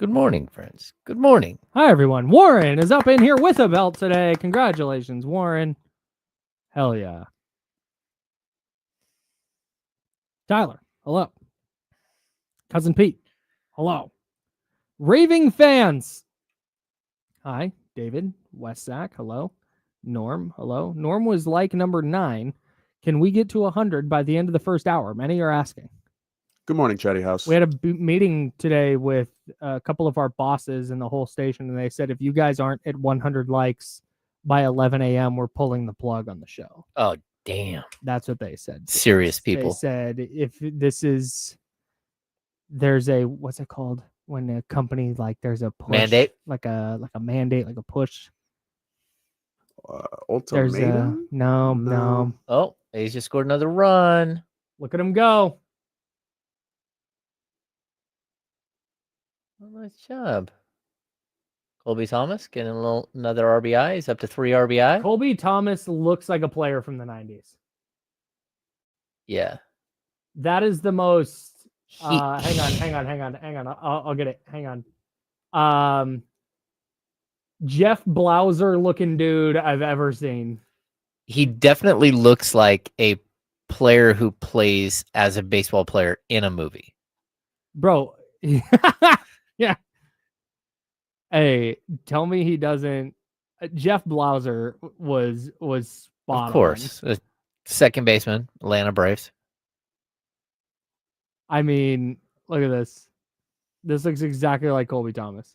Good morning, friends. Good morning. Hi, everyone. Warren is up in here with a belt today. Congratulations, Warren. Hell yeah. Tyler, hello. Cousin Pete, hello. Raving fans. Hi, David. Westsack, hello. Norm, hello. Norm was like number 9. Can we get to 100 by the end of the first hour? Many are asking. Good morning, Chatty House. We had a meeting today with a couple of our bosses in the whole station, and they said if you guys aren't at 100 likes by 11 a.m., we're pulling the plug on the show. Oh, damn. That's what they said. Serious people. They said if this is, there's a, what's it called? When a company, like, there's a push. Mandate? Like a mandate, like a push. Ultimatum? No. Oh, he's just scored another run. Look at him go. Well, nice job. Colby Thomas getting another RBI. He's up to 3 RBI. Colby Thomas looks like a player from the 90s. Yeah. That is the most. Hang on. I'll get it. Hang on. Jeff Blauser looking dude I've ever seen. He definitely looks like a player who plays as a baseball player in a movie. Bro. Yeah. Hey, tell me he doesn't. Jeff Blauser was spot on. Of course. Second baseman, Atlanta Braves. I mean, look at this. This looks exactly like Colby Thomas.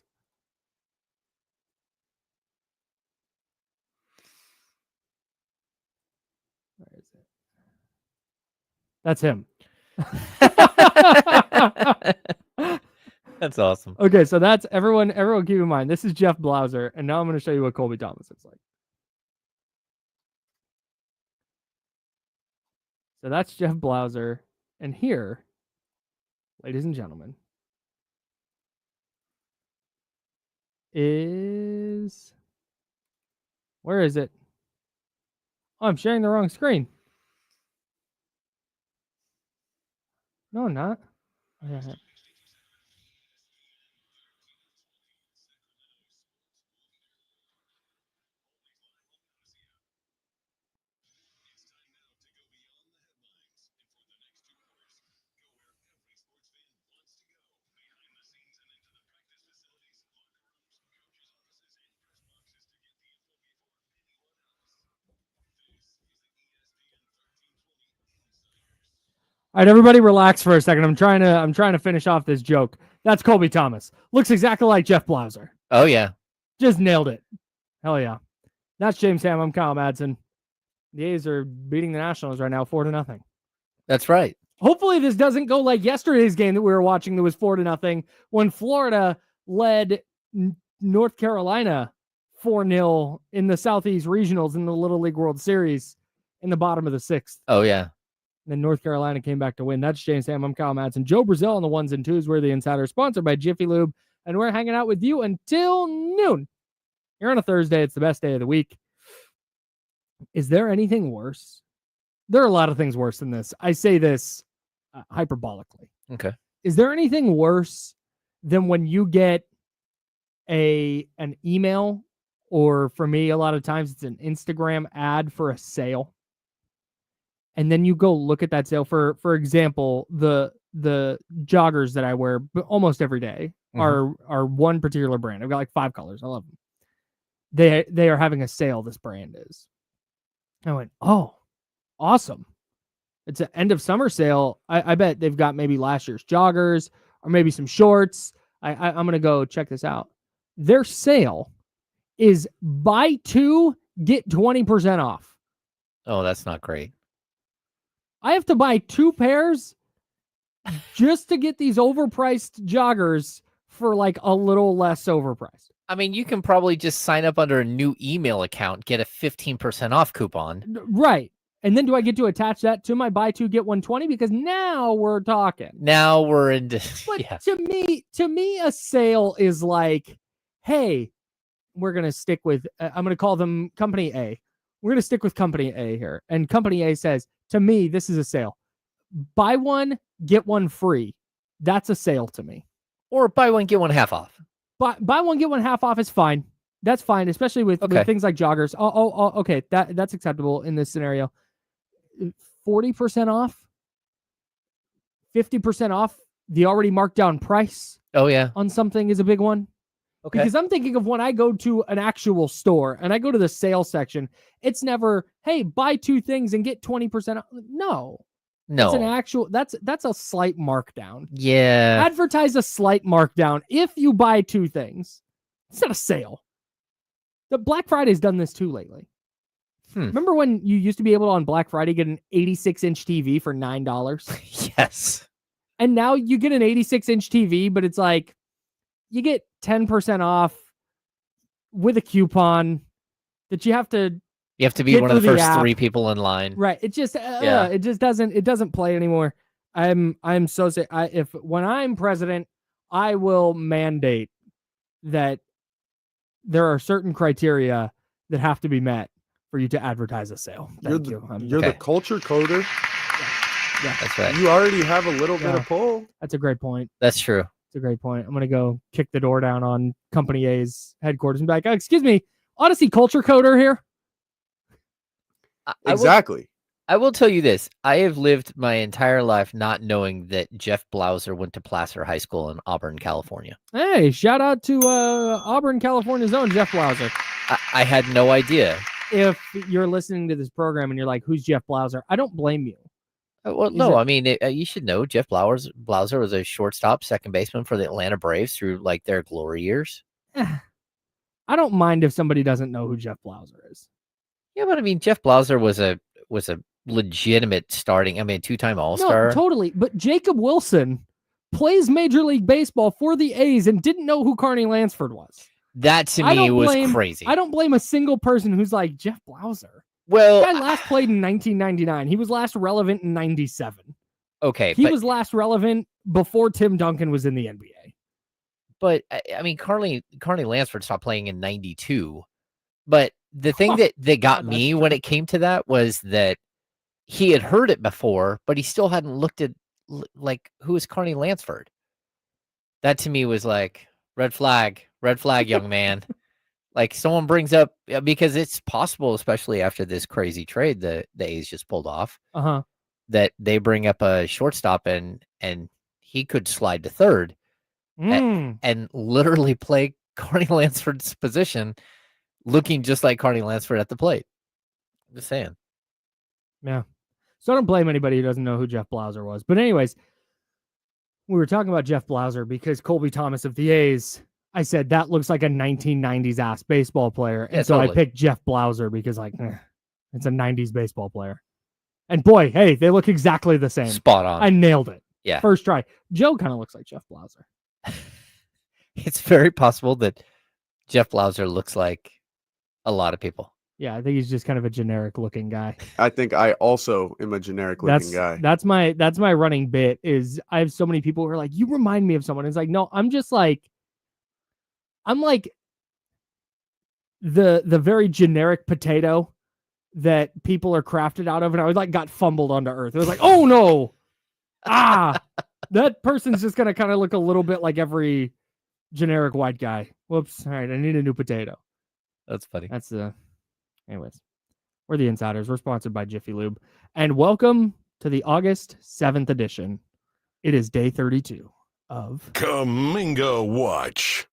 Where is it? That's him. That's awesome. Okay, so that's everyone keep in mind. This is Jeff Blauser, and now I'm going to show you what Colby Thomas looks like. So that's Jeff Blauser, and here, ladies and gentlemen, is, where is it? Oh, I'm sharing the wrong screen. No, I'm not. Okay. All right, everybody relax for a second. I'm trying to finish off this joke. That's Colby Thomas. Looks exactly like Jeff Blauser. Oh, yeah. Just nailed it. Hell yeah. That's James Ham. I'm Kyle Madsen. The A's are beating the Nationals right now 4-0. That's right. Hopefully this doesn't go like yesterday's game that we were watching that was 4-0 when Florida led North Carolina 4-0 in the Southeast Regionals in the Little League World Series in the bottom of the 6th. Oh, yeah. Then North Carolina came back to win. That's James Ham. I'm Kyle Madsen. Joe Brazil on the 1s and 2s. We're the Insider, sponsored by Jiffy Lube. And we're hanging out with you until noon. You're on a Thursday. It's the best day of the week. Is there anything worse? There are a lot of things worse than this. I say this hyperbolically. Okay. Is there anything worse than when you get an email, or for me, a lot of times it's an Instagram ad for a sale, and then you go look at that sale? For example, the joggers that I wear almost every day are one particular brand. I've got like 5 colors. I love them. They are having a sale. This brand is. I went, oh, awesome. It's an end of summer sale. I bet they've got maybe last year's joggers or maybe some shorts. I'm going to go check this out. Their sale is buy 2, get 20% off. Oh, that's not great. I have to buy 2 pairs just to get these overpriced joggers for like a little less overpriced. I mean, you can probably just sign up under a new email account, get a 15% off coupon. Right. And then do I get to attach that to my buy 2, get 120? Because now we're talking. Now we're into. But yeah. to me, a sale is like, hey, we're going to stick with, I'm going to call them Company A. We're going to stick with Company A here. And Company A says, to me, this is a sale. Buy 1, get 1 free. That's a sale to me. Or buy one, get one half off. Buy one, get one half off is fine. That's fine, especially with things like joggers. Okay. That's acceptable in this scenario. 40% off, 50% off the already marked down price. Oh, yeah. On something is a big one. Okay. Because I'm thinking of when I go to an actual store and I go to the sales section, it's never, hey, buy 2 things and get 20% off. No. It's an actual, that's a slight markdown. Yeah. Advertise a slight markdown if you buy 2 things. It's not a sale. The Black Friday's done this too lately. Remember when you used to be able to on Black Friday get an 86-inch TV for $9? Yes. And now you get an 86-inch TV, but it's like you get 10% off with a coupon that you have to be one of the first 3 people in line. Right. It just it doesn't play anymore. I'm so sick. When I'm president, I will mandate that there are certain criteria that have to be met for you to advertise a sale. You're the culture coder. Yeah, that's right. You already have a little bit of pull. That's a great point. That's true. It's a great point. I'm going to go kick the door down on Company A's headquarters and be like, oh, excuse me, Audacy culture coder here. Exactly. I will tell you this. I have lived my entire life not knowing that Jeff Blauser went to Placer High School in Auburn, California. Hey, shout out to Auburn, California's own Jeff Blauser. I had no idea. If you're listening to this program and you're like, who's Jeff Blauser? I don't blame you. Well, no, I mean, you should know Jeff Blauser was a shortstop, second baseman for the Atlanta Braves through like their glory years. I don't mind if somebody doesn't know who Jeff Blauser is. Yeah, but I mean, Jeff Blauser was a legitimate starting. 2-time All-Star. No, totally. But Jacob Wilson plays Major League Baseball for the A's and didn't know who Carney Lansford was. That to me was crazy. I don't blame a single person who's like Jeff Blauser. Well, the guy last played in 1999. He was last relevant in 97. Okay. He was last relevant before Tim Duncan was in the NBA. But I mean, Carney Lansford stopped playing in 92. But the thing that got me when it came to that was that he had heard it before, but he still hadn't looked at like who is Carney Lansford. That to me was like red flag, young man. Like someone brings up, because it's possible, especially after this crazy trade the A's just pulled off, that they bring up a shortstop and he could slide to third and literally play Carney Lansford's position, looking just like Carney Lansford at the plate. I'm just saying. Yeah. So I don't blame anybody who doesn't know who Jeff Blauser was. But anyways, we were talking about Jeff Blauser because Colby Thomas of the A's, I said that looks like a 1990s ass baseball player. And so totally. I picked Jeff Blauser because it's a 90s baseball player. And boy, hey, they look exactly the same. Spot on. I nailed it. Yeah. First try. Joe kind of looks like Jeff Blauser. It's very possible that Jeff Blauser looks like a lot of people. Yeah, I think he's just kind of a generic looking guy. I think I also am a generic looking guy. That's my running bit is I have so many people who are like, you remind me of someone. It's like, no, I'm like the very generic potato that people are crafted out of. And I was like, got fumbled onto earth. It was like, oh no. That person's just going to kind of look a little bit like every generic white guy. Whoops. All right. I need a new potato. That's funny. That's anyways, we're the Insiders. We're sponsored by Jiffy Lube. And welcome to the August 7th edition. It is day 32 of Kaminga Watch.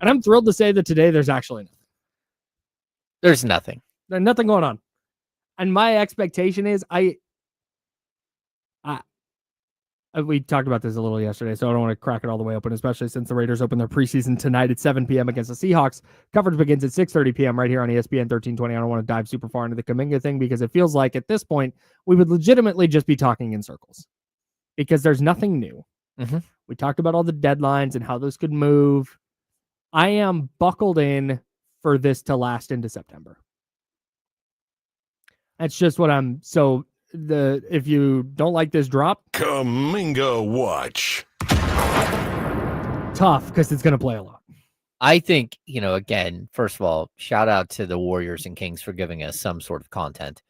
And I'm thrilled to say that today there's actually nothing. There's nothing. There's nothing going on. And my expectation is we talked about this a little yesterday, so I don't want to crack it all the way open, especially since the Raiders open their preseason tonight at 7 p.m. against the Seahawks. Coverage begins at 6:30 p.m. right here on ESPN 1320. I don't want to dive super far into the Kaminga thing because it feels like at this point we would legitimately just be talking in circles because there's nothing new. Mm-hmm. We talked about all the deadlines and how those could move. I am buckled in for this to last into September. That's just what I'm if you don't like this drop, Kaminga Watch. Tough because it's going to play a lot. I think, again, first of all, shout out to the Warriors and Kings for giving us some sort of content.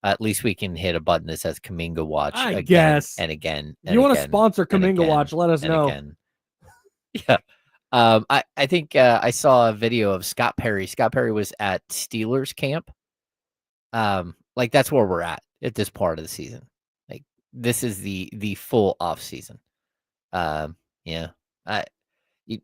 At least we can hit a button that says Kaminga Watch I again guess. and again. If you want to sponsor Kaminga Watch, let us know. Again. Yeah. I think I saw a video of Scott Perry. Scott Perry was at Steelers camp. Like that's where we're at this part of the season. Like this is the full off season. Yeah.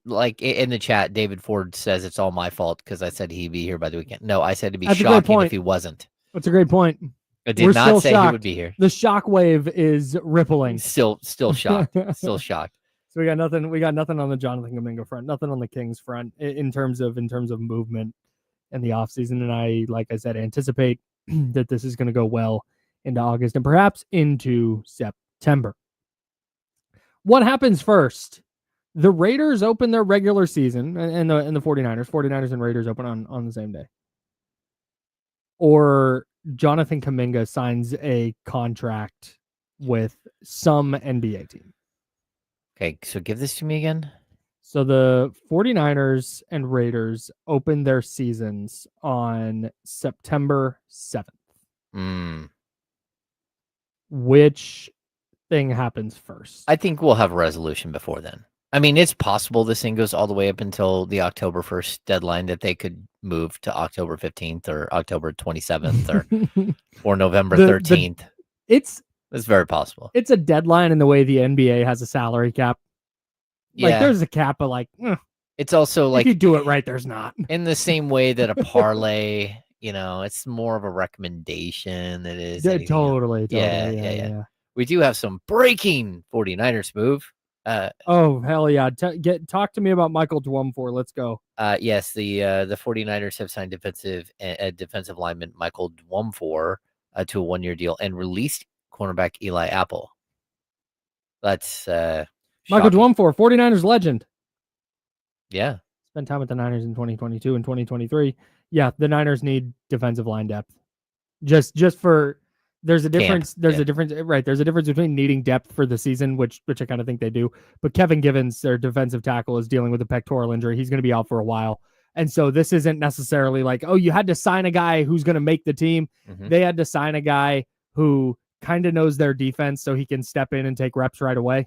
Like in the chat, David Ford says it's all my fault because I said he'd be here by the weekend. No, I said it'd be shocking if he wasn't. That's a great point. I did not say he would be here. The shockwave is rippling. Still shocked. Still shocked. So we got nothing. We got nothing on the Jonathan Kuminga front. Nothing on the Kings front in terms of movement in the offseason. And I, like I said, anticipate that this is going to go well into August and perhaps into September. What happens first? The Raiders open their regular season, and the 49ers. 49ers and Raiders open on the same day. Or Jonathan Kuminga signs a contract with some NBA team. Okay, so give this to me again. So the 49ers and Raiders open their seasons on September 7th. Which thing happens first? I think we'll have a resolution before then. I mean, it's possible this thing goes all the way up until the October 1st deadline that they could move to October 15th or October 27th or November 13th. It's very possible. It's a deadline in the way the NBA has a salary cap. Like there's a cap of like, it's also like if you do it right, there's not. In the same way that a parlay, it's more of a recommendation than it is. Totally. Yeah. We do have some breaking 49ers move. Oh hell yeah! Talk to me about Michael Dwumfor. Let's go. Yes, the 49ers have signed defensive lineman Michael Dwumfor to a 1-year deal and released cornerback Eli Apple. That's Michael Dwumfor, 49ers legend. Yeah, spent time with the Niners in 2022 and 2023. Yeah, the Niners need defensive line depth. Just for. There's a difference. There's a difference, right? There's a difference between needing depth for the season, which I kind of think they do. But Kevin Givens, their defensive tackle, is dealing with a pectoral injury. He's going to be out for a while, and so this isn't necessarily like, oh, you had to sign a guy who's going to make the team. Mm-hmm. They had to sign a guy who kind of knows their defense, so he can step in and take reps right away,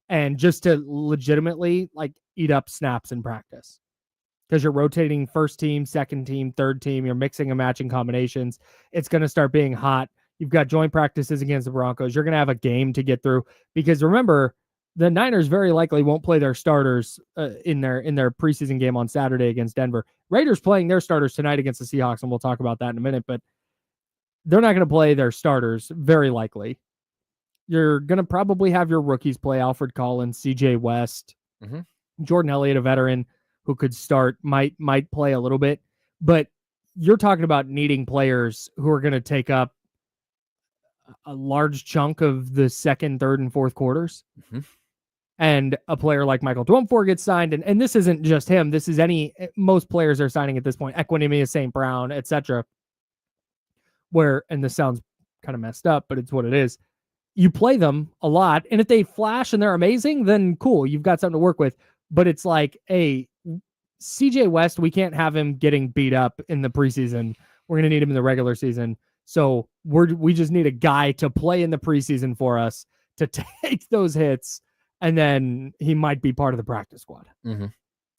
and just to legitimately like eat up snaps in practice. Because you're rotating first team, second team, third team. You're mixing and matching combinations. It's going to start being hot. You've got joint practices against the Broncos. You're going to have a game to get through because remember, the Niners very likely won't play their starters in their preseason game on Saturday against Denver. Raiders playing their starters tonight against the Seahawks, and we'll talk about that in a minute, but they're not going to play their starters very likely. You're going to probably have your rookies play Alfred Collins, CJ West, Jordan Elliott, a veteran who could start, might play a little bit, but you're talking about needing players who are going to take up a large chunk of the second, third, and fourth quarters. And a player like Michael Dwumfor gets signed. And this isn't just him. This is most players are signing at this point. Equinemius St. Brown, etc. Where, and this sounds kind of messed up, but it's what it is. You play them a lot. And if they flash and they're amazing, then cool. You've got something to work with. But it's like, hey, CJ West, we can't have him getting beat up in the preseason. We're going to need him in the regular season. So we just need a guy to play in the preseason for us to take those hits, and then he might be part of the practice squad.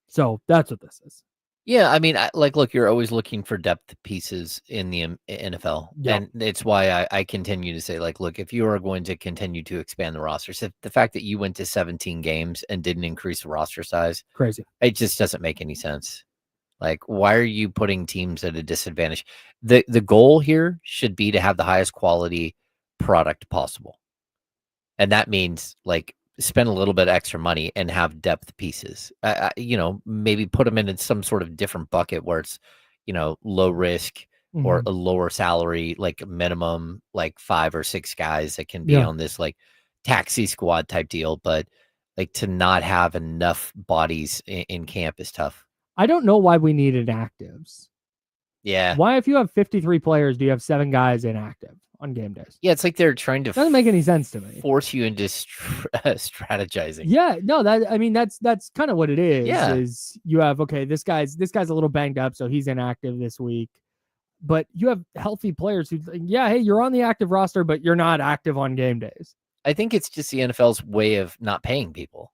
So that's what this is. Yeah, I mean, look, you're always looking for depth pieces in the NFL, and it's why I continue to say, like, look, if you are going to continue to expand the roster, so the fact that you went to 17 games and didn't increase the roster size, crazy. It just doesn't make any sense. Like, why are you putting teams at a disadvantage? The goal here should be to have the highest quality product possible. And that means, like, spend a little bit extra money and have depth pieces. Maybe put them in some sort of different bucket where it's, low risk or a lower salary, like minimum, like 5 or 6 guys that can be on this, like, taxi squad type deal. But, like, to not have enough bodies in camp is tough. I don't know why we need inactives. Yeah. Why, if you have 53 players, do you have 7 guys inactive on game days? Yeah, it's like they're trying to doesn't make any sense to me. Force you into strategizing. Yeah, no, that's kind of what it is. Yeah. Is you have, okay, this guy's a little banged up, so he's inactive this week. But you have healthy players who, hey, you're on the active roster, but you're not active on game days. I think it's just the NFL's way of not paying people.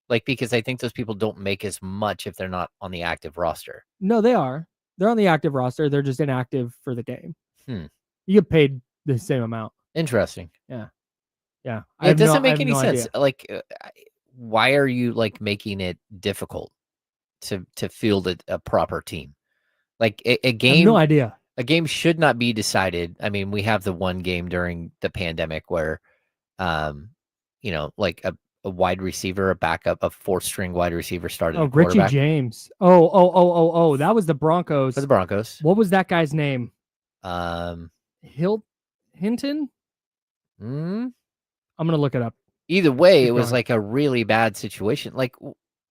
Because I think those people don't make as much if they're not on the active roster. No, they are. They're on the active roster. They're just inactive for the game. You get paid the same amount. Interesting. Yeah. It doesn't make any sense. Idea. Why are you making it difficult to field a proper team? A game. I have no idea. A game should not be decided. I mean, we have the one game during the pandemic where, a wide receiver, a backup, a fourth-string wide receiver started. Oh, Richie James. Oh! That was the Broncos. For the Broncos. What was that guy's name? Hinton. I'm gonna look it up. Either way, it was a really bad situation.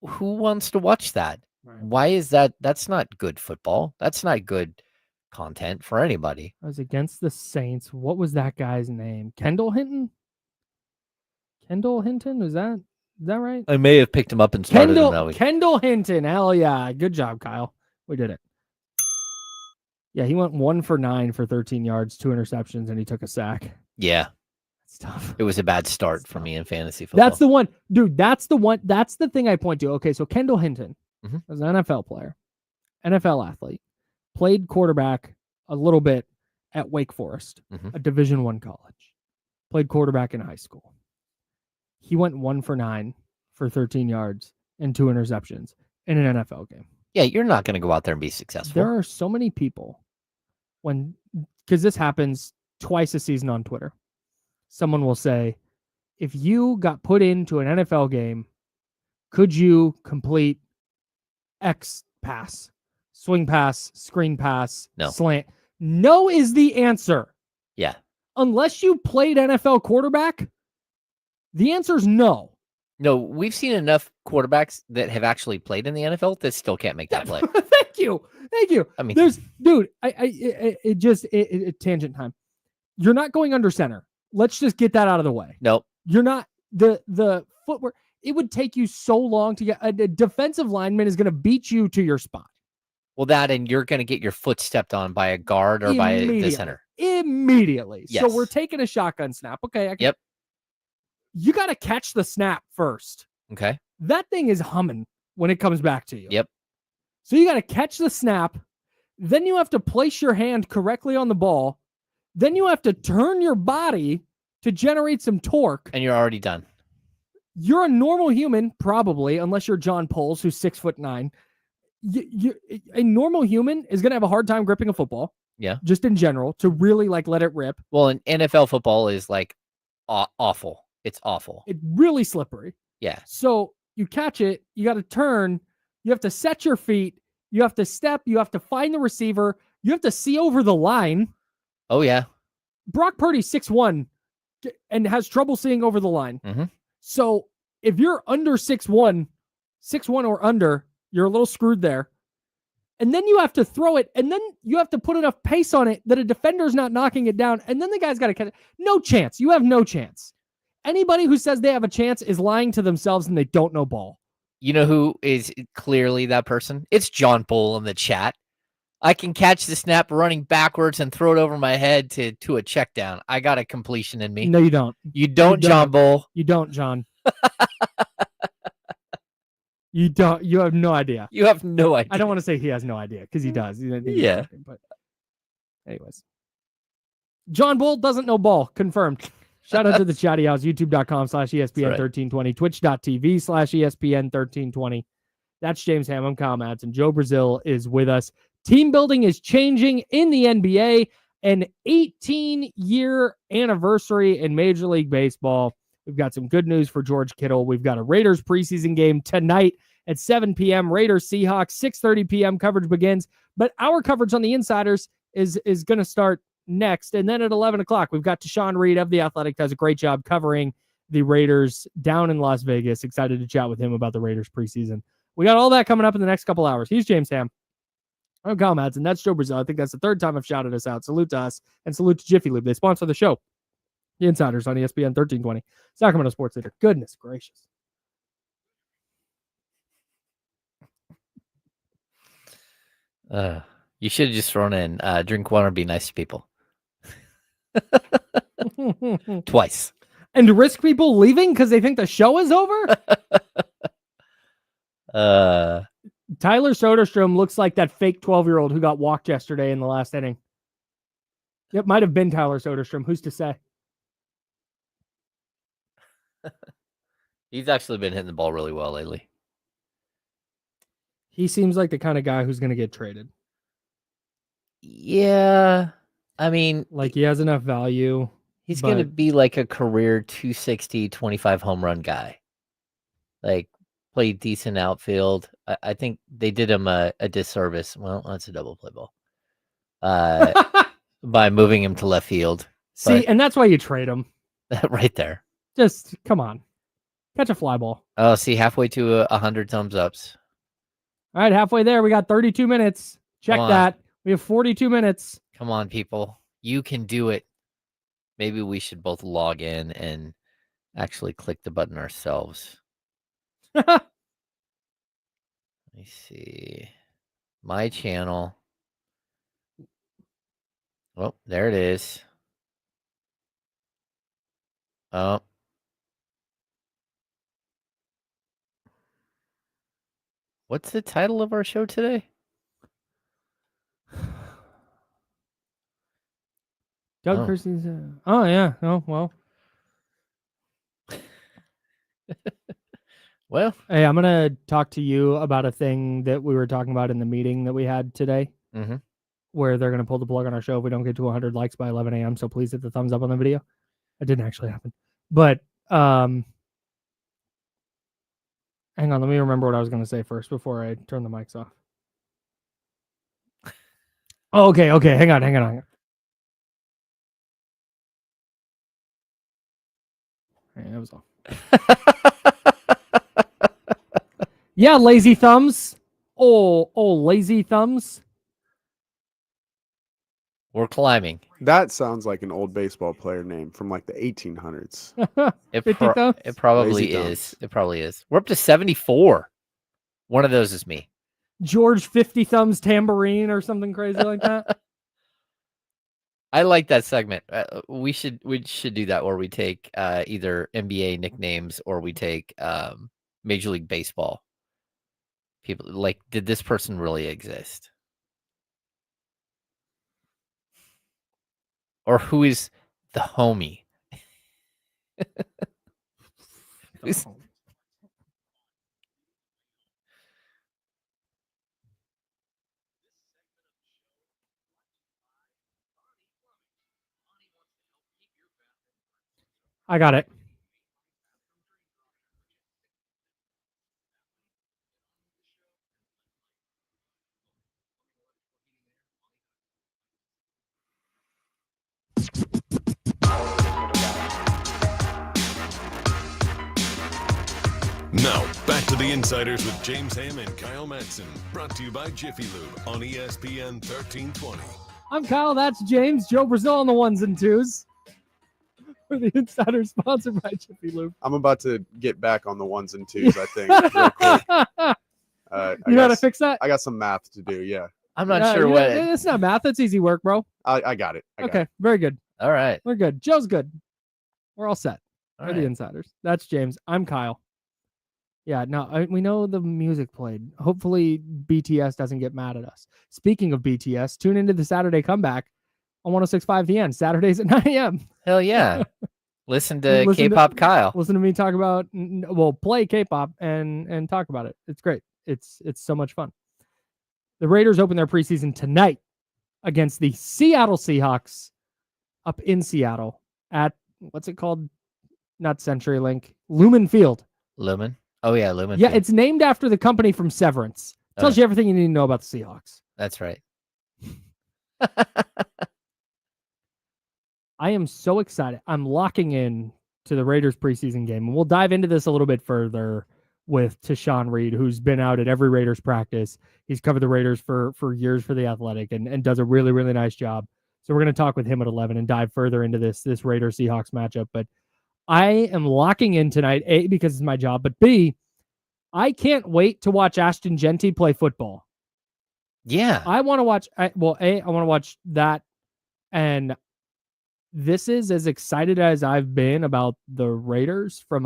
Who wants to watch that? Right. Why is that? That's not good football. That's not good content for anybody. I was against the Saints. What was that guy's name? Kendall Hinton? Is that right? I may have picked him up and started him that week. Kendall Hinton. Hell yeah. Good job, Kyle. We did it. Yeah, he went 1 for 9 for 13 yards, 2 interceptions, and he took a sack. Yeah. That's tough. It was a bad start for me in fantasy football. That's the one. Dude, that's the one. That's the thing I point to. Okay, so Kendall Hinton was an NFL player, NFL athlete, played quarterback a little bit at Wake Forest, a Division I college, played quarterback in high school. He went 1 for 9 for 13 yards and 2 interceptions in an NFL game. Yeah, you're not going to go out there and be successful. There are so many people because this happens twice a season on Twitter. Someone will say, if you got put into an NFL game, could you complete X pass, swing pass, screen pass, slant? No is the answer. Yeah. Unless you played NFL quarterback, the answer is no. No, we've seen enough quarterbacks that have actually played in the NFL that still can't make that play. Thank you. I mean, tangent time. You're not going under center. Let's just get that out of the way. Nope. You're not the footwork. It would take you so long to get a defensive lineman is going to beat you to your spot. Well, and you're going to get your foot stepped on by a guard or by the center. Immediately. Yes. So we're taking a shotgun snap. Okay. Yep. You got to catch the snap first. Okay. That thing is humming when it comes back to you. Yep. So you got to catch the snap. Then you have to place your hand correctly on the ball. Then you have to turn your body to generate some torque. And you're already done. You're a normal human, probably, unless you're John Poles, who's 6'9". A normal human is going to have a hard time gripping a football. Yeah. Just in general, to really let it rip. Well, and NFL football is awful. It's awful. It's really slippery. Yeah. So you catch it, you got to turn, you have to set your feet, you have to step, you have to find the receiver, you have to see over the line. Oh, yeah. Brock Purdy's 6'1" and has trouble seeing over the line. Mm-hmm. So if you're under 6'1" or under, you're a little screwed there. And then you have to throw it, and then you have to put enough pace on it that a defender's not knocking it down, and then the guy's got to catch it. No chance. You have no chance. Anybody who says they have a chance is lying to themselves and they don't know ball. You know who is clearly that person? It's John Bull in the chat. I can catch the snap running backwards and throw it over my head to a check down. I got a completion in me. No, you don't. You don't, John Bull. You don't, John. You don't. You have no idea. You have no idea. I don't want to say he has no idea because he does. Yeah. But anyways, John Bull doesn't know ball. Confirmed. Shout out to the chatty house, youtube.com/ESPN1320, twitch.tv/ESPN1320. That's James Ham. I'm Kyle Madsen. Joe Brazil is with us. Team building is changing in the NBA. An 18-year anniversary in Major League Baseball. We've got some good news for George Kittle. We've got a Raiders preseason game tonight at 7 p.m. Raiders Seahawks, 6:30 p.m. coverage begins. But our coverage on the Insiders is going to start next. And then at 11 o'clock, we've got Tashan Reed of The Athletic, does a great job covering the Raiders down in Las Vegas. Excited to chat with him about the Raiders preseason. We got all that coming up in the next couple hours. He's James Ham. I'm Kyle Madsen. That's Joe Brazil. I think that's the third time I've shouted us out. Salute to us and salute to Jiffy Lube. They sponsor the show. The Insiders on ESPN 1320. Sacramento Sports Leader. Goodness gracious. You should have just thrown in drink water and be nice to people. Twice. And risk people leaving because they think the show is over? Tyler Soderstrom looks like that fake 12-year-old who got walked yesterday in the last inning. It might have been Tyler Soderstrom. Who's to say? He's actually been hitting the ball really well lately. He seems like the kind of guy who's going to get traded. Yeah. I mean, like he has enough value. He's going to be like a career 260, 25 home run guy. Like, play decent outfield. I think they did him a disservice. Well, that's a double play ball. By moving him to left field. See, and that's why you trade him. Right there. Just, come on. Catch a fly ball. Oh, see, halfway to 100 thumbs ups. All right, halfway there. We got 32 minutes. Check that. We have 42 minutes. Come on, people. You can do it. Maybe we should both log in and actually click the button ourselves. Let me see. My channel. Oh, there it is. Oh. What's the title of our show today? Doug Christie's. Oh, yeah. Oh, well. Well. Hey, I'm going to talk to you about a thing that we were talking about in the meeting that we had today. Mm-hmm. Where they're going to pull the plug on our show if we don't get to 100 likes by 11 a.m. So please hit the thumbs up on the video. It didn't actually happen. But hang on, let me remember what I was going to say first before I turn the mics off. Oh, okay. Hang on. Right, that was all. Yeah, lazy thumbs. Oh, lazy thumbs. We're climbing. That sounds like an old baseball player name from like the 1800s. It probably is. It probably is. We're up to 74. One of those is me. George 50 Thumbs Tambourine or something crazy like that. I like that segment. We should do that where we take either NBA nicknames or we take Major League Baseball. People like, did this person really exist? Or who is the homie? I got it. Now, back to the Insiders with James Ham and Kyle Madsen. Brought to you by Jiffy Lube on ESPN 1320. I'm Kyle, that's James. Joe Brazil on the ones and twos. For the Insiders, sponsored by Jiffy Lube. I'm about to get back on the ones and twos, I think. Real quick. You know how to fix that? I got some math to do, yeah. I'm not sure what. It's not math. That's easy work, bro. I got it. Okay, very good. All right. We're good. Joe's good. We're all set. All We're the Insiders. That's James. I'm Kyle. Yeah, no, we know the music played. Hopefully BTS doesn't get mad at us. Speaking of BTS, tune into the Saturday Comeback on 106.5 The End, Saturdays at 9 a.m. Hell yeah. Listen to K-pop Kyle. Listen to me talk about, play K-pop and talk about it. It's great. It's so much fun. The Raiders open their preseason tonight against the Seattle Seahawks up in Seattle at, what's it called? Not CenturyLink. Lumen Field. Lumen? Oh, yeah, Lumen. Yeah, it's named after the company from Severance. Tells you everything you need to know about the Seahawks. That's right. I am so excited. I'm locking in to the Raiders preseason game. And we'll dive into this a little bit further with Tashan Reed, who's been out at every Raiders practice. He's covered the Raiders for years for The Athletic and does a really, really nice job. So we're going to talk with him at 11 and dive further into this Raiders-Seahawks matchup. But I am locking in tonight, A, because it's my job, but B, I can't wait to watch Ashton Genty play football. Yeah. I want to watch. I want to watch that, and this is as excited as I've been about the Raiders from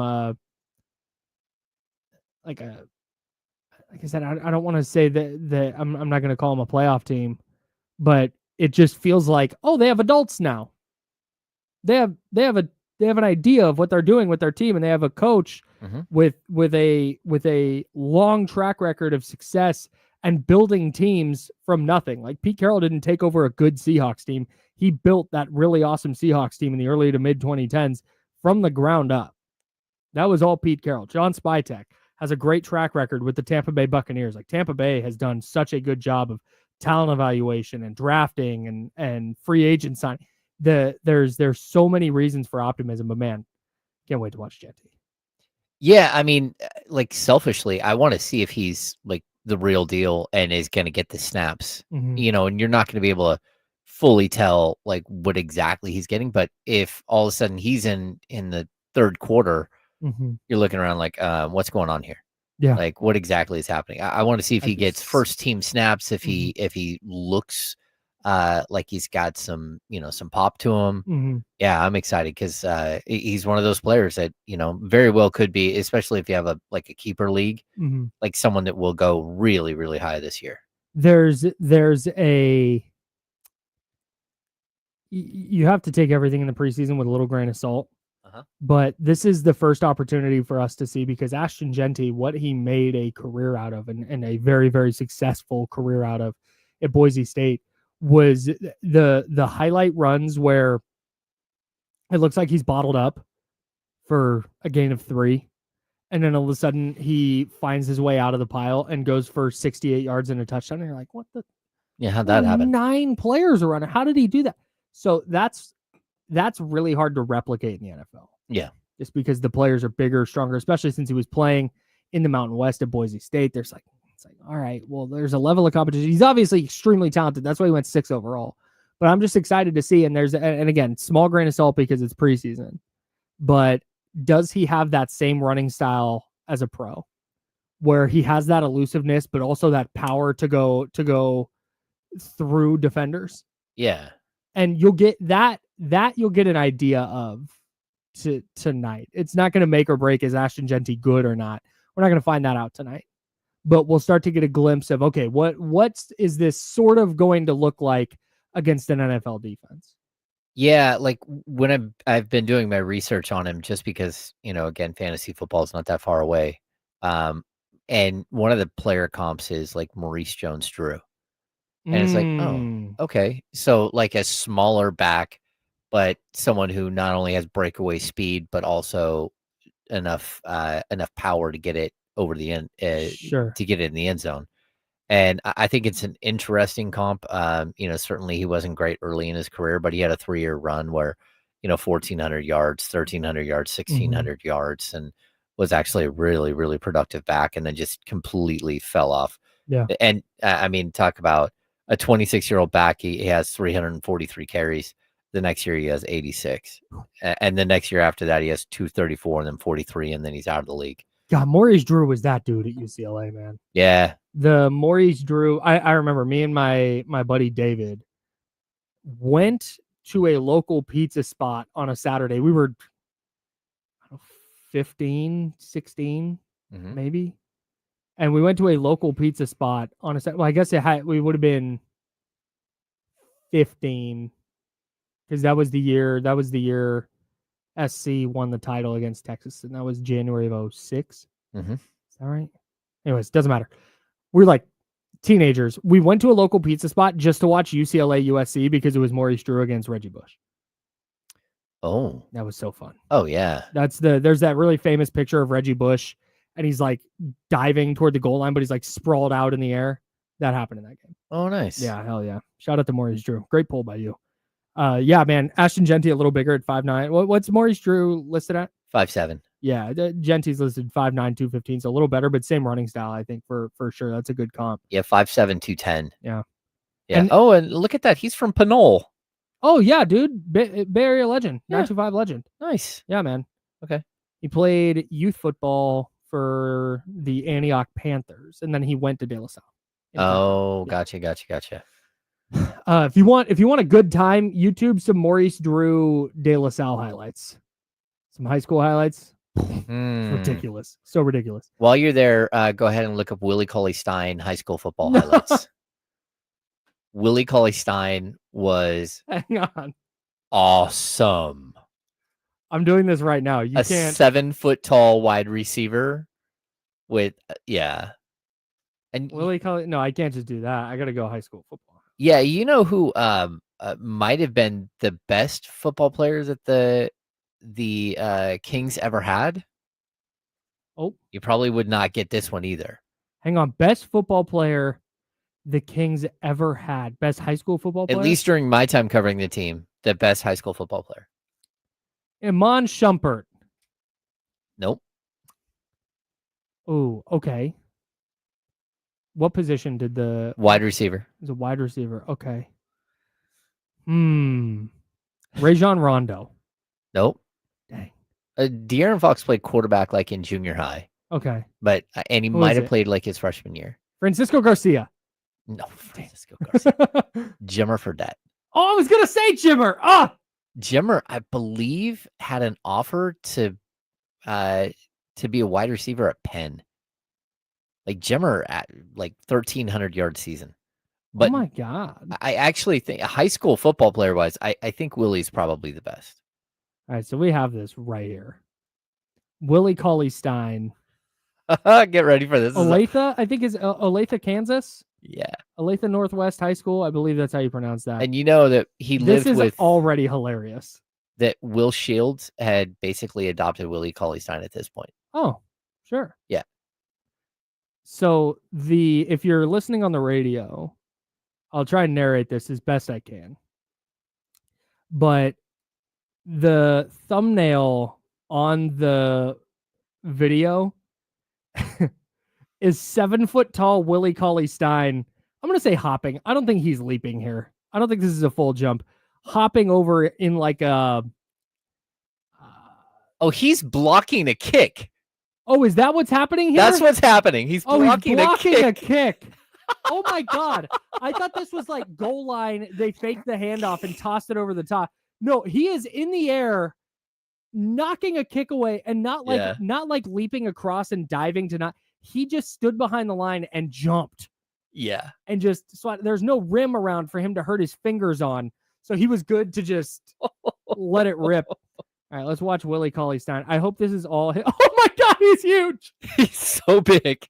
like I said. I don't want to say that I'm not going to call them a playoff team, but it just feels like, oh, they have adults now. They have an idea of what they're doing with their team, and they have a coach with a long track record of success and building teams from nothing. Like Pete Carroll didn't take over a good Seahawks team. He built that really awesome Seahawks team in the early to mid 2010s from the ground up. That was all Pete Carroll. John Spytek has a great track record with the Tampa Bay Buccaneers. Like Tampa Bay has done such a good job of talent evaluation and drafting and free agent signing. There's so many reasons for optimism, but man, can't wait to watch Genty. Yeah, I mean, like selfishly, I want to see if he's like the real deal and is going to get the snaps. And you're not going to be able to fully tell like what exactly he's getting, but if all of a sudden he's in the third quarter, you're looking around like, what's going on here? Yeah, like what exactly is happening? I want to see if he gets first team snaps, if he looks like he's got some pop to him. Yeah, I'm excited because he's one of those players that very well could be, especially if you have a keeper league, like someone that will go really, really high this year. You have to take everything in the preseason with a little grain of salt. But this is the first opportunity for us to see, because Ashton Genty, what he made a career out of and a very, very successful career out of at Boise State was the highlight runs where it looks like he's bottled up for a gain of 3. And then all of a sudden he finds his way out of the pile and goes for 68 yards and a touchdown. And you're like, what the? Yeah, how'd that happen? 9 players are running. How did he do that? So that's really hard to replicate in the NFL. Yeah. Just because the players are bigger, stronger, especially since he was playing in the Mountain West at Boise State. It's like, all right, well, there's a level of competition. He's obviously extremely talented. That's why he went 6 overall. But I'm just excited to see. And again, small grain of salt because it's preseason. But does he have that same running style as a pro, where he has that elusiveness, but also that power to go through defenders? Yeah. And you'll get that you'll get an idea of tonight. It's not going to make or break, is Ashton Genty good or not. We're not going to find that out tonight. But we'll start to get a glimpse of, okay, what is this sort of going to look like against an NFL defense? Yeah, like when I've been doing my research on him, just because, again, fantasy football is not that far away. And one of the player comps is like Maurice Jones-Drew. And it's like, oh, okay. So like a smaller back, but someone who not only has breakaway speed, but also enough power to get it over the end, to get it in the end zone. And I think it's an interesting comp. Certainly he wasn't great early in his career, but he had a 3-year run where, 1,400 yards, 1,300 yards, 1,600 yards, and was actually a really, really productive back, and then just completely fell off. Yeah. And I mean, talk about a 26-year-old back. He has 343 carries. The next year he has 86. And the next year after that, he has 234 and then 43, and then he's out of the league. God, Maurice Drew was that dude at UCLA, man. Yeah. The Maurice Drew, I remember me and my buddy David went to a local pizza spot on a Saturday. We were 15, 16, maybe. And we went to a local pizza spot on a Saturday. Well, I guess we would have been 15, because that was the year SC won the title against Texas, and that was January of 06. Is that right? Anyways, doesn't matter. We're like teenagers. We went to a local pizza spot just to watch UCLA USC because it was Maurice Drew against Reggie Bush. Oh, that was so fun. Oh yeah. There's that really famous picture of Reggie Bush, and he's like diving toward the goal line, but he's like sprawled out in the air. That happened in that game. Oh, nice. Yeah, hell yeah. Shout out to Maurice Drew. Great pull by you. Yeah, man. Ashton Genty a little bigger at 5'9". What's Maurice Drew listed at? 5'7". Yeah, Genty's listed 5'9", 215, so a little better, but same running style, I think, for sure. That's a good comp. Yeah, 5'7", 210. Yeah. Yeah. And look at that. He's from Pinole. Oh, yeah, dude. Bay Area legend. Yeah. 925 legend. Nice. Yeah, man. Okay. He played youth football for the Antioch Panthers, and then he went to De La Salle. in town. Oh, Yeah. gotcha. If you want a good time, YouTube some Maurice Drew De La Salle highlights, some high school highlights. It's ridiculous, so ridiculous. While you're there, go ahead and look up Willie Cauley-Stein high school football highlights. Willie Cauley-Stein was Hang on, awesome. I'm doing this right now. You a can't. 7 foot tall wide receiver with and Willie Cully. No, I can't just do that. I got to go high school football. yeah, you know who might have been the best football players that the Kings ever had? Oh, you probably would not get this one either. hang on. Best football player the Kings ever had. Best high school football player? At least during my time covering the team, the best high school football player. Iman Shumpert. Nope. Oh, okay. What position did the Wide receiver. was a wide receiver? Okay. Rajon Rondo. Nope. Dang. De'Aaron Fox played quarterback like in junior high, Okay. but and he Who might is have it? played like his freshman year. Francisco Garcia. No, Francisco Garcia. Jimmer Fredette. Oh, I was gonna say Jimmer. Ah, Jimmer, I believe, had an offer to be a wide receiver at Penn. Like Jimmer at like 1,300 yard season. But oh my God. I actually think high school football player wise, I think Willie's probably the best. All right, so we have this right here. Willie Cauley-Stein. Get ready for this. Olathe, I think is Olathe, Kansas. Yeah. Olathe Northwest High School. I believe that's how you pronounce that. And you know that he this lived is with already hilarious. that Will Shields had basically adopted Willie Cauley-Stein at this point. Oh, sure. Yeah. So if you're listening on the radio, I'll try and narrate this as best I can. But the thumbnail on the video is 7 foot tall Willie Cauley-Stein. I'm gonna say hopping. I don't think he's leaping here. I don't think this is a full jump. Hopping over in like a. Oh, he's blocking a kick. Oh, is that what's happening here? That's what's happening. He's blocking, a kick. Oh my God. I thought this was like goal line. They faked the handoff and tossed it over the top. No, he is in the air, knocking a kick away and not like leaping across and diving to not. He just stood behind the line and jumped. Yeah. And just swat. There's no rim around for him to hurt his fingers on. So he was good to just let it rip. All right, let's watch Willie Cauley-Stein. I hope this is all. Oh my God, he's huge. He's so big.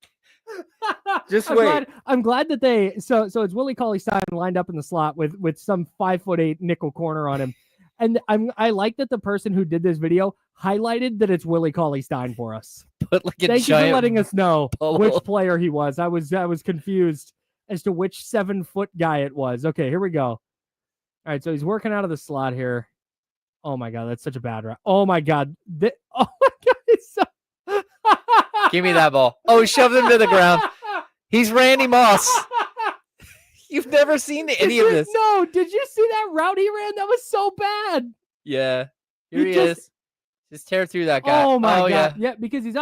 Just wait. I'm glad that they. So it's Willie Cauley-Stein lined up in the slot with some 5'8" nickel corner on him, and I like that the person who did this video highlighted that it's Willie Cauley-Stein for us. But like Thank you for letting us know bubble. which player he was. I was confused as to which 7 foot guy it was. Okay, here we go. All right, so he's working out of the slot here. Oh my God, that's such a bad route. Oh my God. Oh my God, it's so... Give me that ball. Oh, shove him to the ground. He's Randy Moss. You've never seen any of this. No, did you see that route he ran? That was so bad. Yeah. Here he is. Just tear through that guy. Oh my God. Yeah, because he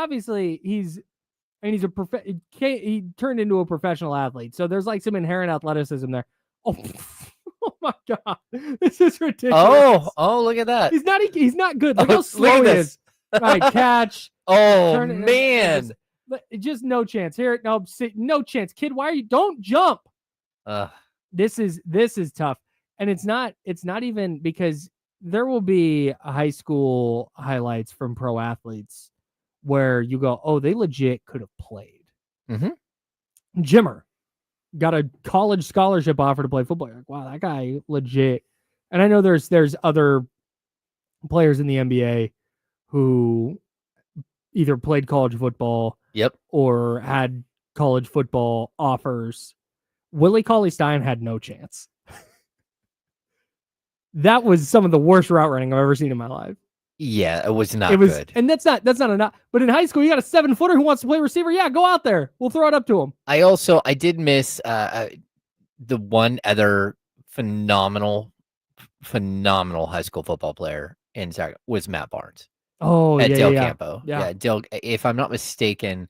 turned into a professional athlete. So there's like some inherent athleticism there. Oh my God. This is ridiculous. Oh, look at that. He's not good. Look how slow he is. All right, catch. Oh man. Just no chance. Here, no chance. Kid, why are you don't jump? This is tough. And it's not even because there will be high school highlights from pro athletes where you go, oh, they legit could have played. Mm-hmm. Jimmer got a college scholarship offer to play football. You're like, wow, that guy legit. And I know there's other players in the NBA who either played college football, or had college football offers. Willie Cauley-Stein had no chance. That was some of the worst route running I've ever seen in my life. Yeah, it was good. And that's not enough. But in high school, you got a 7-footer who wants to play receiver. Yeah, go out there. We'll throw it up to him. I did miss the one other phenomenal high school football player in Sacramento was Matt Barnes. Oh, at yeah, Del yeah. Campo. Yeah, if I'm not mistaken,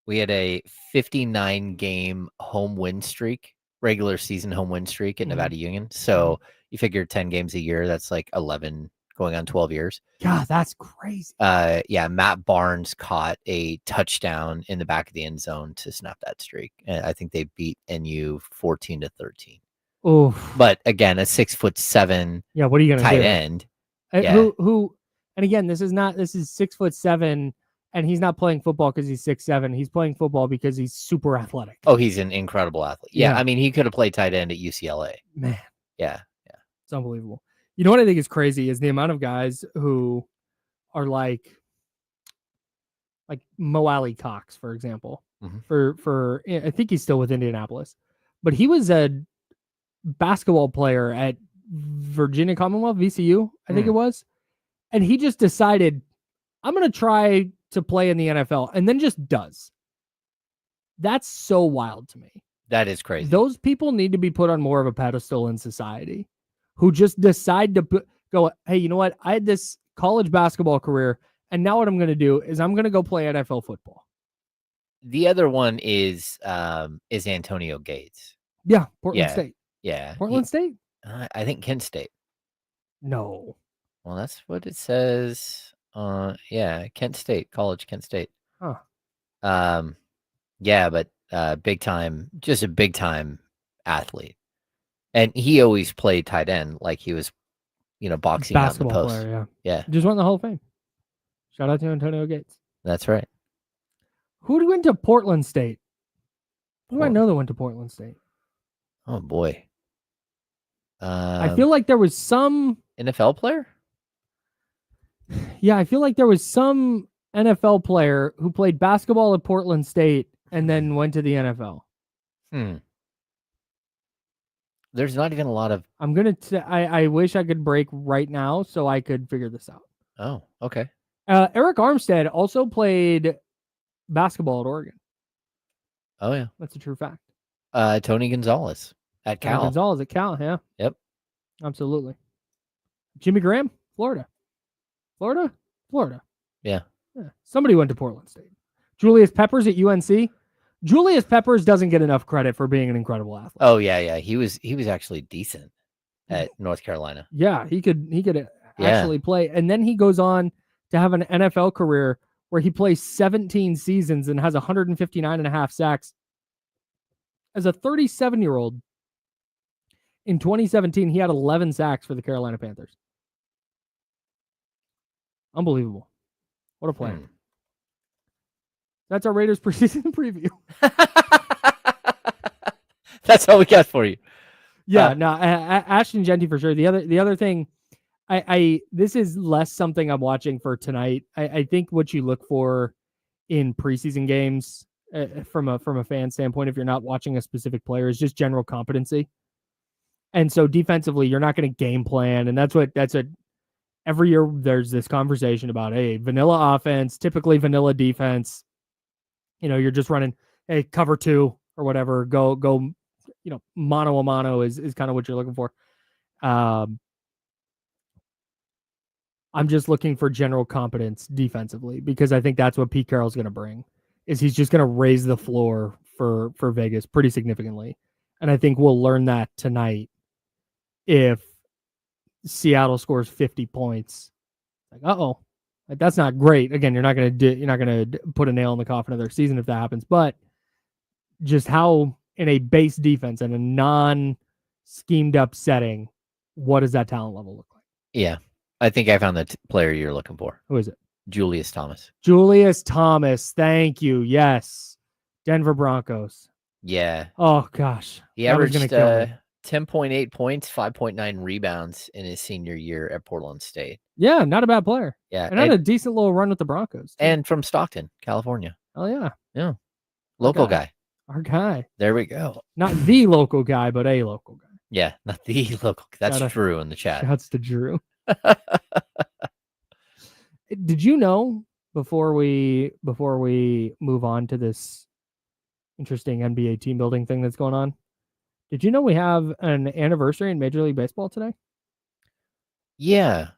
We had a 59 game home win streak, regular season home win streak at Nevada Union. So you figure 10 games a year, that's like 11 going on 12 years. God, that's crazy. Yeah, Matt Barnes caught a touchdown in the back of the end zone to snap that streak. And I think they beat NU 14-13. Oh, But again, a 6'7" yeah. What are you gonna tight do? end. Yeah. Who? And again, this is 6'7", and he's not playing football because he's 6'7". He's playing football because he's super athletic. Oh, he's an incredible athlete. Yeah, Yeah. I mean, he could have played tight end at UCLA. Man, Yeah. it's unbelievable. You know what I think is crazy is the amount of guys who are like Mo Alley Cox, for example. For I think he's still with Indianapolis, but he was a basketball player at Virginia Commonwealth, VCU, I think it was. And he just decided, I'm going to try to play in the NFL, and then just does. That's so wild to me. That is crazy. Those people need to be put on more of a pedestal in society, who just decide to go, hey, you know what? I had this college basketball career, and now what I'm going to do is I'm going to go play NFL football. The other one is Antonio Gates. Yeah, Portland State. Yeah. Portland State? I think Kent State. No. Well, that's what it says. Yeah, Kent State, college Kent State. Huh. Yeah, but just a big time athlete. And he always played tight end, like he was, boxing out in the Basketball post. player, Yeah. Just won the Hall of Fame. Shout out to Antonio Gates. That's right. Who went to Portland State? Who do I know that went to Portland State? Oh boy. I feel like there was some NFL player? Yeah, I feel like there was some NFL player who played basketball at Portland State and then went to the NFL. There's not even a lot of. I'm gonna. I wish I could break right now so I could figure this out. Oh, okay. Eric Armstead also played basketball at Oregon. Oh yeah, that's a true fact. Tony Gonzalez at Cal. Gonzalez at Cal. Yeah. Yep. Absolutely. Jimmy Graham, Florida. Yeah. Somebody went to Portland State. Julius Peppers at UNC. Julius Peppers doesn't get enough credit for being an incredible athlete. Oh yeah. He was actually decent at North Carolina. Yeah, he could actually play. And then he goes on to have an NFL career where he plays 17 seasons and has 159 and a half sacks. As a 37-year-old, in 2017, he had 11 sacks for the Carolina Panthers. Unbelievable. What a player. That's our Raiders preseason preview. That's all we got for you. Yeah, no, Ashton Genty for sure. The other thing, I this is less something I'm watching for tonight. I think what you look for in preseason games from a fan standpoint, if you're not watching a specific player, is just general competency. And so defensively, you're not going to game plan, and that's what every year there's this conversation about, hey, vanilla offense, typically vanilla defense. You're just running, hey, cover 2 or whatever, go, mano a mano is kind of what you're looking for. I'm just looking for general competence defensively, because I think that's what Pete Carroll's going to bring, is he's just going to raise the floor for Vegas pretty significantly. And I think we'll learn that tonight if Seattle scores 50 points. That's not great. Again, you're not going to put a nail in the coffin of their season if that happens, but just how in a base defense and a non-schemed up setting, what does that talent level look like? Yeah. I think I found the player you're looking for. Who is it? Julius Thomas. Thank you. Yes. Denver Broncos. Yeah. Oh gosh. He averaged 10.8 points, 5.9 rebounds in his senior year at Portland State. Yeah, not a bad player. Yeah. And had a decent little run with the Broncos, too. And from Stockton, California. Oh yeah. Yeah. Local guy. Our guy. There we go. Not the local guy, but a local guy. Yeah, not the local. That's Drew in the chat. Shouts to Drew. Did you know, before we move on to this interesting NBA team building thing that's going on, did you know we have an anniversary in Major League Baseball today? Yeah.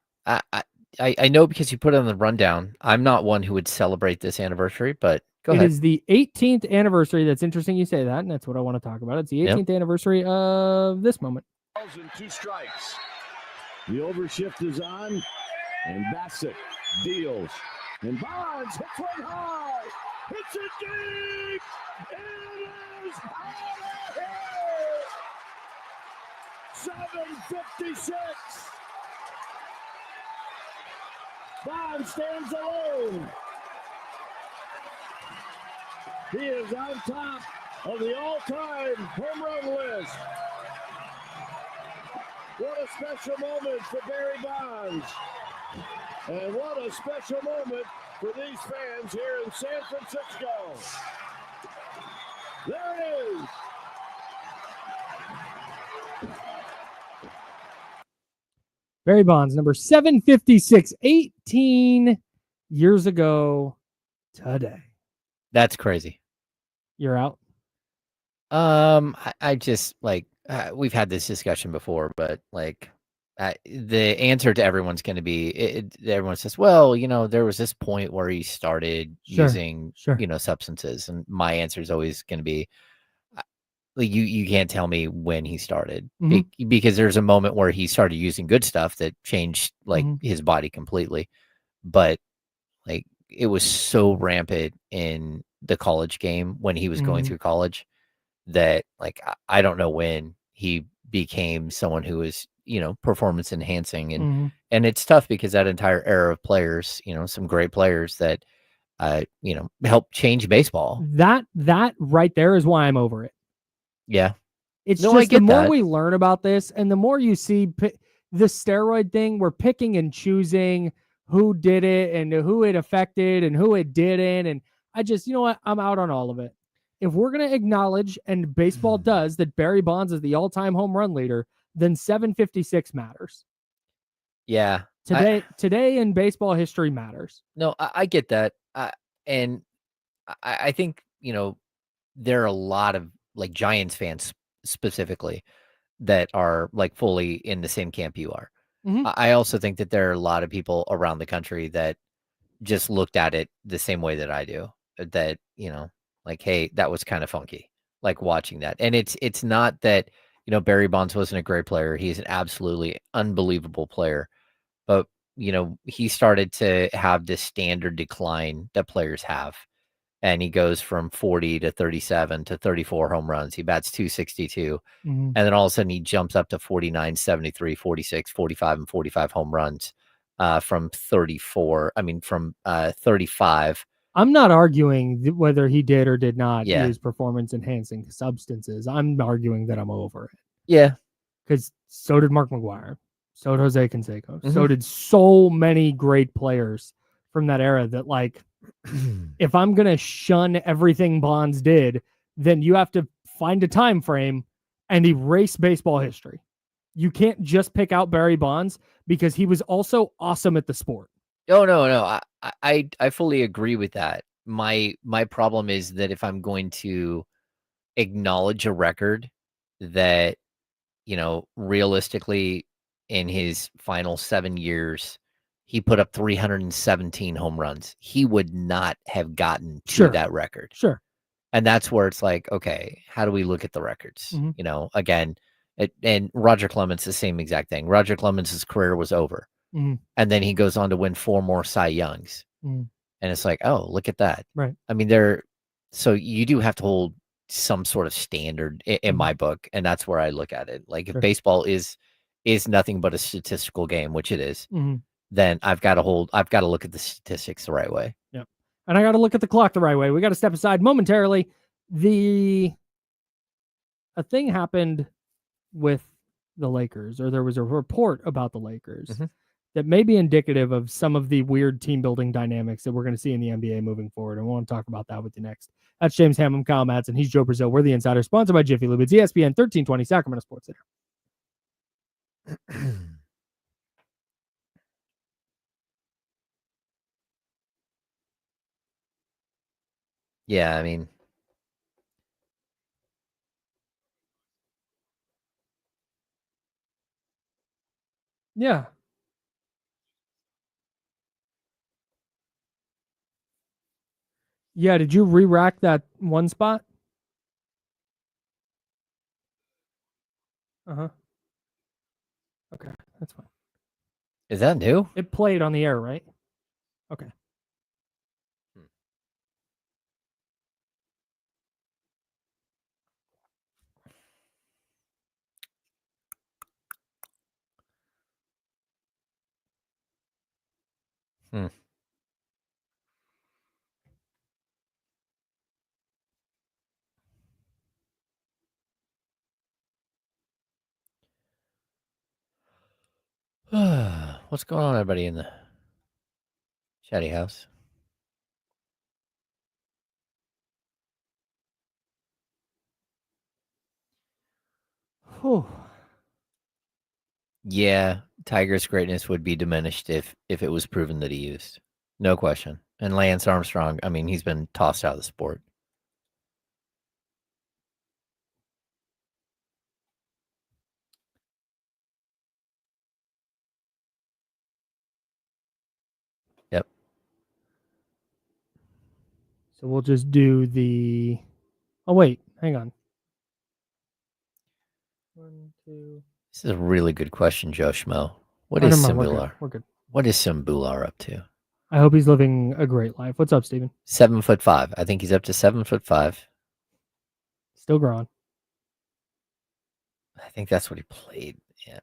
I know because you put it on the rundown. I'm not one who would celebrate this anniversary, but go It ahead. is the 18th anniversary. That's interesting you say that, and that's what I want to talk about. It's the 18th anniversary of this moment. And 2 strikes. The overshift is on, and Bassett deals. And Bonds hits one high. Hits it deep. It is out of here. 7:56. Bonds stands alone. He is on top of the all-time home run list. What a special moment for Barry Bonds. And what a special moment for these fans here in San Francisco. There it is. Barry Bonds, number 756, 18 years ago today. That's crazy. You're out? I just like we've had this discussion before, but like the answer to everyone's going to be everyone says, well, there was this point where he started using substances, and my answer is always going to be like you can't tell me when he started because there's a moment where he started using good stuff that changed like his body completely, but like it was so rampant in the college game when he was going through college that like I don't know when he became someone who was performance enhancing, and it's tough because that entire era of players, some great players that helped change baseball. That right there is why I'm over it. Yeah, it's no, just I get the more that. we learn about this, and the more you see the steroid thing, we're picking and choosing who did it and who it affected and who it didn't, and I just, you know what, I'm out on all of it. If we're going to acknowledge, and baseball does, that Barry Bonds is the all-time home run leader, then 756 matters. Yeah. Today in baseball history matters. No, I get that. And I think, there are a lot of like Giants fans specifically that are like fully in the same camp you are. I also think that there are a lot of people around the country that just looked at it the same way that I do, that, like, hey, that was kind of funky, like watching that. And it's not that, Barry Bonds wasn't a great player. He's an absolutely unbelievable player. But, he started to have this standard decline that players have. And he goes from 40 to 37 to 34 home runs. He bats 262. And then all of a sudden he jumps up to 49, 73, 46, 45, and 45 home runs from 35. I'm not arguing whether he did or did not Yeah. use performance-enhancing substances. I'm arguing that I'm over it. Yeah. Because so did Mark McGwire. So did Jose Canseco. So did so many great players from that era that, like, if I'm going to shun everything Bonds did, then you have to find a time frame and erase baseball history. You can't just pick out Barry Bonds because he was also awesome at the sport. No. I fully agree with that. My problem is that if I'm going to acknowledge a record that, realistically in his final 7 years, he put up 317 home runs. He would not have gotten to that record. Sure. And that's where it's like, okay, how do we look at the records? Again, and Roger Clemens, the same exact thing. Roger Clemens' career was over. And then he goes on to win 4 more Cy Youngs. And it's like, oh, look at that. Right. I mean, so you do have to hold some sort of standard in my book. And that's where I look at it. Like if baseball is nothing but a statistical game, which it is, then I've got to look at the statistics the right way. Yep. And I got to look at the clock the right way. We got to step aside momentarily. A thing happened with the Lakers, or there was a report about the Lakers that may be indicative of some of the weird team building dynamics that we're going to see in the NBA moving forward. And we want to talk about that with you next. That's James Ham. I'm Kyle Madsen. He's Joe Brazil. We're the Insider, sponsored by Jiffy Lube. It's ESPN 1320 Sacramento Sports Center. Yeah, I mean, yeah. Yeah, did you re-rack that one spot? Uh-huh. Okay, that's fine. Is that new? It played on the air, right? Okay. Hmm. What's going on, everybody in the chatty house? Whew. Yeah, Tiger's greatness would be diminished if it was proven that he used. No question. And Lance Armstrong, I mean, he's been tossed out of the sport. Yep. So we'll just do the... Oh, wait. Hang on. 1, 2... This is a really good question, Joe Schmo. What Oh, is never mind, we're good. Simbular? We're good. What is Simbular up to? I hope he's living a great life. What's up, Steven? 7'5". I think he's up to 7'5". Still growing. I think that's what he played. Yeah.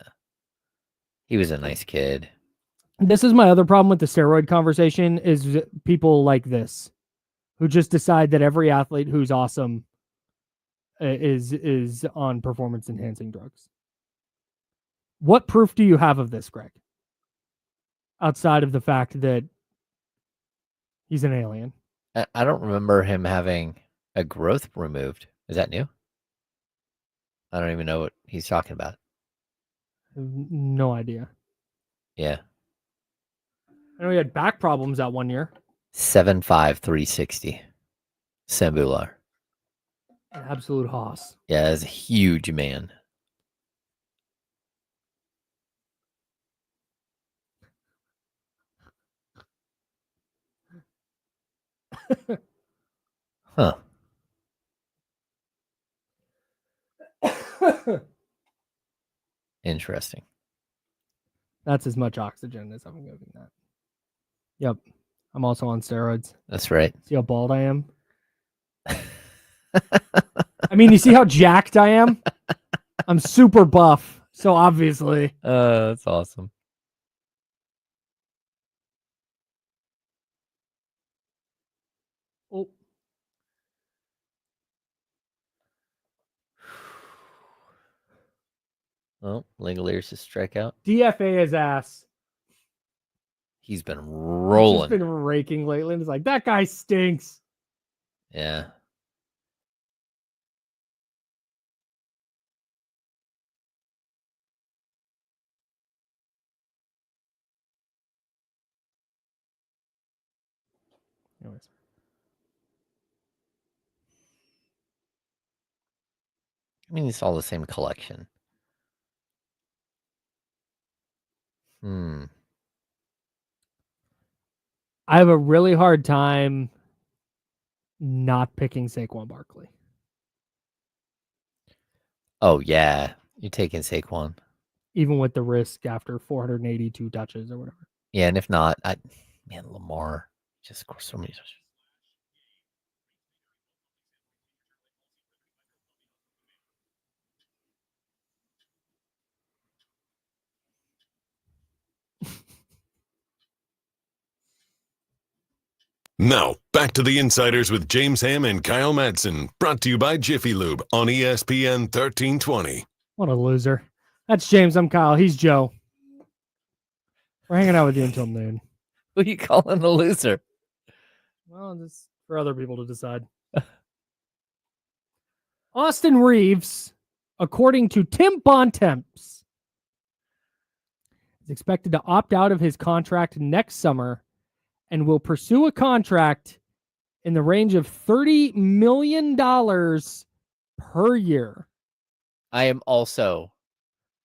He was a nice kid. This is my other problem with the steroid conversation is people like this who just decide that every athlete who's awesome is on performance enhancing drugs. What proof do you have of this, Greg? Outside of the fact that he's an alien. I don't remember him having a growth removed. Is that new? I don't even know what he's talking about. No idea. Yeah. I know he had back problems that one year. 7'5", 360. Simbular. An absolute hoss. Yeah, that's a huge man. Huh. Interesting. That's as much oxygen as I'm giving that. Yep. I'm also on steroids. That's right. See how bald I am? I mean, you see how jacked I am? I'm super buff. So obviously. That's awesome. Oh. Well, Langoliers just strike out. DFA his ass. He's been He's rolling. just been raking lately. And it's like, that guy stinks. Yeah. Anyways. I mean, it's all the same collection. I have a really hard time not picking Saquon Barkley. Oh, yeah. You're taking Saquon. Even with the risk after 482 touches or whatever. Yeah, and if not, man, Lamar just scores so many touches. Now, back to the Insiders with James Ham and Kyle Madsen, brought to you by Jiffy Lube on ESPN 1320. What a loser. That's James. I'm Kyle. He's Joe. We're hanging out with you until noon. Who are you calling the loser? Well, just for other people to decide. Austin Reeves, according to Tim Bontemps, is expected to opt out of his contract next summer and will pursue a contract in the range of $30 million per year. I am also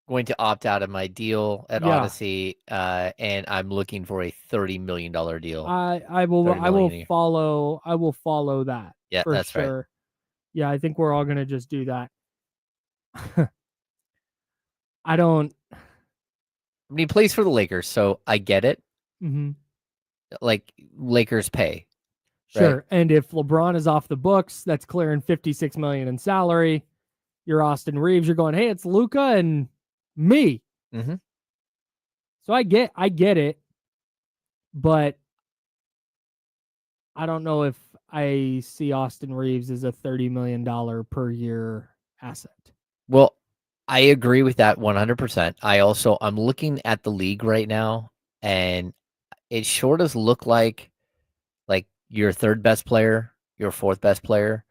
going to opt out of my deal at Yeah. Odyssey, and I'm looking for a $30 million deal. I will 30 million a year. follow that. Yeah, for that's right. sure. Yeah, I think we're all gonna just do that. I don't. I mean, he plays for the Lakers, so I get it. Mhm. Like, Lakers pay. Sure. Right. And if LeBron is off the books, that's clearing $56 million in salary. You're Austin Reeves. You're going, hey, it's Luka and me. Mm-hmm. So I get it, but I don't know if I see Austin Reeves as a $30 million per year asset. Well, I agree with that 100%. I'm looking at the league right now, and it sure does look like your third best player, your fourth best player,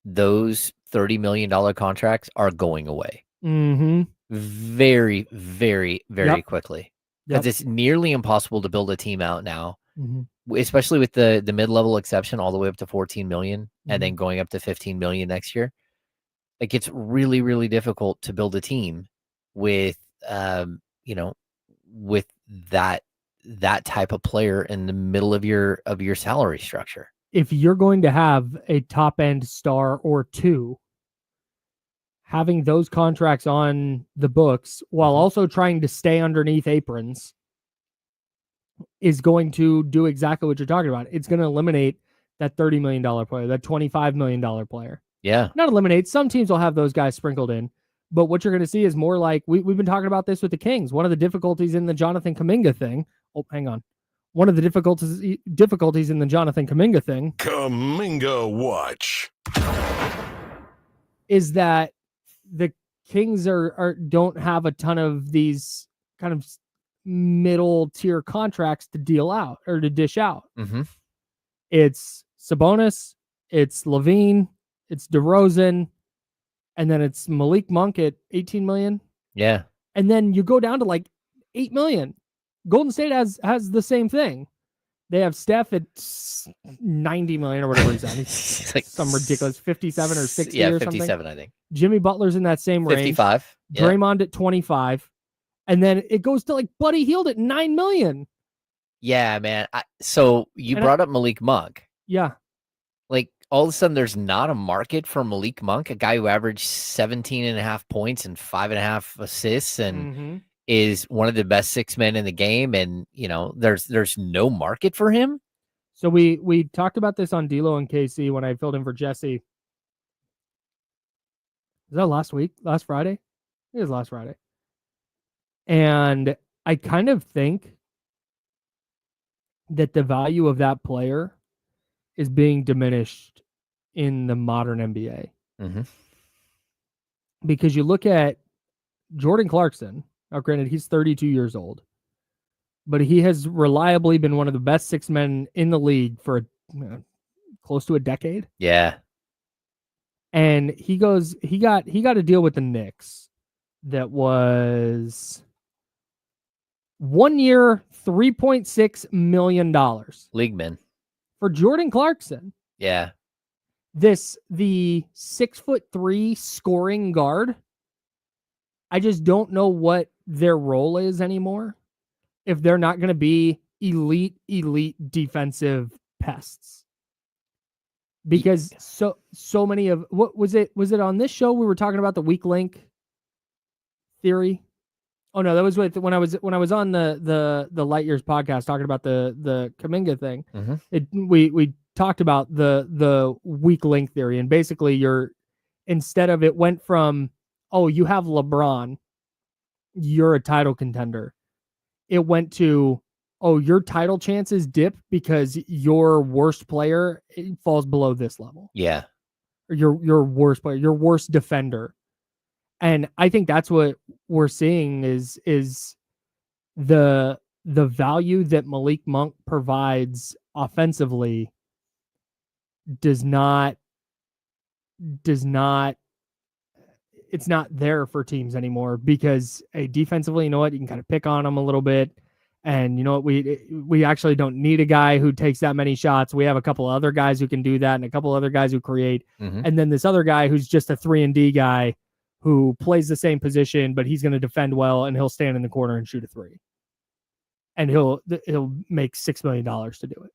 those $30 million contracts are going away Mm-hmm. very, very, very quickly. Because Yep. it's nearly impossible to build a team out now, Mm-hmm. especially with the mid-level exception all the way up to 14 million and then Mhm. going up to 15 million next year. Like, it's really, really difficult to build a team with, with that type of player in the middle of your salary structure. If you're going to have a top end star or two, having those contracts on the books while also trying to stay underneath aprons is going to do exactly what you're talking about. It's going to eliminate that $30 million player, that $25 million player. Yeah. Not eliminate. Some teams will have those guys sprinkled in, but what you're going to see is more like we've been talking about this with the Kings. One of the difficulties in the Jonathan Kuminga thing. Oh, hang on. One of the difficulties in the Jonathan Kuminga thing. Kuminga Watch. Is that the Kings don't have a ton of these kind of middle tier contracts to deal out or to dish out. Mm-hmm. It's Sabonis, it's Levine, it's DeRozan, and then it's Malik Monk at 18 million. Yeah. And then you go down to like 8 million. Golden State has the same thing. They have Steph at 90 million or whatever he's on. He's like some ridiculous 57 or 60 yeah, or 57, something. I think. Jimmy Butler's in that same range. 55. Yeah. Draymond at 25. And then it goes to like Buddy Hield at 9 million. Yeah, man. So you brought up Malik Monk. Yeah. Like, all of a sudden there's not a market for Malik Monk, a guy who averaged 17.5 points and 5.5 assists and is one of the best six men in the game. And, there's no market for him. So we talked about this on D'Lo and KC when I filled in for Jesse. Is that last week? Last Friday? It was last Friday. And I kind of think that the value of that player is being diminished in the modern NBA. Mm-hmm. Because you look at Jordan Clarkson. Now, granted, he's 32 years old, but he has reliably been one of the best six men in the league for close to a decade. Yeah. And he got a deal with the Knicks that was 1 year, $3.6 million. Leagueman. For Jordan Clarkson. Yeah. The 6'3" scoring guard. I just don't know what their role is anymore. If they're not going to be elite defensive pests. Because so many of what was it on this show we were talking about the weak link theory? Oh no, that was when I was on the Light Years podcast talking about the Kuminga thing. Mm-hmm. We talked about the weak link theory, and basically instead of it went from, oh, you have LeBron, you're a title contender. It went to, oh, your title chances dip because your worst player falls below this level. Yeah. Or your worst player, your worst defender. And I think that's what we're seeing is the value that Malik Monk provides offensively does not it's not there for teams anymore because defensively, you know what, you can kind of pick on them a little bit. And you know what, we actually don't need a guy who takes that many shots. We have a couple other guys who can do that and a couple other guys who create. Mm-hmm. And then this other guy who's just a 3-and-D guy who plays the same position, but he's going to defend well and he'll stand in the corner and shoot a three. And he'll make $6 million to do it.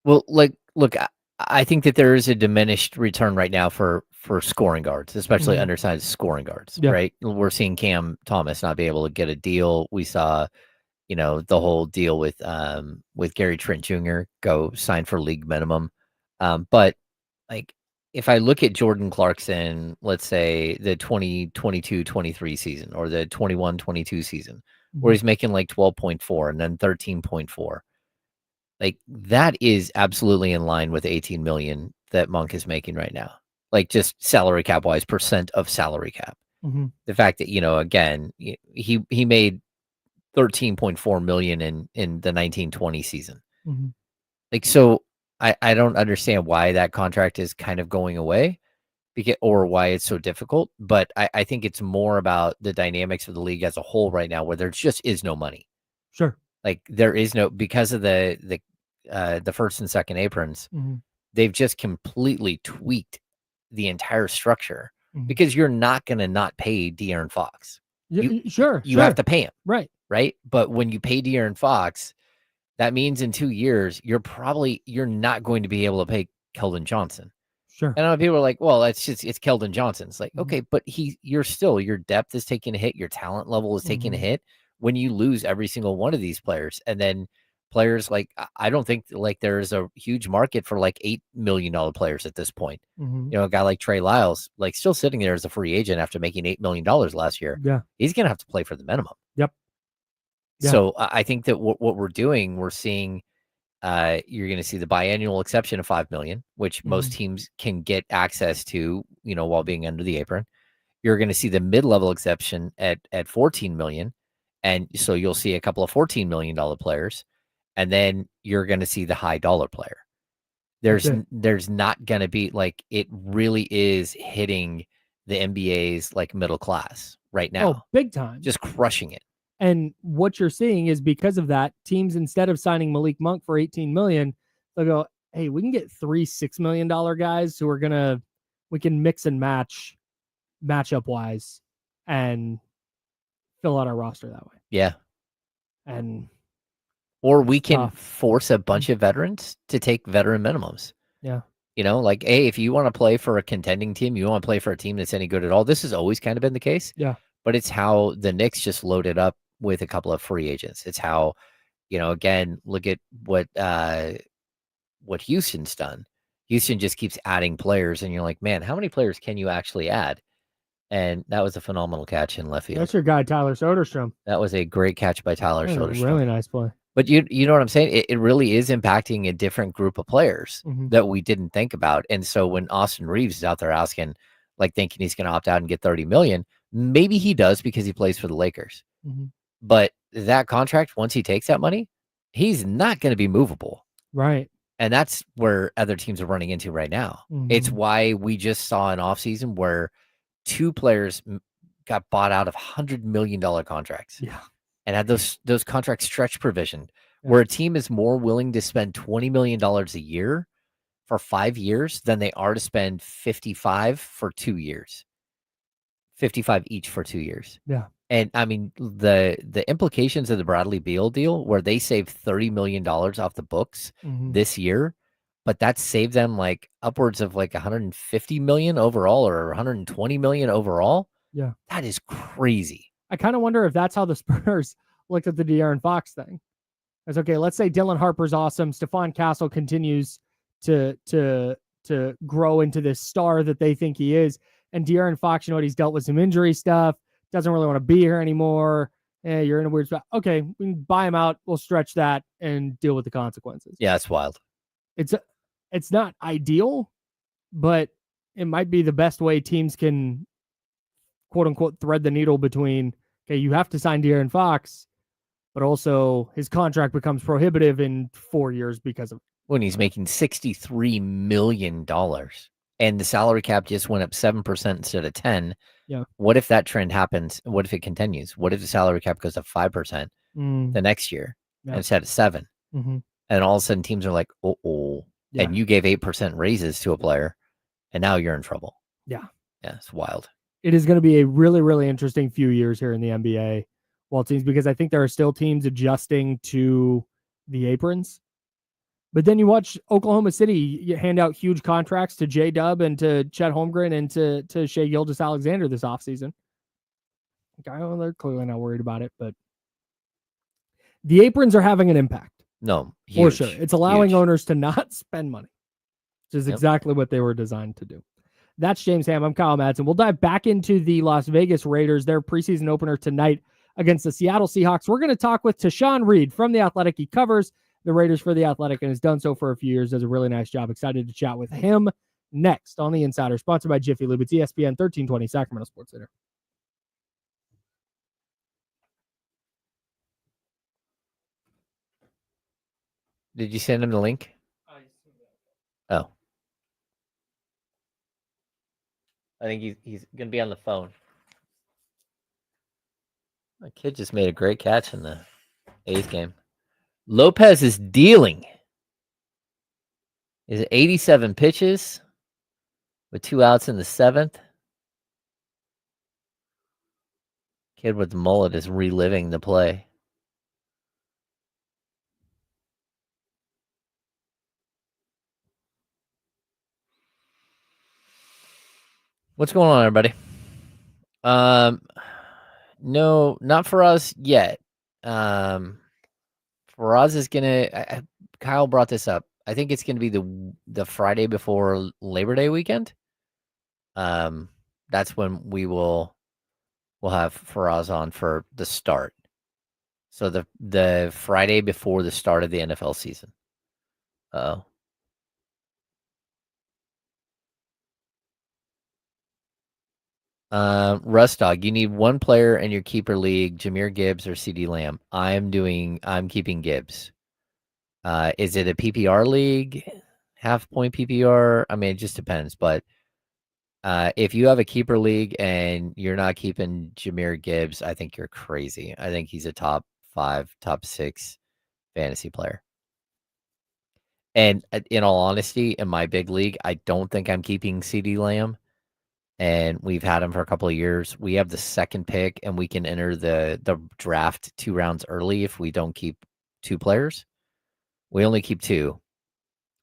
Well, like, look, I think that there is a diminished return right now for scoring guards, especially undersized scoring guards, right? We're seeing Cam Thomas not be able to get a deal. We saw, the whole deal with Gary Trent Jr. go sign for league minimum. But like, if I look at Jordan Clarkson, let's say the 2022-23 season or the 21-22 season, where he's making like 12.4 and then 13.4. Like, that is absolutely in line with 18 million that Monk is making right now. Like, just salary cap wise, percent of salary cap. The fact that, again, he made 13.4 million in the 1920 season. Like, so I don't understand why that contract is kind of going away or why it's so difficult. But I think it's more about the dynamics of the league as a whole right now, where there just is no money. Sure. Like, there is no, because of the first and second aprons, they've just completely tweaked the entire structure because you're not going to not pay De'Aaron Fox. You have to pay him. Right. But when you pay De'Aaron Fox, that means in 2 years, you're not going to be able to pay Keldon Johnson. Sure. And a lot of people are like, well, it's Keldon Johnson. It's like, okay, but your depth is taking a hit. Your talent level is taking a hit when you lose every single one of these players. And then players like, I don't think like there is a huge market for like $8 million players at this point. A guy like Trey Lyles, like, still sitting there as a free agent after making $8 million last year. Yeah. He's going to have to play for the minimum. Yep. Yeah. So I think that what we're doing, we're seeing, you're going to see the biannual exception of $5 million, which most teams can get access to, while being under the apron. You're going to see the mid-level exception at $14 million. And so you'll see a couple of $14 million players, and then you're going to see the high dollar player. There's not going to be, like, it really is hitting the NBA's like middle class right now. Oh, big time. Just crushing it. And what you're seeing is, because of that, teams, instead of signing Malik Monk for $18 million, they'll go, hey, we can get 3 $6 million guys who are we can mix and matchup wise and fill out our roster that way. Yeah. Or we can force a bunch of veterans to take veteran minimums. Yeah. Like, hey, if you want to play for a contending team, you want to play for a team that's any good at all. This has always kind of been the case. Yeah. But it's how the Knicks just loaded up with a couple of free agents. It's how, again, look at what Houston's done. Houston just keeps adding players, and you're like, man, how many players can you actually add? And that was a phenomenal catch in left field. That's your guy, Tyler Soderstrom. That was a great catch by Tyler Soderstrom. Really nice play. But you know what I'm saying? It really is impacting a different group of players that we didn't think about. And so when Austin Reeves is out there asking, like, thinking he's going to opt out and get $30 million, maybe he does because he plays for the Lakers. But that contract, once he takes that money, he's not going to be movable. Right. And that's where other teams are running into right now. It's why we just saw an offseason where 2 players got bought out of $100 million contracts. Yeah. And had those contracts stretch provisioned, where a team is more willing to spend $20 million a year for 5 years than they are to spend 55 for 2 years. 55 each for 2 years. Yeah. And I mean, the implications of the Bradley Beal deal, where they saved $30 million off the books this year, but that saved them like upwards of like 150 million overall, or 120 million overall. Yeah. That is crazy. I kind of wonder if that's how the Spurs looked at the De'Aaron Fox thing. It's okay. Let's say Dylan Harper's awesome. Stephon Castle continues to grow into this star that they think he is. And De'Aaron Fox, he's dealt with some injury stuff. Doesn't really want to be here anymore. You're in a weird spot. Okay, we can buy him out. We'll stretch that and deal with the consequences. Yeah, it's wild. It's not ideal, but it might be the best way teams can, quote unquote, thread the needle between, okay, you have to sign De'Aaron Fox, but also his contract becomes prohibitive in 4 years because of it. When he's making $63 million and the salary cap just went up 7% instead of 10. Yeah. What if that trend happens? What if it continues? What if the salary cap goes up 5% the next year instead of 7? And all of a sudden teams are like, and you gave 8% raises to a player, and now you're in trouble. Yeah. Yeah, it's wild. it is going to be a really, really interesting few years here in the NBA. Well, teams, because I think there are still teams adjusting to the aprons. But then you watch Oklahoma City hand out huge contracts to J-Dub and to Chet Holmgren and to Shai Gilgeous-Alexander this offseason. They're clearly not worried about it, but the aprons are having an impact. No, for huge, sure. It's allowing huge. owners to not spend money, which is exactly what they were designed to do. That's James Ham. I'm Kyle Madsen. We'll dive back into the Las Vegas Raiders, their preseason opener tonight against the Seattle Seahawks. We're going to talk with Tashan Reed from The Athletic. He covers the Raiders for The Athletic and has done so for a few years. Does a really nice job. Excited to chat with him next on The Insider, sponsored by Jiffy Lube. It's ESPN 1320 Sacramento Sports Center. Did you send him the link? Oh. I think he's going to be on the phone. My kid just made a great catch in the 8th game. Lopez is dealing. Is 87 pitches with 2 outs in the 7th. Kid with the mullet is reliving the play. What's going on, everybody? No, not for us yet. For us is gonna. Kyle brought this up. I think it's gonna be the Friday before Labor Day weekend. That's when we'll have Faraz on for the start. So the Friday before the start of the NFL season. Oh. Rustdog, you need one player in your keeper league, Jahmyr Gibbs or CeeDee Lamb. I'm keeping Gibbs. Is it a PPR league? Half point PPR? I mean, it just depends. But if you have a keeper league and you're not keeping Jahmyr Gibbs, I think you're crazy. I think he's a top 5, top 6 fantasy player. And in all honesty, in my big league, I don't think I'm keeping CeeDee Lamb. And we've had him for a couple of years. We have the 2nd pick, and we can enter the draft 2 rounds early if we don't keep 2 players. We only keep 2.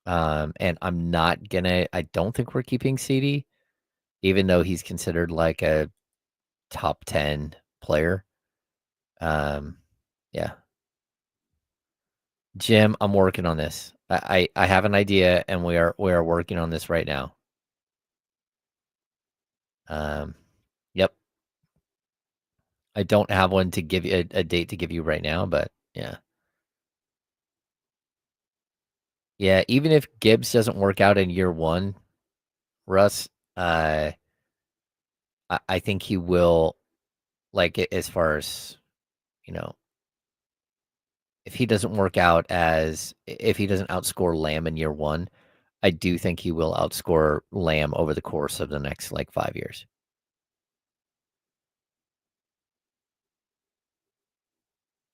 And I don't think we're keeping CD, even though he's considered like a top 10 player. Yeah. Jim, I'm working on this. I have an idea, and we are working on this right now. Yep. I don't have one to give you a date to give you right now, but yeah. Yeah, even if Gibbs doesn't work out in year 1, Russ, I think he will, like, as far as, if he doesn't work out if he doesn't outscore Lamb in year 1, I do think he will outscore Lamb over the course of the next, 5 years.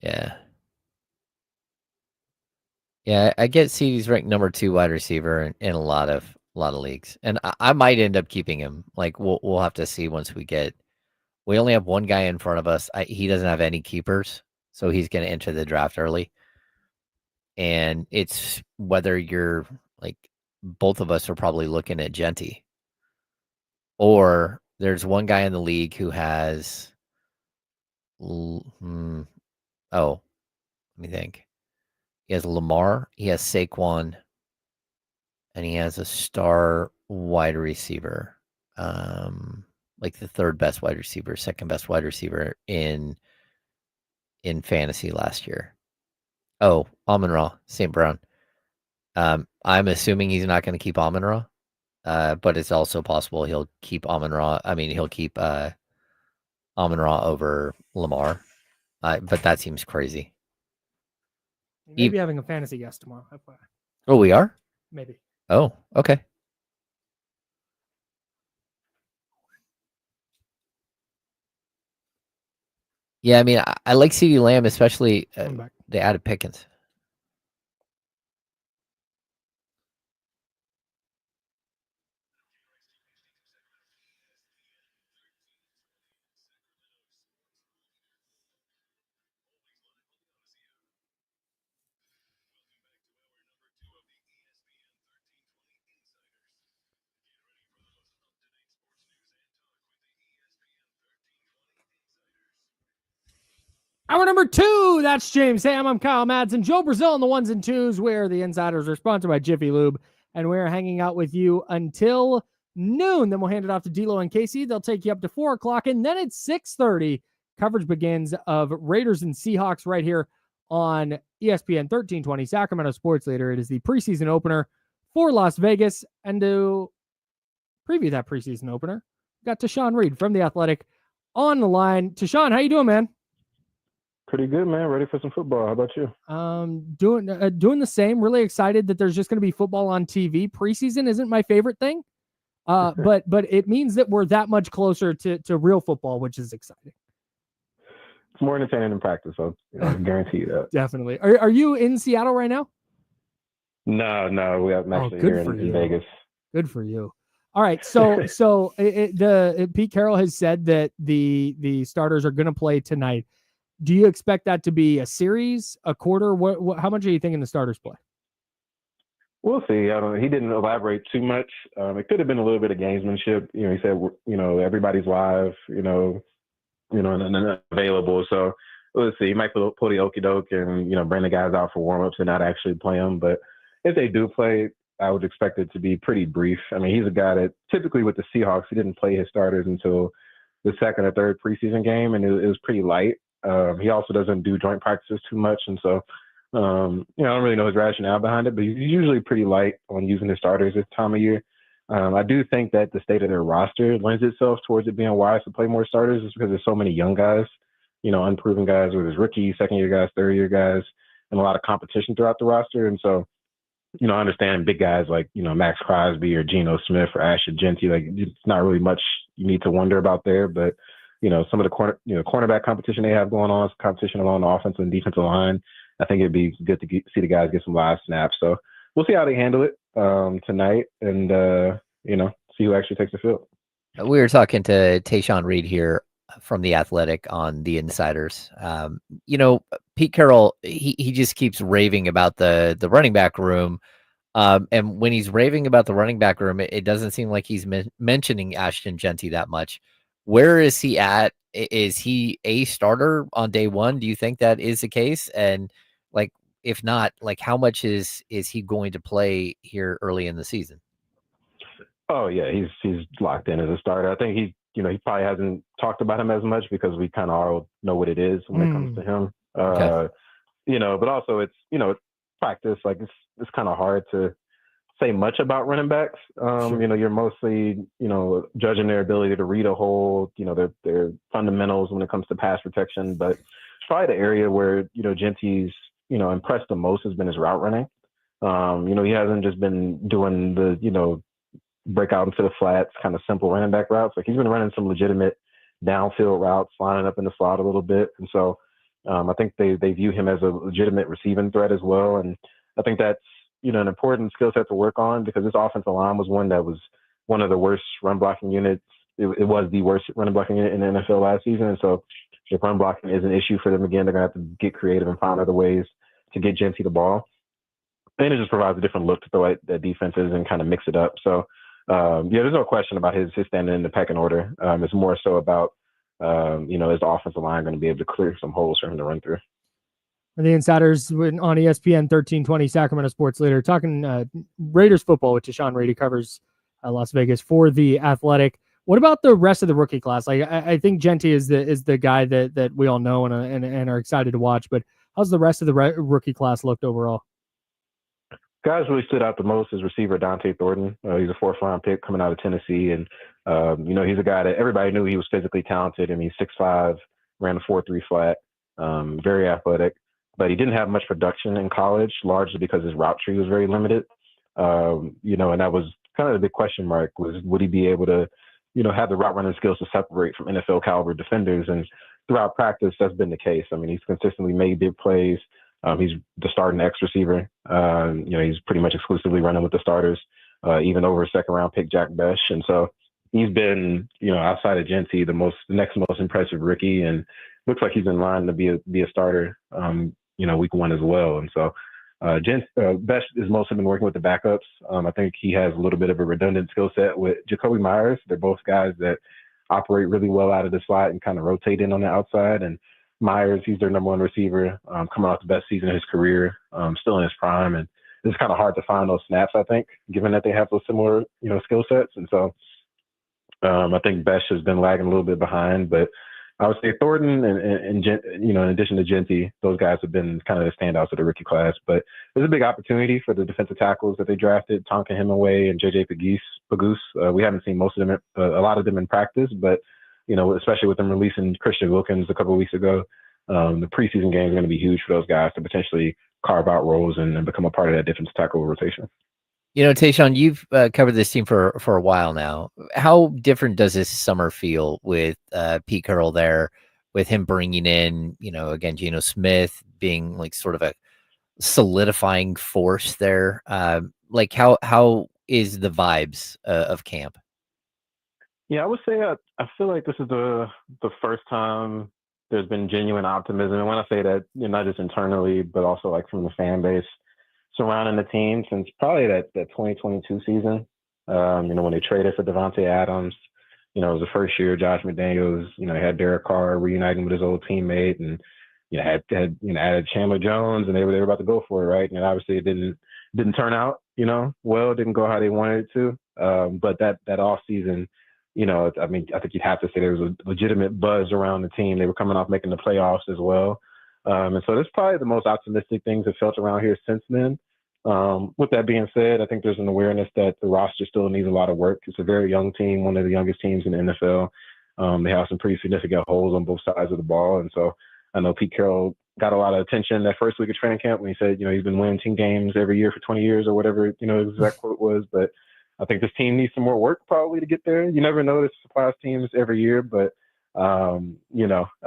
Yeah. Yeah, I get CD's ranked number 2 wide receiver in a lot of leagues, and I might end up keeping him. We'll have to see once we only have one guy in front of us. He doesn't have any keepers, so he's going to enter the draft early. And it's whether you're both of us are probably looking at Genty, or there's one guy in the league who has. Let me think. He has Lamar, he has Saquon, and he has a star wide receiver, like the 3rd best wide receiver, 2nd best wide receiver in fantasy last year. Oh, Amon-Ra, St. Brown. I'm assuming he's not going to keep Amon-Ra, but it's also possible he'll keep Amon-Ra. I mean, he'll keep Amon-Ra over Lamar, but that seems crazy. Maybe having a fantasy guest tomorrow. Oh, we are? Maybe. Oh, okay. Yeah, I mean, I like CeeDee Lamb, especially they added Pickens. Hour number 2, that's James Ham. I'm Kyle Madsen. Joe Brazil on the ones and twos, where the Insiders are sponsored by Jiffy Lube, and we're hanging out with you until noon. Then we'll hand it off to D'Lo and Casey. They'll take you up to 4 o'clock, and then at 6:30, coverage begins of Raiders and Seahawks right here on ESPN 1320, Sacramento Sports Leader. It is the preseason opener for Las Vegas, and to preview that preseason opener, we got Tashan Reed from The Athletic on the line. Tashan, how you doing, man? Pretty good, man. Ready for some football. How about you? Doing the same. Really excited that there's just going to be football on TV. Preseason isn't my favorite thing, but it means that we're that much closer to real football, which is exciting. It's more entertaining than practice, so I guarantee you that. Definitely. Are you in Seattle right now? No, I'm actually good here for in you. Vegas. Good for you. All right, so Pete Carroll has said that the starters are going to play tonight. Do you expect that to be a series, a quarter? How much are you thinking the starters play? We'll see. He didn't elaborate too much. It could have been a little bit of gamesmanship. He said, everybody's live, and available. So we'll see. He might pull the okie doke and, bring the guys out for warmups and not actually play them. But if they do play, I would expect it to be pretty brief. I mean, he's a guy that typically with the Seahawks, he didn't play his starters until the second or third preseason game, and it was pretty light. He also doesn't do joint practices too much. And so, I don't really know his rationale behind it, but he's usually pretty light on using his starters this time of year. I do think that the state of their roster lends itself towards it being wise to play more starters just because there's so many young guys, unproven guys, whether it's rookies, second-year guys, third-year guys, and a lot of competition throughout the roster. And so, I understand big guys like, Max Crosby or Geno Smith or Ashton Genty, like it's not really much you need to wonder about there, but some of the cornerback competition they have going on, competition along the offensive and defensive line. I think it'd be good to see the guys get some live snaps. So we'll see how they handle it tonight, and see who actually takes the field. We were talking to Tashan Reed here from The Athletic on the Insiders. Pete Carroll, he just keeps raving about the running back room. And when he's raving about the running back room, it doesn't seem like he's mentioning Ashton Genty that much. Where is he at? Is he a starter on day one? Do you think that is the case? And if not, how much is he going to play here early in the season? Oh yeah, he's locked in as a starter. I think he probably hasn't talked about him as much because we kind of all know what it is when it comes to him. Okay. But also it's practice. Like it's kind of hard to say much about running backs. Sure. You're mostly, judging their ability to read a hole, their fundamentals when it comes to pass protection. But probably the area where, Genty's, impressed the most has been his route running. He hasn't just been doing the, break out into the flats, kind of simple running back routes. Like he's been running some legitimate downfield routes, lining up in the slot a little bit. And so I think they view him as a legitimate receiving threat as well. And I think that's, an important skill set to work on because this offensive line was one that was one of the worst run blocking units. It was the worst run blocking unit in the NFL last season. And so if run blocking is an issue for them again, they're going to have to get creative and find other ways to get Genty the ball. And it just provides a different look to throw at defenses and kind of mix it up. So, there's no question about his standing in the pecking order. It's more so about, is the offensive line going to be able to clear some holes for him to run through. The Insiders on ESPN 1320, Sacramento Sports Leader, talking Raiders football with Tashan Reed, who covers Las Vegas for The Athletic. What about the rest of the rookie class? Like, I think Genty is the guy that we all know and are excited to watch. But how's the rest of the rookie class looked overall? Guys really stood out the most is receiver Dante Thornton. He's a 4th-round pick coming out of Tennessee, and he's a guy that everybody knew he was physically talented. I mean, he's 6'5", ran a 4.3 flat, very athletic. But he didn't have much production in college, largely because his route tree was very limited. And that was kind of the big question mark was, would he be able to, have the route running skills to separate from NFL caliber defenders? And throughout practice, that's been the case. I mean, he's consistently made big plays. He's the starting X receiver. He's pretty much exclusively running with the starters, even over 2nd-round pick Jack Besh. And so he's been, outside of Genty, the next most impressive rookie, and looks like he's in line to be a starter. Week 1 as well. And so Besh has mostly been working with the backups. I think he has a little bit of a redundant skill set with Jacoby Myers. They're both guys that operate really well out of the slot and kind of rotate in on the outside. And Myers, he's their number one receiver, coming off the best season of his career, still in his prime. And it's kind of hard to find those snaps, I think, given that they have those similar, skill sets. And so I think Besh has been lagging a little bit behind, but I would say Thornton and in addition to Genty, those guys have been kind of the standouts of the rookie class. But there's a big opportunity for the defensive tackles that they drafted, Tonka Hemingway and JJ Pagoose. We haven't seen most of them, a lot of them in practice, but especially with them releasing Christian Wilkins a couple of weeks ago, the preseason game is going to be huge for those guys to potentially carve out roles and become a part of that defensive tackle rotation. Tashan, you've covered this team for a while now. How different does this summer feel with Pete Carroll there, with him bringing in, again, Geno Smith being like sort of a solidifying force there? Like how is the vibes of camp? Yeah, I would say I feel like this is the first time there's been genuine optimism. And when I say that, not just internally, but also like from the fan base surrounding the team since probably that 2022 season, when they traded for Devontae Adams. It was the first year Josh McDaniels, had Derek Carr reuniting with his old teammate and, had added Chandler Jones and they were about to go for it, right? And obviously it didn't turn out, well, it didn't go how they wanted it to. But that off season, I think you'd have to say there was a legitimate buzz around the team. They were coming off making the playoffs as well. And so that's probably the most optimistic things have felt around here since then. With that being said, I think there's an awareness that the roster still needs a lot of work. It's a very young team, one of the youngest teams in the NFL. They have some pretty significant holes on both sides of the ball. And so I know Pete Carroll got a lot of attention that first week of training camp when he said, he's been winning 10 games every year for 20 years or whatever, his exact quote was. But I think this team needs some more work probably to get there. You never know, this surprise teams every year, but I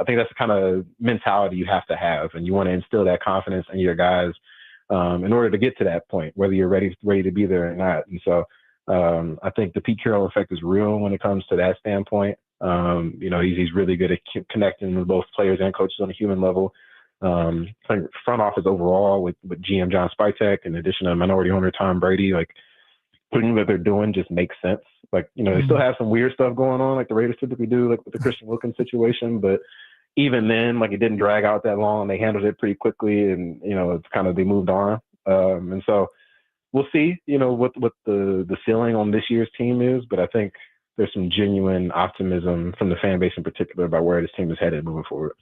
think that's the kind of mentality you have to have, and you want to instill that confidence in your guys in order to get to that point, whether you're ready to be there or not. And so I think the Pete Carroll effect is real when it comes to that standpoint. He's really good at connecting with both players and coaches on a human level. I think front office overall with GM John Spytek, in addition to minority owner Tom Brady, like everything that they're doing just makes sense. Like, they still have some weird stuff going on, like the Raiders typically do, like with the Christian Wilkins situation. But even then, like, it didn't drag out that long. They handled it pretty quickly, and it's kind of, they moved on. And so we'll see, what the ceiling on this year's team is. But I think there's some genuine optimism from the fan base in particular about where this team is headed moving forward.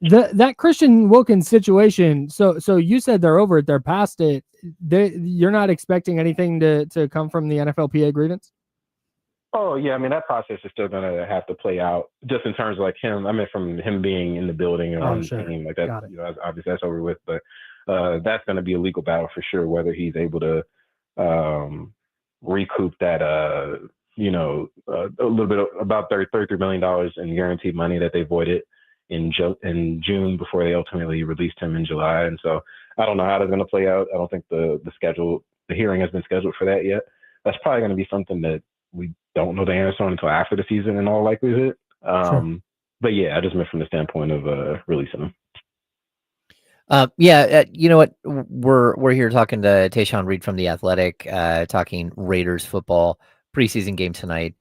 That Christian Wilkins situation. So you said they're over it, they're past it. You're not expecting anything to come from the NFLPA grievance? Oh yeah, that process is still gonna have to play out, just in terms of like him. from him being in the building and on the team, like that. Obviously that's over with, but that's gonna be a legal battle for sure. Whether he's able to recoup that, a little bit about $33 million in guaranteed money that they voided in June before they ultimately released him in July. And so I don't know how that's going to play out. I don't think the hearing has been scheduled for that yet. That's probably going to be something that we don't know the answer on until after the season in all likelihood. Sure. But yeah, I just meant from the standpoint of releasing him. You know what? We're here talking to Tashan Reed from The Athletic, talking Raiders football preseason game tonight.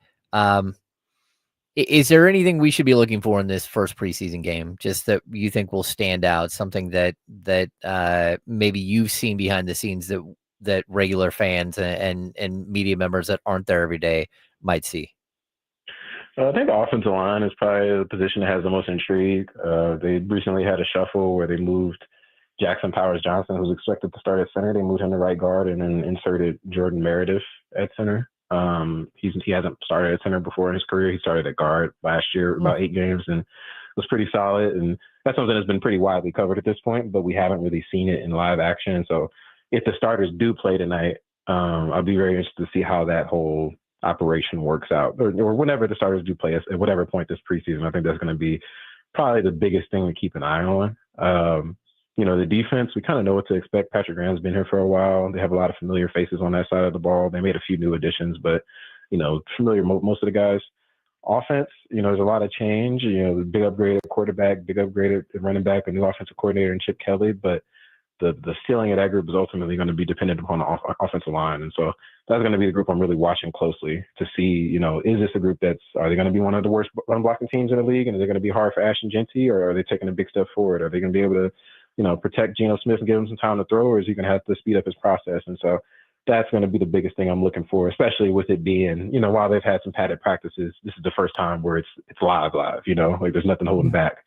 Is there anything we should be looking for in this first preseason game, just that you think will stand out, something that maybe you've seen behind the scenes that regular fans and media members that aren't there every day might see? I think the offensive line is probably the position that has the most intrigue. They recently had a shuffle where they moved Jackson Powers Johnson, who's expected to start at center. They moved him to right guard and then inserted Jordan Meredith at center. He hasn't started at center before in his career. He started at guard last year, about 8 games, and was pretty solid. And that's something that's been pretty widely covered at this point, but we haven't really seen it in live action. So if the starters do play tonight, I'll be very interested to see how that whole operation works out, or whenever the starters do play at whatever point this preseason. I think that's going to be probably the biggest thing to keep an eye on. The defense, we kind of know what to expect. Patrick Graham's been here for a while. They have a lot of familiar faces on that side of the ball. They made a few new additions, but, familiar most of the guys. Offense, there's a lot of change. The big upgrade at quarterback, big upgrade at running back, a new offensive coordinator in Chip Kelly. But the ceiling of that group is ultimately going to be dependent upon the offensive line. And so that's going to be the group I'm really watching closely to see, is this a group are they going to be one of the worst run blocking teams in the league? And are they going to be hard for Ashton Genty, or are they taking a big step forward? Are they going to be able to, protect Geno Smith and give him some time to throw, or is he going to have to speed up his process? And so that's going to be the biggest thing I'm looking for, especially with it being, while they've had some padded practices, this is the first time where it's live, like there's nothing holding back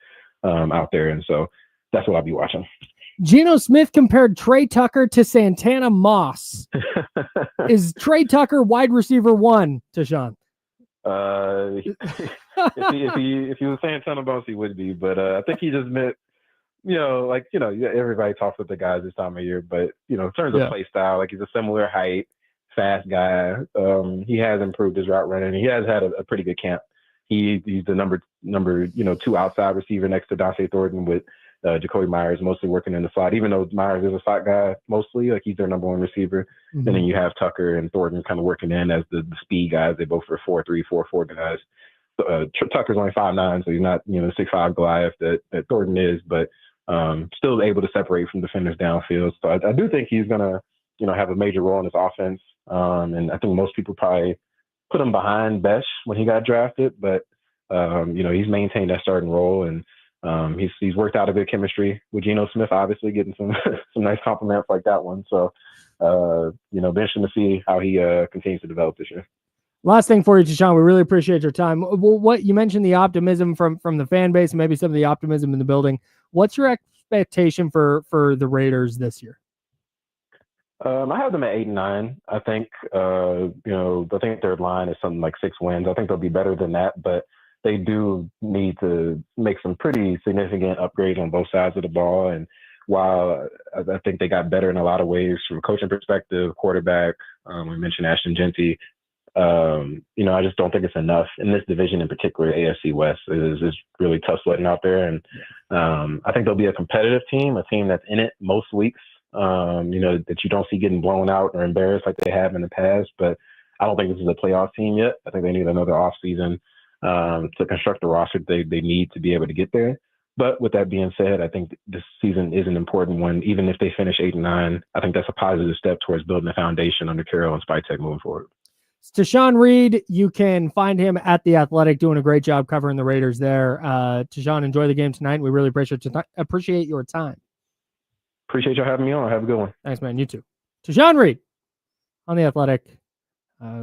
out there. And so that's what I'll be watching. Geno Smith compared Trey Tucker to Santana Moss. Is Trey Tucker wide receiver 1, Tashan? If he was Santana Moss, he would be. But I think he just meant, everybody talks with the guys this time of year. But, in terms of play style, he's a similar height, fast guy. He has improved his route running. He has had a pretty good camp. He's the number 2 outside receiver next to Dante Thornton, with Jacoby Myers mostly working in the slot, even though Myers is a slot guy mostly, he's their number 1 receiver. Mm-hmm. And then you have Tucker and Thornton kind of working in as the speed guys. They both are 4'3", 4'4" guys. Tucker's only 5'9", so he's not, the 6'5" Goliath that Thornton is, but still able to separate from defenders downfield. So I do think he's going to, have a major role in this offense. And I think most people probably put him behind Besh when he got drafted, but, he's maintained that starting role, and he's worked out a good chemistry with Geno Smith, obviously getting some nice compliments like that one. So, be interesting to see how he continues to develop this year. Last thing for you, Tashan, we really appreciate your time. Well, what you mentioned, the optimism from the fan base, and maybe some of the optimism in the building. What's your expectation for the Raiders this year? I have them at 8-9. I think, I think their line is something like 6 wins. I think they'll be better than that, but they do need to make some pretty significant upgrades on both sides of the ball. And while I think they got better in a lot of ways from a coaching perspective, quarterback, we mentioned Ashton Genty, I just don't think it's enough in this division in particular. AFC West is really tough sledding out there. And I think they'll be a competitive team, a team that's in it most weeks, that you don't see getting blown out or embarrassed like they have in the past. But I don't think this is a playoff team yet. I think they need another offseason to construct the roster they need to be able to get there. But with that being said, I think this season is an important one. Even if they finish 8-9, I think that's a positive step towards building a foundation under Carroll and Spytek moving forward. Tashan Reed, you can find him at The Athletic, doing a great job covering the Raiders there. Tashan, enjoy the game tonight. We really appreciate your time. Appreciate y'all having me on. Have a good one. Thanks, man. You too. Tashan Reed on The Athletic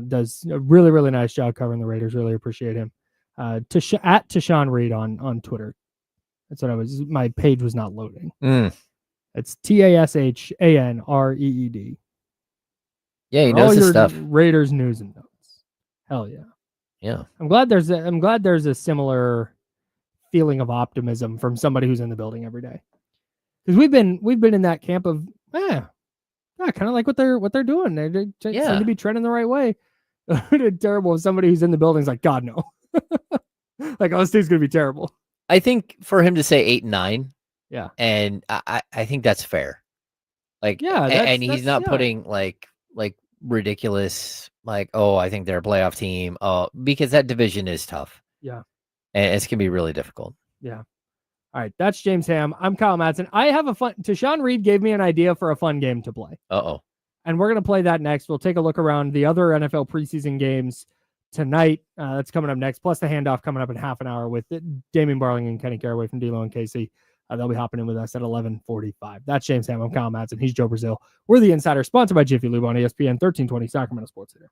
does a really, really nice job covering the Raiders. Really appreciate him. At Tashan Reed on Twitter. That's what my page was not loading. It's TASHANREED. Yeah, he knows his stuff. Raiders news and notes. Hell yeah. Yeah. I'm glad there's a similar feeling of optimism from somebody who's in the building every day. Because we've been in that camp of kind of like what they're doing. They seem to be trending the right way. Terrible if somebody who's in the building is like, God no. Like, this team's gonna be terrible. I think for him to say 8-9, yeah, and I think that's fair. Like, and he's not putting like ridiculous, like, oh, I think they're a playoff team. Oh, because that division is tough. Yeah, and it's gonna be really difficult. Yeah. All right, that's James Ham. I'm Kyle Madsen. I have Tashan Reed gave me an idea for a fun game to play. And we're gonna play that next. We'll take a look around the other NFL preseason games tonight. That's coming up next, plus the handoff coming up in half an hour with Damian Barling and Kenny Caraway from D-Lo and Casey. They'll be hopping in with us at 11:45. That's James Ham. I'm Kyle Madsen. He's Joe Brazil. We're the Insider, sponsored by Jiffy Lube on ESPN 1320 Sacramento Sports Leader.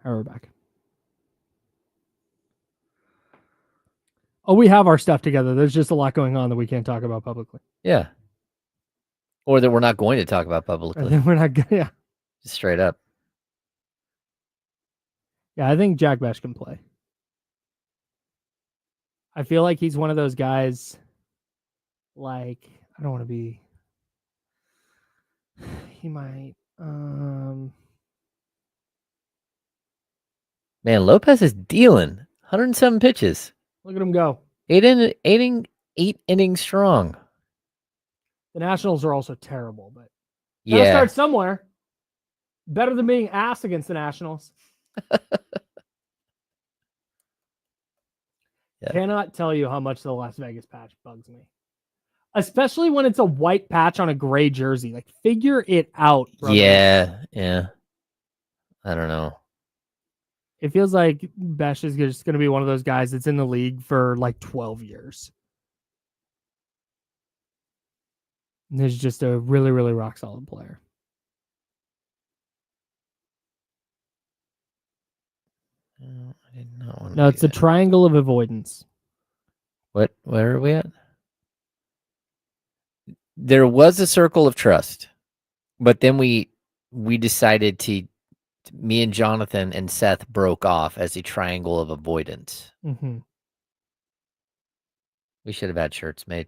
All right, we're back. Oh, we have our stuff together. There's just a lot going on that we can't talk about publicly. Yeah. Or that we're not going to talk about And publicly. then we're not. Yeah. Just straight up. Yeah, I think Jack Besh can play. I feel like he's one of those guys. Like, I don't want to be. He might. Man, Lopez is dealing 107 pitches. Look at him go. Eight innings strong. The Nationals are also terrible, but gotta Yeah. start somewhere. Better than being ass against the Nationals. Yeah. Cannot tell you how much the Las Vegas patch bugs me. Especially when it's a white patch on a gray jersey. Like, figure it out, brother. Yeah. I don't know. It feels like Besh is just going to be one of those guys that's in the league for like 12 years. And he's just a really, really rock solid player. I did not want to. No, it's a triangle of avoidance. Where are we at? There was a circle of trust, but then we decided to me and Jonathan and Seth broke off as a triangle of avoidance. Mm-hmm. We should have had shirts made.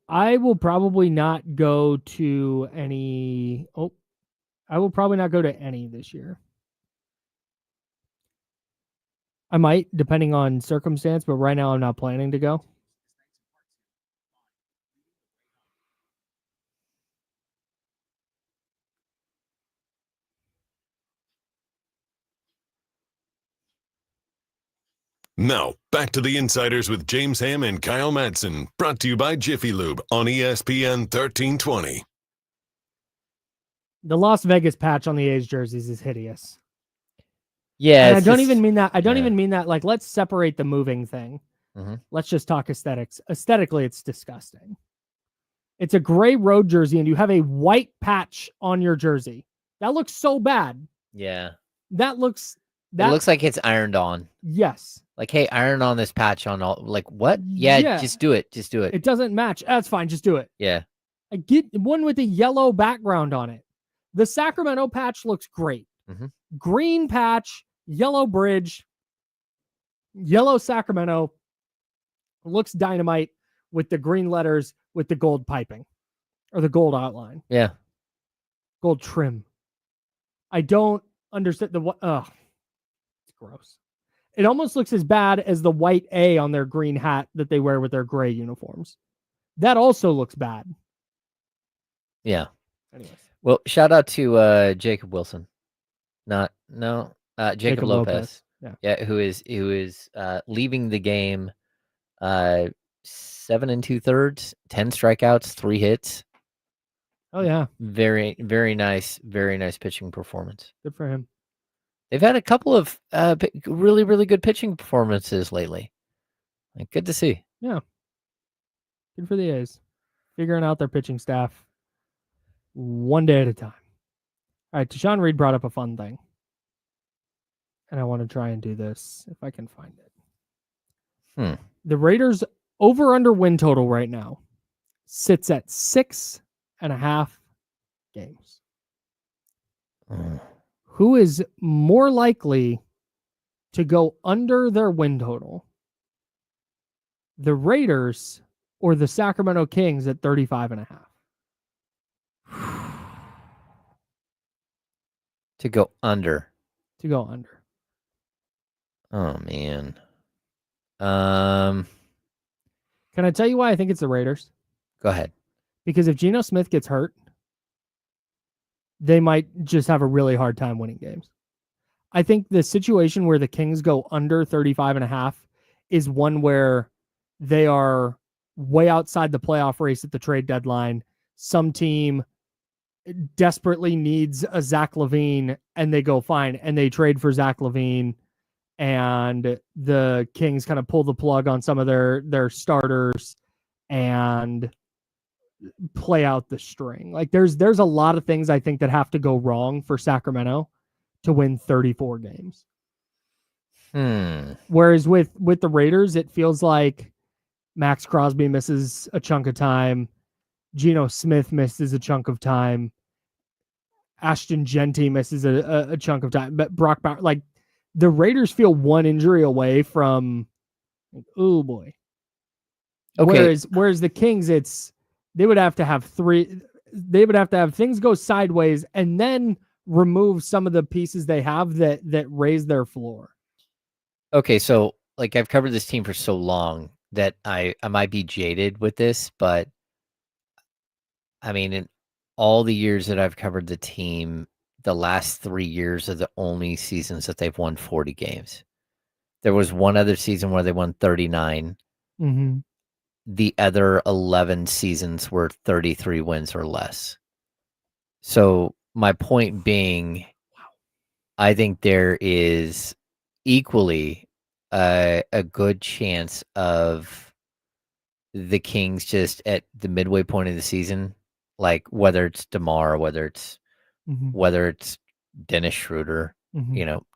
I will probably not go to any. I will probably not go to any this year. I might, depending on circumstance, but right now I'm not planning to go. Now, back to the Insiders with James Ham and Kyle Madsen, brought to you by Jiffy Lube on ESPN 1320. The Las Vegas patch on the A's jerseys is hideous. Yeah, and I don't even mean that. I don't even mean that. Like, let's separate the moving thing. Mm-hmm. Let's just talk aesthetics. Aesthetically, it's disgusting. It's a gray road jersey, and you have a white patch on your jersey. That looks so bad. Yeah. That looks. It looks like it's ironed on. Yes. Like, hey, iron on this patch on all. Like, what? Yeah. Just do it. Just do it. It doesn't match. That's fine. Just do it. Yeah. I get one with a yellow background on it. The Sacramento patch looks great. Mm-hmm. Green patch, yellow bridge, yellow Sacramento. Looks dynamite with the green letters with the gold piping or the gold outline. Yeah. Gold trim. I don't understand it's gross. It almost looks as bad as the white A on their green hat that they wear with their gray uniforms. That also looks bad. Yeah. Anyways. Well, shout out to Jacob Wilson. Jacob Lopez. Yeah, who is leaving the game 7 2/3, 10 strikeouts, 3 hits. Oh yeah. Very, very nice pitching performance. Good for him. They've had a couple of really, really good pitching performances lately. Like, good to see. Yeah. Good for the A's. Figuring out their pitching staff one day at a time. All right, Tashan Reed brought up a fun thing. And I want to try and do this if I can find it. The Raiders over-under win total right now sits at 6.5 games. Who is more likely to go under their win total? The Raiders or the Sacramento Kings at 35.5? To go under. Oh man. Can I tell you why I think it's the Raiders? Go ahead. Because if Geno Smith gets hurt, they might just have a really hard time winning games. I think the situation where the Kings go under 35.5 is one where they are way outside the playoff race at the trade deadline. Some team desperately needs a Zach LaVine and they go fine and they trade for Zach LaVine, and the Kings kind of pull the plug on some of their starters, and play out the string. Like there's a lot of things I think that have to go wrong for Sacramento to win 34 games. Whereas with the Raiders, it feels like Max Crosby misses a chunk of time. Geno Smith misses a chunk of time. Ashton Genty misses a chunk of time. But Brock Bowers, like the Raiders feel one injury away from, oh boy. Okay. Whereas the Kings, they would have to have three. They would have to have things go sideways and then remove some of the pieces they have that raise their floor. Okay, so like I've covered this team for so long that I might be jaded with this, but I mean, in all the years that I've covered the team, the last 3 years are the only seasons that they've won 40 games. There was one other season where they won 39. Mm-hmm. The other 11 seasons were 33 wins or less. So my point being, I think there is equally a good chance of the Kings just at the midway point of the season, like whether it's DeMar, whether it's Dennis Schroeder,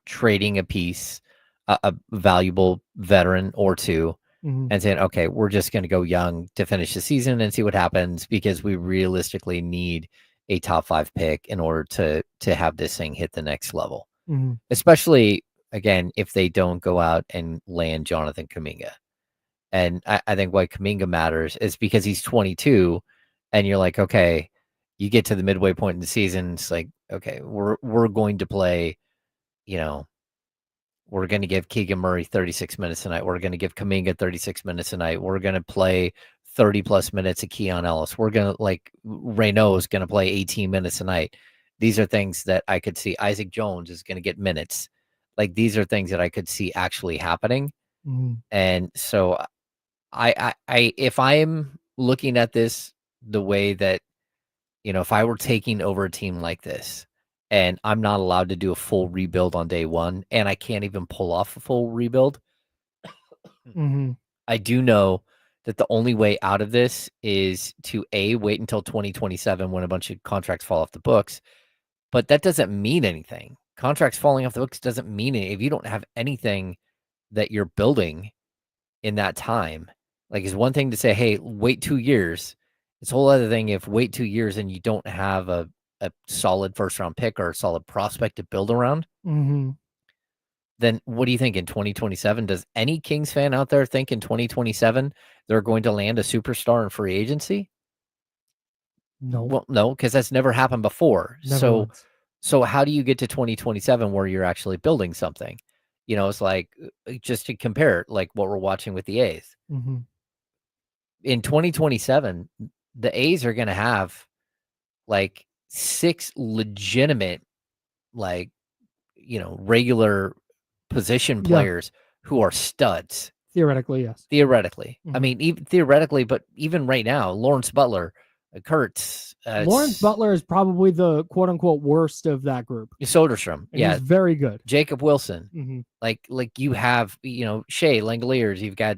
trading a piece, a valuable veteran or two, and saying, okay, we're just going to go young to finish the season and see what happens because we realistically need a top 5 pick in order to have this thing hit the next level. Especially, again, if they don't go out and land Jonathan Kuminga. And I think why Kuminga matters is because he's 22 and you're like, okay, you get to the midway point in the season. It's like, okay, we're going to play, we're going to give Keegan Murray 36 minutes a night. We're going to give Kuminga 36 minutes a night. We're going to play 30 plus minutes of Keon Ellis. We're going to Reynaud is going to play 18 minutes a night. These are things that I could see. Isaac Jones is going to get minutes. Like these are things that I could see actually happening. And so I if I'm looking at this the way that, if I were taking over a team like this and I'm not allowed to do a full rebuild on day one and I can't even pull off a full rebuild, I do know that the only way out of this is to wait until 2027 when a bunch of contracts fall off the books. But that doesn't mean anything. Contracts falling off the books doesn't mean it. If you don't have anything that you're building in that time, like it's one thing to say, hey, wait 2 years. It's a whole other thing if wait 2 years and you don't have a solid first round pick or a solid prospect to build around. Then what do you think in 2027? Does any Kings fan out there think in 2027 they're going to land a superstar in free agency? No. Well, no, because that's never happened before. So how do you get to 2027 where you're actually building something? It's like, just to compare, like what we're watching with the A's. In 2027, the A's are going to have like 6 legitimate, regular position players who are studs. Theoretically, yes. Theoretically. I mean, even theoretically, but even right now, Lawrence Butler, Kurtz. Lawrence Butler is probably the quote unquote worst of that group. Soderstrom. He's very good. Jacob Wilson. Like you have, Shea Langoliers. You've got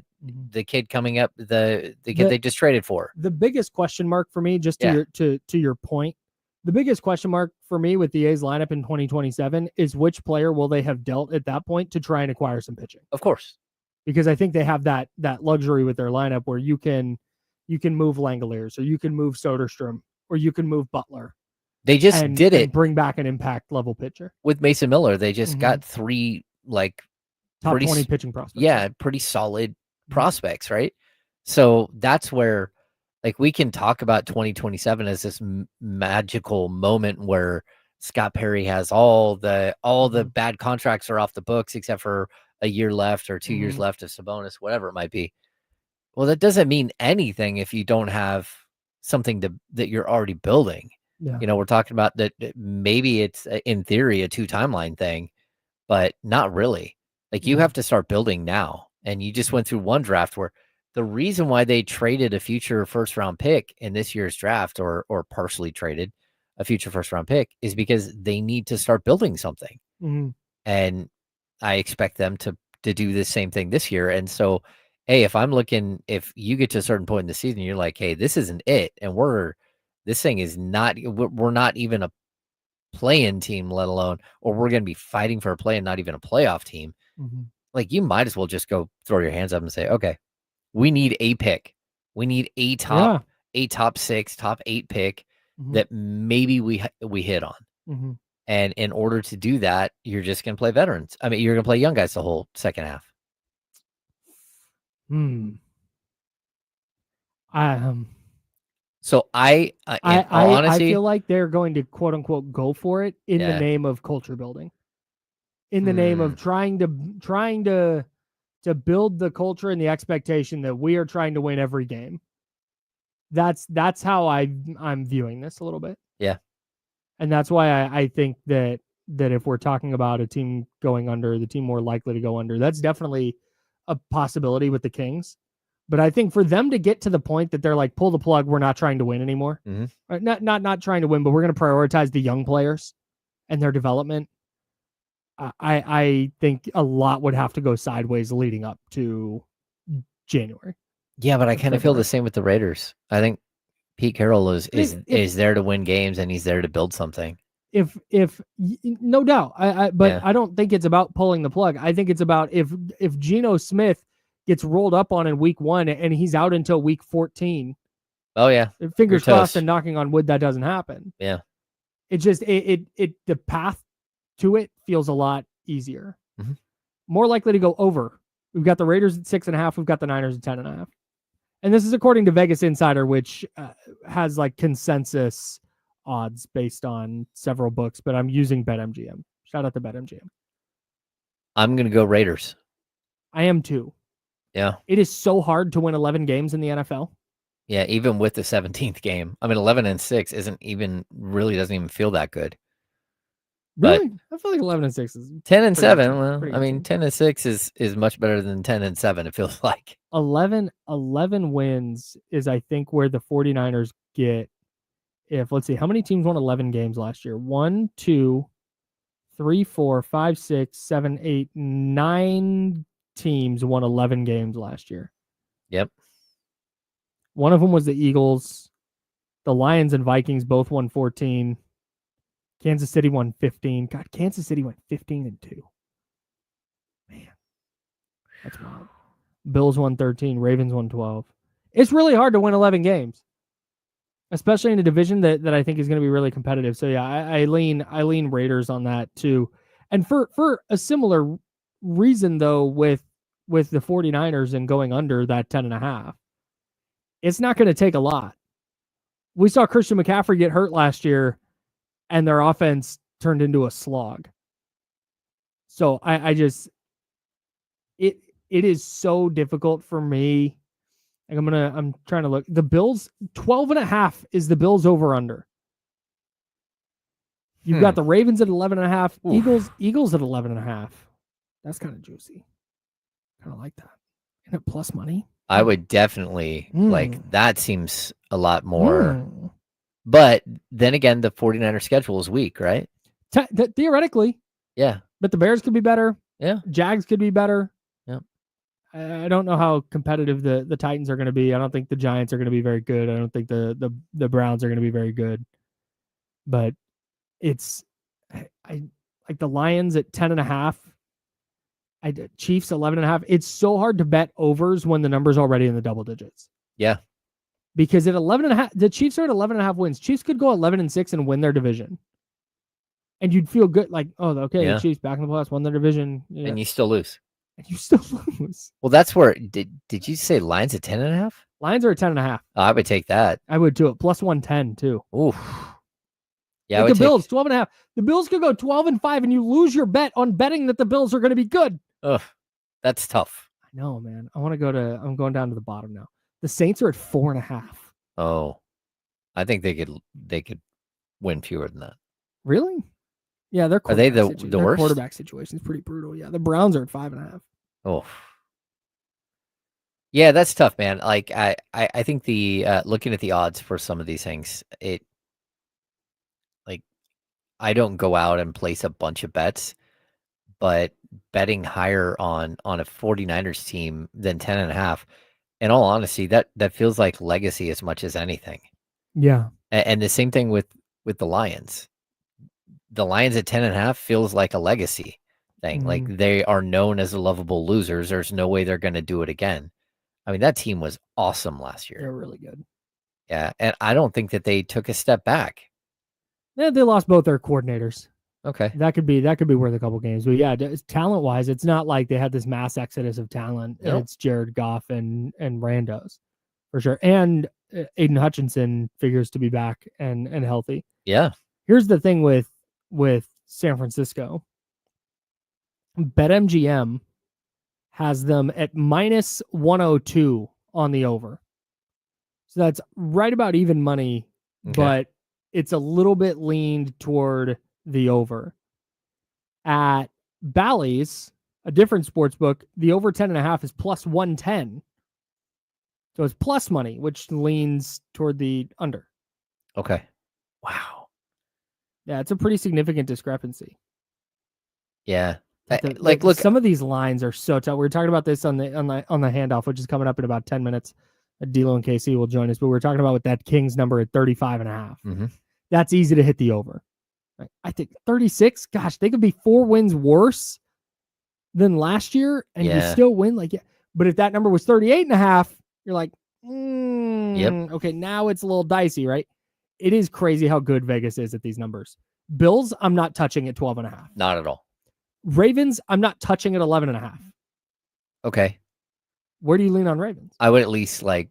the kid coming up, the kid they just traded for. The biggest question mark for me, just to your point, the biggest question mark for me with the A's lineup in 2027 is which player will they have dealt at that point to try and acquire some pitching? Of course. Because I think they have that luxury with their lineup where you can move Langoliers, or you can move Soderstrom, or you can move Butler. They just did it. And bring back an impact level pitcher. With Mason Miller, they just got 3 top 20 pitching prospects. Yeah, pretty solid prospects, right? So that's where we can talk about 2027 as this magical moment where Scott Perry has all the bad contracts are off the books except for a year left or 2 years left of Sabonis, whatever it might be. Well, that doesn't mean anything if you don't have something that you're already building. Yeah. We're talking about that maybe it's in theory a 2 timeline thing, but not really. You have to start building now. And you just went through one draft where the reason why they traded a future first round pick in this year's draft or partially traded a future first round pick is because they need to start building something. And I expect them to do the same thing this year. And so if you get to a certain point in the season, you're like, hey, this isn't it, and this thing is not, we're not even a play-in team, let alone, or we're going to be fighting for a play and not even a playoff team. Like, you might as well just go throw your hands up and say, okay, we need a pick. We need a top 6, top 8 pick that maybe we hit on. And in order to do that, you're just going to play veterans. I mean, you're going to play young guys the whole second half. So I feel like they're going to quote unquote go for it in the name of culture building, in the name of trying to build the culture and the expectation that we are trying to win every game. That's how I'm viewing this a little bit. Yeah. And that's why I think that if we're talking about a team going under, the team more likely to go under, that's definitely a possibility with the Kings. But I think for them to get to the point that they're like, pull the plug, we're not trying to win anymore. Right? Not trying to win, but we're going to prioritize the young players and their development. I think a lot would have to go sideways leading up to January. Yeah, but I kind of feel the same with the Raiders. I think Pete Carroll is there to win games, and he's there to build something. If no doubt, I don't think it's about pulling the plug. I think it's about if Geno Smith gets rolled up on in week 1 and he's out until week 14. Oh yeah, fingers crossed and knocking on wood that doesn't happen. Yeah, it just the path to it feels a lot easier. More likely to go over. We've got the Raiders at 6.5. We've got the Niners at 10.5. And this is according to Vegas Insider, which has like consensus odds based on several books, but I'm using BetMGM. Shout out to BetMGM. I'm going to go Raiders. I am too. Yeah. It is so hard to win 11 games in the NFL. Yeah, even with the 17th game. I mean, 11-6 doesn't even feel that good. Really? But I feel like 11-6 is 10-7. Well, I mean, 10-6 is much better than 10-7. It feels like 11 wins is, I think, where the 49ers get. If let's see, how many teams won 11 games last year? 1, 2, 3, 4, 5, 6, 7, 8, 9 teams won 11 games last year. Yep. One of them was the Eagles. The Lions and Vikings both won 14. Kansas City won 15. God, Kansas City went 15-2. Man, that's wild. Bills won 13. Ravens won 12. It's really hard to win 11 games, especially in a division that I think is going to be really competitive. So yeah, I lean Raiders on that too. And for a similar reason though, with the 49ers and going under that 10.5, it's not going to take a lot. We saw Christian McCaffrey get hurt last year, and their offense turned into a slog. So it is so difficult for me. Like I'm trying to look. The Bills 12.5 is the Bills over under. You've got the Ravens at 11.5, Eagles at 11.5. That's kind of juicy. Kind of like that. And at plus money. I would definitely like that. Seems a lot more. But then again, the 49er schedule is weak, right? Theoretically. Yeah. But the Bears could be better. Yeah. Jags could be better. Yeah. I don't know how competitive the Titans are going to be. I don't think the Giants are going to be very good. I don't think the Browns are going to be very good. But it's I like the Lions at 10.5. Chiefs 11.5. It's so hard to bet overs when the number's already in the double digits. Yeah. Because at 11.5, the Chiefs are at 11.5 wins. Chiefs could go 11-6 and win their division. And you'd feel good, like, oh, okay, the Chiefs back in the playoffs, won their division. Yeah. And you still lose. Well, that's where, did you say Lions at 10.5? Lions are at 10.5. Oh, I would take that. I would too. Plus 110 too. Oof. Yeah, like the Bills, 12.5. The Bills could go 12-5 and you lose your bet on betting that the Bills are going to be good. Ugh, that's tough. I know, man. I'm going down to the bottom now. The Saints are at 4.5. Oh, I think they could win fewer than that. Really? Yeah, they're are they the worst? Quarterback situation is pretty brutal. Yeah, the Browns are at 5.5. Oh, yeah, that's tough, man. Like I think the looking at the odds for some of these things, I don't go out and place a bunch of bets, but betting higher on a 49ers team than 10.5, in all honesty, that feels like legacy as much as anything. Yeah. And the same thing with the Lions. The Lions at 10.5 feels like a legacy thing. Mhm. Like they are known as the lovable losers. There's no way they're going to do it again. I mean, that team was awesome last They're year. really good. Yeah, and I don't think that they took a step back. Yeah, they lost both their coordinators. Okay. That could be worth a couple games. But yeah, talent wise, it's not like they had this mass exodus of talent. Nope. It's Jared Goff and Randos for sure. And Aiden Hutchinson figures to be back and healthy. Yeah. Here's the thing with San Francisco. BetMGM has them at minus 102 on the over. So that's right about even money, Okay. but it's a little bit leaned toward the over. At Bally's, a different sports book, the over 10.5 is plus 110. So it's plus money, which leans toward the under. Okay. Wow. Yeah, it's a pretty significant discrepancy. Yeah. Look, some of these lines are so tough. We were talking about this on the handoff, which is coming up in about 10 minutes. D'Lo and KC will join us, but we're talking about with that Kings number at 35.5. Mm-hmm. That's easy to hit the over. I think 36. Gosh, they could be 4 wins worse than last year, and you still win. But if that number was 38.5, you're like, Yep. Okay, now it's a little dicey, right? It is crazy how good Vegas is at these numbers. Bills, I'm not touching at 12.5. Not at all. Ravens, I'm not touching at 11.5. Okay. Where do you lean on Ravens? I would at least I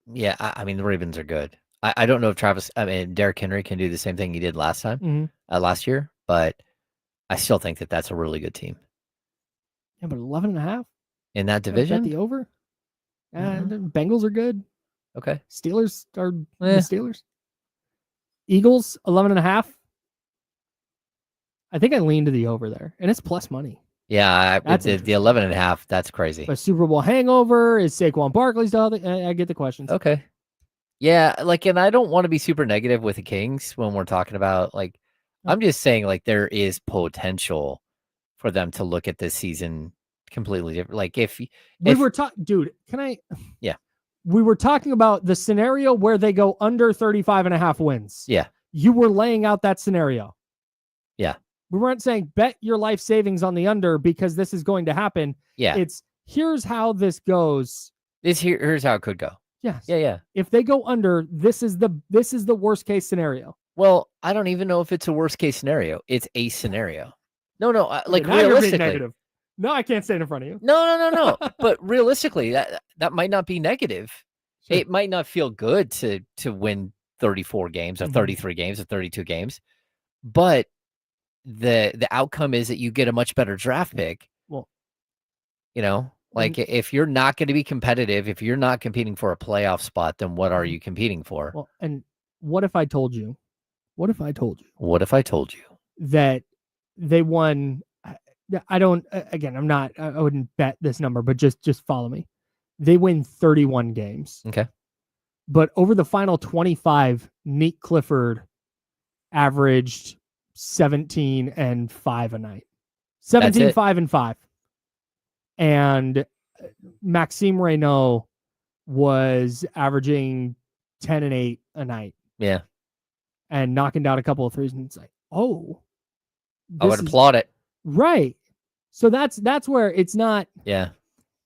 mean, the Ravens are good. I don't know if Derrick Henry can do the same thing he did last time, last year, but I still think that that's a really good team. Yeah, but 11.5 in that division. Bet the over. The Bengals are good. Okay. Steelers are the Steelers. Eagles 11.5. I think I lean to the over there, and it's plus money. Yeah, the 11.5. That's crazy. A Super Bowl hangover, is Saquon Barkley still? I get the questions. Okay. Yeah, and I don't want to be super negative with the Kings when we're talking about I'm just saying there is potential for them to look at this season completely different. We were talking, dude, can I? Yeah. We were talking about the scenario where they go under 35.5 wins. Yeah. You were laying out that scenario. Yeah. We weren't saying bet your life savings on the under because this is going to happen. Yeah. It's here's how this goes. Here's how it could go. Yes. Yeah. If they go under, this is the worst case scenario. Well, I don't even know if it's a worst case scenario. It's a scenario. No, now you're being negative. No, I can't stand in front of you. No. But realistically, that might not be negative. Sure. It might not feel good to win 34 games or 33 games or 32 games, but the outcome is that you get a much better draft pick. Well, if you're not going to be competitive, if you're not competing for a playoff spot, then what are you competing for? Well, and what if I told you that they won? I wouldn't bet this number, but just follow me. They win 31 games. Okay. But over the final 25, Nick Clifford averaged 17 and 5 a night. 17, 5 and 5. And Maxime Reynaud was averaging 10 and 8 a night. Yeah. And knocking down a couple of threes. And it's like, I would applaud it. Right. So that's where it's not. Yeah.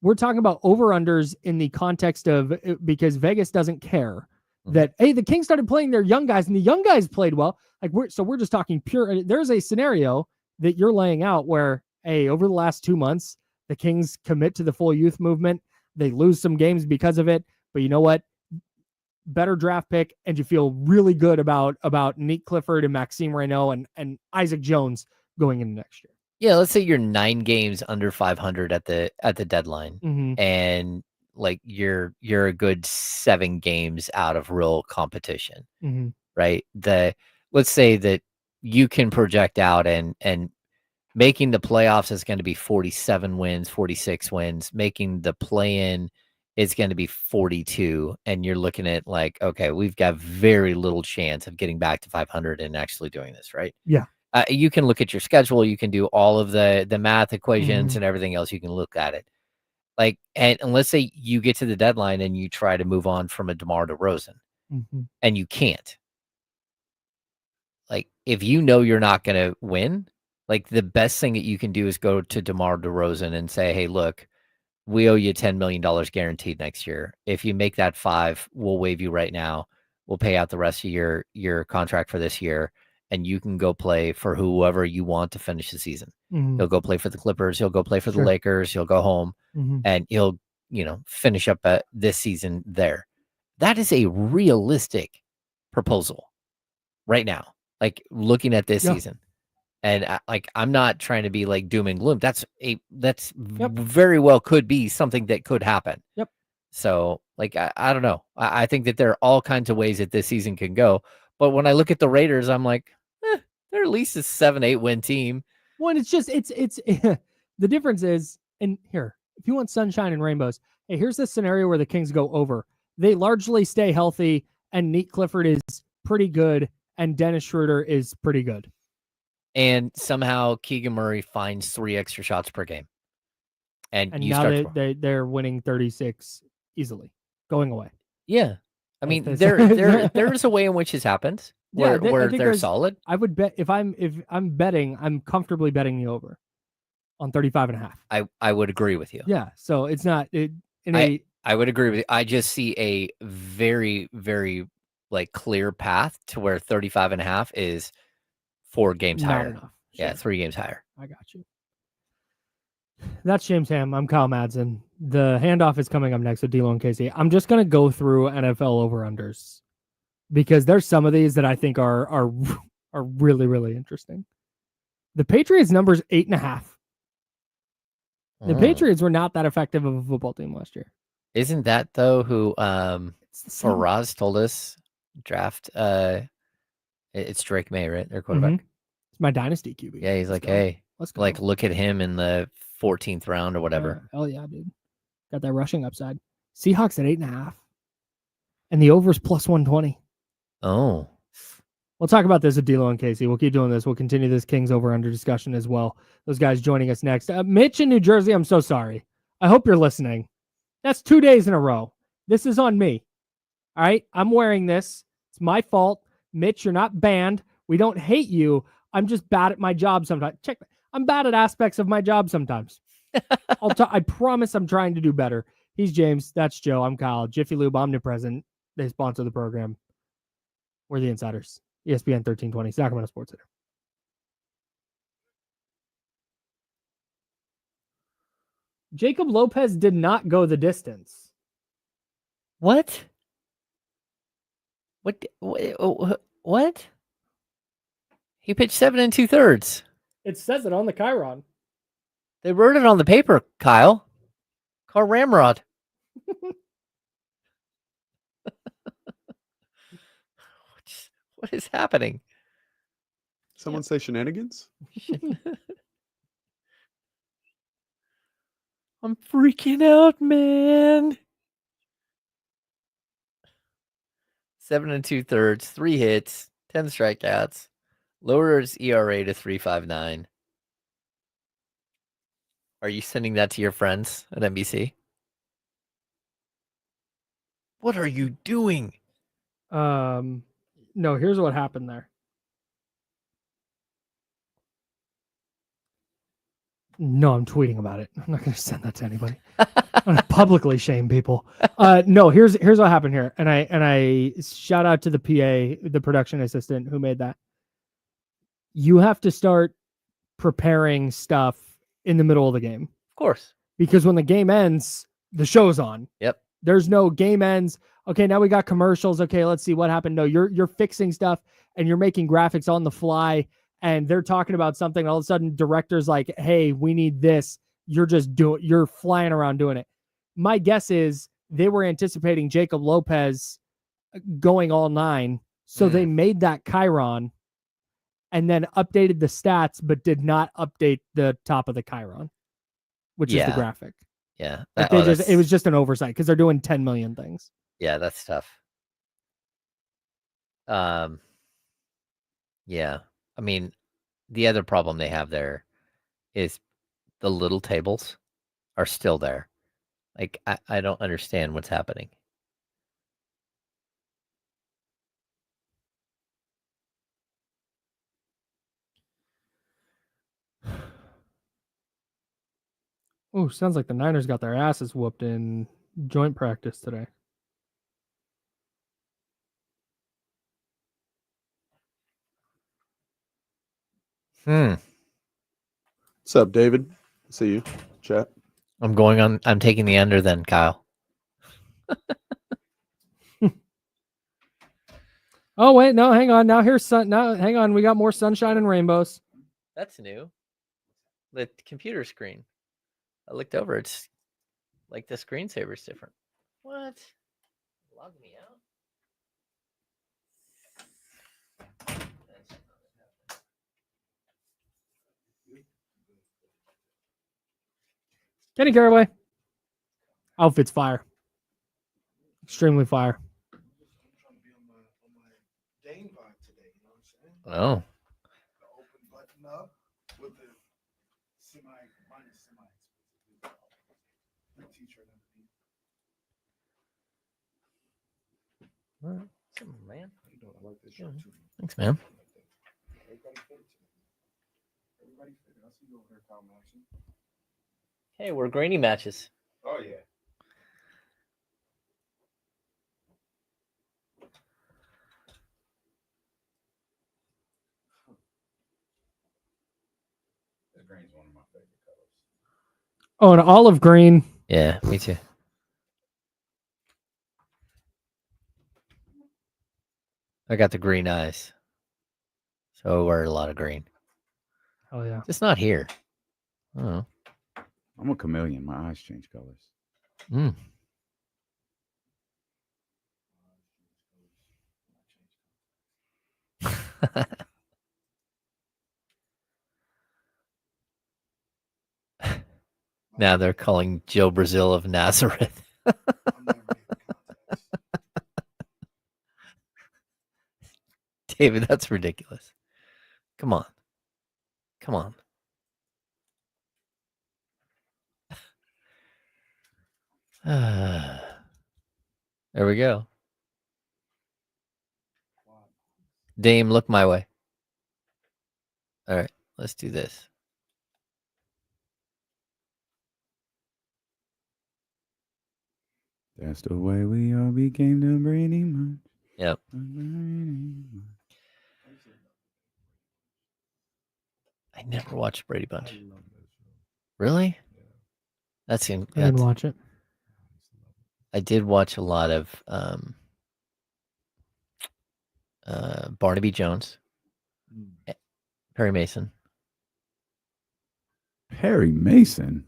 We're talking about over-unders in the context of, because Vegas doesn't care that, hey, the Kings started playing their young guys and the young guys played well. We're just talking pure. There's a scenario that you're laying out where, hey, over the last 2 months, the Kings commit to the full youth movement. They lose some games because of it. But you know what? Better draft pick, and you feel really good about Nick Clifford and Maxime Reynaud and Isaac Jones going into next year. Yeah, let's say you're 9 games under 500 at the deadline, and you're a good 7 games out of real competition, right? Let's say that you can project out and making the playoffs is going to be 47 wins, 46 wins. Making the play-in is going to be 42, and you're looking at okay, we've got very little chance of getting back to 500 and actually doing this, right? Yeah. You can look at your schedule. You can do all of the math equations Mhm. and everything else. You can look at it. Like, and let's say you get to the deadline and you try to move on from a DeMar DeRozan, Mhm. and you can't. Like, if you know you're not going to win, like the best thing that you can do is go to DeMar DeRozan and say, "Hey, look, we owe you $10 million guaranteed next year. If you make that 5, we'll waive you right now. We'll pay out the rest of your contract for this year, and you can go play for whoever you want to finish the season. Mhm. He'll go play for the Clippers. He'll go play for the Sure. Lakers. He'll go home, Mhm. and he'll, finish up this season there." That is a realistic proposal right now. Like, looking at this Yeah. season. And I'm not trying to be like doom and gloom. That's Yep. very well could be something that could happen. Yep. So like, I don't know. I think that there are all kinds of ways that this season can go. But when I look at the Raiders, I'm like, they're at least a 7-8 win team. Well, it's just it's the difference is, and here, if you want sunshine and rainbows, hey, here's the scenario where the Kings go over. They largely stay healthy, and Nate Clifford is pretty good, and Dennis Schroeder is pretty good. And somehow Keegan Murray finds 3 extra shots per game. And you now start they're winning 36 easily, going away. Yeah. I mean, That's- there is a way in which this happens where, I where think they're solid. I would bet if I'm betting, I'm comfortably betting the over on 35.5. I would agree with you. Yeah. So it's not I would agree with you. I just see a very, very like clear path to where 35.5 is 4 games not higher. enough. Yeah, Sure. 3 games higher. I got you. That's James Ham. I'm Kyle Madsen. The handoff is coming up next with D'Lo and Casey. I'm just going to go through NFL over-unders because there's some of these that I think are really, really interesting. The Patriots numbers 8.5. The Patriots were not that effective of a football team last year. Isn't that though who Faraz told us draft it's Drake May, right? Their quarterback. Mm-hmm. It's my dynasty QB. Yeah, he's like, hey, let's go. Like, look at him in the 14th round or whatever. Hell yeah, dude. Got that rushing upside. Seahawks at 8.5. And the over's plus 120. Oh. We'll talk about this with D'Lo and Casey. We'll keep doing this. We'll continue this Kings over under discussion as well. Those guys joining us next. Mitch in New Jersey, I'm so sorry. I hope you're listening. That's 2 days in a row. This is on me. All right? I'm wearing this. It's my fault. Mitch, you're not banned. We don't hate you. I'm just bad at my job sometimes. I'm bad at aspects of my job sometimes. I promise I'm trying to do better. He's James. That's Joe. I'm Kyle. Jiffy Lube, Omnipresent. They sponsor the program. We're the Insiders. ESPN 1320, Sacramento Sports Center. Jacob Lopez did not go the distance. What? What? He pitched 7 2/3. It says it on the Chiron. They wrote it on the paper, Kyle. Car Ramrod. What is happening? Someone say shenanigans? I'm freaking out, man. 7 2/3, 3 hits, 10 strikeouts, lowers ERA to 3.59. Are you sending that to your friends at NBC? What are you doing? No, here's what happened there. No, I'm tweeting about it. I'm not going to send that to anybody. I'm going to publicly shame people. No, here's what happened here. And I shout out to the PA, the production assistant who made that. You have to start preparing stuff in the middle of the game. Of course. Because when the game ends, the show's on. Yep. There's no game ends. Okay, now we got commercials. Okay, let's see what happened. No, you're fixing stuff and you're making graphics on the fly. And they're talking about something. All of a sudden, director's like, "Hey, we need this." You're flying around doing it. My guess is they were anticipating Jacob Lopez going all 9, so they made that Chiron, and then updated the stats, but did not update the top of the Chiron, which is the graphic. Yeah, it was just an oversight because they're doing 10 million things. Yeah, that's tough. Yeah. I mean, the other problem they have there is the little tables are still there. Like, I don't understand what's happening. Oh, sounds like the Niners got their asses whooped in joint practice today. What's up, David? See you. Chat. I'm taking the under then, Kyle. Oh wait, no, hang on. Now here's sun. Now hang on, we got more sunshine and rainbows. That's new. The computer screen. I looked over. It's like the screensaver's different. What? Log me out. Kenny Caraway. Outfit's fire. Extremely fire. Oh. Man. Thanks, man. Hey, we're grainy matches. Oh yeah. This green is one of my favorite colors. Oh, an olive green. Yeah, me too. I got the green eyes. So I wear a lot of green. Oh yeah. Just not here. Oh. I'm a chameleon. My eyes change colors. Mm. Now they're calling Joe Brazil of Nazareth. David, that's ridiculous. Come on. Come on. There we go. Dame, look my way. All right, let's do this. That's the way we all became the Brady Bunch. Yep. I never watched Brady Bunch. Really? That's in. I didn't watch it. I did watch a lot of Barnaby Jones, Perry Mason. Perry Mason.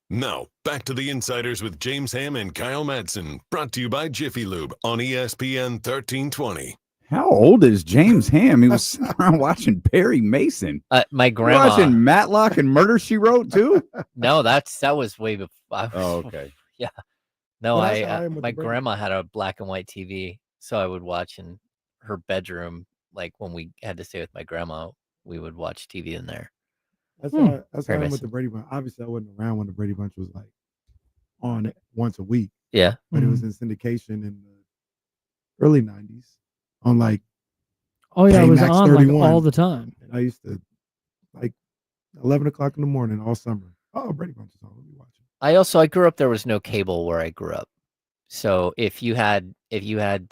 Now, back to the Insiders with James Ham and Kyle Madsen, brought to you by Jiffy Lube on ESPN 1320. How old is James Ham? He was sitting around watching Perry Mason. My You're grandma. watching Matlock and Murder, She Wrote, too? No, that was way before. Oh, okay. Yeah. No, Well, that's how I am with my the Brady. grandma had a black and white TV, so I would watch in her bedroom. Like when we had to stay with my grandma, we would watch TV in there. That's how I am Very with nice. the Brady Bunch. Obviously, I wasn't around when the Brady Bunch was like on it once a week, Yeah. but it was in syndication in the early '90s on like. Oh yeah, it was Baymax on like 31. all the time. And I used to like 11 o'clock in the morning all summer. Oh, Brady Bunch is on. Let me watch it. I grew up. There was no cable where I grew up, so if you had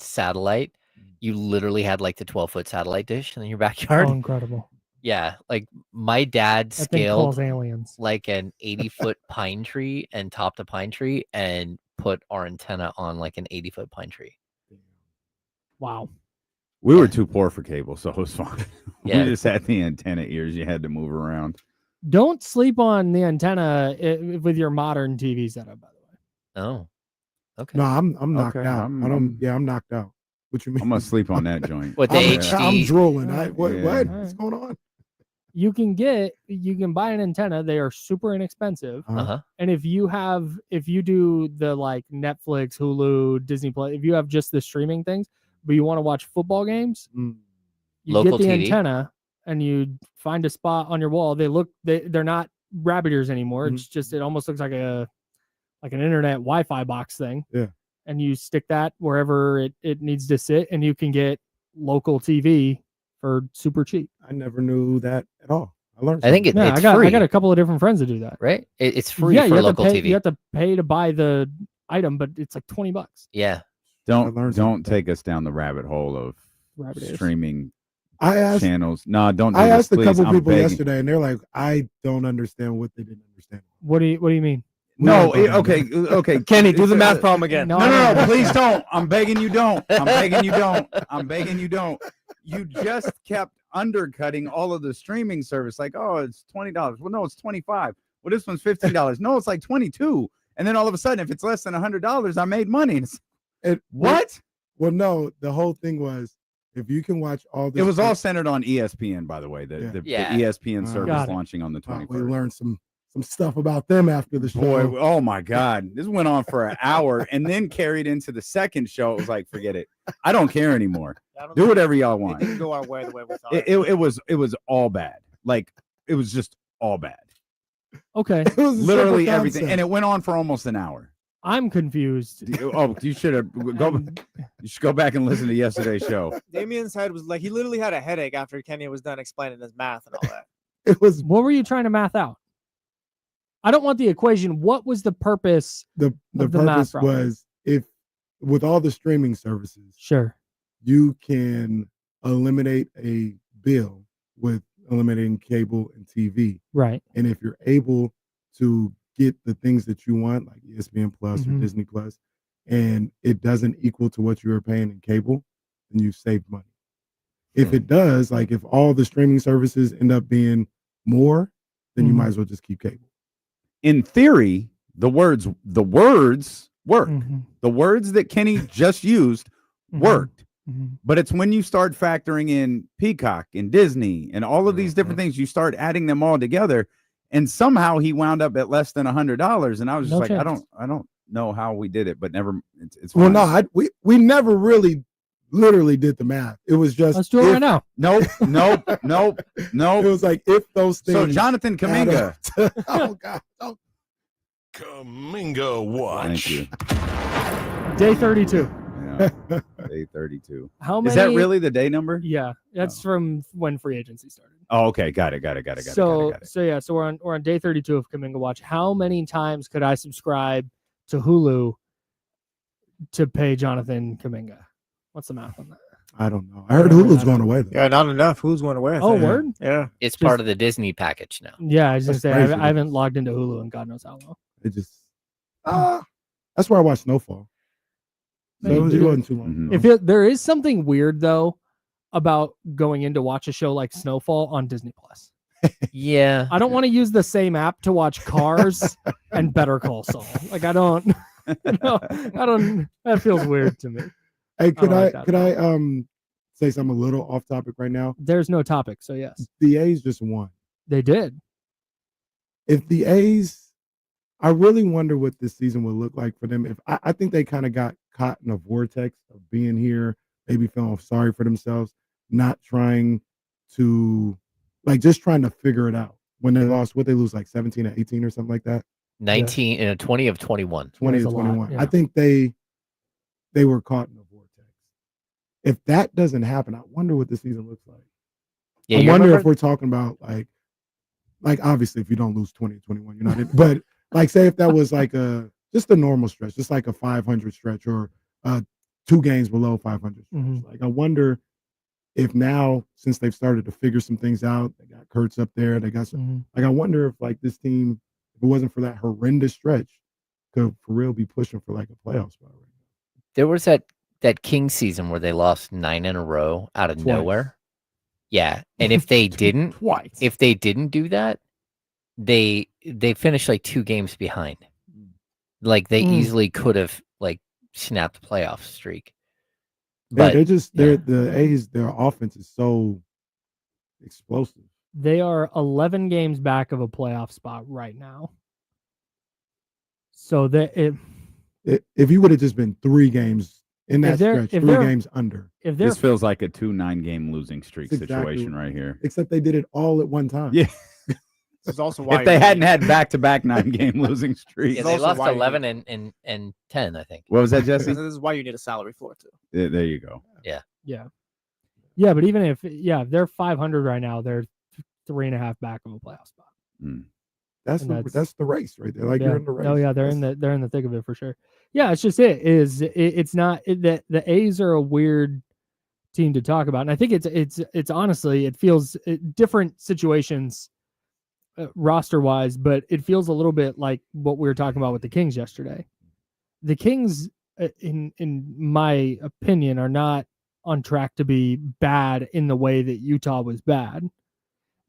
satellite, you literally had like the 12-foot satellite dish in your backyard. Oh, incredible. Yeah, like my dad That thing scaled calls aliens. like an 80-foot pine tree and topped a pine tree and put our antenna on like an 80-foot pine tree. Wow. We were too poor for cable, so it was fine. Yeah. We just had the antenna ears you had to move around. Don't sleep on the antenna with your modern TV setup, by the way. Oh, okay. No, I'm knocked Okay, out. I'm- I don't. I'm- Yeah, I'm knocked out. What you mean? I'm going to sleep on that joint. With the I'm, HD. I'm drooling. What? Yeah. What? What's going on? You can buy an antenna. They are super inexpensive. Uh-huh. And if you do the like Netflix, Hulu, Disney Plus, if you have just the streaming things, but you want to watch football games, Mm. you Local get the TV? antenna and you find a spot on your wall. They're not rabbit ears anymore. It's just, it almost looks like an internet Wi-Fi box thing. Yeah. And you stick that wherever it needs to sit, and you can get local TV for super cheap. I never knew that at all. I learned. I think something. it's I free. got a couple of different friends that do that. Right? It's free Yeah, for you have local to pay, TV. You have to pay to buy the item, but it's like $20. Yeah. Don't take us down the rabbit hole of Rabbit ears. streaming I asked. channels. No, don't. Do I this, asked a please. couple I'm people begging. yesterday, and they're like, "I don't understand what they didn't understand." What do you mean? No, We don't go okay. Kenny, do the It's, math problem again. No, please don't. I'm begging you don't. I'm begging you don't. I'm begging you don't. You just kept undercutting all of the streaming service. Like, oh, it's $20. Well, no, it's $25. Well, this one's $15. No, it's like $22. And then all of a sudden, if it's less than $100, I made money. What? Well, no, the whole thing was if you can watch all this. It was all centered on ESPN, by the way. The ESPN service Got it. launching on the 21st. We learned some stuff about them after the show. Boy, oh my God. This went on for an hour and then carried into the second show. It was like, forget it. I don't care anymore. Do whatever y'all want. It didn't go our way the way we thought. It was all bad. Like, it was just all bad. Okay. It was a Literally simple everything. concept. And it went on for almost an hour. I'm confused. You should have you should go back and listen to yesterday's show. Damien's head was like, he literally had a headache after Kenny was done explaining his math and all that. It was What were you trying to math out? I don't want the equation. What was the purpose? the of the math purpose problem. was if with all the streaming services, Sure. you can eliminate a bill with eliminating cable and TV. Right. And if you're able to get the things that you want, like ESPN Plus or Mhm. Disney Plus, and it doesn't equal to what you were paying in cable, then you've saved money. If it does, like if all the streaming services end up being more, then you Mhm. might as well just keep cable. In theory, the words work. Mhm. The words that Kenny just used Mhm. worked. Mhm. But it's when you start factoring in Peacock and Disney and all of these different things, you start adding them all together. And somehow he wound up at less than $100. And I was just No like, chance. I don't know how we did it, but never. It's Well, fine. no, we never really literally did the math. It was just Let's do it if- right now. Nope. It was like if those things. So Jonathan add Kuminga. up to- oh God! Oh, Kaminga Watch. Thank you. Day 32. Yeah. Day 32. How many? Is that really the day number? Yeah, that's from when free agency started. Oh, okay. Got it. So we're on day 32 of Kuminga Watch. How many times could I subscribe to Hulu to pay Jonathan Kuminga? What's the math on that? I don't know. I heard Hulu's going away though. Yeah, not enough. Who's going away? I Oh, think. word? Yeah. It's part of the Disney package now. Yeah, I was just That's say crazy. I haven't logged into Hulu in God knows how long. It just that's where I watched Snowfall. So it wasn't too long. Mhm. There is something weird though about going in to watch a show like Snowfall on Disney Plus. Yeah. I don't want to use the same app to watch Cars and Better Call Saul. Like I don't. That feels weird to me. Hey, could I I like that could I say something a little off topic right now? There's no topic, so yes, The A's just won. they did. If the A's, I really wonder what this season will look like for them. If I think they kind of got caught in a vortex of being here, maybe feeling sorry for themselves, not trying to, like, just trying to figure it out. When they lost, what they lose, like 17 or 18 or something like that. 19 and 20 of 21. 20 That's to a lot, 21. yeah. I think they were caught in a vortex. If that doesn't happen, I wonder what the season looks like. Yeah, I you wonder if remember- we're talking about like obviously if you don't lose 20 to 21, you're not in, but like say if that was like just a normal stretch, just like a 500 stretch or 2 games below 500 stretch. Mhm. Like I wonder if now, since they've started to figure some things out, they got Kurtz up there, they got some, Mhm. like I wonder if like this team, if it wasn't for that horrendous stretch, could for real be pushing for like a playoff spot right now. There was that Kings season where they lost 9 in a row out of Twice. nowhere. Yeah, and if they didn't, Twice. if they didn't do that, they finished like 2 games behind. Like they Mm. easily could have like snapped the playoff streak. Yeah, But they're just yeah. the A's, their offense is so explosive. They are 11 games back of a playoff spot right now. So that If you would have just been 3 games in If that they're- stretch, if 3 they're- games under. if they're This feels like a 2 9-game losing streak That's exactly situation right here. Except they did it all at one time. Yeah. This is also why If they you hadn't need- had back-to-back 9-game losing streaks. Yeah, It's they also lost why you 11 need- and 10, I think. What was that, Jesse? this is why you need a salary floor too. There you go. yeah, but even if they're 500 right now, they're 3.5 back of a playoff spot. Mm. That's And that's the race right there. Like yeah. you're in the race. Oh yeah, they're in the thick of it for sure. Yeah, it's just it's not the A's are a weird team to talk about, and I think it's honestly it feels different situations roster wise, but it feels a little bit like what we were talking about with the Kings yesterday. The Kings, in my opinion, are not on track to be bad in the way that Utah was bad.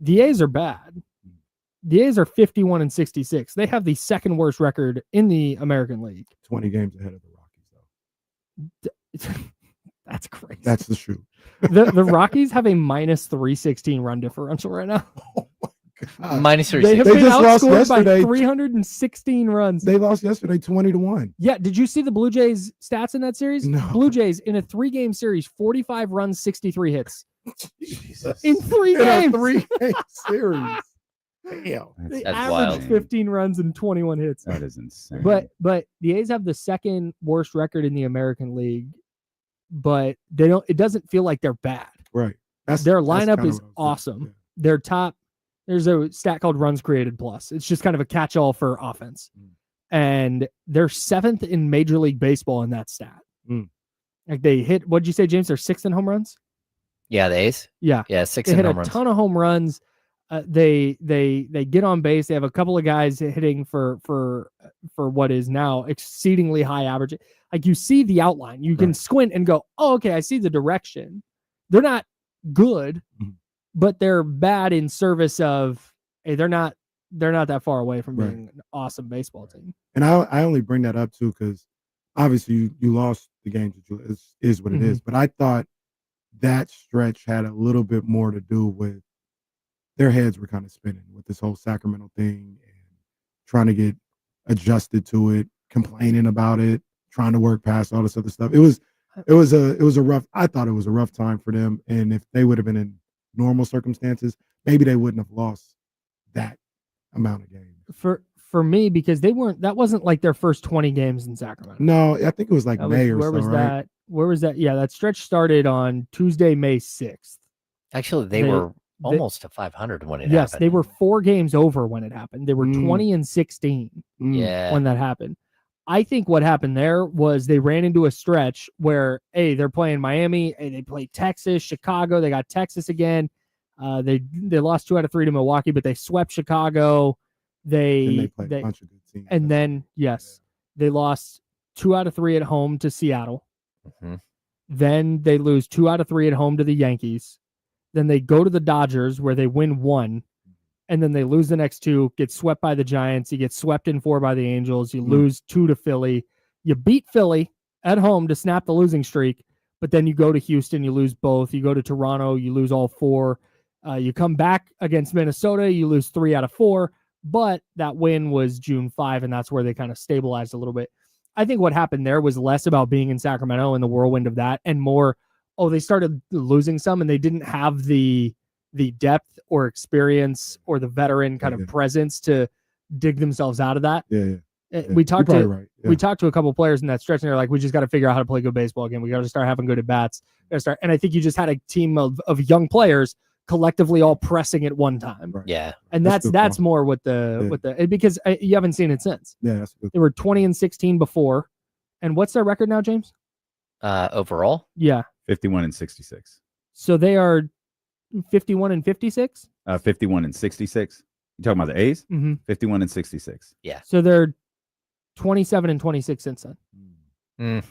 The A's are bad. The A's are 51-66. They have the second worst record in the American League. 20 games ahead of the Rockies, though. That's crazy. That's the shoot. The Rockies have a minus 316 run differential right now. Minus They have 360. been just lost outscored by yesterday. 316 runs. They lost yesterday 20-1. Yeah, did you see the Blue Jays stats in that series? No. Blue Jays in a 3-game series, 45 runs, 63 hits. Jesus. In 3 In a games. 3-game series. Damn. They That's averaged wild. 15 runs and 21 hits. That is insane. But the A's have the second worst record in the American League, but it doesn't feel like they're bad. Right. Their lineup kinda is what I was awesome. thinking. Their top, there's a stat called runs created plus. It's just kind of a catch-all for offense. And they're 7th in Major League Baseball in that stat. Mm. Like they hit, what'd you say, James? They're 6th in home runs? Yeah, the A's. Yeah. Yeah, 6 They in hit home a runs. ton of home runs. They get on base. They have a couple of guys hitting for what is now exceedingly high average. Like you see the outline, you can Right. squint and go, "Oh, okay, I see the direction." They're not good, Mhm. but they're bad in service of. Hey, they're not that far away from Right. being an awesome baseball team. And I only bring that up too because obviously you lost the game is what it is. But I thought that stretch had a little bit more to do with their heads were kind of spinning with this whole Sacramento thing and trying to get adjusted to it, complaining about it, trying to work past all this other stuff. It was a rough. I thought it was a rough time for them. And if they would have been in normal circumstances, maybe they wouldn't have lost that amount of games. For me, because that wasn't like their first 20 games in Sacramento. No, I think it was like That May or where so, was right? that? Where was that? Yeah, that stretch started on Tuesday, May 6th. Actually, they were almost to 500 when it Yes, happened. they were 4 games over when it happened. They were Mm. 20-16 Yeah. when that happened. I think what happened there was they ran into a stretch where, hey, they're playing Miami, hey, they played Texas, Chicago, they got Texas again. They lost 2 out of 3 to Milwaukee, but they swept Chicago. And they They played a bunch of good teams. and then they lost 2 out of 3 at home to Seattle. Mhm. Then they lose 2 out of 3 at home to the Yankees. Then they go to the Dodgers where they win 1. And then they lose the next 2, get swept by the Giants. You get swept in 4 by the Angels. You lose 2 to Philly. You beat Philly at home to snap the losing streak. But then you go to Houston, you lose both. You go to Toronto, you lose all 4. You come back against Minnesota, you lose 3 out of 4. But that win was June 5, and that's where they kind of stabilized a little bit. I think what happened there was less about being in Sacramento and the whirlwind of that, and more, they started losing some, and they didn't have the depth or experience or the veteran kind of presence to dig themselves out of that. Yeah. We talked to right. we talked to a couple players in that stretch, and they're like, "We just got to figure out how to play good baseball again. We got to start having good at bats. And I think you just had a team of young players collectively all pressing at one time. Right. Yeah. And That's that's good more with the because you haven't seen it since. Yeah, that's good. They were 20-16 before. And what's their record now, James? Overall, Yeah. 51-66. So they are 51-56. 51-66. You talking about the A's? Mm-hmm. 51-66. So they're 27-26 since then. Mm.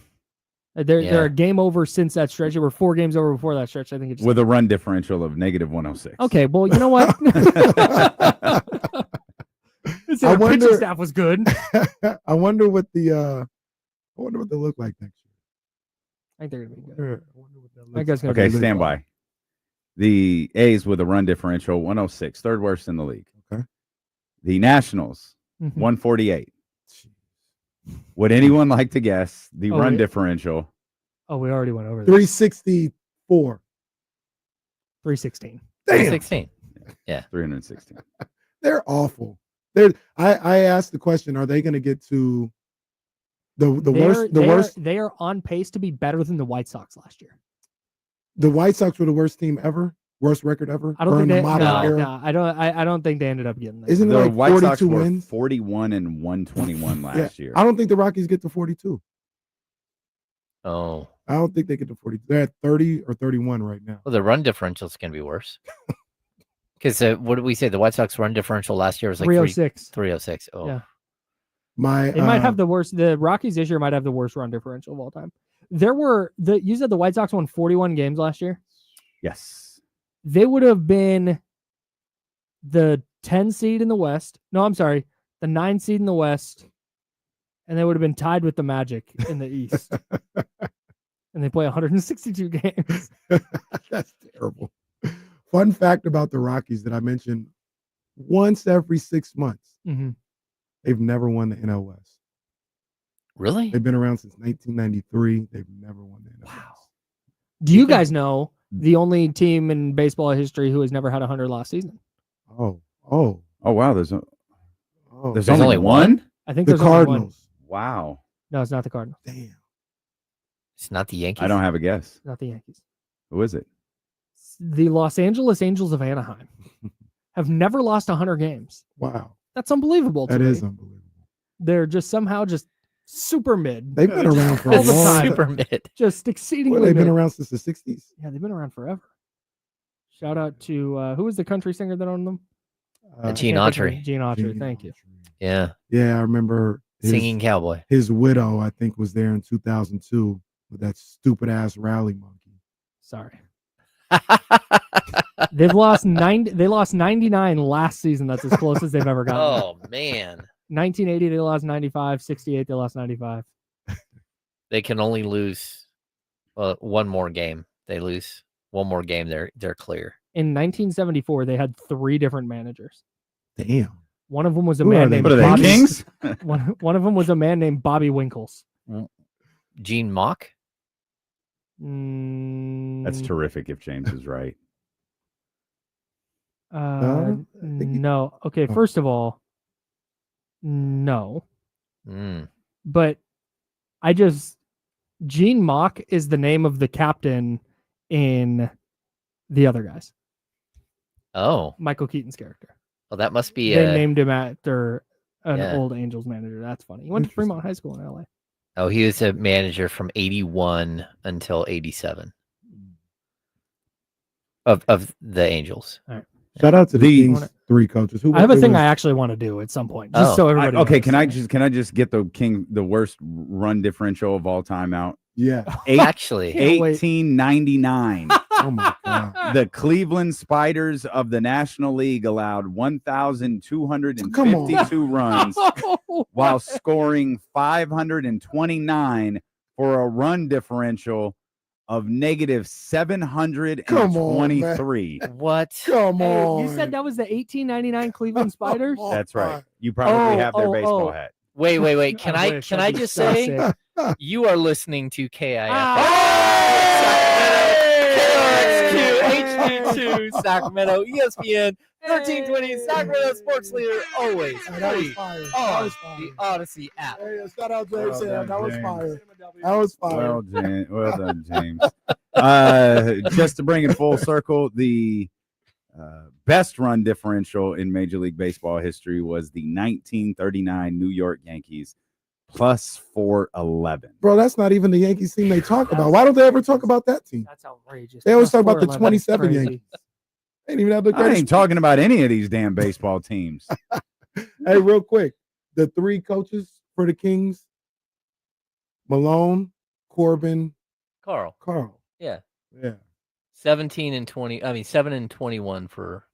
They're a game over since that stretch. They were 4 games over before that stretch. I think it's With a run differential of -106. okay. Well, you know what? I Our pitching wonder- staff was good. I wonder what they look like next I think they're gonna be good. year. I wonder what that I looks guess like. gonna Okay, stand by. The A's with a run differential 106, third worst in the league. Okay. The Nationals Mhm. 148. Would anyone like to guess the Oh, run yeah. differential Oh, we already went over this. 364. 316. Damn. 316. 316. They're awful. I asked the question, are they going to get to the worst? They are on pace to be better than the White Sox last year. The White Sox were the worst team ever, worst record ever. I don't think during the modern era. No, I don't think they ended up getting that. Isn't it The like White 42 Sox were wins? 41 and 121 last year. I don't think the Rockies get to 42. Oh. I don't think they get to 40. They're at 30 or 31 right now. Well, the run differential is going to be worse. Because what did we say? The White Sox run differential last year was like 306. 306. Oh. Yeah. They might have the worst. The Rockies this year might have the worst run differential of all time. You said the White Sox won 41 games last year. Yes. They would have been the 10 seed in the West. No, I'm sorry, the 9 seed in the West, and they would have been tied with the Magic in the East. And they play 162 games. That's terrible. Fun fact about the Rockies that I mentioned: once every 6 months, they've never won the NL West. Really? They've been around since 1993. They've never won the NL West. Do you guys know the only team in baseball history who has never had a 100-loss season? Oh, wow. There's There's only one? I think the there's only one. Cardinals. Wow. No, it's not the Cardinals. Damn. It's not the Yankees. I don't have a guess. Not the Yankees. Who is it? The Los Angeles Angels of Anaheim have never lost 100 games. Wow. That's unbelievable to That me. is unbelievable. They're just somehow just super mid. They've been around for a all the long time. Super mid. Just exceedingly Well, they've been mid. around since the 60s. Yeah, they've been around forever. Shout out to who was the country singer that owned them? Gene Autry. Gene Autry. Thank you. Yeah. Yeah, I remember Singing cowboy. His widow, I think, was there in 2002 with that stupid ass rally monkey. Sorry. They lost 99 last season. That's as close as they've ever gotten. Oh, man. 1980, they lost 95. 68, they lost 95. They can only lose one more game. They lose one more game, they're clear. In 1974, they had 3 different managers. Damn. One of them was a Who are man they? named What are they, Bobby. Kings? One of them was a man named Bobby Winkles. Gene Mock? That's terrific if James is right. No. Okay, first of all, no. But Gene Mock is the name of the captain in The Other Guys. Oh. Michael Keaton's character. Well, that must be They named him after an Yeah. old Angels manager. That's funny. He went to Fremont High School in LA. Oh, he was a manager from 81 until 87 of the Angels. All right. Shout out to the The- Kings 3 coaches. I have a thing I actually want to do at some point, just so everybody. Okay, knows. can I just get the worst run differential of all time out? Yeah. Actually, 1899. Oh my God. The Cleveland Spiders of the National League allowed 1,252 runs while scoring 529 for a run differential of negative 723. What? Come on. You said that was the 1899 Cleveland Spiders? That's right. You probably have their baseball hat. Wait. Can I I wish. can That'd I be just so say sick. you are listening to KIF. HD2 Sacramento, ESPN 1320 Sacramento Sports Leader, always That was free fire. That on was fire. the Odyssey app. Hey, shout out James Well Sam. done, That was James. fire. That was fire. Well done, James. Just to bring it full circle, the best run differential in Major League Baseball history was the 1939 New York Yankees, plus 411. Bro, that's not even the Yankees team they talk about. Why don't they ever talk about that team? That's outrageous. They always Plus talk about the 411 is 27 crazy. Yankees. They didn't even have the I greatest. ain't talking about any of these damn baseball teams. Hey, real quick, the 3 coaches for the Kings: Malone, Corbin, Carl. Yeah. Yeah. 17 and 20. I mean 7 and 21 for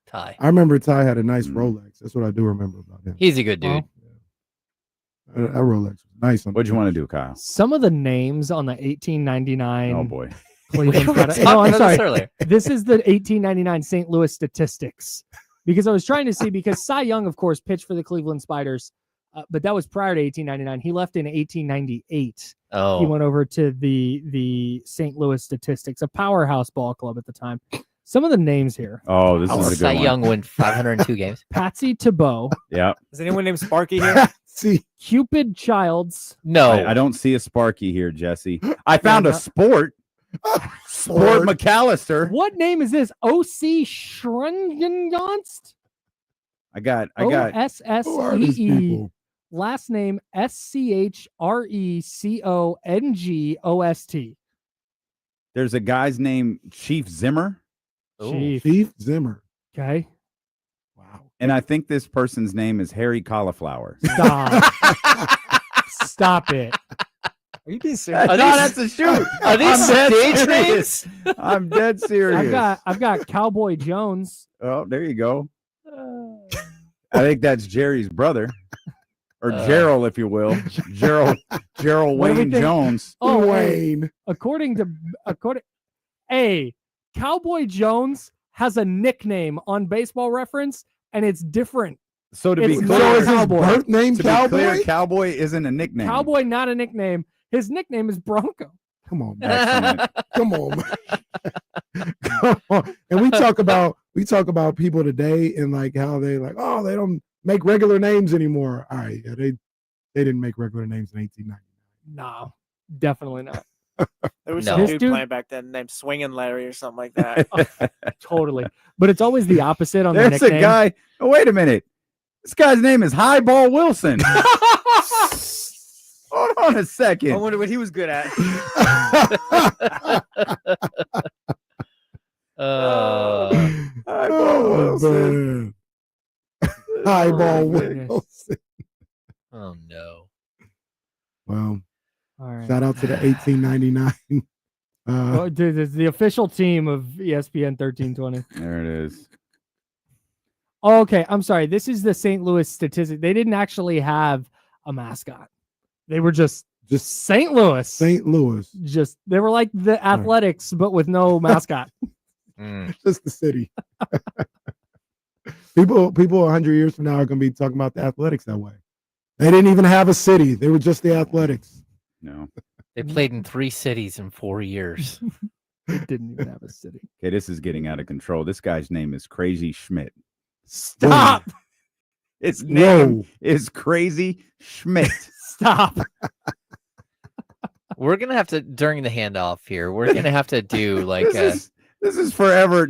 Ty. I remember Ty had a nice Rolex. That's what I do remember about him. He's a good dude. That Rolex was nice. What'd you want to do, Kyle? Some of the names on the 1899 Oh boy. Cleveland We were Spiders. talking No, I'm about this sorry. earlier. This is the 1899 St. Louis statistics because I was trying to see because Cy Young, of course, pitched for the Cleveland Spiders but that was prior to 1899. He left in 1898. Oh, He went over to the St. Louis Statistics, a powerhouse ball club at the time. Some of the names here: Oh, this is a Cy good one. Young win 502 games. Patsy Tebow, Yeah. Is anyone named Sparky here? See, Cupid Childs, No, I don't see a Sparky here, Jesse. I found a sport. Sport McAllister. what name is this? O.C. Schrengengonst? I got who are these OSSEE. people? Last name SCHRECONGOST. There's a guy's name Chief Zimmer, Chief. Chief Zimmer. Okay. Wow. and I think this person's name is Harry Cauliflower. Stop. Stop it. Are you being serious? Are No, these- that's a shoot. Are these I'm dead stage serious. names? I'm dead serious. I've got Cowboy Jones. Oh, there you go. I think that's Jerry's brother, or Gerald, if you will. Gerald What do we Wayne think? Jones. Oh, hey, Wayne. according Cowboy Jones has a nickname on Baseball Reference, and it's different. So to be It's clear, not So is his Cowboy. birth name to be clear, Cowboy? Cowboy isn't a nickname. Cowboy, not a nickname. His nickname is Bronco. Come on, man. Excellent. Come on, man. Come on. And we talk about people today and like how they like, oh, they don't make regular names anymore. All right, yeah, they didn't make regular names in 1890. No, definitely not. There was No. some This dude dude- playing back then named Swinging Larry or something like that. Totally. But it's always the opposite on the There's nickname. a guy. Oh, wait a minute. This guy's name is Highball Wilson. Hold on a second. I wonder what he was good at. Highball Oh, Wilson. man. Highball goodness. Wilson. Oh no. Well, All right. shout out to the 1899. Well, dude, it's the official team of ESPN 1320. There it is. Oh, okay, I'm sorry. This is the St. Louis statistic. They didn't actually have a mascot. They were just St. Louis. St. Louis, Just they were like the Athletics, but with no mascot. just the city. People 100 years from now are going to be talking about the Athletics that way. They didn't even have a city. They were just the Athletics. No. They played in 3 cities in 4 years. They didn't even have a city. Okay, this is getting out of control. This guy's name is Crazy Schmidt. Stop. His name Whoa. is Crazy Schmidt. Stop. We're gonna have to during the handoff here. We're gonna have to do like This is forever.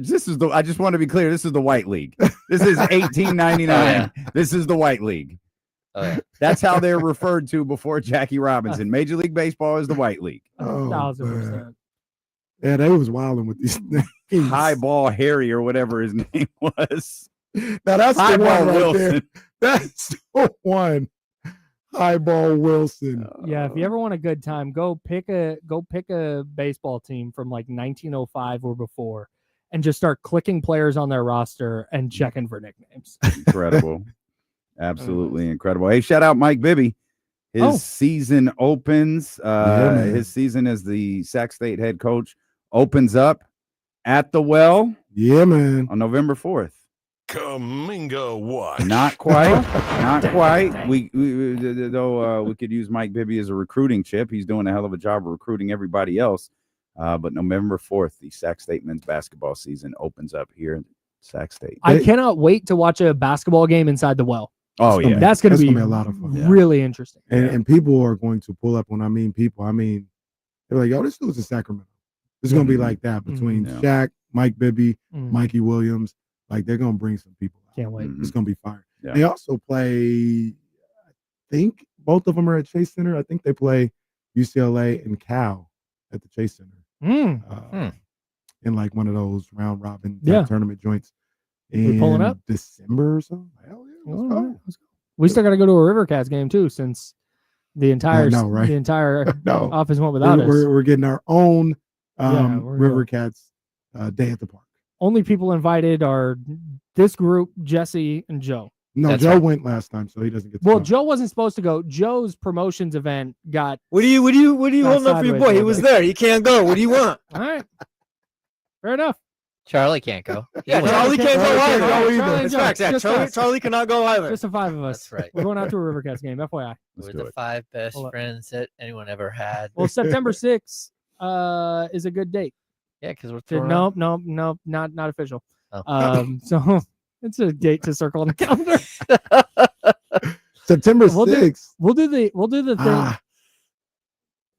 I just want to be clear. This is the White League. This is 1899. Oh, yeah. This is the White League. yeah. That's how they're referred to before Jackie Robinson. Major League Baseball is the White League. Oh, 1,000%. man. Yeah, they was wilding with these names. Highball Harry or whatever his name was. Now that's the Highball one right there. Wilson. That's the one. Highball Wilson. Yeah, if you ever want a good time, go pick a baseball team from like 1905 or before, and just start clicking players on their roster and checking for nicknames. Incredible. Absolutely incredible. Hey, shout out Mike Bibby. His Oh. season opens. man. His season as the Sac State head coach opens up at the Well Yeah, man. on November 4th. Kaminga Watch. Not quite. Not quite. We could use Mike Bibby as a recruiting chip. He's doing a hell of a job of recruiting everybody else. But November 4th, the Sac State men's basketball season opens up here in Sac State. I cannot wait to watch a basketball game inside the Well. Oh, yeah. That's going to be gonna be a lot of fun. really interesting. And people are going to pull up when I mean people. I mean, they're like, yo, this dude's in Sacramento. It's going to be like that between Yeah. Shaq, Mike Bibby, Mm. Mikey Williams. Like, they're going to bring some people out. Can't wait. Mhm. It's going to be fire. Yeah. They also play, I think both of them are at Chase Center. I think they play UCLA and Cal at the Chase Center. In like one of those round robin type Yeah. tournament joints. We pulling up? December or something. Hell yeah. Let's All go. right, let's go. We still got to go to a River Cats game too, since the entire know, right? the entire No. office went without us. We're getting our own Yeah, we're River going. Cats day at the park. Only people invited are this group, Jesse and Joe. No, That's Joe right. went last time, so he doesn't get to Well, go. Joe wasn't supposed to go. Joe's promotions event got What are you Not holding up for your sideways, boy? He brother. was there. You can't go. What do you want? all right. Fair enough. Charlie can't go. He Yeah, went. Charlie can't go Charlie can't either. go either. Charlie It's and facts. Yeah, Just Charlie, us. Charlie cannot go either. Just the 5 of us. That's right. We're going out to a Rivercats game, FYI. We're do the it. 5 best Hold up. friends that anyone ever had. Well, September 6th is a good date. Yeah, because we're No, not official. Oh. So it's a date to circle on the calendar. September We'll do- 6th. We'll do the thing. Ah,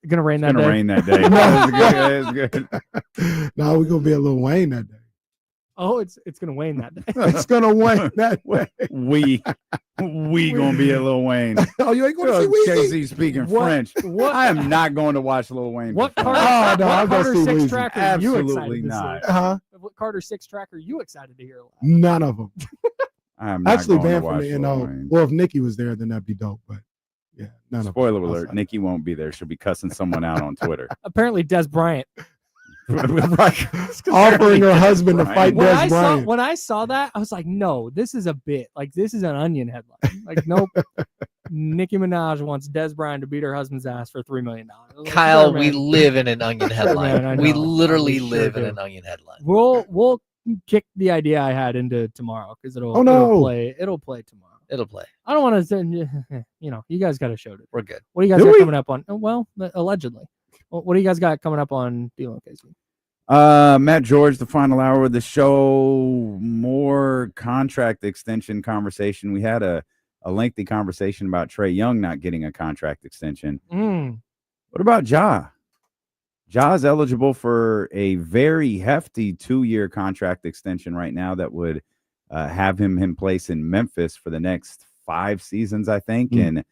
Gonna rain that It's gonna day. rain that day. That's good. That's good. no, we're gonna be a Lil Wayne that day. Oh, it's gonna rain that day. It's gonna wane that way. We gonna be at Lil Wayne. Oh, you ain't going to see Weezy? KC speaking What- French. what- I am not going to watch Lil Wayne. What perform. Carter, Oh, no, what I'm gonna Carter see 6 Weezy. tracker are you Absolutely excited to not. see? Uh-huh. What Carter 6 tracker are you excited to hear live? None of them. I am not Actually, going to banned from watch the Lil NO. Wayne. Well, if Nikki was there, then that'd be dope. But yeah, none of them. Spoiler alert: Outside. Nikki won't be there. She'll be cussing someone out on Twitter. Apparently, Des Bryant. Offering her husband to fight When Des Bryant. when I saw that, I was like, no, this is a bit. Like, this is an Onion headline. Like, nope. Nicki Minaj wants Des Bryant to beat her husband's ass for $3 million. Like, Kyle, sure, we man. live in an Onion headline. man, I We know. literally We sure live in do. an Onion headline. We'll kick the idea I had into tomorrow because Oh, no. it'll play tomorrow. It'll play. I don't want to, you guys got a show to do. We're good. What do you guys Do got we? coming up on? Well, allegedly. What do you guys got coming up on Dealing Casey? Matt George, the final hour of the show, more contract extension conversation. We had a lengthy conversation about Trae Young not getting a contract extension. What about Ja? Ja's eligible for a very hefty 2-year contract extension right now that would have him in place in Memphis for the next 5 seasons, I think. And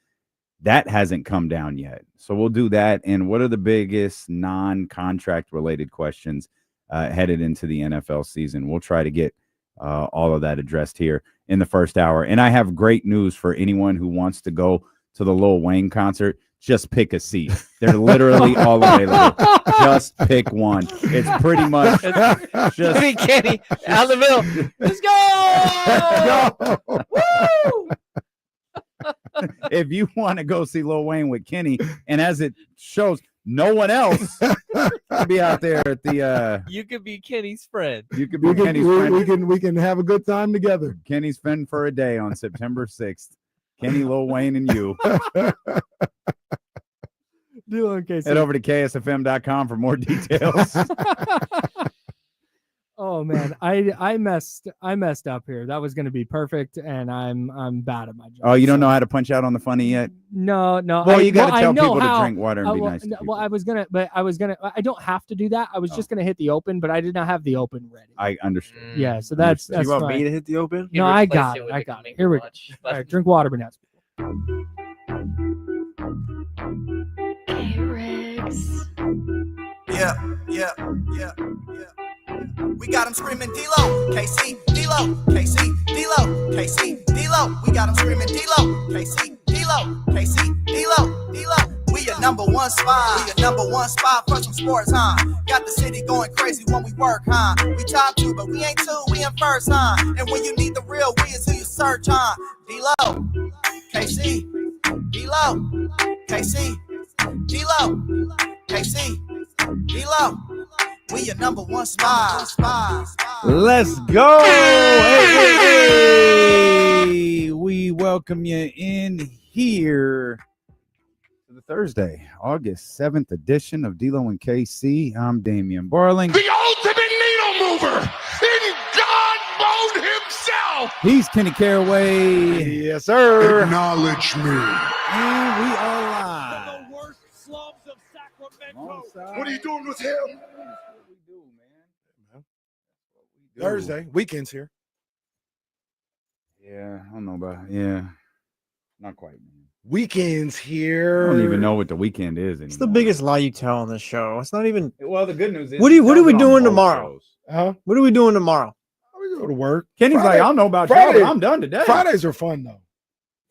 that hasn't come down yet. So we'll do that. And what are the biggest non-contract related questions headed into the NFL season? We'll try to get all of that addressed here in the first hour. And I have great news for anyone who wants to go to the Lil Wayne concert. Just pick a seat. They're literally all available. Just pick one. It's pretty much just Hey, Kenny, out in the middle. Let's go! Woo! if you want to go see Lil Wayne with Kenny, and as it shows, no one else will be out there at the. You could be Kenny's friend. You could be Kenny's friend. We can have a good time together. Kenny's friend for a day on September 6th. Kenny, Lil Wayne, and you. Dealing Casey. Head over to ksfm.com for more details. Oh man, I messed up here. That was going to be perfect, and I'm bad at my job. Oh, you don't so- know how to punch out on the funny yet? No. Well, you got to I tell know people how- to drink water and be well, nice to no, people. well, I was gonna. I don't have to do that. I was just gonna hit the open, but I did not have the open ready. I understood. Yeah, so that's You want fine. me to hit the open? No, I got it. I got it. Here we go. All right, drink water, Vanessa. Hey, Riggs. Yeah. We got him screaming D-Lo, KC, D-Lo, KC, D-Lo, KC, D-Lo. We got him screaming D-Lo, KC, D-Lo, KC, D-Lo, D-Lo. We your number one spot. We your number one spot for some sports, huh? Got the city going crazy when we work, huh? We top 2, but we ain't 2, we in first, huh? And when you need the real, we is who you search, huh? D-Lo, KC, D-Lo, KC, D-Lo, KC, D-Lo. We your number one spot. Let's go. Hey. We welcome you in here to the Thursday, August 7th edition of D-Lo and KC. I'm Damian Barling. The ultimate needle mover in God mode himself. He's Kenny Caraway. Yes, sir. Acknowledge me. And we are live. The worst slums of Sacramento. What are you doing with him? Thursday. Weekend's here. Yeah, I don't know about not quite, man. Weekend's I here. don't even know what the weekend is anymore. It's the biggest lie you tell on this show. It's not even. Well, the good news is What are we doing tomorrow? Huh? What are we doing tomorrow? We go to work. Kenny's Friday- like, I don't know about Friday- y'all, but I'm done today. Fridays are fun though.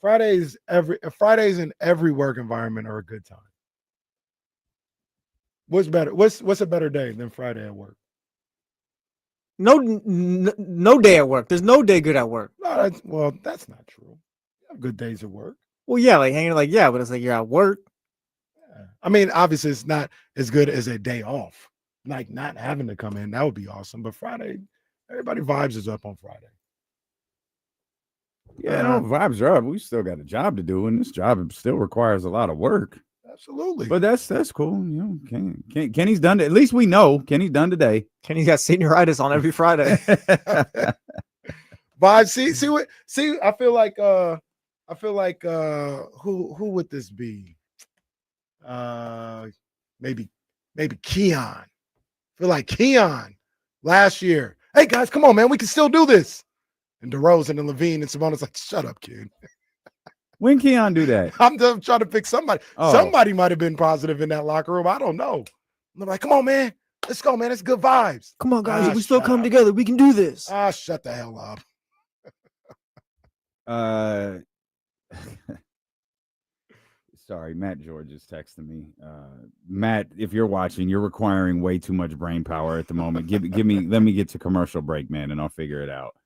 Fridays in every work environment are a good time. What's better? What's a better day than Friday at work? No day at work. There's no day good at work. No, that's not true. You have good days at work. Well, yeah, like hanging like, yeah, but it's like you're at work. Yeah. I mean, obviously it's not as good as a day off. Like not having to come in, that would be awesome. But Friday, Everybody vibes is up on Friday. Yeah, no, vibes are up. We still got a job to do, and this job still requires a lot of work. Absolutely. But that's cool. You know, Kenny's done it. At least we know Kenny's done today. Kenny's got senioritis on every Friday. Vibes. See. I feel like who would this be? Maybe Keon. I feel like Keon last year. Hey guys, come on, man. We can still do this. And DeRozan and Levine and Sabonis like, shut up, kid. When Keon do that? I'm trying to pick somebody. Oh. Somebody might have been positive in that locker room. I don't know. I'm like, come on, man. Let's go, man. It's good vibes. Come on, guys. We still come together. We can do this. Shut the hell up. Sorry, Matt George is texting me. Matt, if you're watching, you're requiring way too much brain power at the moment. Let me get to commercial break, man, and I'll figure it out.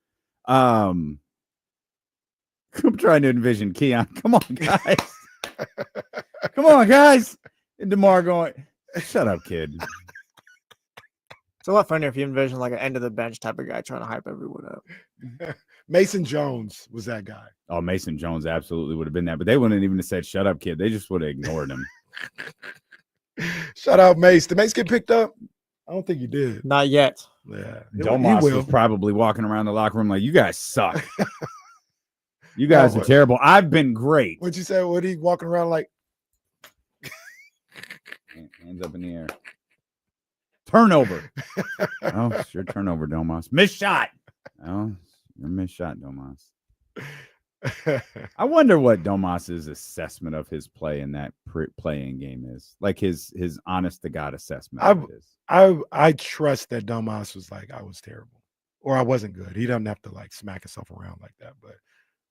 I'm trying to envision Keon. Come on, guys. Come on, guys. And DeMar going, shut up, kid. It's a lot funnier if you envision like an end of the bench type of guy trying to hype everyone up. Mason Jones was that guy. Oh, Mason Jones absolutely would have been that, but they wouldn't even have said shut up, kid. They just would have ignored him. Shout out Mace. Did Mace get picked up? I don't think he did. Not yet. Yeah. Domas was probably walking around the locker room like, you guys suck. You guys are terrible. I've been great. What'd you say? What he walking around like? Hands up in the air. Turnover. Oh, it's your turnover, Domas. Missed shot. Oh, your missed shot, Domas. I wonder what Domas's assessment of his play in that playing game is. Like his honest to God assessment of it is. I trust that Domas was like, I was terrible. Or I wasn't good. He doesn't have to like smack himself around like that. But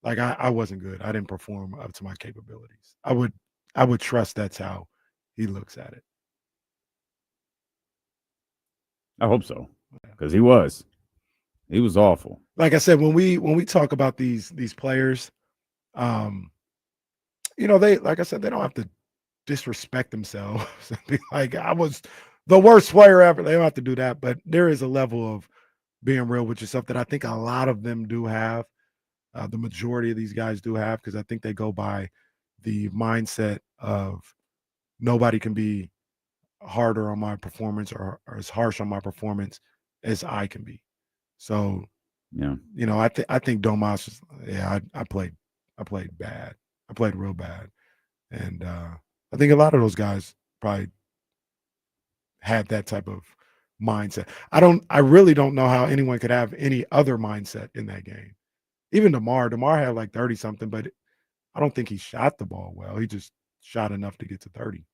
like I wasn't good. I didn't perform up to my capabilities. I would trust that's how he looks at it. I hope so. Because he was awful. Like I said, when we talk about these players, you know, they, like I said, they don't have to disrespect themselves and be like, I was the worst player ever. They don't have to do that, but there is a level of being real with yourself that I think a lot of them do have. The majority of these guys do have, because I think they go by the mindset of nobody can be harder on my performance or as harsh on my performance as I can be. So, yeah, you know, I think Domas was, I played bad. I played real bad. And I think a lot of those guys probably had that type of mindset. I really don't know how anyone could have any other mindset in that game. Even DeMar had like 30 something, but I don't think he shot the ball well. He just shot enough to get to 30.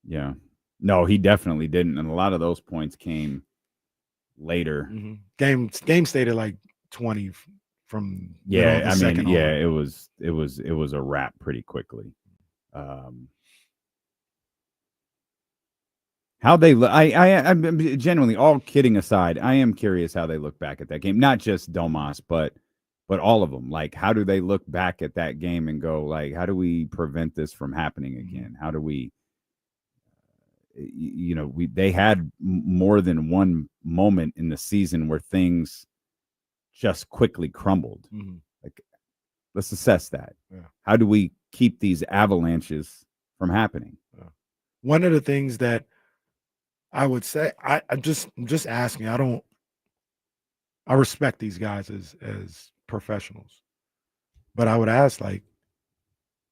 Yeah. No, he definitely didn't. And a lot of those points came later. Mm-hmm. Game stayed at like 20 from I mean, yeah, it was a wrap pretty quickly. How they look, I'm genuinely, all kidding aside, I am curious how they look back at that game. Not just Domas, but all of them. Like, how do they look back at that game and go, like, how do we prevent this from happening again? How do we, you know, they had more than one moment in the season where things just quickly crumbled. Mm-hmm. Like, let's assess that. Yeah. How do we keep these avalanches from happening? Yeah. One of the things that I would say, I'm just asking. I respect these guys as professionals, but I would ask, like,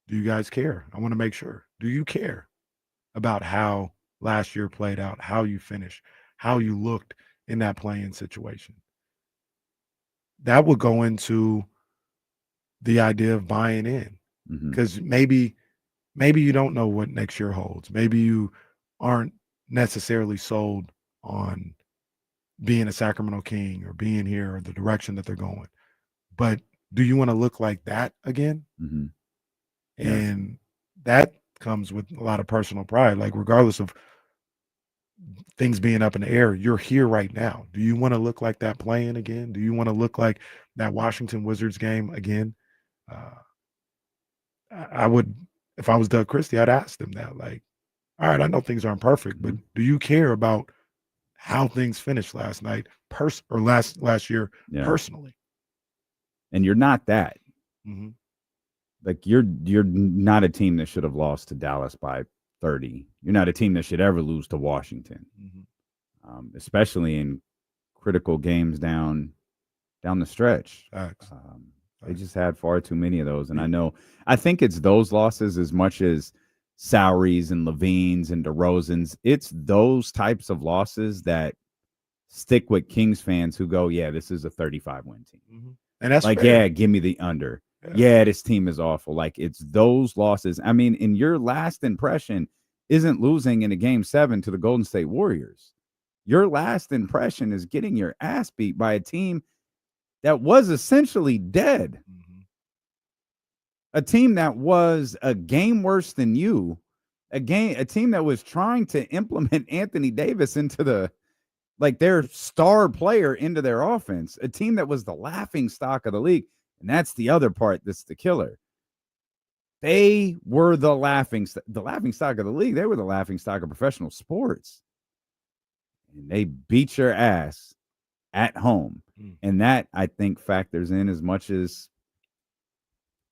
do you guys care? I want to make sure. Do you care about how last year played out, how you finished, how you looked in that playing situation? That would go into the idea of buying in, because maybe you don't know what next year holds. Maybe you aren't necessarily sold on being a Sacramento King or being here or the direction that they're going. But do you want to look like that again? Mm-hmm. Yeah. And that comes with a lot of personal pride. Like, regardless of things being up in the air, you're here right now. Do you want to look like that playing again? Do you want to look like that Washington Wizards game again? I would, if I was Doug Christie, I'd ask them that. Like, all right, I know things aren't perfect, but do you care about how things finished last night last year Yeah. personally. And you're not that. Mhm. Like you're not a team that should have lost to Dallas by 30. You're not a team that should ever lose to Washington, especially in critical games down the stretch. Facts. They just had far too many of those, and I think it's those losses as much as Soweries and Levines and DeRozans. It's those types of losses that stick with Kings fans who go, "Yeah, this is a 35-win team," and that's like, fair. "Yeah, give me the under." Yeah, this team is awful. Like, it's those losses. I mean, in your last impression isn't losing in a game 7 to the Golden State Warriors. Your last impression is getting your ass beat by a team that was essentially dead. A team that was a game worse than you. A team that was trying to implement Anthony Davis into their star player into their offense. A team that was the laughing stock of the league. And that's the other part that's the killer. They were the laughing stock of the league. They were the laughing stock of professional sports. And they beat your ass at home. And that, I think, factors in as much as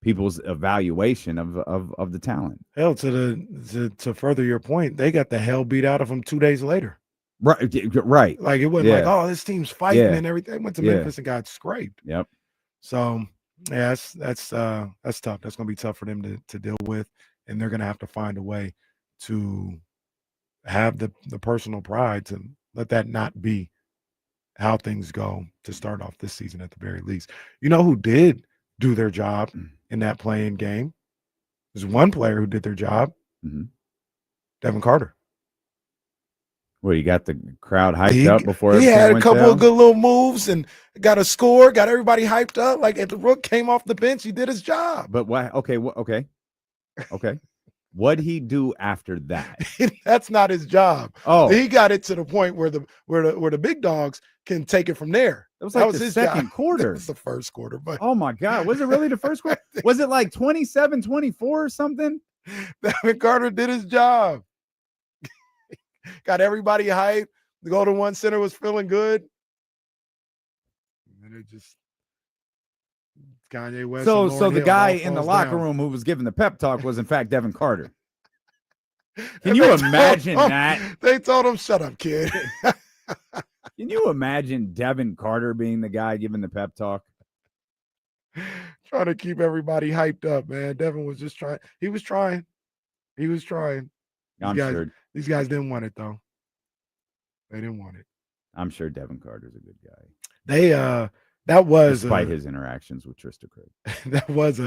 people's evaluation of the talent. Hell, to further your point, they got the hell beat out of them 2 days later. Right. Like, it wasn't like, oh, this team's fighting and everything. Went to Memphis and got scraped. Yep. So, yeah, that's tough. That's going to be tough for them to deal with, and they're going to have to find a way to have the personal pride to let that not be how things go to start off this season at the very least. You know who did do their job in that playing game? There's one player who did their job, Devin Carter. Well, you got the crowd hyped up before he had a couple down. of good little moves and got a score, got everybody hyped up. Like, if the Rook came off the bench, he did his job. But why? Okay. What'd he do after that? That's not his job. Oh, he got it to the point where the big dogs can take it from there. It was like the his second job. quarter. It was the first quarter, but oh my God, was it really the first quarter? Was it like 27-24 or something? Devin Carter did his job. Got everybody hyped. The Golden One Center was feeling good. And it just Kanye West. So the Hill guy all in the falls locker down. room who was giving the pep talk was in fact Devin Carter. Can you imagine that? They told him, "Shut up, kid." Can you imagine Devin Carter being the guy giving the pep talk? Trying to keep everybody hyped up, man. Devin was just trying. He was trying. These guys didn't want it, though. They didn't want it. I'm sure Devin Carter's a good guy. That was despite his interactions with Trista Crick. That was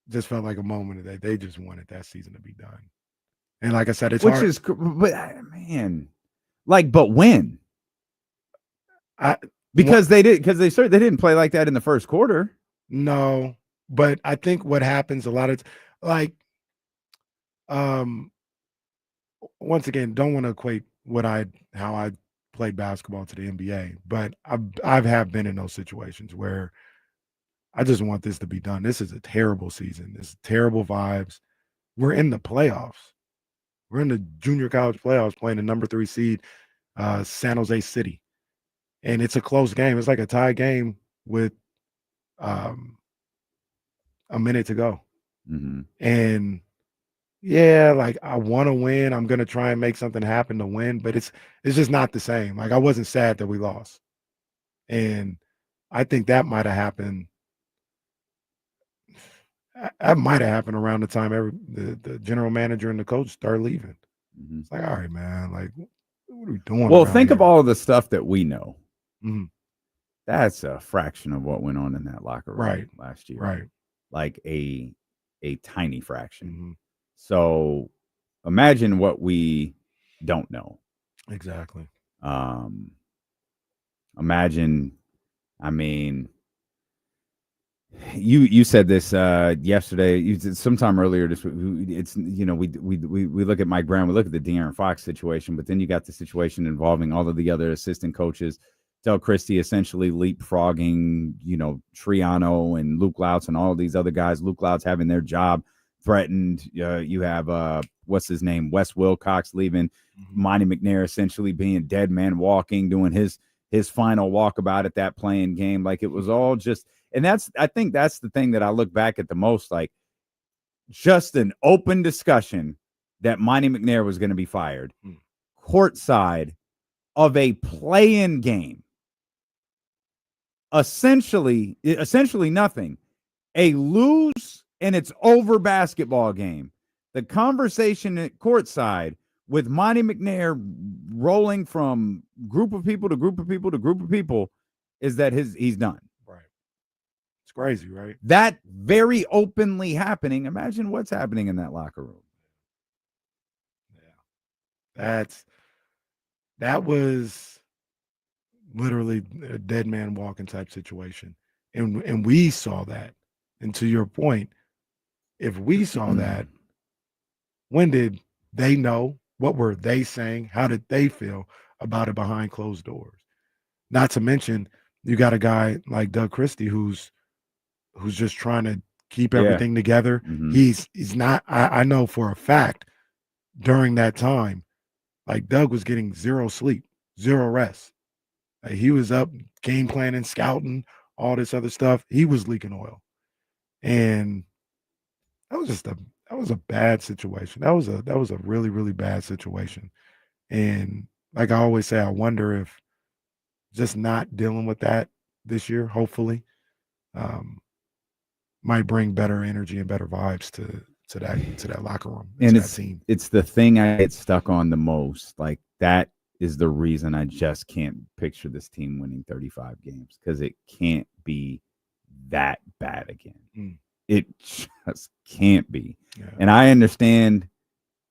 just felt like a moment that they just wanted that season to be done. And like I said, it's hard. But when? Because they didn't play like that in the first quarter. No, but I think what happens a lot of once again, don't want to equate how I played basketball to the NBA, but I have been in those situations where I just want this to be done. This is a terrible season. This is terrible vibes. We're in the playoffs. We're in the junior college playoffs playing the number 3 seed, San Jose City. And it's a close game. It's like a tie game with a minute to go. And yeah, like, I want to win. I'm going to try and make something happen to win, but it's just not the same. Like, I wasn't sad that we lost. And I think that might have happened. That might have happened around the time the general manager and the coach started leaving. It's like, all right, man, like, what are we doing? Well, think of all of the stuff that we know. That's a fraction of what went on in that locker room last year. Right. Like a tiny fraction. So imagine what we don't know. Exactly. Imagine, I mean, you said this yesterday. You did sometime earlier this week. It's, we look at Mike Brown, we look at the De'Aaron Fox situation, but then you got the situation involving all of the other assistant coaches. Del Christie essentially leapfrogging, Triano and Luke Louts and all of these other guys. Luke Louts having their job threatened. You have what's his name, Wes Wilcox leaving, Monty McNair essentially being dead man walking, doing his final walkabout at that playing game. Like it was all just, and I think that's the thing that I look back at the most, like just an open discussion that Monty McNair was going to be fired courtside of a play-in game. Essentially nothing. A lose and it's over basketball game. The conversation at courtside with Monty McNair rolling from group of people to group of people to group of people is that he's done. Right. It's crazy, right? That very openly happening. Imagine what's happening in that locker room. Yeah. That was literally a dead man walking type situation. And we saw that. And to your point, if we saw that, when did they know? What were they saying? How did they feel about it behind closed doors? Not to mention, you got a guy like Doug Christie who's just trying to keep everything together. He's not. I know for a fact during that time, like Doug was getting zero sleep, zero rest. Like he was up game planning, scouting, all this other stuff. He was leaking oil, and that was a bad situation. That was a really, really bad situation. And like I always say, I wonder if just not dealing with that this year, hopefully, might bring better energy and better vibes to that locker room and that team. It's the thing I get stuck on the most. Like that is the reason I just can't picture this team winning 35 games, because it can't be that bad again. It just can't be. Yeah. And I understand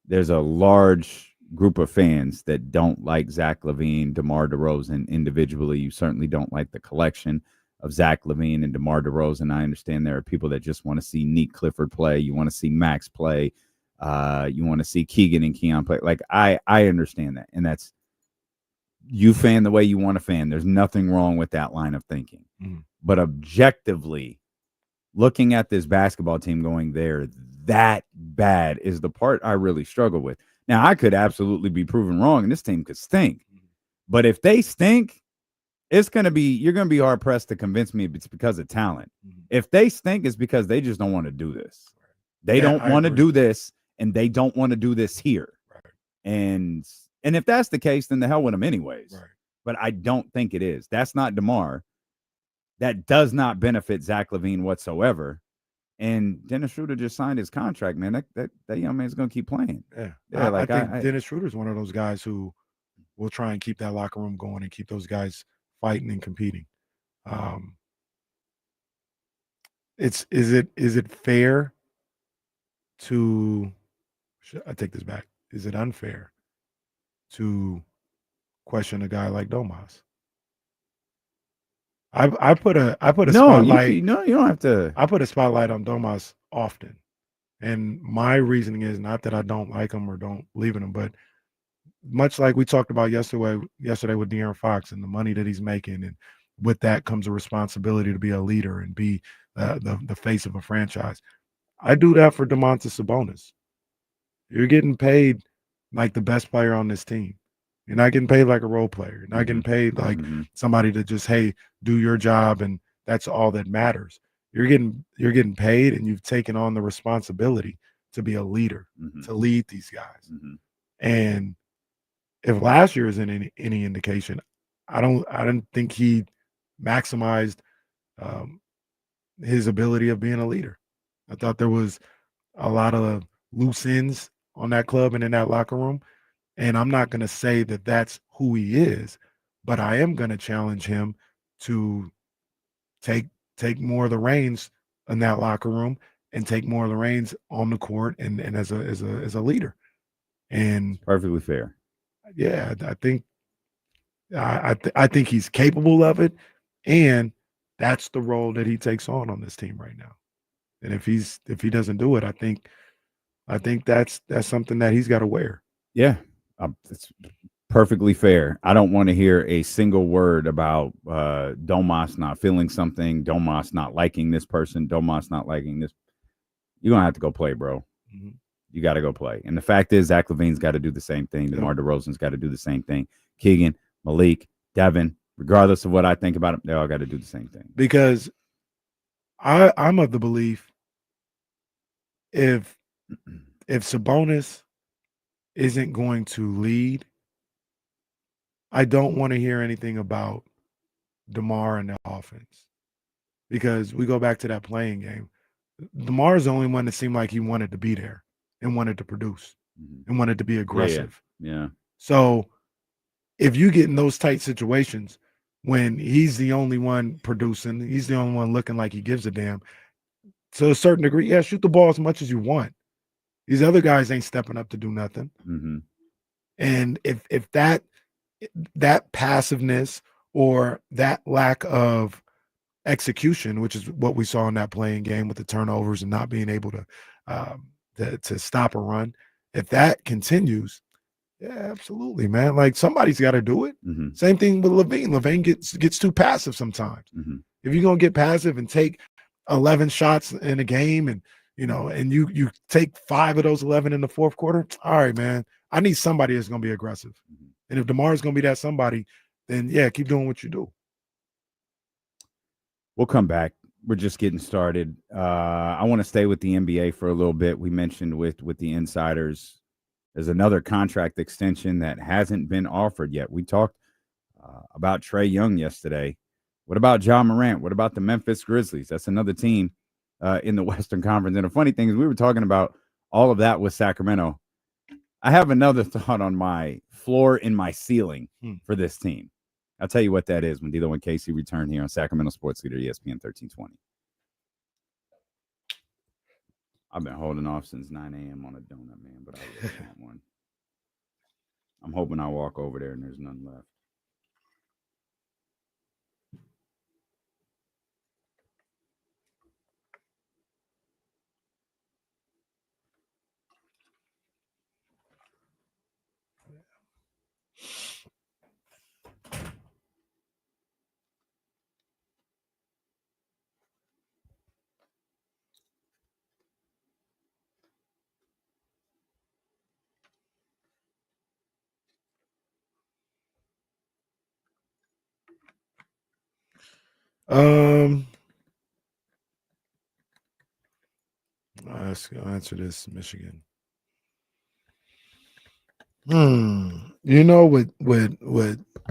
there's a large group of fans that don't like Zach LaVine, DeMar DeRozan individually. You certainly don't like the collection of Zach LaVine and DeMar DeRozan. I understand there are people that just want to see Nick Clifford play. You want to see Max play. You want to see Keegan and Keon play. Like I understand that. And that's, you fan the way you want to fan. There's nothing wrong with that line of thinking. But objectively, looking at this basketball team going there, that bad is the part I really struggle with. Now, I could absolutely be proven wrong, and this team could stink. But if they stink, you're going to be hard pressed to convince me it's because of talent. If they stink, it's because they just don't want to do this. They don't want to do this, and they don't want to do this here. Right. And if that's the case, then the hell with them anyways. Right. But I don't think it is. That's not DeMar. That does not benefit Zach LaVine whatsoever. And Dennis Schroeder just signed his contract, man. That young man's going to keep playing. Yeah. I think Dennis Schroeder is one of those guys who will try and keep that locker room going and keep those guys fighting and competing. Is it fair to, I take this back. Is it unfair to question a guy like Domas? I put a spotlight. You don't have to. I put a spotlight on Domas often, and my reasoning is not that I don't like him or don't believe in him, but much like we talked about yesterday with De'Aaron Fox and the money that he's making, and with that comes a responsibility to be a leader and be the face of a franchise. I do that for Domantas Sabonis. You're getting paid like the best player on this team. You're not getting paid like a role player. You're not getting paid like somebody to just, hey, do your job and that's all that matters. You're getting paid, and you've taken on the responsibility to be a leader, to lead these guys. And if last year is any indication, I don't think he maximized his ability of being a leader. I thought there was a lot of loose ends on that club and in that locker room. And I'm not going to say that that's who he is, but I am going to challenge him to take more of the reins in that locker room and take more of the reins on the court and as a leader. And perfectly fair. Yeah, I think he's capable of it, and that's the role that he takes on this team right now. And if he doesn't do it, I think that's something that he's got to wear. Yeah. It's perfectly fair. I don't want to hear a single word about Domas not feeling something, Domas not liking this person, Domas not liking this. you're going to have to go play, bro. Mhm. You got to go play. And the fact is, Zach LaVine's got to do the same thing. DeMar DeRozan's got to do the same thing. Keegan, Malik, Devin, regardless of what I think about them, they all got to do the same thing. Because I'm of the belief if Sabonis isn't going to lead, I don't want to hear anything about DeMar and the offense. Because we go back to that playing game. DeMar's the only one that seemed like he wanted to be there and wanted to produce and wanted to be aggressive. Yeah. So if you get in those tight situations when he's the only one producing, he's the only one looking like he gives a damn, to a certain degree, yeah, shoot the ball as much as you want. These other guys ain't stepping up to do nothing. Mm-hmm. And if that passiveness or that lack of execution, which is what we saw in that playing game with the turnovers and not being able to stop a run, if that continues, yeah, absolutely, man. Like somebody's got to do it. Mm-hmm. Same thing with LaVine. LaVine gets too passive sometimes. Mm-hmm. If you're gonna get passive and take 11 shots in a game, and and you take 5 of those 11 in the fourth quarter, all right, man. I need somebody that's gonna be aggressive. Mm-hmm. And if DeMar is gonna be that somebody, then yeah, keep doing what you do. We'll come back. We're just getting started. I want to stay with the NBA for a little bit. We mentioned with the insiders, there's another contract extension that hasn't been offered yet. We talked about Trae Young yesterday. What about Ja Morant? What about the Memphis Grizzlies? That's another team in the Western Conference. And the funny thing is we were talking about all of that with Sacramento. I have another thought on my floor in my ceiling for this team. I'll tell you what that is when D'Lo and Casey return here on Sacramento Sports Leader ESPN 1320. I've been holding off since 9 a.m. on a donut, man, but I really want one. I'm hoping I walk over there and there's none left. I'll answer this, Michigan. You know, with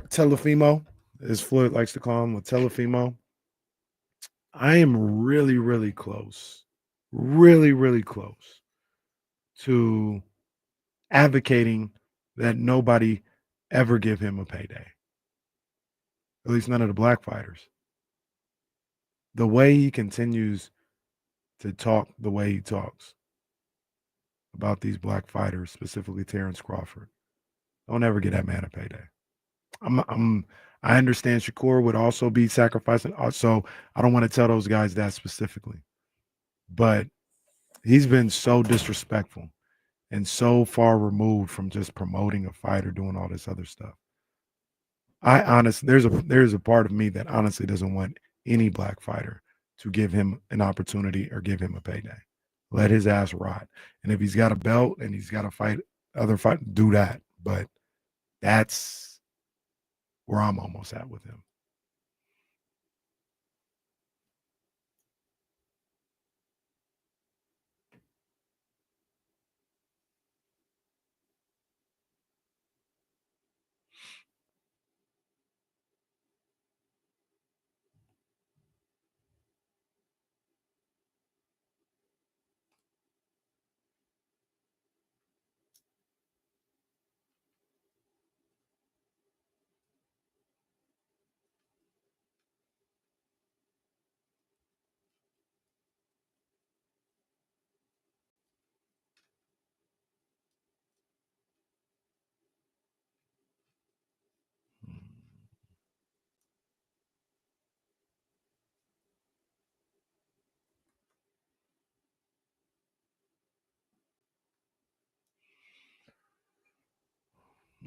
Telefimo, as Floyd likes to call him, with Telefimo, I am really, really close to advocating that nobody ever give him a payday. At least none of the black fighters. The way he continues to talk the way he talks about these black fighters, specifically Terrence Crawford, don't ever get that man a payday. I understand Shakur would also be sacrificing. So I don't want to tell those guys that specifically, but he's been so disrespectful and so far removed from just promoting a fight or doing all this other stuff. There's a part of me that honestly doesn't want any black fighter to give him an opportunity or give him a payday. Let his ass rot. And if he's got a belt and he's got to fight do that. But that's where I'm almost at with him.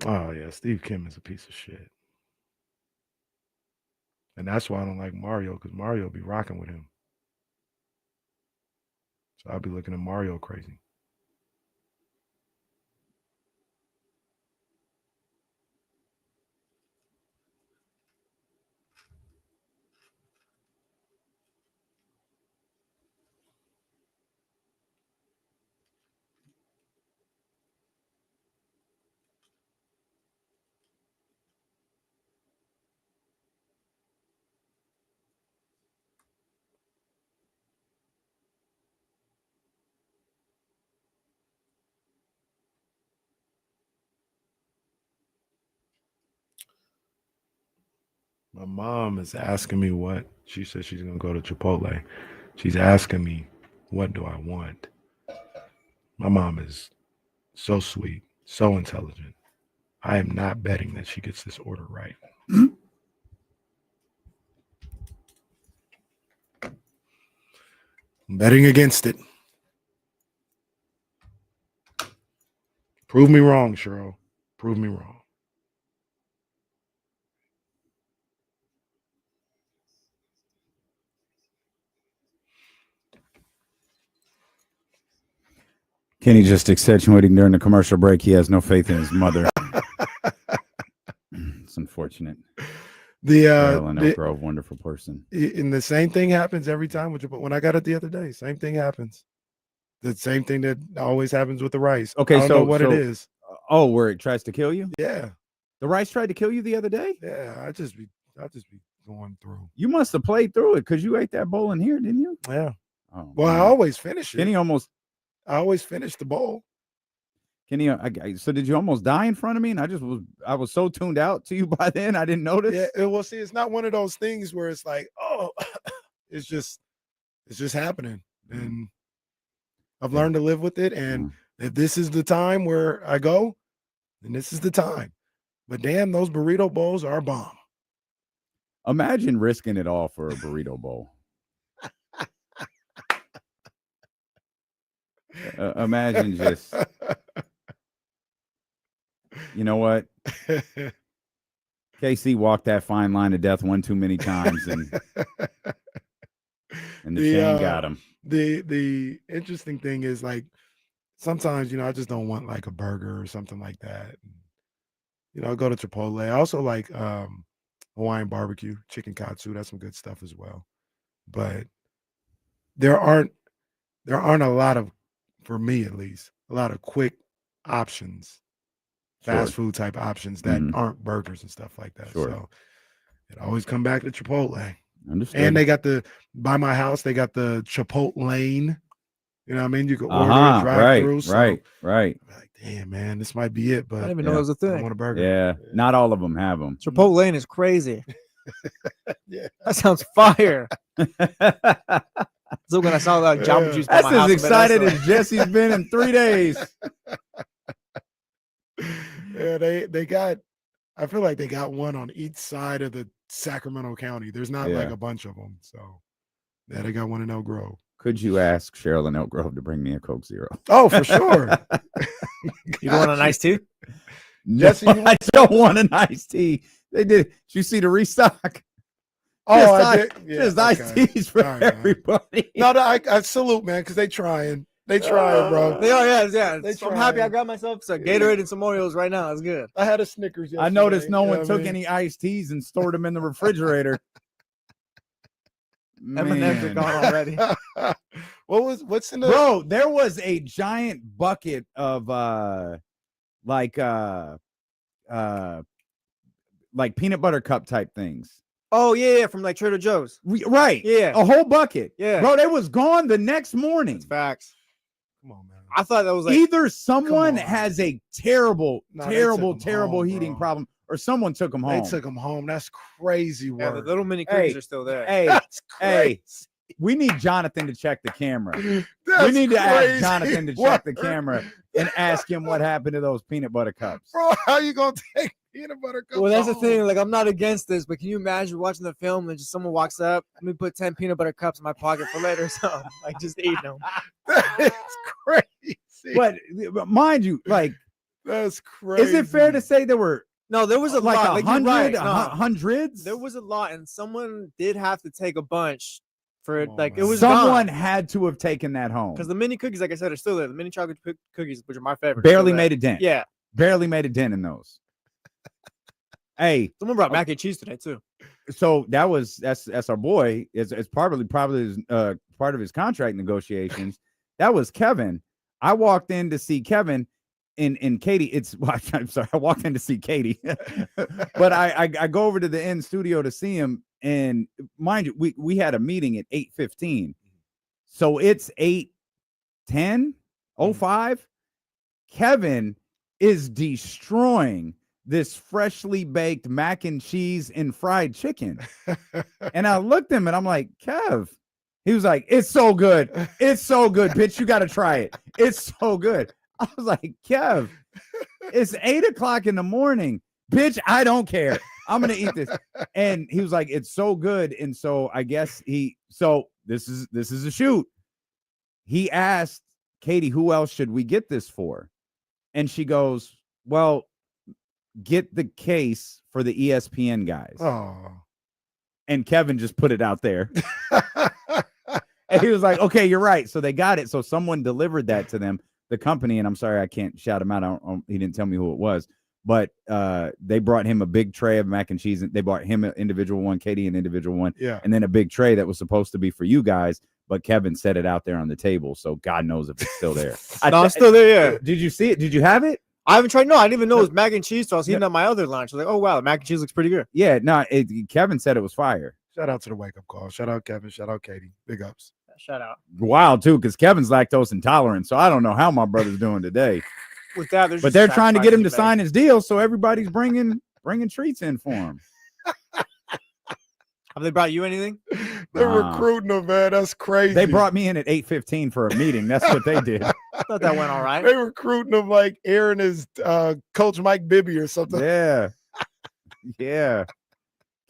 Oh, yeah, Steve Kim is a piece of shit. And that's why I don't like Mario, because Mario be rocking with him. So I'll be looking at Mario crazy. My mom is asking me what. She said she's going to go to Chipotle. She's asking me, what do I want? My mom is so sweet, so intelligent. I am not betting that she gets this order right. I'm betting against it. Prove me wrong, Cheryl. Prove me wrong. Kenny just accentuating during the commercial break. He has no faith in his mother. It's unfortunate. Marilyn Oak Grove, wonderful person. And the same thing happens every time with when I got it the other day. Same thing happens. The same thing that always happens with the rice. Okay, I don't know what it is. Oh, where it tries to kill you? Yeah. The rice tried to kill you the other day? Yeah, I just be going through. You must have played through it because you ate that bowl in here, didn't you? Yeah. Oh, well, man. I always finish it. Kenny I always finish the bowl. Kenny, so did you almost die in front of me? And I was so tuned out to you by then, I didn't notice. Yeah, well, see, it's not one of those things where it's like, oh, it's just happening. And I've learned to live with it. And if this is the time where I go, then this is the time. But damn, those burrito bowls are a bomb. Imagine risking it all for a burrito bowl. Imagine just, you know what? KC walked that fine line of death one too many times, and the chain got him. The interesting thing is, like, sometimes, I just don't want like a burger or something like that. I go to Chipotle. I also like Hawaiian barbecue, chicken katsu. That's some good stuff as well. But there aren't a lot of, for me at least, a lot of quick options, fast food type options that aren't burgers and stuff like that. Sure. So it always come back to Chipotle. Understood. And they got by my house, they got the Chipotle lane. You know what I mean? You can order and drive through. Right. Like, damn, man, this might be it. But I didn't even know it was a thing. I want a burger. Yeah, not all of them have them. Chipotle Lane is crazy. Yeah, that sounds fire. So when I saw that Jamba Juice, that's as excited as Jesse's been in 3 days. Yeah, they got. I feel like they got one on each side of the Sacramento County. There's not like a bunch of them. So yeah, they got one in Elk Grove. Could you ask Cheryl in Elk Grove to bring me a Coke Zero? Oh, for sure. You want a nice tea? Jesse, I don't want an iced tea. They did. Did you see the restock? Oh, I did. Yeah, there's iced teas for everybody. No, I salute, man, because they trying. They trying, bro. They are, yeah. They So I'm happy I got myself some Gatorade and some Oreos right now. It's good. I had a Snickers yesterday. I noticed no one what took I mean? any iced teas and stored them in the refrigerator. M&M's are gone already. What's in the Bro, there was a giant bucket of like peanut butter cup type things. Oh yeah, from like Trader Joe's. Right. Yeah. A whole bucket. Yeah. Bro, they was gone the next morning. That's facts. Come on, man. I thought that was like Either someone has a terrible home, heating bro. problem, or someone took them home. They took them home. That's crazy yeah, the work. little mini cookies are still there. Hey, That's hey, crazy. we need Jonathan to check the camera. That's We need to ask crazy Jonathan to check the camera and ask him what happened to those peanut butter cups. Bro, how you gonna take peanut butter cups? Well, that's the home? thing. Like, I'm not against this, but can you imagine watching the film and just someone walks up, let me put 10 peanut butter cups in my pocket for later, so like just eating them. That is crazy. But mind you, like, That's crazy. is it fair to say there were No, there was a like lot. Like, you're right. No, hundreds? there was a lot, and someone did have to take a bunch for it. Come on, Like it man. was Someone had to have taken that home. because the mini cookies, like I said, are still there. The mini chocolate cookies, which are my favorite, Barely made a dent. Yeah, Barely made a dent in those. Hey, someone brought mac and cheese today too. so that's our boy. It's probably his, part of his contract negotiations. That was Kevin. I walked in to see Kevin and Katie. I'm sorry, I walked in to see Katie, but I go over to the end studio to see him. And mind you, we had a meeting at 8:15, so it's 8:10:05. Kevin is destroying this freshly baked mac and cheese and fried chicken. And I looked at him and I'm like, Kev. He was like, it's so good. It's so good, bitch. You got to try it. It's so good. I was like, Kev, it's 8:00 in the morning. Bitch, I don't care. I'm going to eat this. And he was like, it's so good. And so I guess this is a shoot. He asked Katie, who else should we get this for? And she goes, well, get the case for the ESPN guys. Oh. And Kevin just put it out there. And he was like, okay, you're right. So they got it. So someone delivered that to them, the company. And I'm sorry, I can't shout him out. He didn't tell me who it was. But they brought him a big tray of mac and cheese. And they brought him an individual one, Katie an individual one. Yeah. And then a big tray that was supposed to be for you guys. But Kevin set it out there on the table. So God knows if it's still there. No, it's still there, yeah. Did you see it? Did you have it? I haven't tried. No, I didn't even know it was mac and cheese. So I was eating at my other lunch. I was like, oh, wow, the mac and cheese looks pretty good. Yeah, no, Kevin said it was fire. Shout out to the wake up call. Shout out Kevin. Shout out Katie. Big ups. Shout out. Wild too, because Kevin's lactose intolerant, so I don't know how my brother's doing today. With that, but they're trying to get him to sign his deal, so everybody's bringing treats in for him. Have they brought you anything? They're recruiting him, man. That's crazy. They brought me in at 8:15 for a meeting. That's what they did. I thought that went all right. They recruiting him like Aaron is Coach Mike Bibby or something. Yeah. Yeah.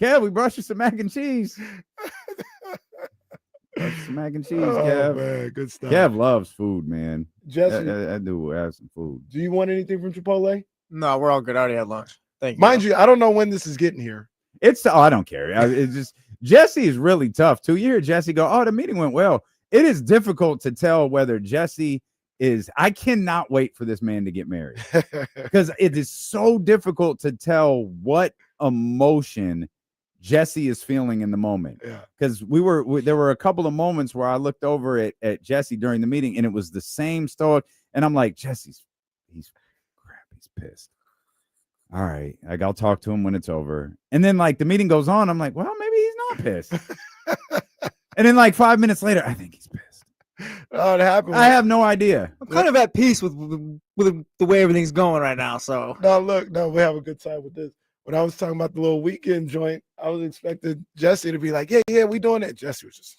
Kev, we brought you some mac and cheese. Some mac and cheese, Kev. Man, good stuff. Kev loves food, man. Jesse, I do have some food. do you want anything from Chipotle? No, we're all good. I already had lunch. Thank you. Mind you, I don't know when this is getting here. I don't care. It's just Jesse is really tough too. You hear Jesse go, oh, the meeting went well. It is difficult to tell whether Jesse is. I cannot wait for this man to get married because it is so difficult to tell what emotion Jesse is feeling in the moment. Yeah. Because there were a couple of moments where I looked over at Jesse during the meeting and it was the same stoic. And I'm like, he's pissed. All right. Like, I'll talk to him when it's over. And then like the meeting goes on. I'm like, well, maybe he's not pissed. And then like 5 minutes later, I think he's pissed. Oh, it happened. I have no idea. I'm kind of at peace with the way everything's going right now. So No, we have a good time with this. When I was talking about the little weekend joint, I was expecting Jesse to be like, yeah, we doing it. Jesse was just,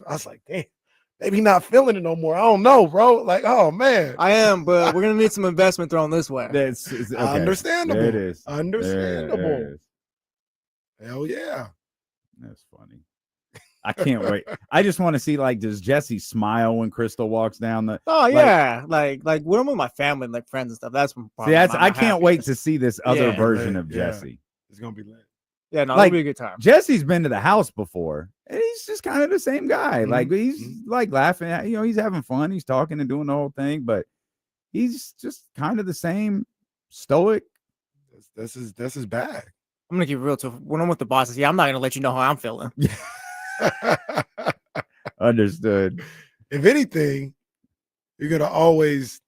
I was like, damn, maybe not feeling it no more. I don't know, bro. Like, oh, man. I am, but we're going to need some investment thrown this way. It's okay. Understandable. There it is. Understandable. There it is. Hell yeah. That's funny. I can't wait. I just want to see, like, does Jesse smile when Crystal walks down the? Oh yeah, like when I'm with my family and like friends and stuff. That's when. I can't wait to see this other version of Jesse. It's gonna be lit. Yeah, no, like, it'll be a good time. Jesse's been to the house before, and he's just kind of the same guy. Mm-hmm. Like he's like laughing at, he's having fun. He's talking and doing the whole thing, but he's just kind of the same stoic. This is bad. I'm gonna keep it real too. When I'm with the bosses, I'm not gonna let you know how I'm feeling. Understood. If anything, you're gonna always.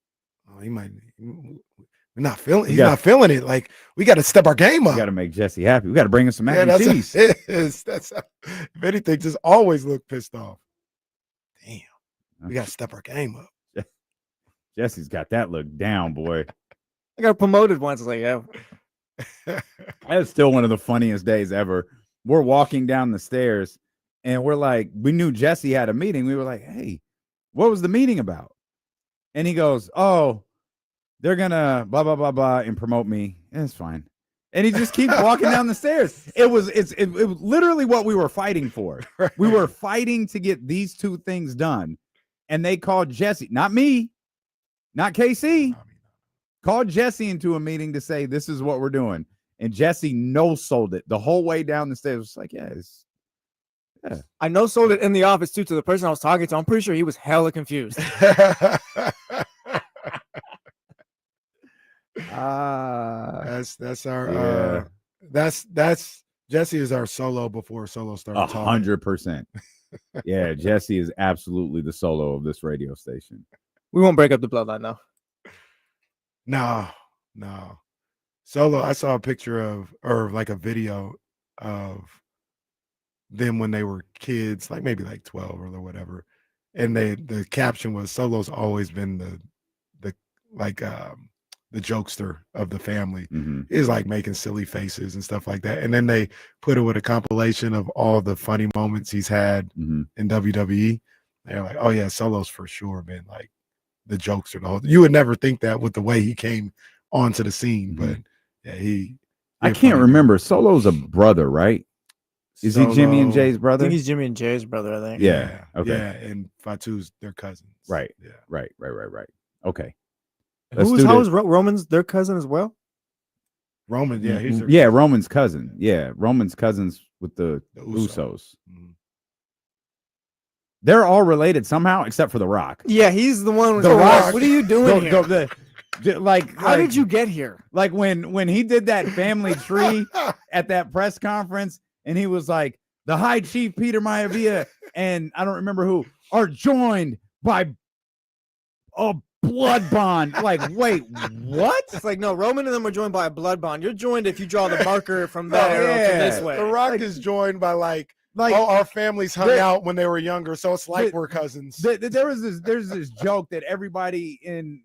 Oh, he might. We're not feeling. He's not feeling it. Like we got to step our game up. We got to make Jesse happy. We got to bring him some mac and cheese. That's if anything, just always look pissed off. Damn, we got to step our game up. Jesse's got that look down, boy. I got promoted once. Like, yeah. That's still one of the funniest days ever. We're walking down the stairs and we're like, we knew Jesse had a meeting. We were like, hey, what was the meeting about? And he goes, oh, they're gonna blah blah blah blah and promote me. It's fine. And he just keeps walking down the stairs. It was literally what we were fighting for. We were fighting to get these two things done. And they called Jesse, not me, not KC, called Jesse into a meeting to say, this is what we're doing. And Jesse no-sold it the whole way down the stairs. It's like, yeah, I know sold it in the office too to the person I was talking to. I'm pretty sure he was hella confused. That's our that's Jesse is our solo before solo started talking. 100%. Yeah, Jesse is absolutely the solo of this radio station. We won't break up the bloodline though. No. Solo, I saw a picture of, or like a video of them when they were kids, like maybe like 12 or whatever. And the caption was, Solo's always been the jokester of the family. Is like making silly faces and stuff like that. And then they put it with a compilation of all the funny moments he's had in WWE. They're like, oh yeah, Solo's for sure been like the jokester. You would never think that with the way he came onto the scene, but yeah, I can't remember. Solo's a brother, right? Is he Jimmy and Jay's brother? I think he's Jimmy and Jay's brother, I think. Yeah. Okay. Yeah, and Fatu's their cousins. Right. Yeah. Right. Okay. How is Roman's their cousin as well? Roman, yeah, he's Roman's cousin. Yeah, Roman's cousins with the Usos. They're all related somehow, except for The Rock. Yeah, he's the one. The Rock. What are you doing here? How did you get here? Like when he did that family tree at that press conference, and he was like, the High Chief Peter Maivia and I don't remember who are joined by a blood bond. Like, wait, what? It's like, no, Roman and them are joined by a blood bond. You're joined if you draw the marker from that arrow to this way. The Rock is joined by like our families hung out when they were younger, so it's like we're cousins. There's this joke that everybody in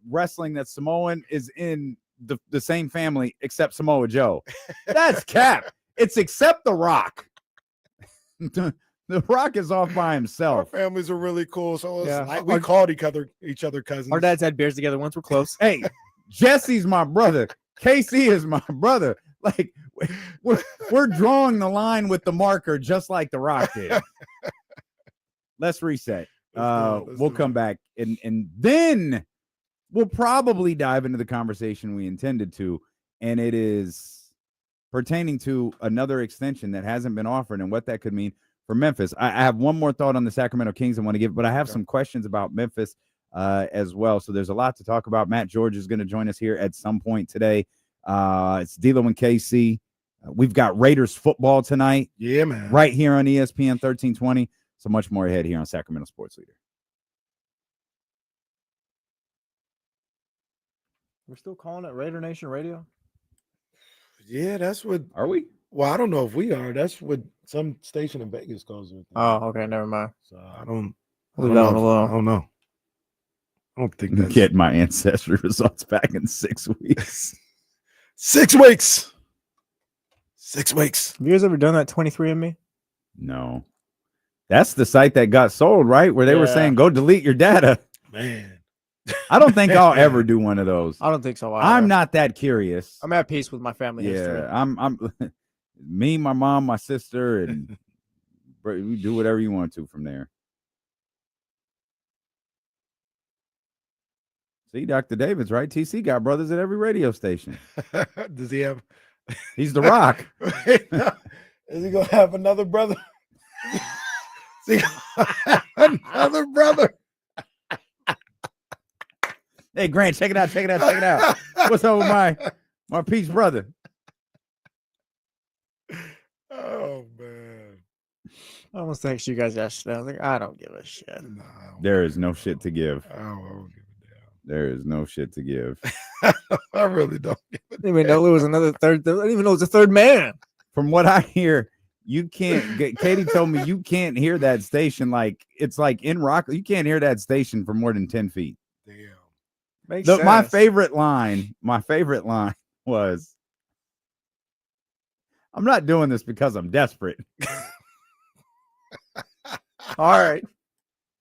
wrestling that's Samoan is in the same family except Samoa Joe. That's cap. It's except The Rock. The Rock is off by himself. Our families are really cool, so it's like we called each other cousins. Our dads had beers together once. We're close. Hey, Jesse's my brother. KC is my brother. Like we're drawing the line with the marker just like The Rock did. Let's reset. We'll come back and then we'll probably dive into the conversation we intended to, and it is pertaining to another extension that hasn't been offered and what that could mean for Memphis. I have one more thought on the Sacramento Kings I want to give, but I have some questions about Memphis as well. So there's a lot to talk about. Matt George is going to join us here at some point today. It's D'Lo and KC. We've got Raiders football tonight. Yeah, man. Right here on ESPN 1320. So much more ahead here on Sacramento Sports Leader. We're still calling it Raider Nation Radio? Yeah, that's what. Are we? Well, I don't know if we are. That's what some station in Vegas calls it. Oh, okay, never mind. So I don't know. I don't think that's... Get my ancestry results back in 6 weeks. 6 weeks. 6 weeks. Have you guys ever done that 23andMe? No. That's the site that got sold, right? Where they were saying, go delete your data. Man. I don't think I'll ever do one of those. I don't think so either. I'm not that curious. I'm at peace with my family history. I'm me, my mom, my sister, and we do whatever you want to from there. See, Dr. David's right. TC got brothers at every radio station. Does he have? He's The Rock. Is he gonna have another brother? Is he gonna have another brother? Hey, Grant, check it out. What's up with my peach brother? Oh, man. I almost texted you guys yesterday. I was like, I don't give a shit. No, there is no shit to give. I don't give a damn. There is no shit to give. I really don't give a damn. I didn't even know there was another third. I didn't even know it was a third man. From what I hear, you can't get. Katie told me you can't hear that station. Like it's like in rock. You can't hear that station for more than 10 feet. Damn. Makes sense. My favorite line was, I'm not doing this because I'm desperate. All right.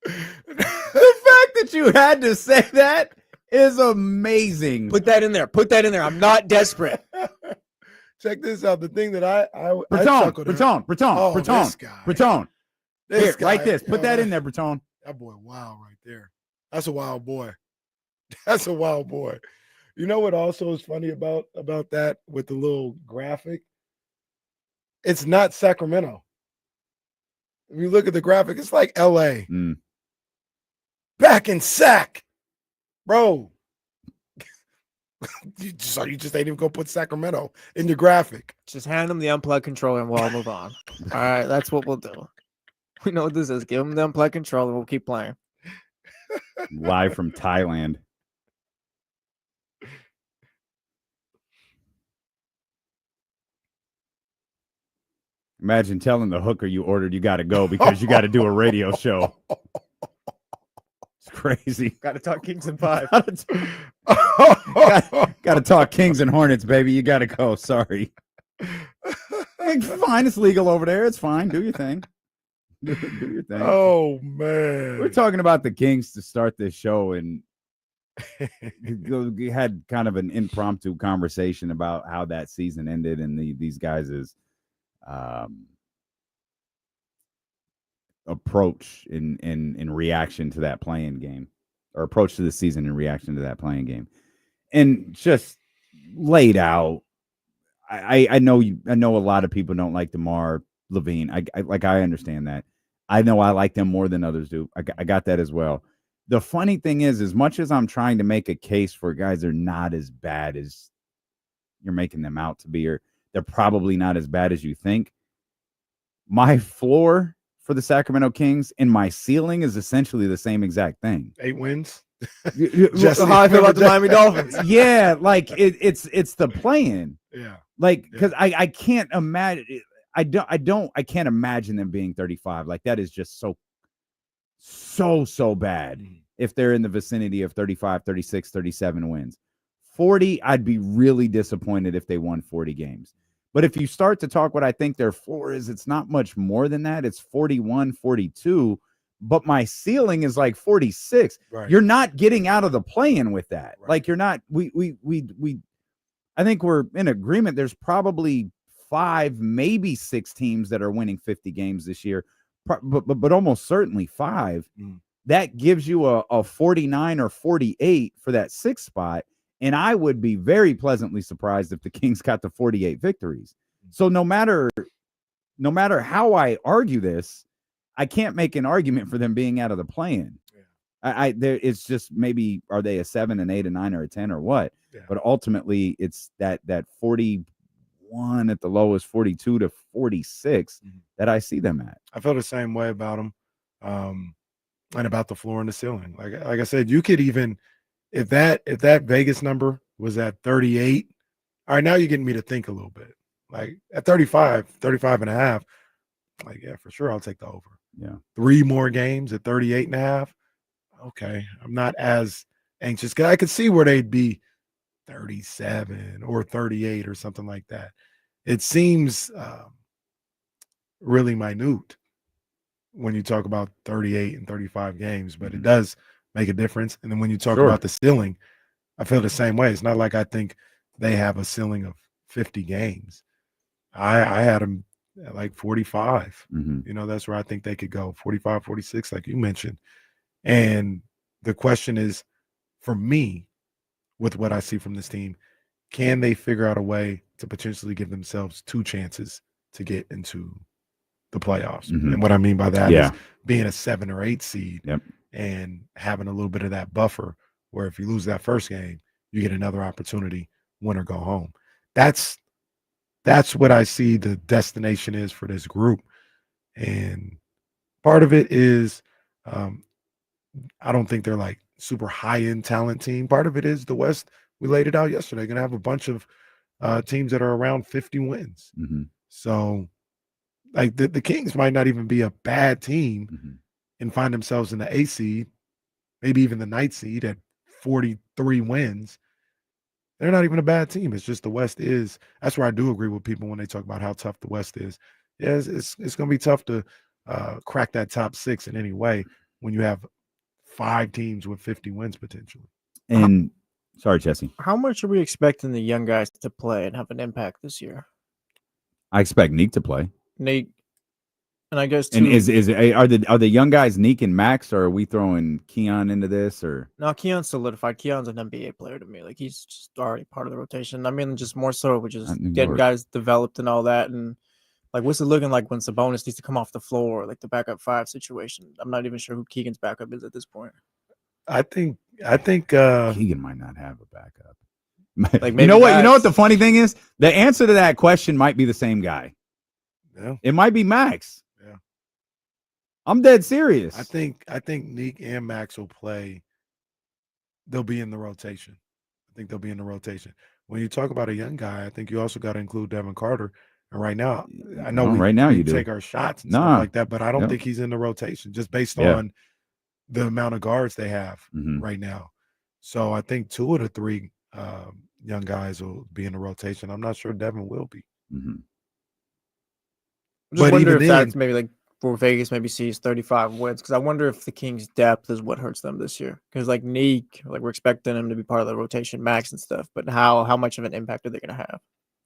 The fact that you had to say that is amazing. Put that in there. I'm not desperate. Check this out. The thing that I Breton. Here, write this. Put that in there, Breton. That boy, wow, right there. That's a wild boy. That's a wild boy. You know what also is funny about that with the little graphic? It's not Sacramento. If you look at the graphic, it's like LA. Mm. Back in sack. Bro. you just ain't even gonna put Sacramento in your graphic. Just hand him the unplugged controller and we'll move on. All right, that's what we'll do. We know what this is. Give him the unplugged controller and we'll keep playing. Live from Thailand. Imagine telling the hooker you ordered you got to go because you got to do a radio show. It's crazy. Got to talk Kings and 5. Got to talk Kings and Hornets, baby. You got to go. Sorry. It's fine. It's legal over there. It's fine. Do your thing. Do your thing. Oh, man. We're talking about the Kings to start this show, and we had kind of an impromptu conversation about how that season ended and these guys' approach in reaction to that playing game, or approach to the season in reaction to that playing game, and just laid out. I know a lot of people don't like DeMar Levine. I understand that. I know I like them more than others do. I got that as well. The funny thing is, as much as I'm trying to make a case for guys are not as bad as you're making them out to be, or they're probably not as bad as you think. My floor for the Sacramento Kings and my ceiling is essentially the same exact thing. 8 wins. Just how I feel about the Miami Dolphins. Yeah, like it's the plan. Yeah. Like, because I can't imagine. I can't imagine them being 35. Like, that is just so bad if they're in the vicinity of 35, 36, 37 wins. 40, I'd be really disappointed if they won 40 games. But if you start to talk what I think their floor is, it's not much more than that. It's 41, 42. But my ceiling is like 46. Right. You're not getting out of the play-in with that. Right. Like, you're not. I think we're in agreement. There's probably 5, maybe 6 teams that are winning 50 games this year, but almost certainly 5. That gives you a 49 or 48 for that 6th spot. And I would be very pleasantly surprised if the Kings got to 48 victories. So no matter how I argue this, I can't make an argument for them being out of the play-in. Yeah. It's just, maybe are they a 7, an 8, a 9, or a 10 or what? Yeah. But ultimately, it's that 41 at the lowest, 42 to 46 that I see them at. I feel the same way about them, and about the floor and the ceiling. Like I said, you could even, if that Vegas number was at 38, all right, now you're getting me to think a little bit. Like at 35 and a half, like, yeah, for sure, I'll take the over. Yeah. 3 more games at 38 and a half. Okay. I'm not as anxious, because I could see where they'd be 37 or 38 or something like that. It seems really minute when you talk about 38 and 35 games, but it does make a difference. And then when you talk about the ceiling, I feel the same way. It's not like I think they have a ceiling of 50 games. I had them at like 45. You know, that's where I think they could go, 45, 46, like you mentioned. And the question is, for me, with what I see from this team, can they figure out a way to potentially give themselves 2 chances to get into the playoffs? And what I mean by that is being a 7 or 8 seed and having a little bit of that buffer where if you lose that first game, you get another opportunity, win or go home. That's what I see the destination is for this group. And part of it is I don't think they're like super high-end talent team. Part of it is the West. We laid it out yesterday. Going to have a bunch of teams that are around 50 wins. So like the Kings might not even be a bad team and find themselves in the 8 seed, maybe even the 9th seed at 43 wins. They're not even a bad team. It's just the West is. That's where I do agree with people when they talk about how tough the West is. Yeah, it's going to be tough to crack that top 6 in any way when you have 5 teams with 50 wins potentially. And sorry, Jesse. How much are we expecting the young guys to play and have an impact this year? I expect Neek to play. Nate, and I guess too, and are the young guys Neek and Max, or are we throwing Keon into this? Or no, Keon's solidified. Keon's an NBA player to me. Like, he's just already part of the rotation. I mean, just more so, which is getting guys developed and all that. And Like, what's it looking like when Sabonis needs to come off the floor, like the backup 5 situation? I'm not even sure who Keegan's backup is at this point. I think Keegan might not have a backup. Like, you maybe know what? You know what Max. the funny thing is? The answer to that question might be the same guy. Yeah. It might be Max. Yeah. I'm dead serious. I think Neek and Max will play. They'll be in the rotation. I think they'll be in the rotation. When you talk about a young guy, I think you also got to include Devin Carter. And right now, I know right now we you do. take our shots and Nah. stuff like that, but I don't Yep. think he's in the rotation just based Yeah. on the amount of guards they have Mhm. right now. So I think 2 of the 3 young guys will be in the rotation. I'm not sure Devin will be. Mhm. I just But wonder even if then- that's maybe like where Vegas maybe sees 35 wins, because I wonder if the Kings' depth is what hurts them this year. Because like Neek, like we're expecting him to be part of the rotation, Max and stuff, but how much of an impact are they going to have?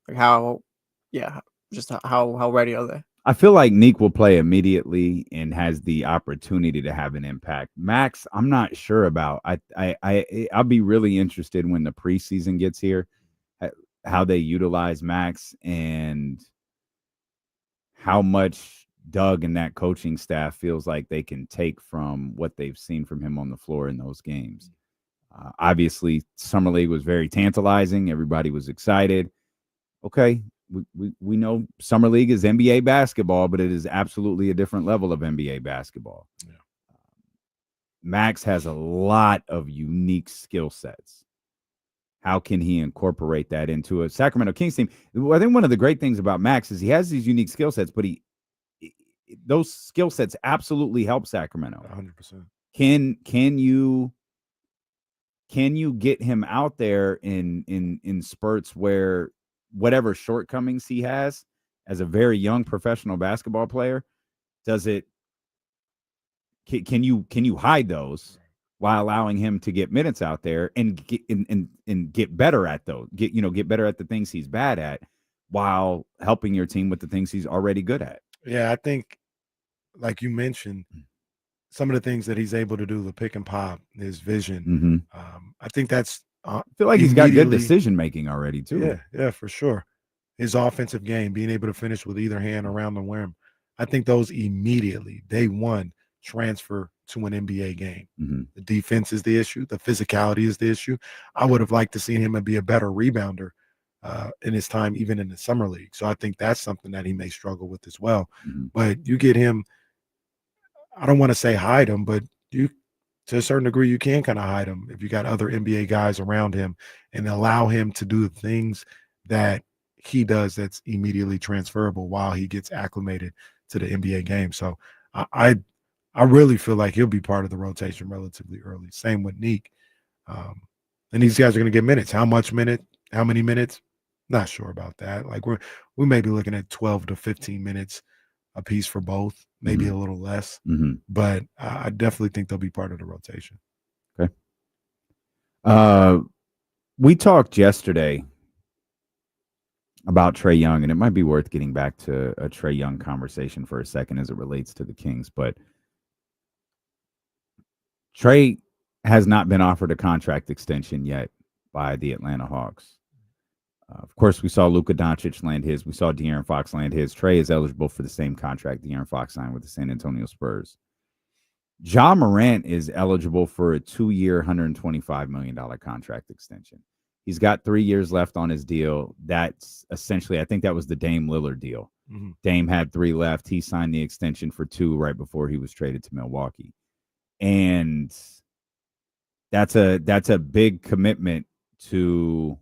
Like how ready are they? I feel like Neek will play immediately and has the opportunity to have an impact. Max, I'm not sure about. I'll be really interested when the preseason gets here, how they utilize Max and how much Doug and that coaching staff feels like they can take from what they've seen from him on the floor in those games. Obviously, Summer League was very tantalizing. Everybody was excited. Okay, we know Summer League is NBA basketball, but it is absolutely a different level of NBA basketball. Yeah. Max has a lot of unique skill sets. How can he incorporate that into a Sacramento Kings team? I think one of the great things about Max is he has these unique skill sets, but those skill sets absolutely help Sacramento. 100%. Can you get him out there in spurts where whatever shortcomings he has as a very young professional basketball player, can you hide those while allowing him to get minutes out there and get better at those, get better at the things he's bad at while helping your team with the things he's already good at? Yeah, I think, like you mentioned, some of the things that he's able to do, the pick and pop, his vision. I think that's. I feel like he's got good immediately- decision making already too. Yeah, for sure. His offensive game, being able to finish with either hand around the rim, I think those immediately, day one, transfer to an NBA game. The defense is the issue. The physicality is the issue. I would have liked to see him be a better rebounder in his time, even in the summer league. So I think that's something that he may struggle with as well. But you get him, I don't want to say hide him, but you, to a certain degree, you can kind of hide him if you got other NBA guys around him and allow him to do the things that he does that's immediately transferable while he gets acclimated to the NBA game. So I really feel like he'll be part of the rotation relatively early. Same with Neek. And these guys are going to get minutes. How many minutes? Not sure about that. Like we may be looking at 12 to 15 minutes a piece for both, maybe a little less. But I definitely think they'll be part of the rotation. Okay. We talked yesterday about Trae Young, and it might be worth getting back to a Trae Young conversation for a second as it relates to the Kings. But Trae has not been offered a contract extension yet by the Atlanta Hawks. Of course, we saw Luka Doncic land his. We saw De'Aaron Fox land his. Trae is eligible for the same contract De'Aaron Fox signed with the San Antonio Spurs. Ja Morant is eligible for a 2-year, $125 million contract extension. He's got 3 years left on his deal. That's essentially, I think that was the Dame Lillard deal. Dame had 3 left. He signed the extension for 2 right before he was traded to Milwaukee. And that's a big commitment to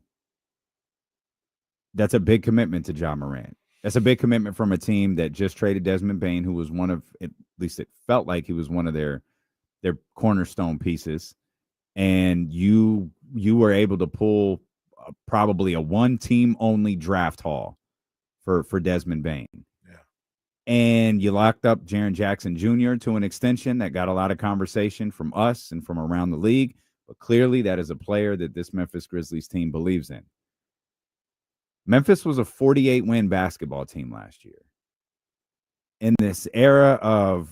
Ja Morant. That's a big commitment from a team that just traded Desmond Bane, who was one of, at least it felt like he was one of their cornerstone pieces. And you were able to pull probably a 1-team only draft haul for Desmond Bane. Yeah. And you locked up Jaren Jackson Jr. to an extension that got a lot of conversation from us and from around the league. But clearly that is a player that this Memphis Grizzlies team believes in. Memphis was a 48-win basketball team last year. In this era of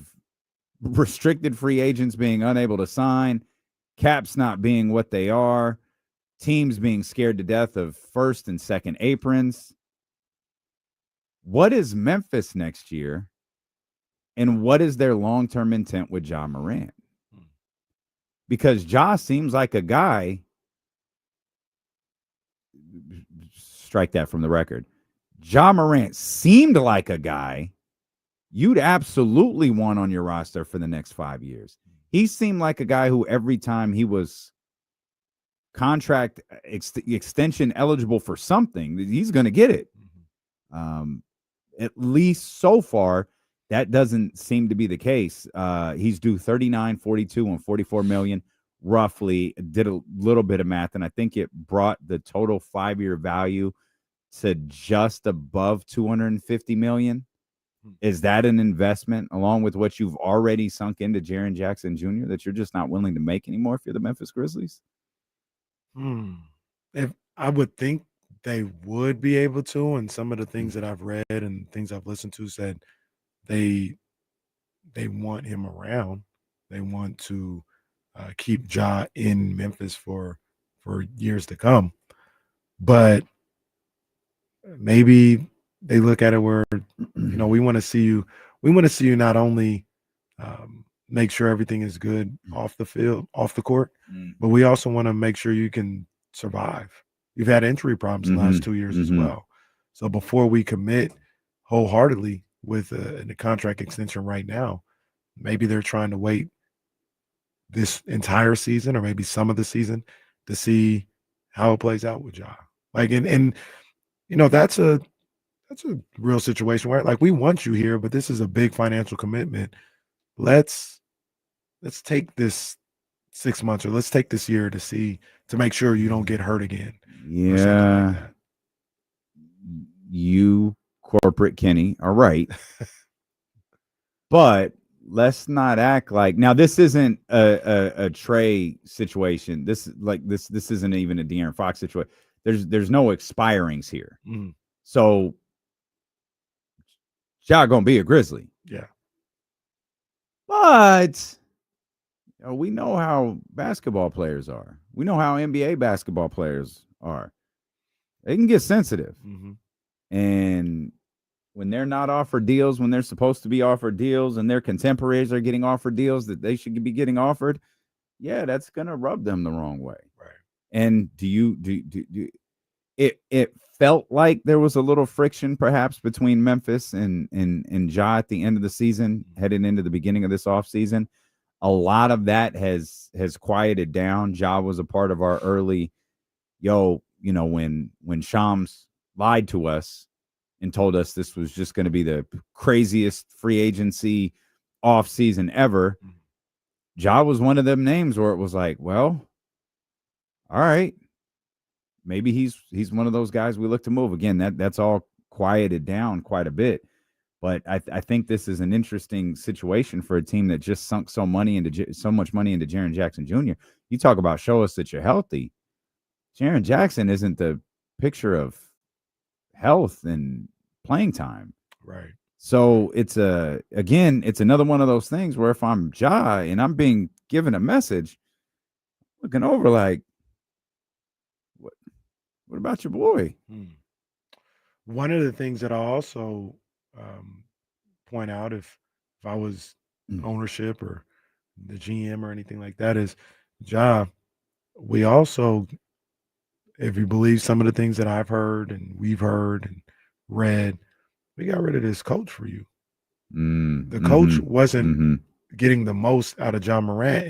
restricted free agents being unable to sign, caps not being what they are, teams being scared to death of first and second aprons, what is Memphis next year, and what is their long-term intent with Ja Morant? Because Ja seems like a guy. Strike that from the record. Ja Morant seemed like a guy you'd absolutely want on your roster for the next 5 years. He seemed like a guy who every time he was contract extension eligible for something, he's going to get it. At least so far, that doesn't seem to be the case. He's due 39, 42, and 44 million. Roughly, did a little bit of math, and I think it brought the total 5-year value to just above 250 million. Is that an investment along with what you've already sunk into Jaren Jackson Jr. that you're just not willing to make anymore if you're the Memphis Grizzlies? If I would think they would be able to, and some of the things that I've read and things I've listened to said they want him around. They want to keep Ja in Memphis for years to come. But maybe they look at it where, we want to see you. We want to see you not only make sure everything is good off the field, off the court, but we also want to make sure you can survive. You've had injury problems the last 2 years as well. So before we commit wholeheartedly with a contract extension right now, maybe they're trying to wait this entire season or maybe some of the season to see how it plays out with Ja. Like, and that's a real situation where, like, we want you here, but this is a big financial commitment. Let's take this 6 months, or let's take this year to make sure you don't get hurt again. Yeah. Like that. You, corporate Kenny, are right. But let's not act like, now this isn't a Trey situation. This isn't even a De'Aaron Fox situation. There's no expirings here. So Ja gonna be a Grizzly. Yeah. But we know how basketball players are. We know how NBA basketball players are. They can get sensitive. And when they're not offered deals, when they're supposed to be offered deals, and their contemporaries are getting offered deals that they should be getting offered, yeah, that's gonna rub them the wrong way. Right. And it felt like there was a little friction perhaps between Memphis and Ja at the end of the season, heading into the beginning of this offseason. A lot of that has quieted down. Ja was a part of our early, when Shams lied to us and told us this was just going to be the craziest free agency offseason ever. Ja was one of them names where it was like, well, all right, maybe he's one of those guys we look to move. Again, that's all quieted down quite a bit. But I think this is an interesting situation for a team that just sunk so much money into Jaren Jackson Jr. You talk about show us that you're healthy. Jaren Jackson isn't the picture of health and playing time. Right. So it's another one of those things where if I'm Ja and I'm being given a message, looking over like, what about your boy? One of the things that I also point out, if I was ownership or the GM or anything like that, is Ja. We also, if you believe some of the things that I've heard and we've heard and read, we got rid of this coach for you. The coach wasn't getting the most out of Ja Morant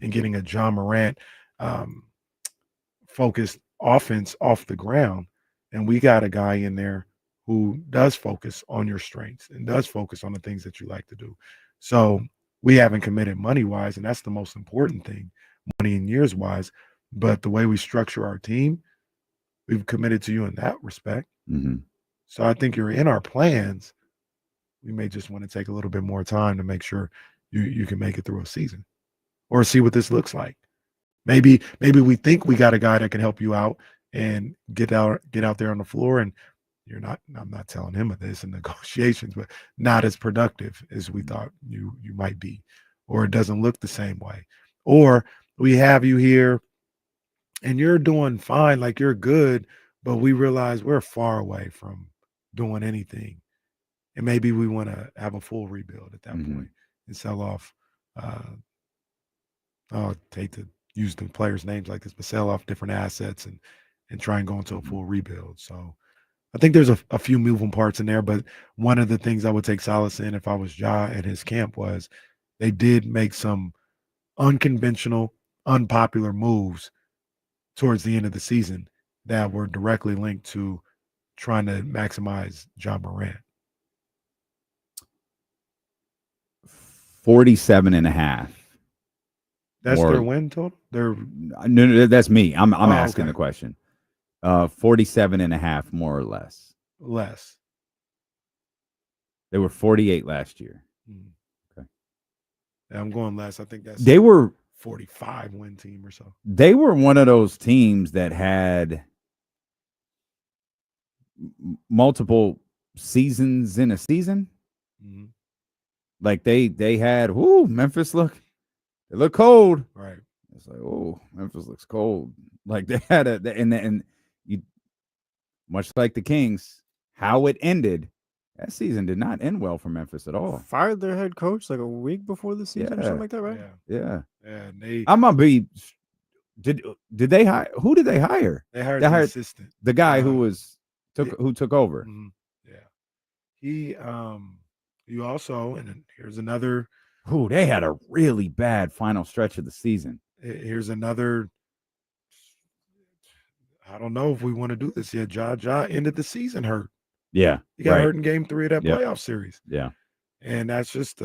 and getting a Ja Morant focused offense off the ground. And we got a guy in there who does focus on your strengths and does focus on the things that you like to do. So we haven't committed money-wise, and that's the most important thing, money and years-wise. But the way we structure our team, we've committed to you in that respect. So I think you're in our plans. We may just want to take a little bit more time to make sure you can make it through a season or see what this looks like. Maybe we think we got a guy that can help you out and get out there on the floor, and I'm not telling him of this in negotiations, but not as productive as we thought you might be, or it doesn't look the same way. Or we have you here and you're doing fine, like you're good, but we realize we're far away from doing anything and maybe we want to have a full rebuild at that Mhm. point and sell off. I hate to use the players' names like this, but sell off different assets and try and go into a full rebuild. So I think there's a few moving parts in there, but one of the things I would take solace in if I was Ja and his camp was they did make some unconventional, unpopular moves towards the end of the season that were directly linked to trying to maximize Ja Morant. 47.5. That's More- their win total? No, that's me. I'm Oh, asking okay. the question. 47.5, more or less. Less. They were 48 last year. Yeah, I'm going less. I think that's They were 45 win team or so. they were one of those teams that had multiple seasons in a season. Mhm. Like they had, Memphis they look cold. Right. It's like, Memphis looks cold. Like they had and you, much like the Kings, how it ended, that season did not end well for Memphis at all. Fired their head coach like a week before the season or Yeah. something like that, right? Yeah. And they I'm gonna be. Did they hire? Who did they hire? hired They the hired assistant. the guy who took over. Mhm. Yeah. He you also, and then here's another They had a really bad final stretch of the season. here's another. I don't know if we want to do this yet. Ja ended the season hurt. Yeah, He got right. hurt in game 3 of that Yep. playoff series. Yeah. And that's just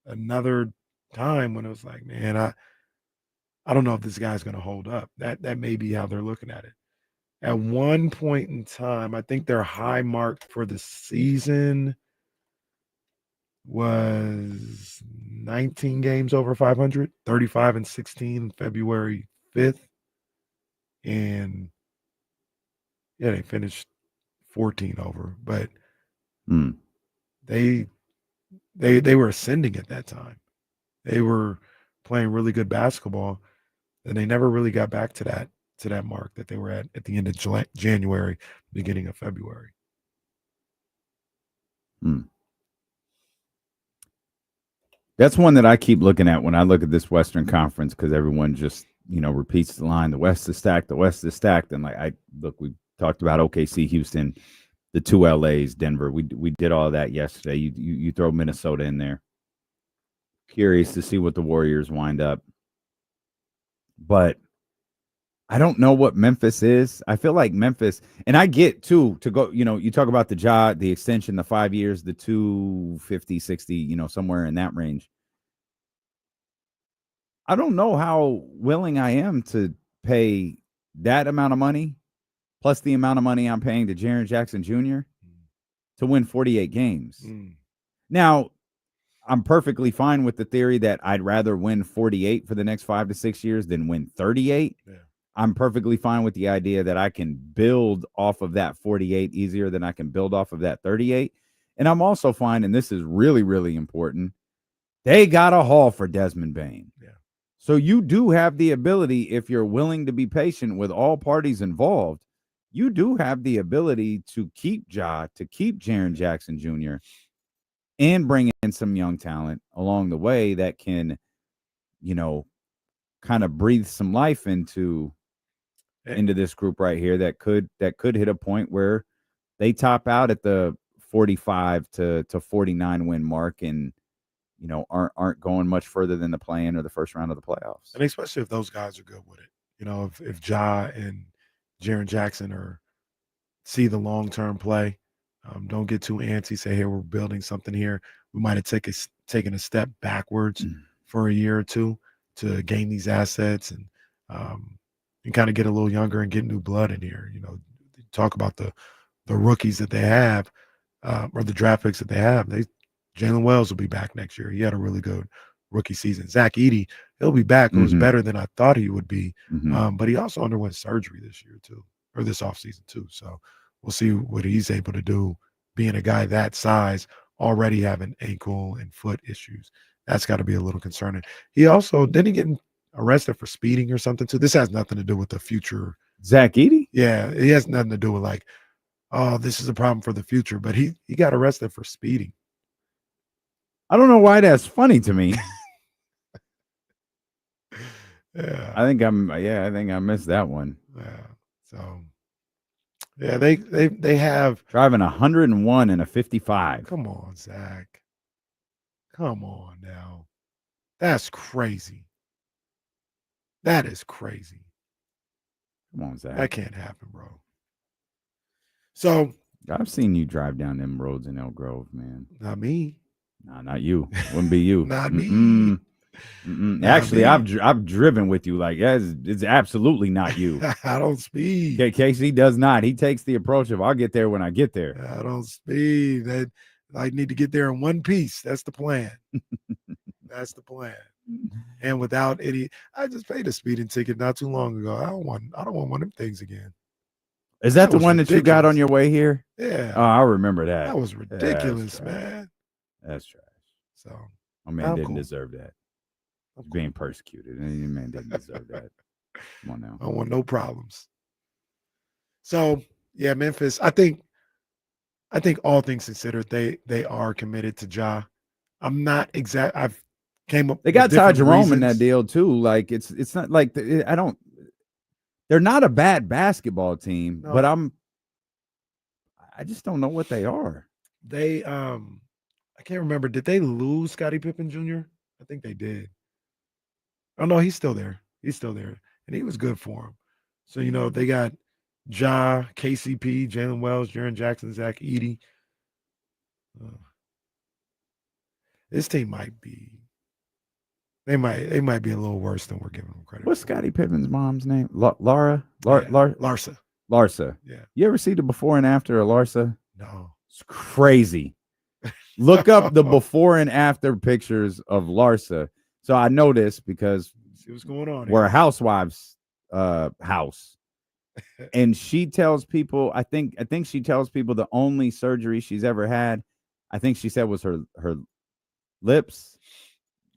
another time when it was like, man, I don't know if this guy's going to hold up. That may be how they're looking at it. At one point in time, I think their high mark for the season was 19 games over 500, 35-16, February 5th. And yeah, they finished 14 over, but they were ascending at that time. They were playing really good basketball, and they never really got back to that mark that they were at the end of January, beginning of February. That's one that I keep looking at when I look at this Western Conference, because everyone just repeats the line: the West is stacked, the West is stacked. And we talked about OKC, Houston, the two LAs, Denver. We did all of that yesterday. You throw Minnesota in there. Curious to see what the Warriors wind up. But I don't know what Memphis is. I feel like Memphis, and I get to go, you talk about the extension, the 5 years, the 250, 60, somewhere in that range. I don't know how willing I am to pay that amount of money plus the amount of money I'm paying to Jaren Jackson Jr. to win 48 games. Now, I'm perfectly fine with the theory that I'd rather win 48 for the next 5 to 6 years than win 38. Yeah. I'm perfectly fine with the idea that I can build off of that 48 easier than I can build off of that 38. And I'm also fine, and this is really, really important, they got a haul for Desmond Bane. Yeah. So you do have the ability, if you're willing to be patient with all parties involved, you do have the ability to keep Ja, to keep Jaren Jackson Jr., and bring in some young talent along the way that can, kind of breathe some life into this group right here that could hit a point where they top out at the 45 to 49 win mark and aren't going much further than the play-in or the first round of the playoffs. And especially if those guys are good with it. If Ja and Jaren Jackson see the long-term play, don't get too antsy, say, hey, we're building something here. We might have taken a step backwards for a year or two to gain these assets and kind of get a little younger and get new blood in here. Talk about the rookies that they have or the draft picks that they have. Jalen Wells will be back next year. He had a really good rookie season. Zach Edey, he'll be back. It was better than I thought he would be. But he also underwent surgery this year too, or this offseason too. So we'll see what he's able to do, being a guy that size, already having ankle and foot issues. That's got to be a little concerning. He also, didn't he get arrested for speeding or something too? This has nothing to do with the future. Zach Edey? Yeah, he has nothing to do with oh, this is a problem for the future. But he got arrested for speeding. I don't know why that's funny to me. Yeah. I think I missed that one. Yeah. So yeah, they have Driving 101 and a 55. come on, Zach. Come on now. That's crazy. That is crazy. Come on, Zach. That can't happen, bro. So I've seen you drive down them roads in Elk Grove, man. not me. Nah, not you. Wouldn't be you. Not me. Not Actually, me. I've driven with you. Like it's absolutely not you. I don't speed. Casey does not. He takes the approach of I'll get there when I get there. I don't speed. That I need to get there in one piece. That's the plan. That's the plan. And without any, I just paid a speeding ticket not too long ago. I don't want one of them things again. Is that the was one that you got ridiculous. on your way here? Yeah. Oh, I remember that. That was ridiculous, That's trash. man. That's trash. So My man I'm didn't cool. deserve that. I'm He's being persecuted. And your man didn't deserve that. Come on now. I don't want no problems. So yeah, Memphis. I think all things considered, they are committed to Ja. I'm not exact. I've came up. They got with Ty different Jerome in that reasons. deal too. Like it's not like they're not a bad basketball team, No. but I just don't know what they are. They I can't remember. Did they lose Scottie Pippen Jr.? I think they did. Oh no, he's still there. He's still there, and he was good for him. So they got Ja, KCP, Jalen Wells, Jaren Jackson, Zach Edey. This team might be. They might be a little worse than we're giving them credit. What's for. Scottie Pippen's mom's name? Laura? Yeah, Larsa? Larsa. Yeah. You ever see the before and after of Larsa? No. It's crazy. Look up the before and after pictures of Larsa. So I know this because See what's going on. we're a here. housewife's house. And she tells people, I think she tells people the only surgery she's ever had, I think she said was her lips.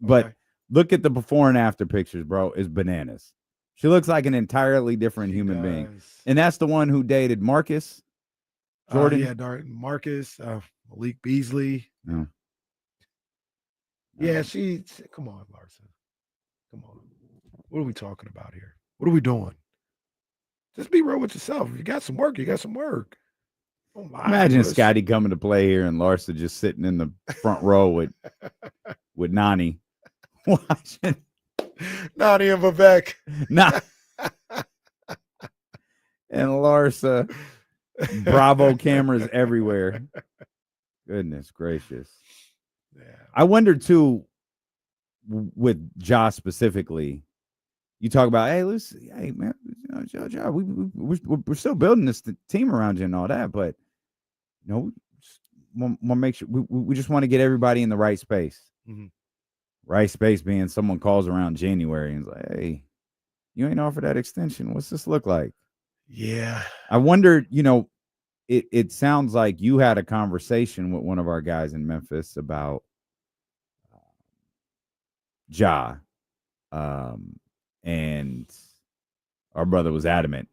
But Okay. look at the before and after pictures, bro. It's bananas. She looks like an entirely different human being. Does. And that's the one who dated Marcus Jordan. Yeah, Marcus, Malik Beasley. No. Yeah, come on, Larsa. Come on. What are we talking about here? What are we doing? Just be real with yourself. If you got some work, you got some work. Don't lie Imagine to us. Scotty coming to play here and Larsa just sitting in the front row with Nani watching. Nani and Vivek. Nah. And Larsa, Bravo cameras everywhere. Goodness gracious. Yeah. I wonder too, with Ja specifically. You talk about, hey, man, Ja, we're still building this team around you and all that, but want to make sure we just want to get everybody in the right space. Mhm. Right space being someone calls around January and is like, hey, you ain't offered that extension. What's this look like? Yeah. I wonder, it sounds like you had a conversation with one of our guys in Memphis about Ja. And our brother was adamant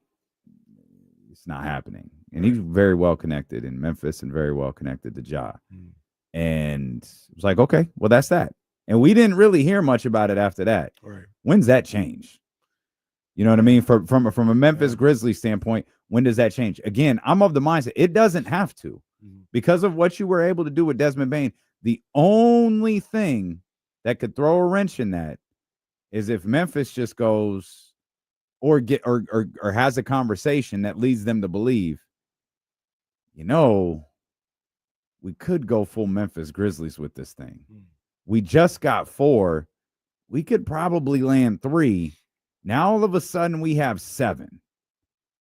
it's not happening. And he's very well connected in Memphis and very well connected to Ja. Mm. And it was like, okay, well, that's that. And we didn't really hear much about it after that. Right. When's that change? You know what I mean? From a Memphis Grizzlies standpoint, when does that change? Again, I'm of the mindset it doesn't have to. Because of what you were able to do with Desmond Bane, the only thing that could throw a wrench in that is if Memphis just goes or has a conversation that leads them to believe, we could go full Memphis Grizzlies with this thing. We just got 4. We could probably land 3. Now all of a sudden we have 7.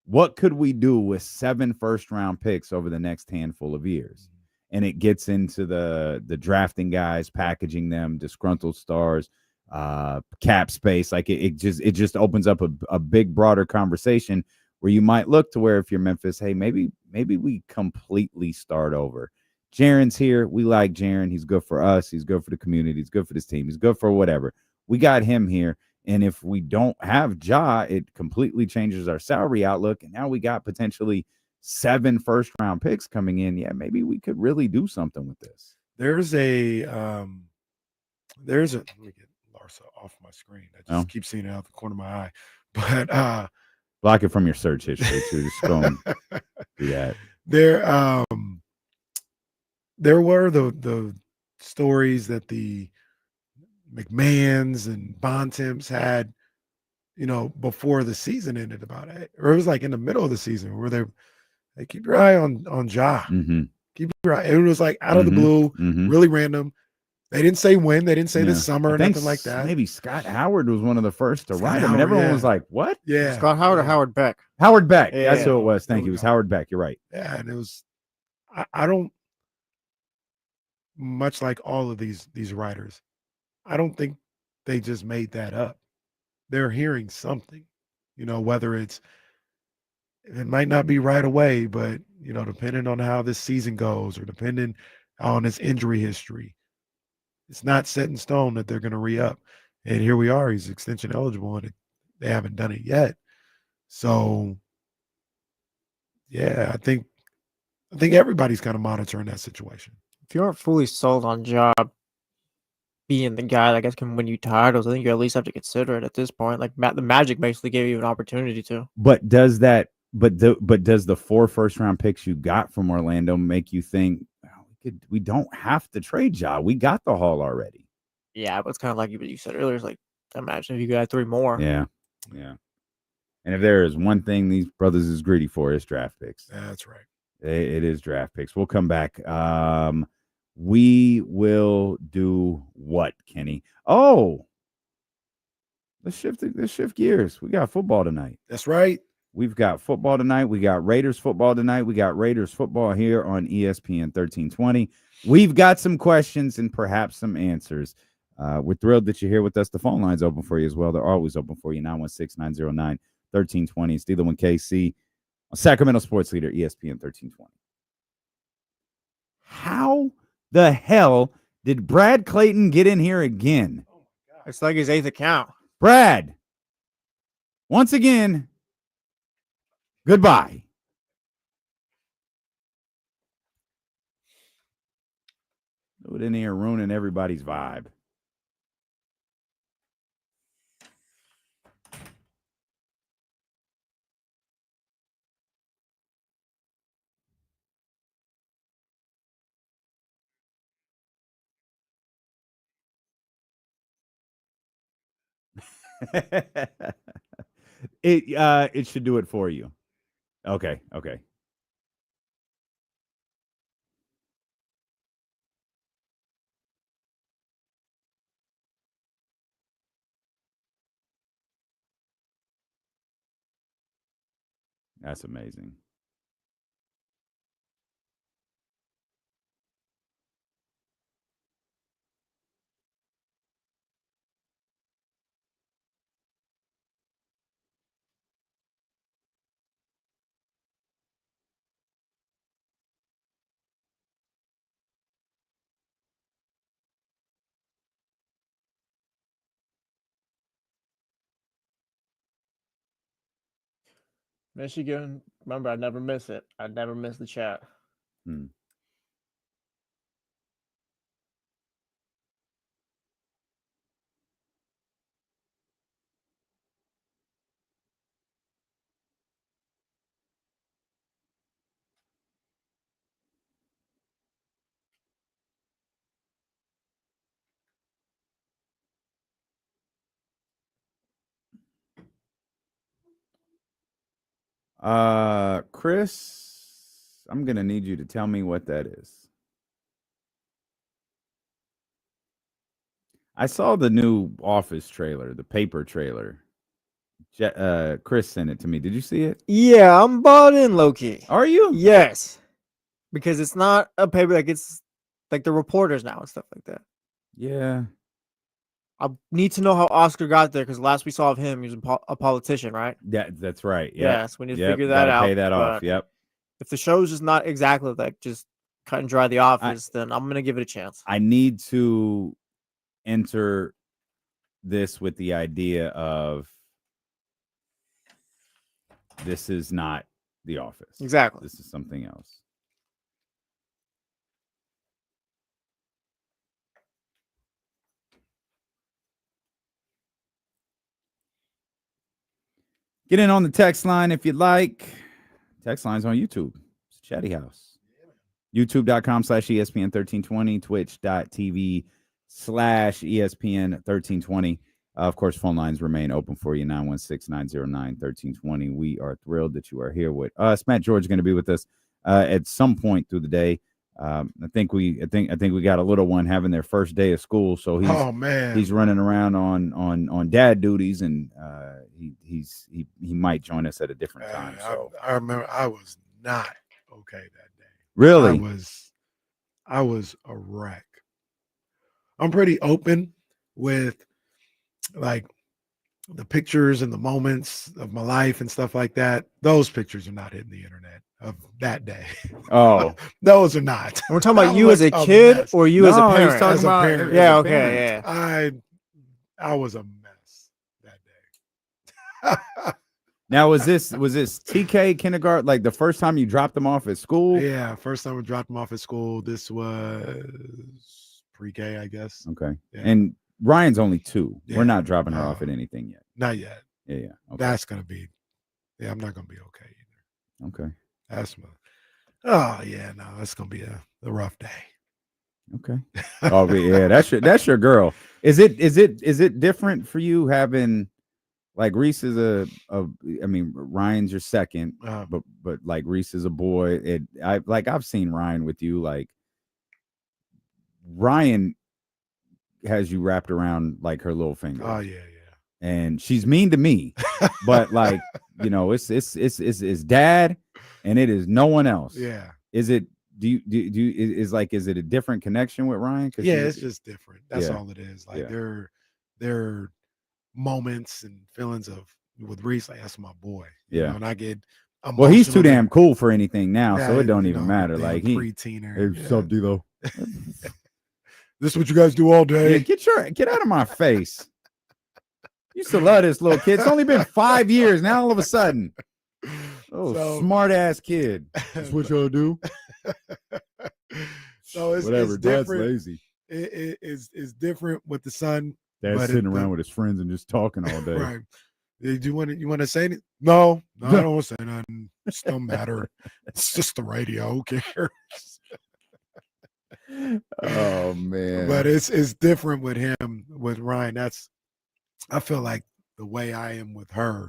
What could we do with 7 first-round picks over the next handful of years? And it gets into the drafting guys, packaging them, disgruntled stars, cap space. Like it just opens up a big, broader conversation where you might look to where if you're Memphis, hey, maybe we completely start over. Jaren's here. We like Jaren. He's good for us. He's good for the community. He's good for this team. He's good for whatever. We got him here. And if we don't have Ja, it completely changes our salary outlook. And now we got potentially 7 first-round picks coming in, yeah, maybe we could really do something with this. There's a let me get Larsa off my screen. I just keep seeing it out the corner of my eye. But block it from your search history too. Just go and do that. There were the stories that the McMahons and Bontemps had, before the season ended about it. Or it was like in the middle of the season where they keep your eye on Ja. Mm-hmm. Keep your eye. It was like out of the blue, really random. They didn't say when. They didn't say this summer or nothing like that. Maybe Scott Howard was one of the first to write him, and everyone was like, "What?" Yeah, Scott Howard or Howard Beck? Howard Beck. Yeah. That's who it was. Thank you. It was Howard Beck. You're right. Yeah, and it was. I don't. Much like all of these writers, I don't think they just made that up. They're hearing something, whether it might not be right away, but depending on how this season goes or depending on his injury history, it's not set in stone that they're going to re-up. And here we are, he's extension eligible, and they haven't done it yet. So, yeah, I think everybody's kind of monitoring that situation. If you aren't fully sold on Ja being the guy that I guess can win you titles, I think you at least have to consider it at this point. Like the Magic basically gave you an opportunity to. But does that? But does the 4 first-round picks you got from Orlando make you think we don't have to trade Ja? We got the haul already. Yeah, but it's kind of like what you said earlier. It's like, imagine if you got 3 more. Yeah. And if there is one thing these brothers is greedy for, it's draft picks. That's right. It is draft picks. We'll come back. We will do what, Kenny? Oh, let's shift gears. We got football tonight. That's right. We've got football tonight. We got Raiders football tonight. We got Raiders football here on ESPN 1320. We've got some questions and perhaps some answers. We're thrilled that you're here with us. The phone line's open for you as well. They're always open for you. 916-909-1320. It's Steeler and KC on Sacramento Sports Leader, ESPN 1320. How the hell did Brad Clayton get in here again? It's like his 8th account. Brad, once again, goodbye. Do it in here ruining everybody's vibe. It should do it for you. Okay. That's amazing. Michigan, remember, I never miss it. I never miss the chat. Chris, I'm going to need you to tell me what that is. I saw the new Office trailer, the paper trailer. Chris sent it to me. Did you see it? Yeah, I'm bought in, low-key. Are you? Yes. Because it's not a paper, like it's like the reporters now and stuff like that. Yeah. I need to know how Oscar got there because last we saw of him, he was a politician, right? Yeah, that's right. Yep. Yes, we need to figure that out. Pay that off. Yep. If the show's just not exactly like just cut and dry The Office, then I'm gonna give it a chance. I need to enter this with the idea of this is not The Office. Exactly. This is something else. Get in on the text line if you'd like. Text line's on YouTube. It's Chatty House. YouTube.com/ESPN1320, Twitch.tv/ESPN1320. Of course, phone lines remain open for you, 916-909-1320. We are thrilled that you are here with us. Matt George is going to be with us at some point through the day. I think we got a little one having their first day of school, so he's running around on dad duties, and he might join us at a different time. So I remember I was not okay that day. Really? I was a wreck. I'm pretty open with like the pictures and the moments of my life and stuff like that. Those pictures are not hitting the internet of that day. Oh, those are not. We're talking about you as a kid or you as a No, he's parent? talking As a about parent. Yeah, as a okay, parent. yeah. I was a mess that day. Now, was this TK kindergarten, like the first time you dropped them off at school? Yeah, first time we dropped them off at school. This was pre-K, I guess. Okay. Yeah. And Ryan's only 2. Yeah. We're not dropping her off at anything yet. Not yet. Yeah. Okay. That's gonna be. Yeah, I'm not gonna be okay either. Okay. That's my. Oh yeah, no, that's gonna be a rough day. Okay. Oh yeah, that's your girl. Is it different for you having like Reese is I mean Ryan's your second, but like Reese is a boy. I've seen Ryan with you. Like Ryan has you wrapped around like her little finger. Oh yeah. And she's mean to me, but like it's dad, and it is no one else. Yeah. Is it? Is it a different connection with Ryan? Yeah, it's just different. That's Yeah. all it is. Like Yeah. there are moments and feelings of with Reese, like that's my boy. You Yeah. know, and I get Well, he's too emotional. damn cool for anything now, so Yeah, it don't you even know, matter. damn Like he, pre-teener. hey, what's up, D-Lo? This is what you guys do all day. Yeah, get out of my face. Used to love this little kid. It's only been 5 years now. All of a sudden, smart ass kid. That's what y'all do. So it's Whatever. It's Dad's different. lazy. It's different with the son. Dad's but sitting around with his friends and just talking all day. Right. Do you want to say anything? No, I don't want to say nothing. It don't matter. It's just the radio. Who cares? Oh man. But it's different with him, with Ryan. I feel like the way I am with her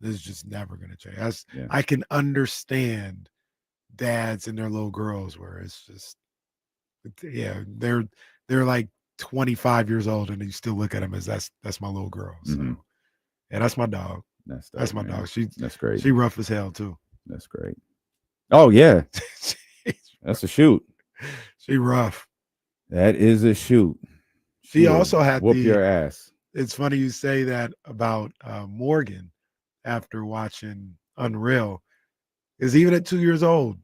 is just never gonna change. I can understand dads and their little girls where it's just they're like 25 years old and you still look at them as that's my little girl. So and that's my dog. That's my dog. That's great. She rough as hell too. That's great. Oh yeah. That's a shoot. She rough. That is a shoot. She also had whoop your ass. It's funny you say that about Morgan after watching Unreal, because even at 2 years old,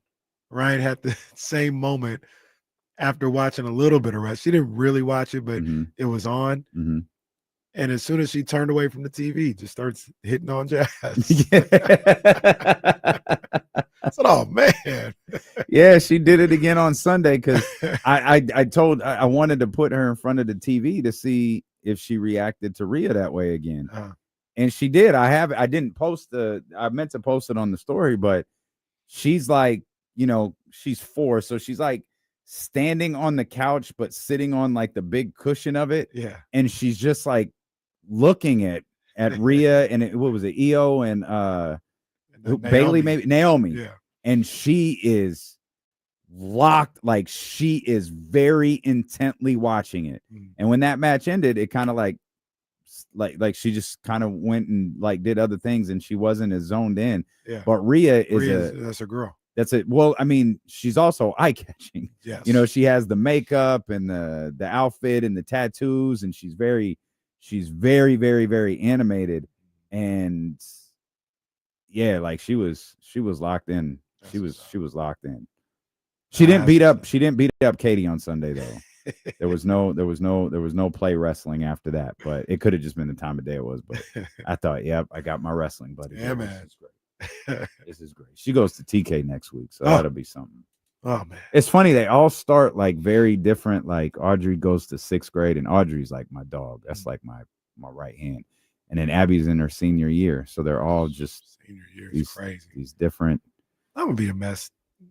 Ryan had the same moment after watching a little bit of it. She didn't really watch it, but it was on. And as soon as she turned away from the TV, just starts hitting on Jazz. I said, "Oh man." Yeah, she did it again on Sunday because I wanted to put her in front of the TV to see if she reacted to Rhea that way again. And she did. I didn't post I meant to post it on the story, but she's like, she's 4. So she's like standing on the couch, but sitting on like the big cushion of it. Yeah. And she's just like looking at Rhea and what was it? EO and Bailey, maybe Naomi. Yeah. And she is locked, like she is very intently watching it. And when that match ended, it kind of like she just kind of went and like did other things and she wasn't as zoned in. Yeah. But Rhea is that's a girl. That's it. Well, I mean, she's also eye-catching. Yes. She has the makeup and the outfit and the tattoos, and she's very, very, very animated. And yeah, like she was locked in. She was locked in. She didn't beat up Katie on Sunday though. There was no play wrestling after that, but it could have just been the time of day it was. But I thought, yep, I got my wrestling buddy. Yeah, man. This is great. She goes to TK next week, so Oh. that'll be something. Oh man. It's funny, they all start like very different. Like Audrey goes to 6th grade, and Audrey's like my dog. That's like my right hand. And then Abby's in her senior year, so they're all just Senior year is these crazy. these different. I'm gonna be a mess.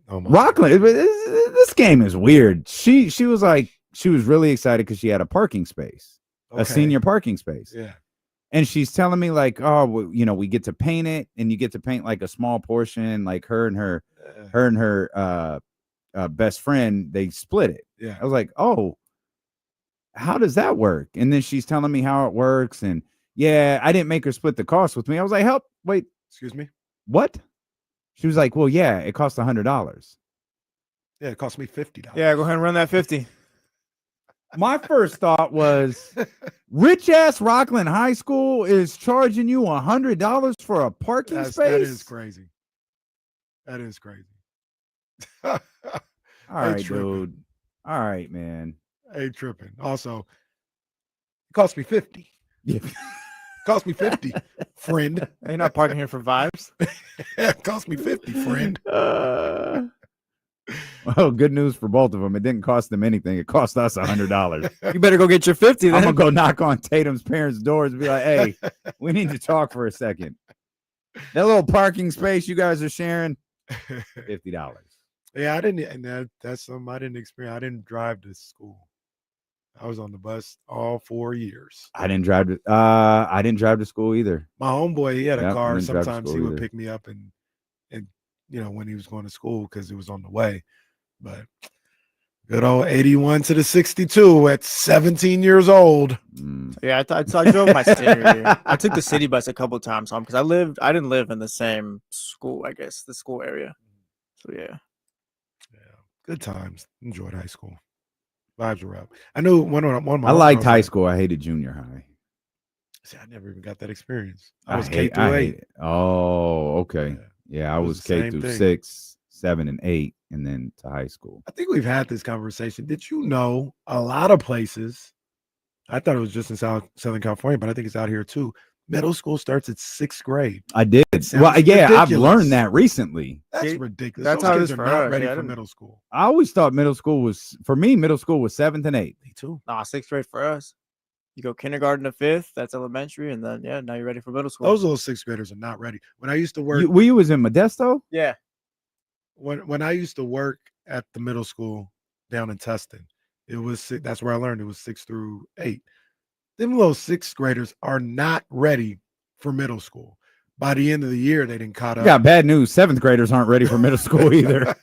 Oh my Rockland, this game is weird. She was like, she was really excited because she had a parking space, a Okay. senior parking space. Yeah. And she's telling me like, oh, well, you know, we get to paint it, and you get to paint like a small portion, like her and her best friend, they split it. Yeah. I was like, oh, how does that work? And then she's telling me how it works, and yeah, I didn't make her split the cost with me. I was like, help, wait, Excuse me. what? She was like, well, yeah, it cost $100. Yeah, it cost me $50. Yeah, go ahead and run that 50. My first thought was, rich ass Rockland High School is charging you $100 for a parking space. That is crazy. That is crazy. All right, tripping. dude. All right, man. Hey, tripping. Also, it cost me 50. Yeah. Cost me 50, friend. You're not parking here for vibes. It cost me 50, friend. Well, good news for both of them. It didn't cost them anything. It cost us $100. You better go get your 50 then. I'm gonna go knock on Tatum's parents' doors and be like, "Hey, we need to talk for a second. That little parking space you guys are sharing, $50." Yeah, I didn't, and that's something I didn't experience. I didn't drive to school. I was on the bus all 4 years. I didn't drive to school either. My homeboy, he had a Yep, I car. didn't drive to Sometimes he school would either. pick me up and you know, when he was going to school because it was on the way. But good old 81 to the 62 at 17 years old. Yeah, I drove my senior year. I took the city bus a couple times home because I didn't live in the same school, I guess, the school area. So yeah. Good times. Enjoyed high school. Vibes were up. I knew one of my I liked homegirls high had- school. I hated junior high. See, I never even got that experience. I was K hate- through I 8. hate it. Oh, okay. Yeah, I It was was the K same through thing. 6, 7, and 8, and then to high school. I think we've had this conversation. Did you know a lot of places? I thought it was just in Southern California, but I think it's out here too. Middle school starts at 6th grade. I did. sounds Well, yeah, I've ridiculous. learned that recently. That's See, ridiculous. that's Those how it kids is are for not us. ready Yeah, I for didn't- middle school. I always thought middle school was, for me, middle school was 7th and 8th. Me too. Nah, 6th grade for us. You go kindergarten to 5th, that's elementary, and then now you're ready for middle school. Those little 6th graders are not ready. When I used to work, You was in Modesto? Yeah. when I used to work at the middle school down in Tustin, it was that's where I learned it was 6 through 8. Them little 6th graders are not ready for middle school. By the end of the year, they didn't caught I up. got bad news. 7th graders aren't ready for middle school either.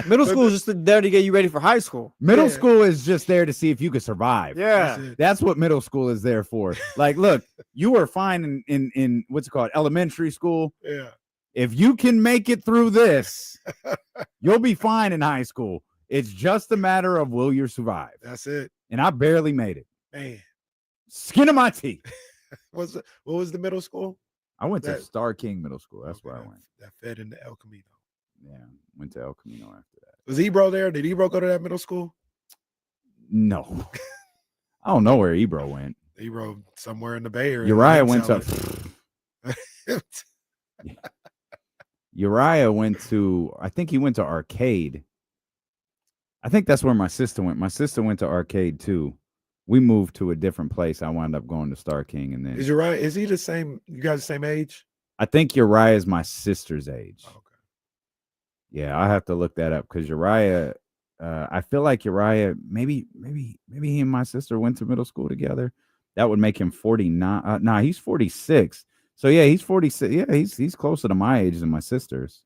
Middle school is just there to get you ready for high school. Middle Yeah. school is just there to see if you can survive. Yeah. That's it. That's what middle school is there for. Like, look, you were fine in what's it called, elementary school. Yeah. If you can make it through this, you'll be fine in high school. It's just a matter of will you survive. That's it. And I barely made it. Man. Skin of my teeth. What was the middle school? I went to That- Star King Middle School. That's where I Okay, went. That fed into El Camino. Yeah, went to El Camino after that. Was Ebro there? Did Ebro go to that middle school? No. I don't know where Ebro went. Ebro somewhere in the Bay Area. Uriah That went to sounded- Uriah went to, I think he went to Arcade. I think that's where my sister went. My sister went to Arcade too. We moved to a different place. I wound up going to Star King, and then Is Uriah? Is he the same? You guys the same age? I think Uriah is my sister's age. Okay. Yeah, I have to look that up because Uriah, I feel like Uriah, maybe he and my sister went to middle school together. That would make him 49. Nah, he's 46. So yeah, he's 46. Yeah, he's closer to my age than my sister's.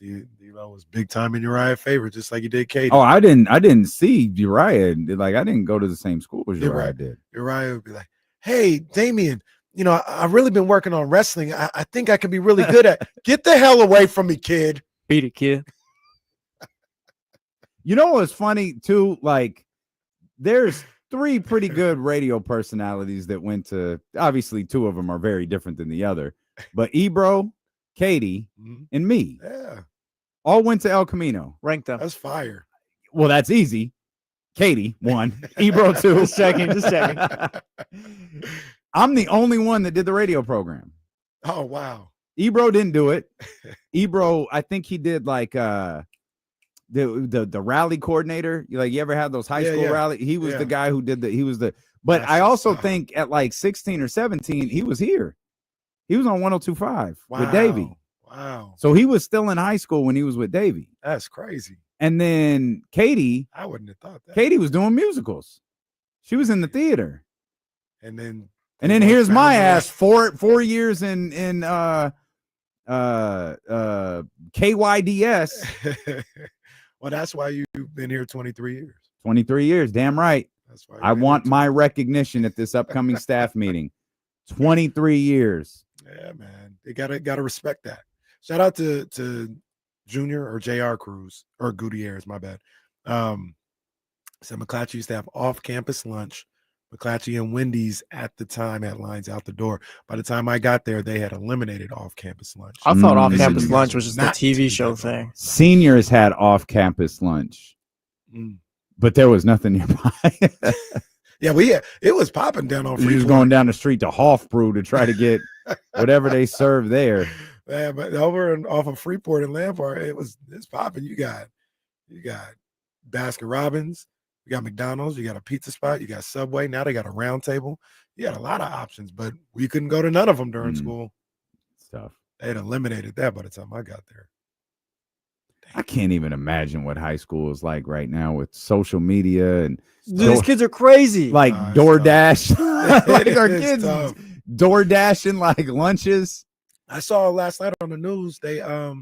D-Lo was big time in Uriah's favor, just like he did Katie. Oh, I didn't see Uriah. Like, I didn't go to the same school as Yeah, Uriah right. did. Uriah would be like, "Hey, Damien, you know, I've really been working on wrestling. I think I can be really good at. Get the hell away from me, kid." Beat it, kid. You know what's funny too? Like, there's 3 pretty good radio personalities that went to. Obviously, 2 of them are very different than the other, but Ebro, Katie, Mhm. and me Yeah, all went to El Camino. Rank them. that's fire. Well, that's easy. Katie, 1. Ebro, 2. Just checking. I'm the only one that did the radio program. Oh wow. Ebro didn't do it. Ebro, I think he did like the rally coordinator. Like, you ever had those high school rally? He was the guy who did but I also think at like 16 or 17, he was here. He was on 102.5 with Davey. Wow. So he was still in high school when he was with Davey. That's crazy. And then Katie, I wouldn't have thought that. Katie was doing musicals. She was in the theater. And then here's my ass 4 years in KYDS. Well, that's why you've been here 23 years. 23 years, damn right. That's why I want my recognition at this upcoming staff meeting. 23 years. Yeah, man. They gotta respect that. Shout out to Junior or JR Cruz or Gutierrez, my bad. Said McClatchy used to have off-campus lunch. McClatchy and Wendy's at the time had lines out the door. By the time I got there, they had eliminated off-campus lunch. I thought off-campus lunch was just a TV show thing. Seniors had off-campus lunch, but there was nothing nearby. Yeah, it was popping down on Freeport. You was going down the street to Hofbrew to try to get whatever they serve there. Yeah, but over and off of Freeport and Lampard, it's popping. You got Baskin Robbins, you got McDonald's, you got a pizza spot, you got Subway. Now they got a round table. You got a lot of options, but we couldn't go to none of them during school. Stuff. They had eliminated that by the time I got there. I can't even imagine what high school is like right now with social media and these kids are crazy. Like DoorDash, like our kids tough. DoorDashing like lunches. I saw last night on the news they're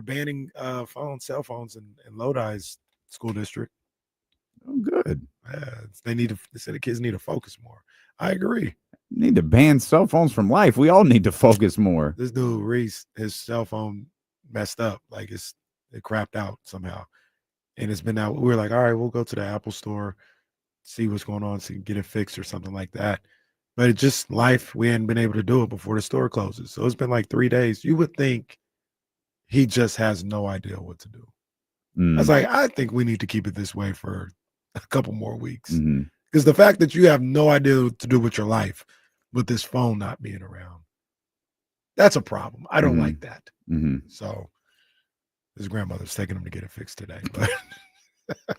banning cell phones in Lodi's school district. Oh, good. Yeah, they said the kids need to focus more. I agree. Need to ban cell phones from life. We all need to focus more. This dude Reese, his cell phone messed up. Like it crapped out somehow, and it's been out. We were like, all right, we'll go to the Apple store, see what's going on, see get it fixed or something like that. But it's just life. We hadn't been able to do it before the store closes, so it's been like 3 days. You would think he just has no idea what to do. I was like, I think we need to keep it this way for a couple more weeks, because the fact that you have no idea what to do with your life with this phone not being around, that's a problem. I don't like that. So his grandmother's taking him to get it fixed today. But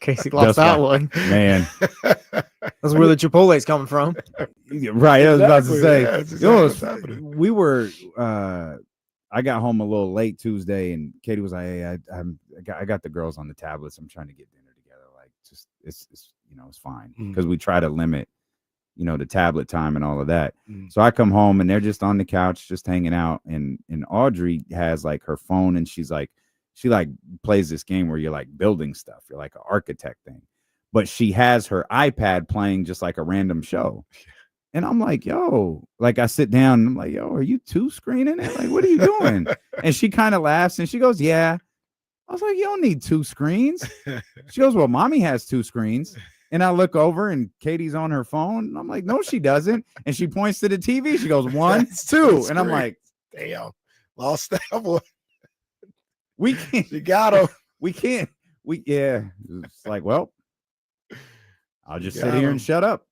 Casey lost that one. Man. That's where the Chipotle's coming from. Right. I was about to say, Yeah, that's exactly what's happening. we were, I got home a little late Tuesday and Katie was like, hey, I got the girls on the tablets. I'm trying to get dinner together. Like, just, it's it's fine. Because we try to limit, the tablet time and all of that. So I come home and they're just on the couch, just hanging out. And Audrey has like her phone and she plays this game where you're like building stuff. You're like an architect thing, but she has her iPad playing just like a random show. And I'm like, yo, like I sit down and I'm like, yo, are you two screening it? Like, what are you doing? And she kind of laughs and she goes, yeah. I was like, you don't need 2 screens. She goes, well, mommy has 2 screens. And I look over and Katie's on her phone. And I'm like, no, she doesn't. And she points to the TV. She goes, 1, 2. And I'm like, damn, lost that one. We can't. You got him. We can't. Yeah. It's like, well, I'll just sit Got here him. and shut up.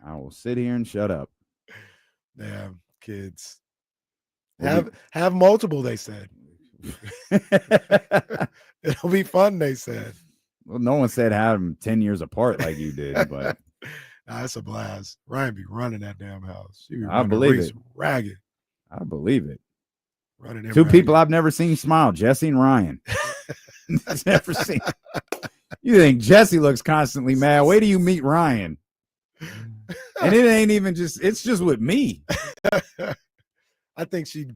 I will sit here and shut up. Damn, kids. Have multiple, they said. It'll be fun, they said. Well, no one said have them 10 years apart like you did, but That's a blast. Ryan be running that damn house. She be I running believe Reese it. Ragged. I believe it. Running him 2 ragged. people I've never seen smile, Jesse and Ryan. Never seen. You think Jesse looks constantly mad. Wait till you meet Ryan. And it ain't even just, it's just with me. I think she'd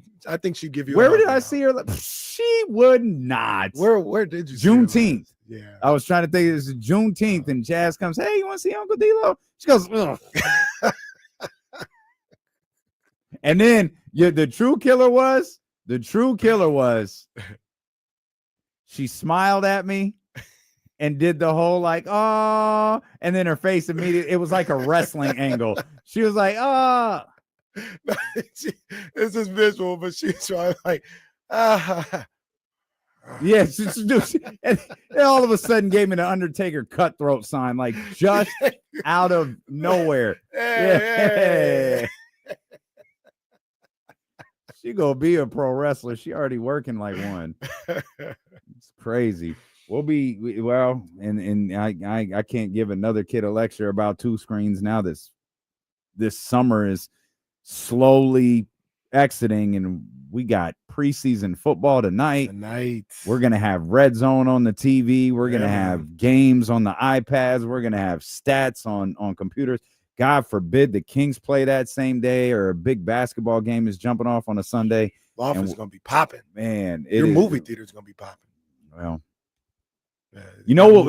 give you. Where a hug did I now. see her? She would not. Where did you? see her Juneteenth. last? Yeah. I was trying to think. It's Juneteenth, and Jazz comes. Hey, you want to see Uncle D-Lo? She goes. Ugh. And then the true killer was. She smiled at me, and did the whole like, oh, and then her face immediately. It was like a wrestling angle. She was like, oh. This is visual, but she's trying like, Yeah, and all of a sudden gave me the Undertaker cutthroat sign, like just out of nowhere. Hey. She gonna be a pro wrestler. She already working like one. It's crazy. And I can't give another kid a lecture about 2 screens now. This summer is slowly exiting, and we got preseason football tonight. We're gonna have Red Zone on the TV. We're gonna have games on the iPads. We're gonna have stats on computers. God forbid the Kings play that same day, or a big basketball game is jumping off on a Sunday. Loft is gonna be popping. Man, Your movie theater is gonna be popping. Well, you know what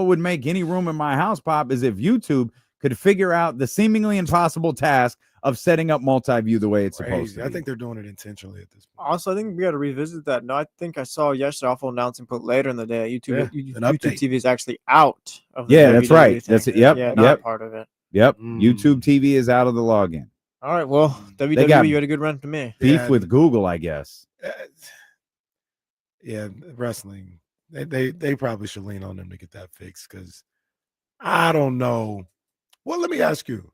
would make any room in my house pop is if YouTube could figure out the seemingly impossible task of setting up multi-view the way it's supposed to. I think they're doing it intentionally at this point. Also, I think we got to revisit that. No, I think I saw yesterday awful announcing put later in the day. YouTube TV is actually out of the that's right. thing. That's it. Yep. Yeah, yep. not part of it. Yep. YouTube TV is out of the login. All right. Well, WWE, you had a good run to me. Beef with Google, I guess. Wrestling. They probably should lean on them to get that fixed, because I don't know. Well, let me ask you.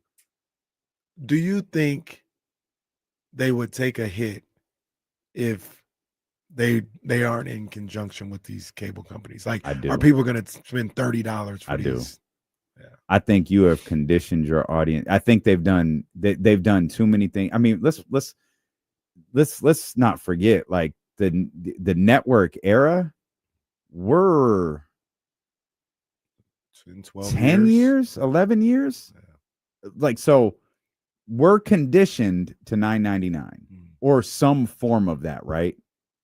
Do you think they would take a hit if they aren't in conjunction with these cable companies? Like, I do. Are people going to spend $30 for these? I do. Yeah. I think you have conditioned your audience. I think they've done too many things. I mean, let's not forget, like, the network era. We're 10 years, 11 years. Yeah. Like, so we're conditioned to $9.99 or some form of that, right?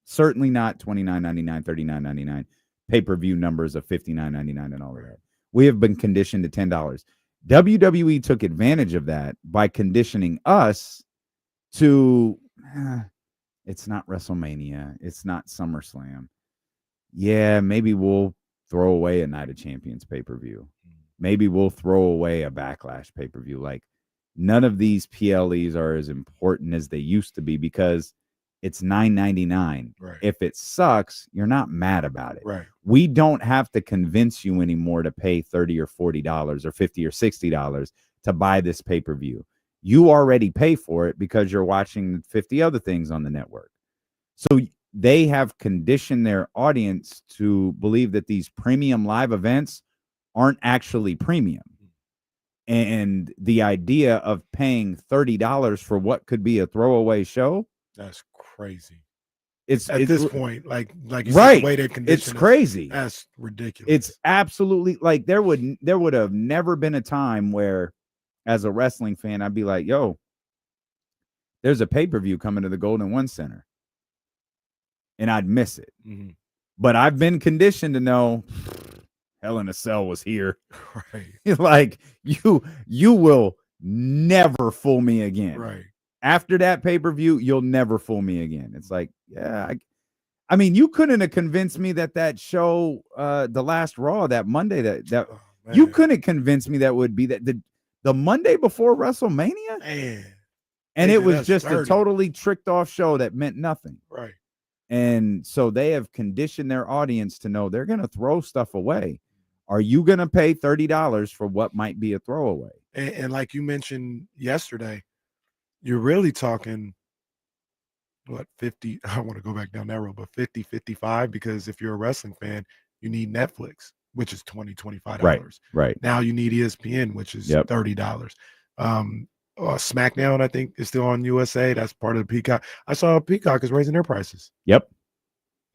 Certainly not $29.99, $39.99 pay-per-view numbers of $59.99 and all of that. We have been conditioned to $10. WWE took advantage of that by conditioning us to it's not WrestleMania, it's not SummerSlam. Yeah, maybe we'll throw away a Night of Champions pay-per-view. Maybe we'll throw away a Backlash pay-per-view. Like, none of these PLEs are as important as they used to be because it's $9.99. Right. If it sucks, you're not mad about it. Right. We don't have to convince you anymore to pay $30 or $40 or $50 or $60 to buy this pay-per-view. You already pay for it because you're watching 50 other things on the network. So they have conditioned their audience to believe that these premium live events aren't actually premium. And the idea of paying $30 for what could be a throwaway show, that's crazy. It's at this point, like you right. said, the way they condition it's crazy. That's ridiculous. It's absolutely, like, there would have never been a time where, as a wrestling fan, I'd be like, yo, there's a pay-per-view coming to the Golden One Center, and I'd miss it. Mm-hmm. But I've been conditioned to know Hell in a Cell was here. Right. Like, you will never fool me again. Right. After that pay-per-view, you'll never fool me again. It's like, yeah, I mean, you couldn't have convinced me that show, the last Raw, that Monday, that you couldn't convince me that would be that the Monday before WrestleMania. Man. And it was just a totally tricked off show that meant nothing. Right. And so they have conditioned their audience to know they're going to throw stuff away. Are you going to pay $30 for what might be a throwaway? And like you mentioned yesterday, you're really talking, what, 50? I don't want to go back down that road, but 50, 55, because if you're a wrestling fan, you need Netflix, which is $20, $25. Right. Now you need ESPN, which is $30. SmackDown, I think, is still on USA. That's part of the Peacock. I saw Peacock is raising their prices. Yep.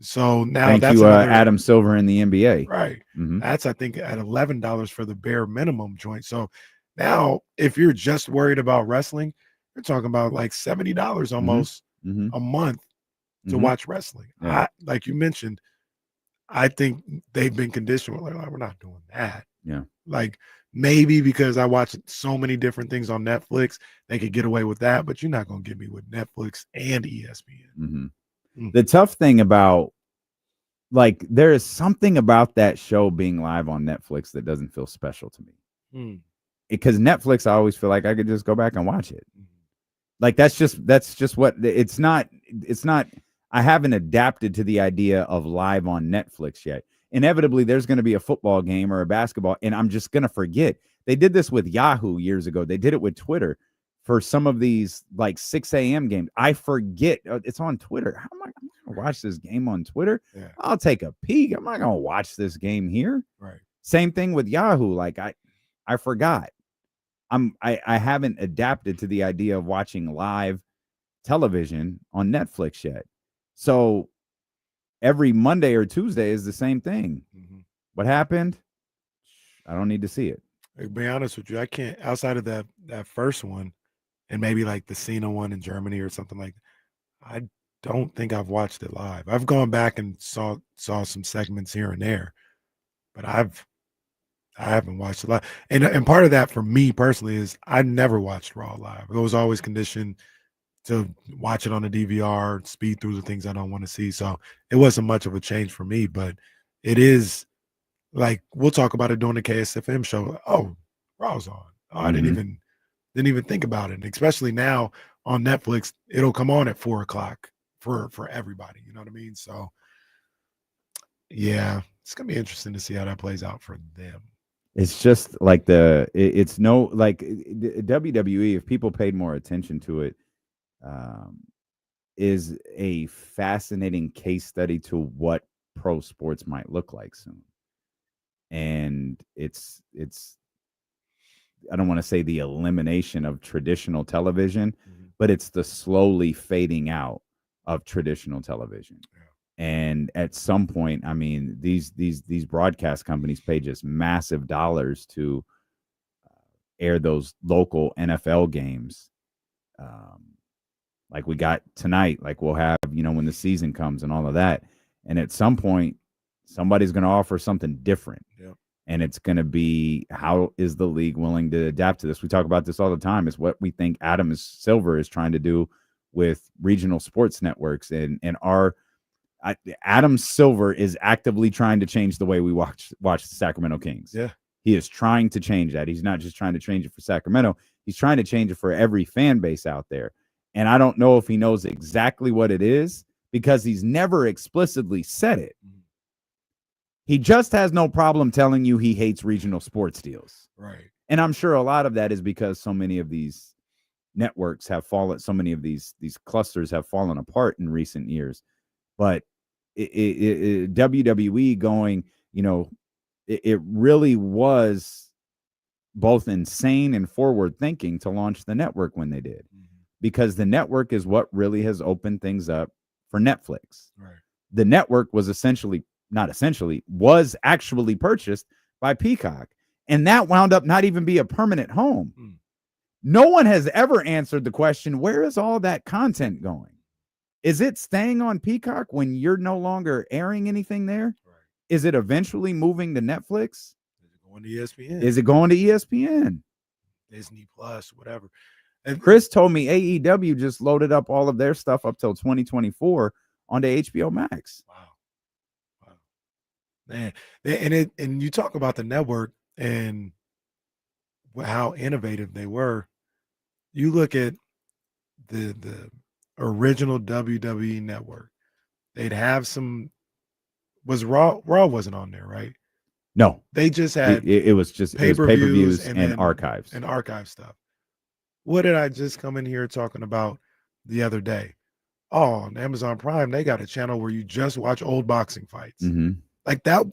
So now Thank that's you, Adam Silver in the NBA. Right. Mm-hmm. That's, I think, at $11 for the bare minimum joint. So now, if you're just worried about wrestling, you're talking about like $70 almost a month to watch wrestling. Yeah. Like you mentioned, I think they've been conditioned. Like, we're not doing that. Yeah. Like, maybe because I watch so many different things on Netflix, they could get away with that. But you're not going to get me with Netflix and ESPN. Mm-hmm. The tough thing about, like, there is something about that show being live on Netflix that doesn't feel special to me. Because Netflix, I always feel like I could just go back and watch it. Like, that's just what it's not. I haven't adapted to the idea of live on Netflix yet. Inevitably, there's going to be a football game or a basketball, and I'm just going to forget. They did this with Yahoo years ago. They did it with Twitter. for some of these like 6 a.m. games. I forget it's on Twitter. How am I going to watch this game on Twitter? Yeah. I'll take a peek. I'm not going to watch this game here. Right. Same thing with Yahoo. Like I forgot. I haven't adapted to the idea of watching live television on Netflix yet. So every Monday or Tuesday is the same thing. Mm-hmm. What happened? I don't need to see it. To be honest with you, I can't, outside of that first one and maybe like the Cena one in Germany or something like that, I don't think I've watched it live. I've gone back and saw some segments here and there, but I haven't watched it live. And part of that for me personally is I never watched Raw live. I was always conditioned to watch it on a DVR, speed through the things I don't want to see. So it wasn't much of a change for me, but it is like, we'll talk about it during the KSFM show. Oh, Raw's on. Oh, I didn't even think about it. And especially now on Netflix, it'll come on at 4:00 for everybody. You know what I mean? So yeah, it's gonna be interesting to see how that plays out for them. It's just like it's no like WWE. If people paid more attention to it, is a fascinating case study to what pro sports might look like soon. And it's I don't want to say the elimination of traditional television, but it's the slowly fading out of traditional television. Yeah. And at some point, I mean, these broadcast companies pay just massive dollars to air those local NFL games. Like we got tonight, like we'll have, when the season comes and all of that. And at some point, somebody's going to offer something different. Yeah. And it's going to be, how is the league willing to adapt to this? We talk about this all the time. It's what we think Adam Silver is trying to do with regional sports networks. And Adam Silver is actively trying to change the way we watch the Sacramento Kings. Yeah. He is trying to change that. He's not just trying to change it for Sacramento. He's trying to change it for every fan base out there. And I don't know if he knows exactly what it is because he's never explicitly said it. He just has no problem telling you he hates regional sports deals. Right. And I'm sure a lot of that is because so many of these networks have fallen, so many of these clusters have fallen apart in recent years. But WWE going, it really was both insane and forward thinking to launch the network when they did, because the network is what really has opened things up for Netflix. Right. The network was was actually purchased by Peacock, and that wound up not even be a permanent home. No one has ever answered the question, where is all that content going? Is it staying on Peacock when you're no longer airing anything there? Right. Is it eventually moving to Netflix? Is it going to ESPN? Is it going to ESPN? Disney Plus, whatever. And Chris told me AEW just loaded up all of their stuff up till 2024 onto HBO Max. Wow. Man, and you talk about the network and how innovative they were. You look at the original WWE network. They'd have some. Was Raw wasn't on there, right? No, they just had it was just pay-per-views and archives and archive stuff. What did I just come in here talking about the other day? Oh, on Amazon Prime, they got a channel where you just watch old boxing fights. Like that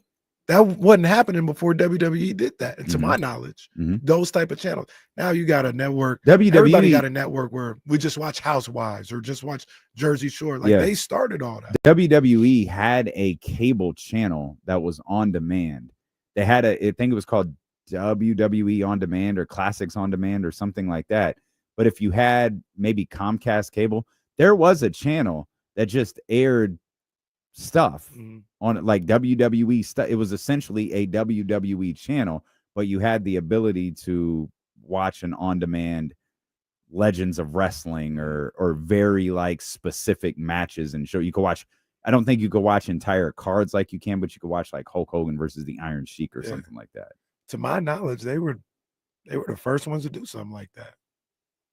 wasn't happening before WWE did that, to my knowledge. Those type of channels. Now you got a network. Everybody got a network where we just watch Housewives or just watch Jersey Shore. Like they started all that. WWE had a cable channel that was on demand. They had I think it was called WWE On Demand or Classics On Demand or something like that. But if you had maybe Comcast cable, there was a channel that just aired stuff on like WWE stuff. It was essentially a WWE channel, but you had the ability to watch an on-demand Legends of Wrestling or very like specific matches and show. You could watch. I don't think you could watch entire cards like you can, but you could watch like Hulk Hogan versus the Iron Sheik or something like that. To my knowledge, they were the first ones to do something like that.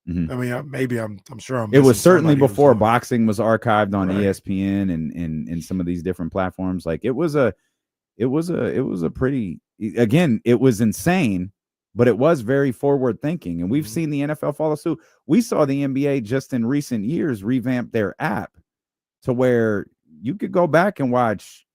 I mean, maybe I'm sure it was certainly before boxing was archived on ESPN and some of these different platforms. Like it was a pretty, again, it was insane but it was very forward thinking. And we've seen the NFL follow suit. We saw the NBA just in recent years revamp their app to where you could go back and watch.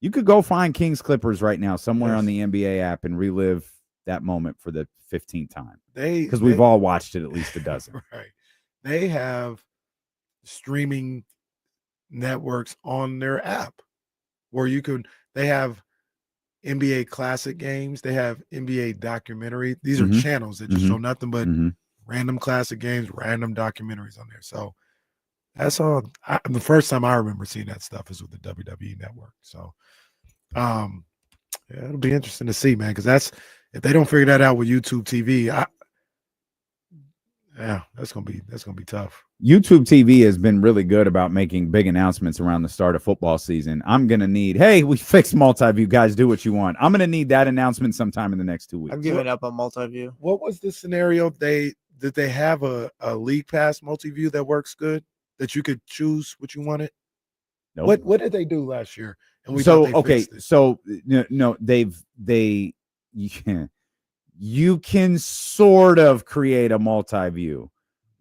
You could go find Kings Clippers right now somewhere on the NBA app and relive that moment for the 15th time. Because we've all watched it at least a dozen. Right. They have streaming networks on their app where they have NBA classic games. They have NBA documentary. These are channels that just show nothing but random classic games, random documentaries on there. So that's all. The first time I remember seeing that stuff is with the WWE network. So, yeah, it'll be interesting to see, man, because if they don't figure that out with YouTube TV, that's gonna be tough. YouTube TV has been really good about making big announcements around the start of football season. I'm gonna need, hey, we fixed multi-view, guys, do what you want. I'm gonna need that announcement sometime in the next 2 weeks. I'm giving up on multi-view. What was the scenario? Did they have a league pass multi-view that works good, that you could choose what you wanted? Nope. What did they do last year? And you can sort of create a multi-view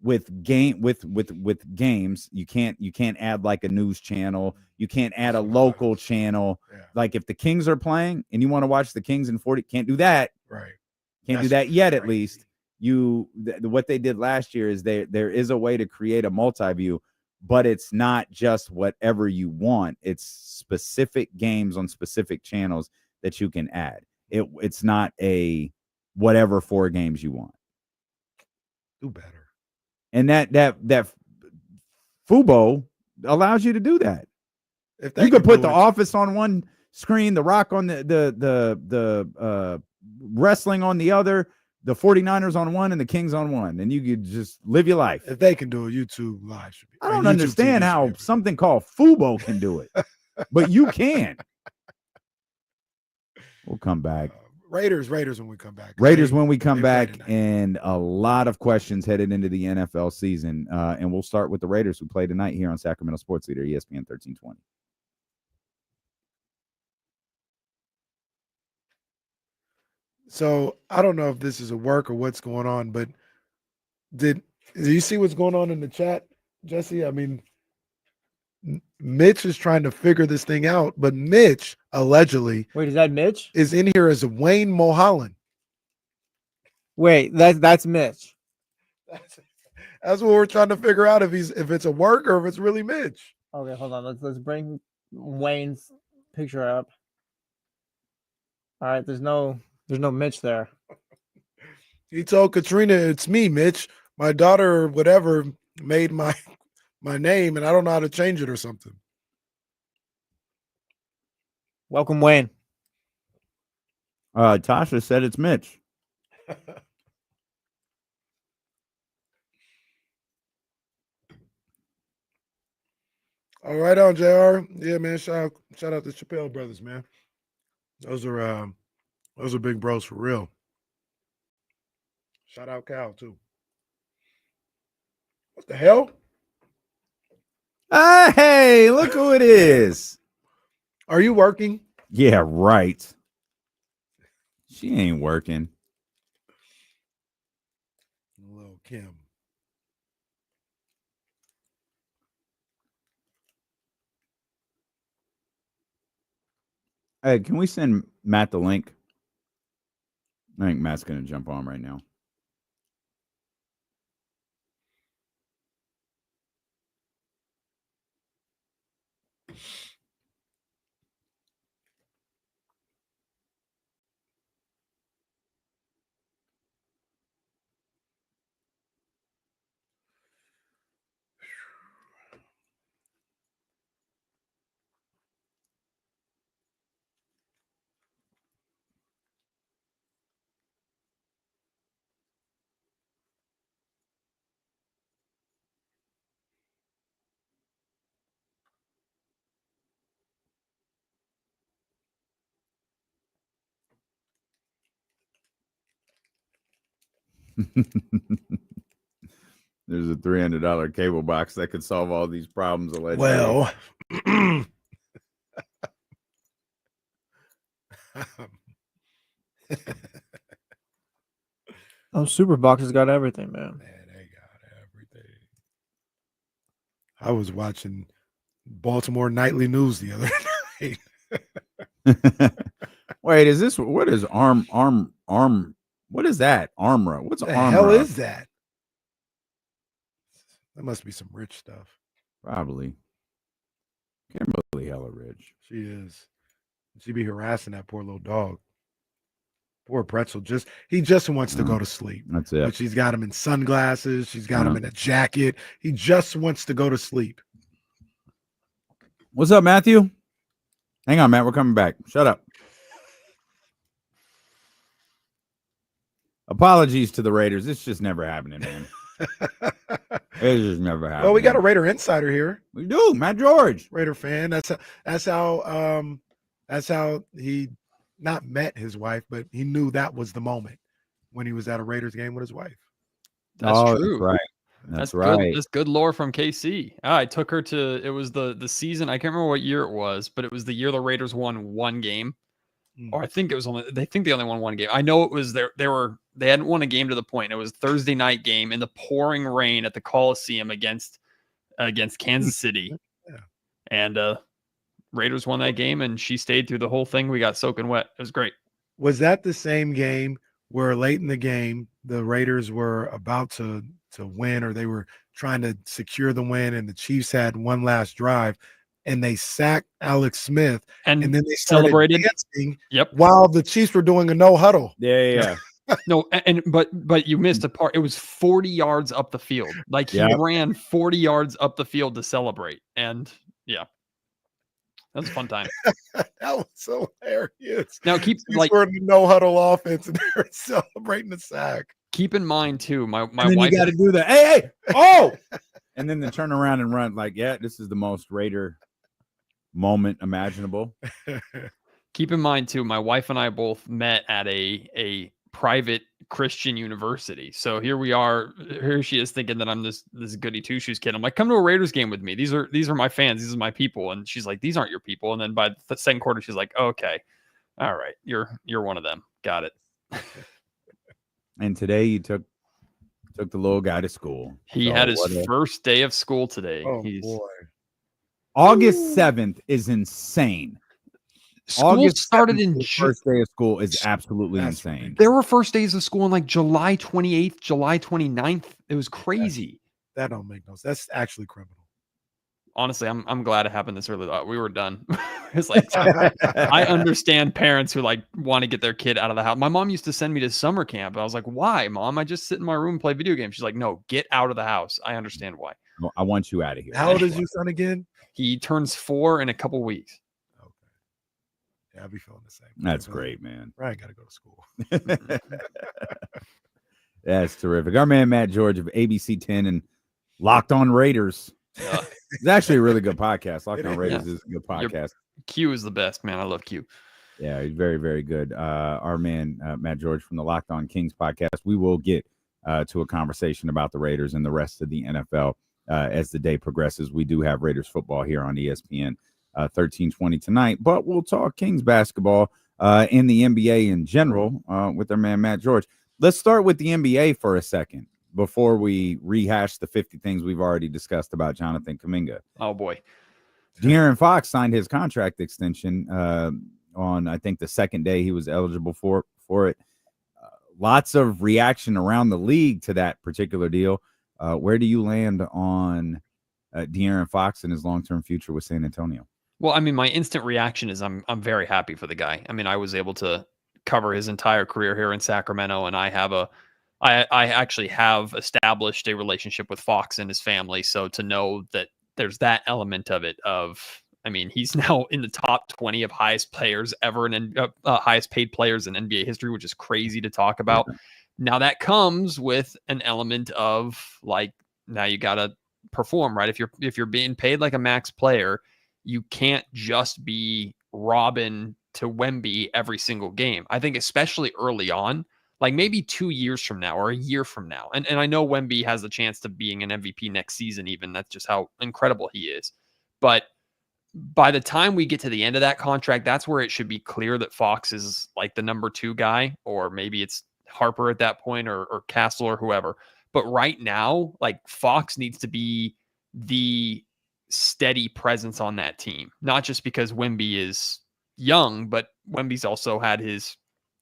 with games. You can't add like a news channel. You can't add a local channel. Yeah. Like if the Kings are playing and you want to watch the Kings in 40, can't do that. Right. Can't do that yet, at least. What they did last year is there is a way to create a multi-view, but it's not just whatever you want. It's specific games on specific channels that you can add. It's not a whatever 4 games you want. Do better. And that Fubo allows you to do that. If You could put The Office on one screen, The Rock on the wrestling on the other, the 49ers on one, and the Kings on one, and you could just live your life. If they can do a YouTube live, I don't understand how something called Fubo can do it, but you can. We'll come back. Raiders when we come back. Raiders when we come back, and a lot of questions headed into the NFL season. And we'll start with the Raiders, who play tonight here on Sacramento Sports Leader, ESPN 1320. So I don't know if this is a work or what's going on, but did you see what's going on in the chat, Jesse? I mean, Mitch is trying to figure this thing out, but Mitch allegedly is that Mitch? Is in here as Wayne Mulholland. Wait, that's Mitch. That's what we're trying to figure out, if it's a work or if it's really Mitch. Okay, hold on. Let's bring Wayne's picture up. All right, there's no Mitch there. He told Katrina, "It's me, Mitch. My daughter, whatever, made my name, and I don't know how to change it or something." Welcome, Wayne. Tasha said it's Mitch. All right, on JR. Yeah, man. Shout out to Chappelle Brothers, man. Those are big bros for real. Shout out Cal too. What the hell? Hey, look who it is. Are you working? Yeah, right. She ain't working. Little Kim. Hey, can we send Matt the link? I think Matt's going to jump on right now. There's a $300 cable box that could solve all these problems. Allegedly. Well, Oh, super boxes got everything, man. Man, they got everything. I was watching Baltimore Nightly News the other night. Wait, is this what is arm? What is that? Armra. What's What the Armra? hell is that? That must be some rich stuff. Probably. Kimberly hella rich. She is. She be harassing that poor little dog. Poor Pretzel. He just wants to go to sleep. That's it. But she's got him in sunglasses. She's got him in a jacket. He just wants to go to sleep. What's up, Matthew? Hang on, Matt. We're coming back. Shut up. Apologies to the Raiders. It's just never happening, man. It's just never happening. Well, we got a Raider insider here. We do, Matt George. Raider fan. That's how he not met his wife, but he knew that was the moment when he was at a Raiders game with his wife. That's true. That's right. That's right. Good, that's good lore from KC. I took her to, it was the season, I can't remember what year it was, but it was the year the Raiders won one game. Or I think it was they only won one game. I know it was they hadn't won a game to the point. It was a Thursday night game in the pouring rain at the Coliseum against Kansas City. Yeah. And Raiders won that game, and she stayed through the whole thing. We got soaking wet. It was great. Was that the same game where late in the game the Raiders were about to win, or they were trying to secure the win, and the Chiefs had one last drive, and they sacked Alex Smith, and then they celebrated dancing Yep. while the Chiefs were doing a no huddle. Yeah. No, but you missed a part. It was 40 yards up the field. Like he ran 40 yards up the field to celebrate, and yeah. That was a fun time. That was so hilarious. Now keep we're in the no huddle offense and they're celebrating the sack. Keep in mind too, my And then wife. you got to do the hey, oh, and then turn around and run like, yeah, this is the most Raider moment imaginable. Keep in mind too, my wife and I both met at a private Christian university. So here we are. Here she is thinking that I'm this goody two shoes kid. I'm like, come to a Raiders game with me. These are my fans. These are my people. And she's like, these aren't your people. And then by the second quarter, she's like, okay, all right, you're one of them. Got it. And today you took the little guy to school. He had his first day of school today. Oh boy. August 7th is insane. School August started 7th, in the first day of school is absolutely insane. There were first days of school in like July 28th, July 29th. It was crazy. That don't make no sense. That's actually criminal. Honestly, I'm glad it happened this early. We were done. It's like I understand parents who like want to get their kid out of the house. My mom used to send me to summer camp. I was like, why, Mom? I just sit in my room and play video games. She's like, no, get out of the house. I understand why. I want you out of here. How old is your son again? He turns 4 in a couple weeks. Yeah, I'll be feeling the same. That's great, man. Ryan got to go to school. That's terrific. Our man Matt George of ABC 10 and Locked On Raiders. It's actually a really good podcast. Locked On Raiders is a good podcast. Q is the best, man. I love Q. Yeah, he's very, very good. Our man Matt George from the Locked On Kings podcast. We will get to a conversation about the Raiders and the rest of the NFL as the day progresses. We do have Raiders football here on ESPN 1320 tonight, but we'll talk Kings basketball in the NBA in general with our man Matt George. Let's start with the NBA for a second before we rehash the 50 things we've already discussed about Jonathan Kuminga. Oh boy. De'Aaron Fox signed his contract extension on, I think, the second day he was eligible for it. Lots of reaction around the league to that particular deal. Where do you land on De'Aaron Fox and his long-term future with San Antonio? Well, I mean, my instant reaction is I'm very happy for the guy. I mean, I was able to cover his entire career here in Sacramento, and I actually have established a relationship with Fox and his family. So to know that there's that element of it I mean, he's now in the top 20 of highest players ever and highest paid players in NBA history, which is crazy to talk about. Yeah. Now that comes with an element of like, now you got to perform, right? If you're being paid like a max player, you can't just be Robin to Wemby every single game. I think especially early on, like maybe 2 years from now or a year from now. And I know Wemby has the chance to being an MVP next season, even. That's just how incredible he is. But by the time we get to the end of that contract, that's where it should be clear that Fox is like the number 2 guy, or maybe it's Harper at that point or Castle or whoever. But right now, like Fox needs to be the steady presence on that team, not just because Wemby is young, but Wemby's also had his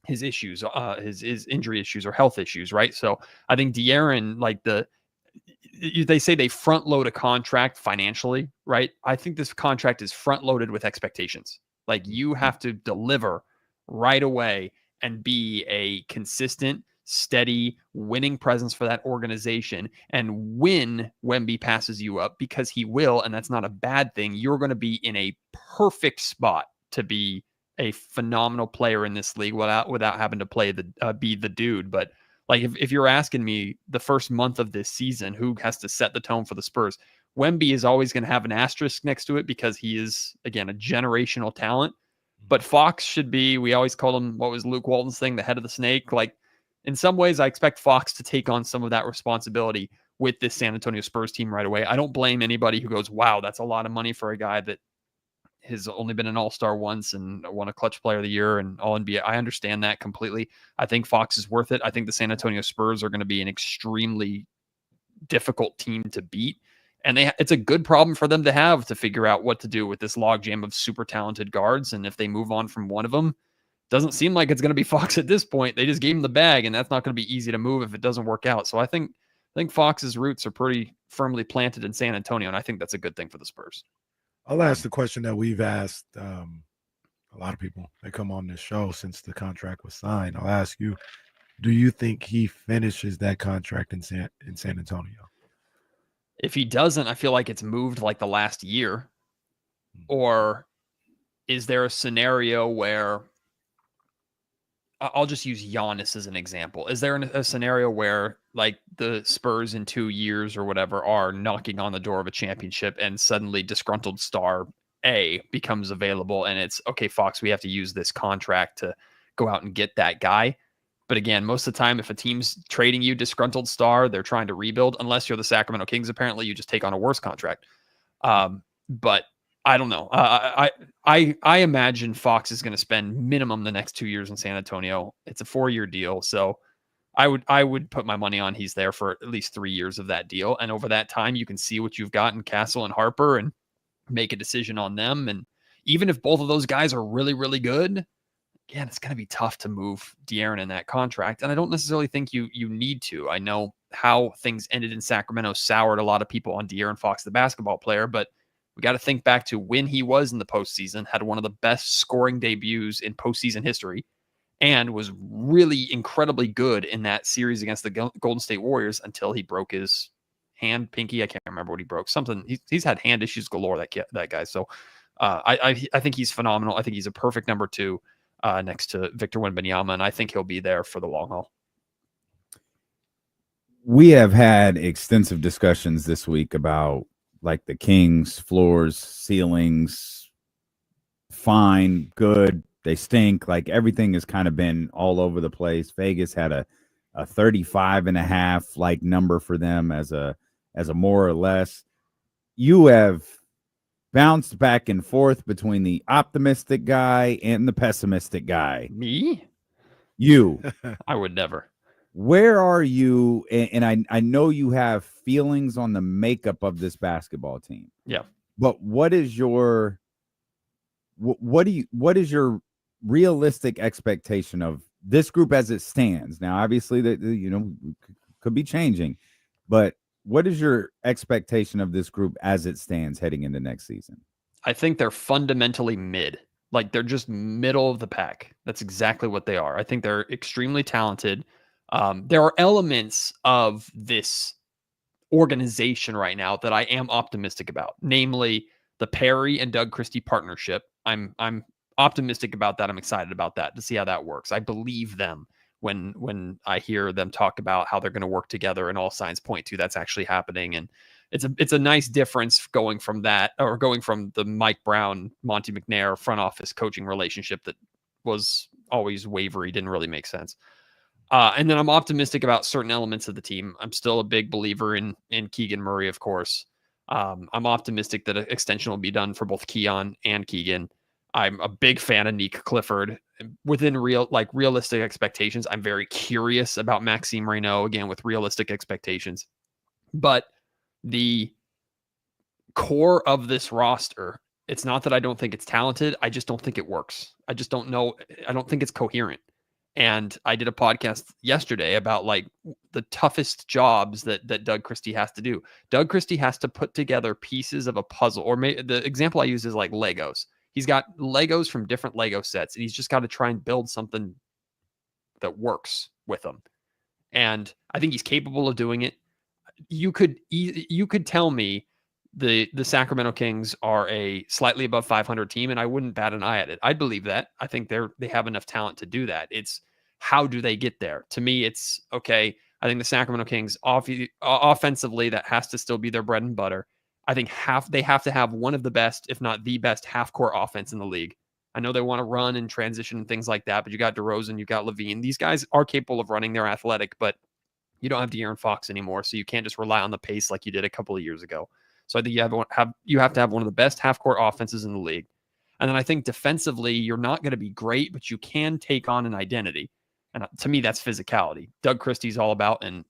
issues, his injury issues or health issues, right? So I think De'Aaron, like they say they front load a contract financially, right? I think this contract is front loaded with expectations. Like you have to deliver right away and be a consistent, steady, winning presence for that organization. And when Wemby passes you up, because he will, and that's not a bad thing, you're going to be in a perfect spot to be a phenomenal player in this league without having to be the dude. But like if you're asking me the first month of this season, who has to set the tone for the Spurs, Wemby is always going to have an asterisk next to it because he is, again, a generational talent. But Fox should be, we always call him, what was Luke Walton's thing, the head of the snake. Like in some ways, I expect Fox to take on some of that responsibility with this San Antonio Spurs team right away. I don't blame anybody who goes, wow, that's a lot of money for a guy that has only been an all-star once and won a clutch player of the year and all NBA. I understand that completely. I think Fox is worth it. I think the San Antonio Spurs are going to be an extremely difficult team to beat. And it's a good problem for them to have, to figure out what to do with this logjam of super talented guards. And if they move on from one of them, doesn't seem like it's going to be Fox at this point. They just gave him the bag, and that's not going to be easy to move if it doesn't work out. So I think Fox's roots are pretty firmly planted in San Antonio, and I think that's a good thing for the Spurs. I'll ask the question that we've asked a lot of people that come on this show since the contract was signed. I'll ask you, do you think he finishes that contract in San Antonio? If he doesn't, I feel like it's moved like the last year. Or is there a scenario where, I'll just use Giannis as an example. Is there a scenario where like the Spurs in 2 years or whatever are knocking on the door of a championship and suddenly disgruntled star A becomes available and it's, okay, Fox, we have to use this contract to go out and get that guy? But again, most of the time, if a team's trading you disgruntled star, they're trying to rebuild. Unless you're the Sacramento Kings, apparently, you just take on a worse contract. But I don't know. I imagine Fox is going to spend minimum the next 2 years in San Antonio. It's a 4-year deal, so I would put my money on he's there for at least 3 years of that deal. And over that time, you can see what you've got in Castle and Harper and make a decision on them. And even if both of those guys are really, really good, again, it's going to be tough to move De'Aaron in that contract. And I don't necessarily think you need to. I know how things ended in Sacramento soured a lot of people on De'Aaron Fox, the basketball player, but we got to think back to when he was in the postseason, had one of the best scoring debuts in postseason history, and was really incredibly good in that series against the Golden State Warriors until he broke his hand, pinky. I can't remember what he broke. Something. He's had hand issues galore, that guy. So I think he's phenomenal. I think he's a perfect number 2. Next to Victor Wembanyama, and I think he'll be there for the long haul. We have had extensive discussions this week about like the Kings, floors, ceilings, fine, good, they stink. Like everything has kind of been all over the place. Vegas had a 35.5 like number for them as a more or less. You have bounced back and forth between the optimistic guy and the pessimistic guy. Me? You. I would never. Where are you? And I know you have feelings on the makeup of this basketball team. Yeah. But what is your realistic expectation of this group as it stands? Now, obviously that could be changing, but what is your expectation of this group as it stands heading into next season? I think they're fundamentally mid. Like they're just middle of the pack. That's exactly what they are. I think they're extremely talented. There are elements of this organization right now that I am optimistic about, namely the Perry and Doug Christie partnership. I'm optimistic about that. I'm excited about that to see how that works. I believe them when I hear them talk about how they're going to work together, and all signs point to that's actually happening. And it's a nice difference going from that, or going from the Mike Brown, Monty McNair front office coaching relationship that was always wavery, didn't really make sense. And then I'm optimistic about certain elements of the team. I'm still a big believer in Keegan Murray, of course. I'm optimistic that an extension will be done for both Keon and Keegan. I'm a big fan of Nick Clifford. within realistic expectations. I'm very curious about Maxime Reynaud, again, with realistic expectations. But the core of this roster, it's not that I don't think it's talented. I just don't think it works. I just don't know. I don't think it's coherent. And I did a podcast yesterday about like the toughest jobs that Doug Christie has to do. Doug Christie has to put together pieces of a puzzle, or the example I use is like Legos. He's got Legos from different Lego sets, and he's just got to try and build something that works with them. And I think he's capable of doing it. You could tell me the Sacramento Kings are a slightly above 500 team, and I wouldn't bat an eye at it. I'd believe that. I think they have enough talent to do that. It's how do they get there? To me, it's okay. I think the Sacramento Kings offensively, that has to still be their bread and butter. I think they have to have one of the best, if not the best, half-court offense in the league. I know they want to run and transition and things like that, but you got DeRozan, you got Levine. These guys are capable of running. They're athletic, but you don't have De'Aaron Fox anymore, so you can't just rely on the pace like you did a couple of years ago. So I think you have to have one of the best half-court offenses in the league. And then I think defensively, you're not going to be great, but you can take on an identity. And to me, that's physicality. Doug Christie's all about, and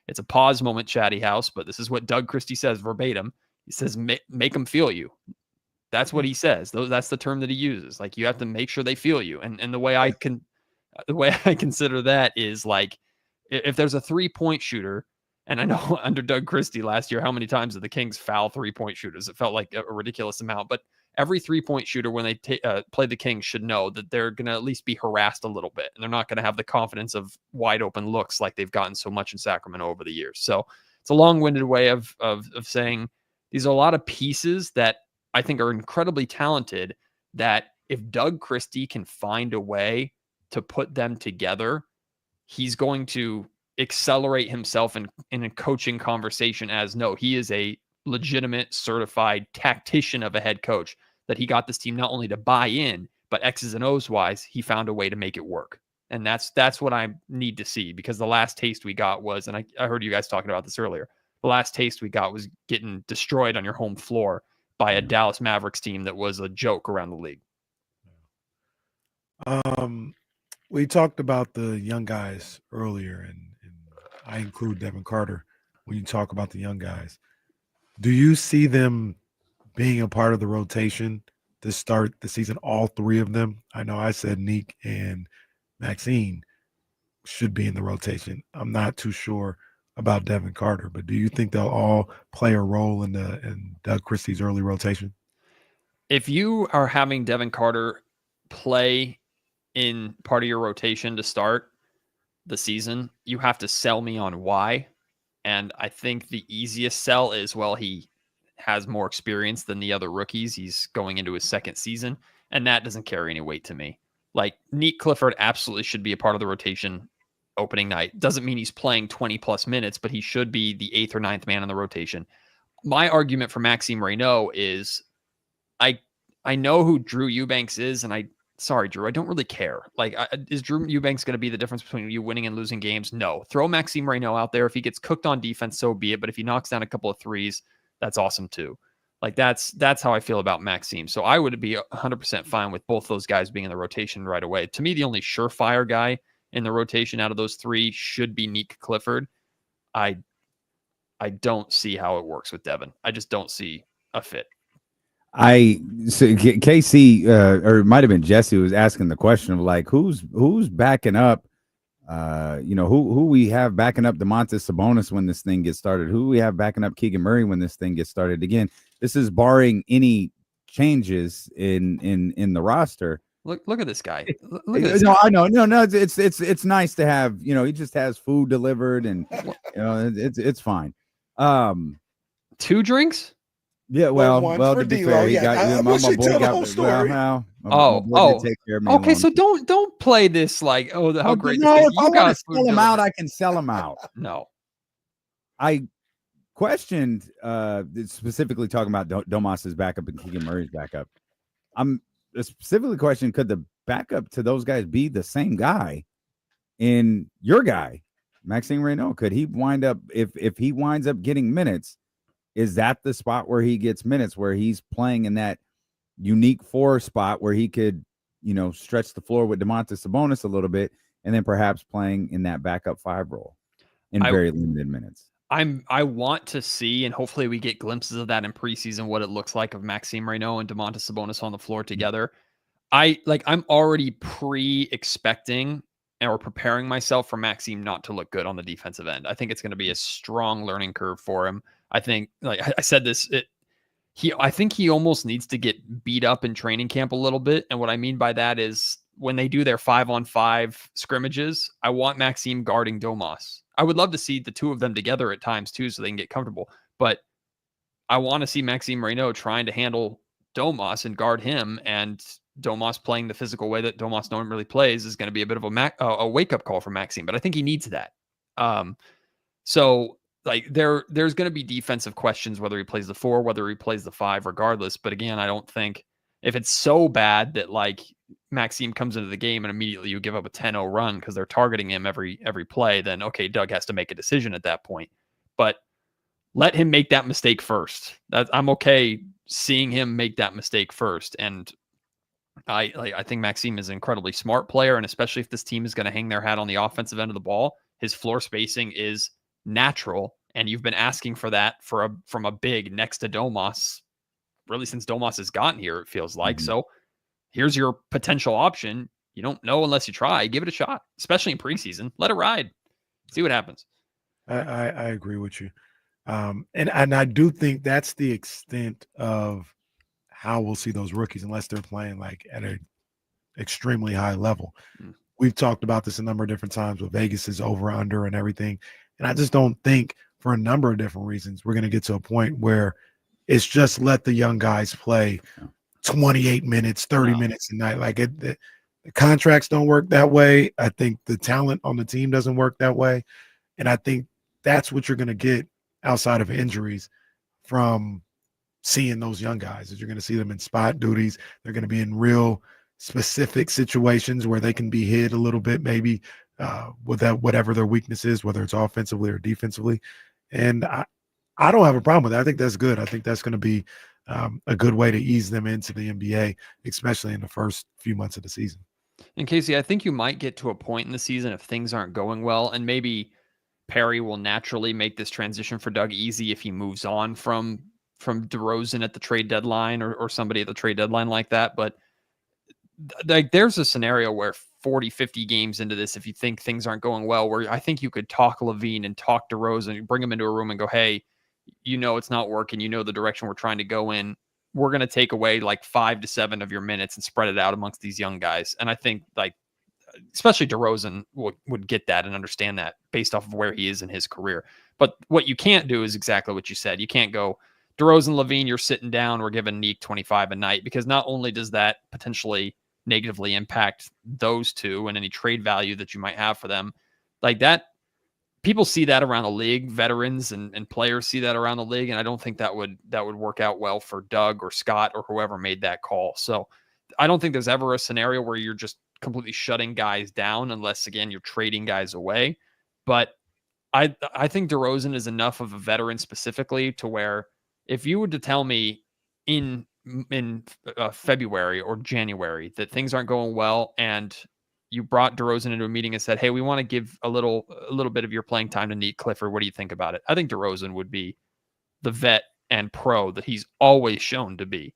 it's a pause moment, Chatty House, but this is what Doug Christie says verbatim. He says, make them feel you. That's what he says. That's the term that he uses. Like, you have to make sure they feel you. And the way I consider that is like, if there's a 3-point shooter, and I know under Doug Christie last year, how many times did the Kings foul 3-point shooters? It felt like a ridiculous amount, but every 3-point shooter when they play the Kings should know that they're going to at least be harassed a little bit, and they're not going to have the confidence of wide open looks like they've gotten so much in Sacramento over the years. So it's a long-winded way of saying these are a lot of pieces that I think are incredibly talented, that if Doug Christie can find a way to put them together, he's going to accelerate himself in a coaching conversation he is a legitimate certified tactician of a head coach, that he got this team not only to buy in, but X's and O's wise, he found a way to make it work. And that's what I need to see, because the last taste we got was, and I heard you guys talking about this earlier, the last taste we got was getting destroyed on your home floor by a Dallas Mavericks team that was a joke around the league. We talked about the young guys earlier, and I include Devin Carter when you talk about the young guys. Do you see them being a part of the rotation to start the season, all three of them? I know I said Nick and Maxine should be in the rotation. I'm not too sure about Devin Carter, but do you think they'll all play a role in Doug Christie's early rotation? If you are having Devin Carter play in part of your rotation to start the season, you have to sell me on why. And I think the easiest sell is, well, he has more experience than the other rookies. He's going into his second season, and that doesn't carry any weight to me. Like, Nick Clifford absolutely should be a part of the rotation opening night. Doesn't mean he's playing 20 plus minutes, but he should be the 8th or 9th man in the rotation. My argument for Maxime Reynaud is I know who Drew Eubanks is, and sorry, Drew, I don't really care. Like, is Drew Eubanks going to be the difference between you winning and losing games? No. Throw Maxime Reynaud out there. If he gets cooked on defense, so be it. But if he knocks down a couple of threes, that's awesome too. Like, that's how I feel about Maxime. So I would be 100% fine with both those guys being in the rotation right away. To me, the only surefire guy in the rotation out of those three should be Nick Clifford. I don't see how it works with Devin. I just don't see a fit. KC or it might have been Jesse who was asking the question of like who's backing up who we have backing up Domantas Sabonis when this thing gets started, who we have backing up Keegan Murray when this thing gets started. Again, this is barring any changes in the roster. Look at this guy. Look at this no, guy. I know. No, it's nice to have, he just has food delivered and it's fine. 2 drinks? Yeah, well, to be fair, he got my boy got well, take care of me. Okay, so don't play this like, how great this is. If I want to sell him out, I can sell him out. No. I questioned specifically talking about Domas's backup and Keegan Murray's backup. I'm specifically questioning, could the backup to those guys be the same guy in your guy, Maxime Reynaud? Could he wind up, if he winds up getting minutes, is that the spot where he gets minutes, where he's playing in that unique 4 spot where he could, stretch the floor with Domantas Sabonis a little bit, and then perhaps playing in that backup 5 role in very limited minutes. I want to see, and hopefully we get glimpses of that in preseason, what it looks like of Maxime Reynaud and Domantas Sabonis on the floor together. I'm already expecting or preparing myself for Maxime not to look good on the defensive end. I think it's going to be a strong learning curve for him. I think, like I said this, I think he almost needs to get beat up in training camp a little bit. And what I mean by that is when they do their 5-on-5 scrimmages, I want Maxime guarding Domas. I would love to see the two of them together at times too, so they can get comfortable. But I want to see Maxime Reynaud trying to handle Domas and guard him, and Domas playing the physical way that Domas normally plays is going to be a bit of a wake-up call for Maxime. But I think he needs that. So like there's going to be defensive questions, whether he plays the 4, whether he plays the 5, regardless. But again, I don't think if it's so bad that like Maxime comes into the game and immediately you give up a 10-0 run because they're targeting him every play, then okay, Doug has to make a decision at that point. But let him make that mistake first. I'm okay seeing him make that mistake first. And I think Maxime is an incredibly smart player, and especially if this team is going to hang their hat on the offensive end of the ball, his floor spacing is natural, and you've been asking for that from a big next to Domas really since Domas has gotten here, it feels like. So here's your potential option. You don't know unless you try. Give it a shot, especially in preseason. Let it ride. See what happens. I agree with you. And I do think that's the extent of how we'll see those rookies unless they're playing like at an extremely high level. We've talked about this a number of different times with Vegas's over under and everything. And I just don't think for a number of different reasons, we're going to get to a point where it's just let the young guys play 28 minutes, 30 minutes a night. Like the contracts don't work that way. I think the talent on the team doesn't work that way. And I think that's what you're going to get outside of injuries from seeing those young guys, is you're going to see them in spot duties. They're going to be in real specific situations where they can be hit a little bit, maybe with that, whatever their weakness is, whether it's offensively or defensively. And I don't have a problem with that. I think that's good. I think that's going to be a good way to ease them into the NBA, especially in the first few months of the season. And Casey, I think you might get to a point in the season if things aren't going well, and maybe Perry will naturally make this transition for Doug easy if he moves on from DeRozan at the trade deadline or somebody at the trade deadline like that. But like there's a scenario where 40, 50 games into this, if you think things aren't going well, where I think you could talk Levine and talk DeRozan and bring him into a room and go, hey, it's not working. The direction we're trying to go in. We're going to take away like 5 to 7 of your minutes and spread it out amongst these young guys. And I think like, especially DeRozan would get that and understand that based off of where he is in his career. But what you can't do is exactly what you said. You can't go, DeRozan, Levine, you're sitting down, we're giving Neek 25 a night, because not only does that potentially negatively impact those two and any trade value that you might have for them, like that, people see that around the league, veterans and players see that around the league. And I don't think that would work out well for Doug or Scott or whoever made that call. So I don't think there's ever a scenario where you're just completely shutting guys down unless, again, you're trading guys away. But I think DeRozan is enough of a veteran specifically to where if you were to tell me in February or January that things aren't going well and you brought DeRozan into a meeting and said, hey, we want to give a little bit of your playing time to Neek Clifford, what do you think about it? I think DeRozan would be the vet and pro that he's always shown to be.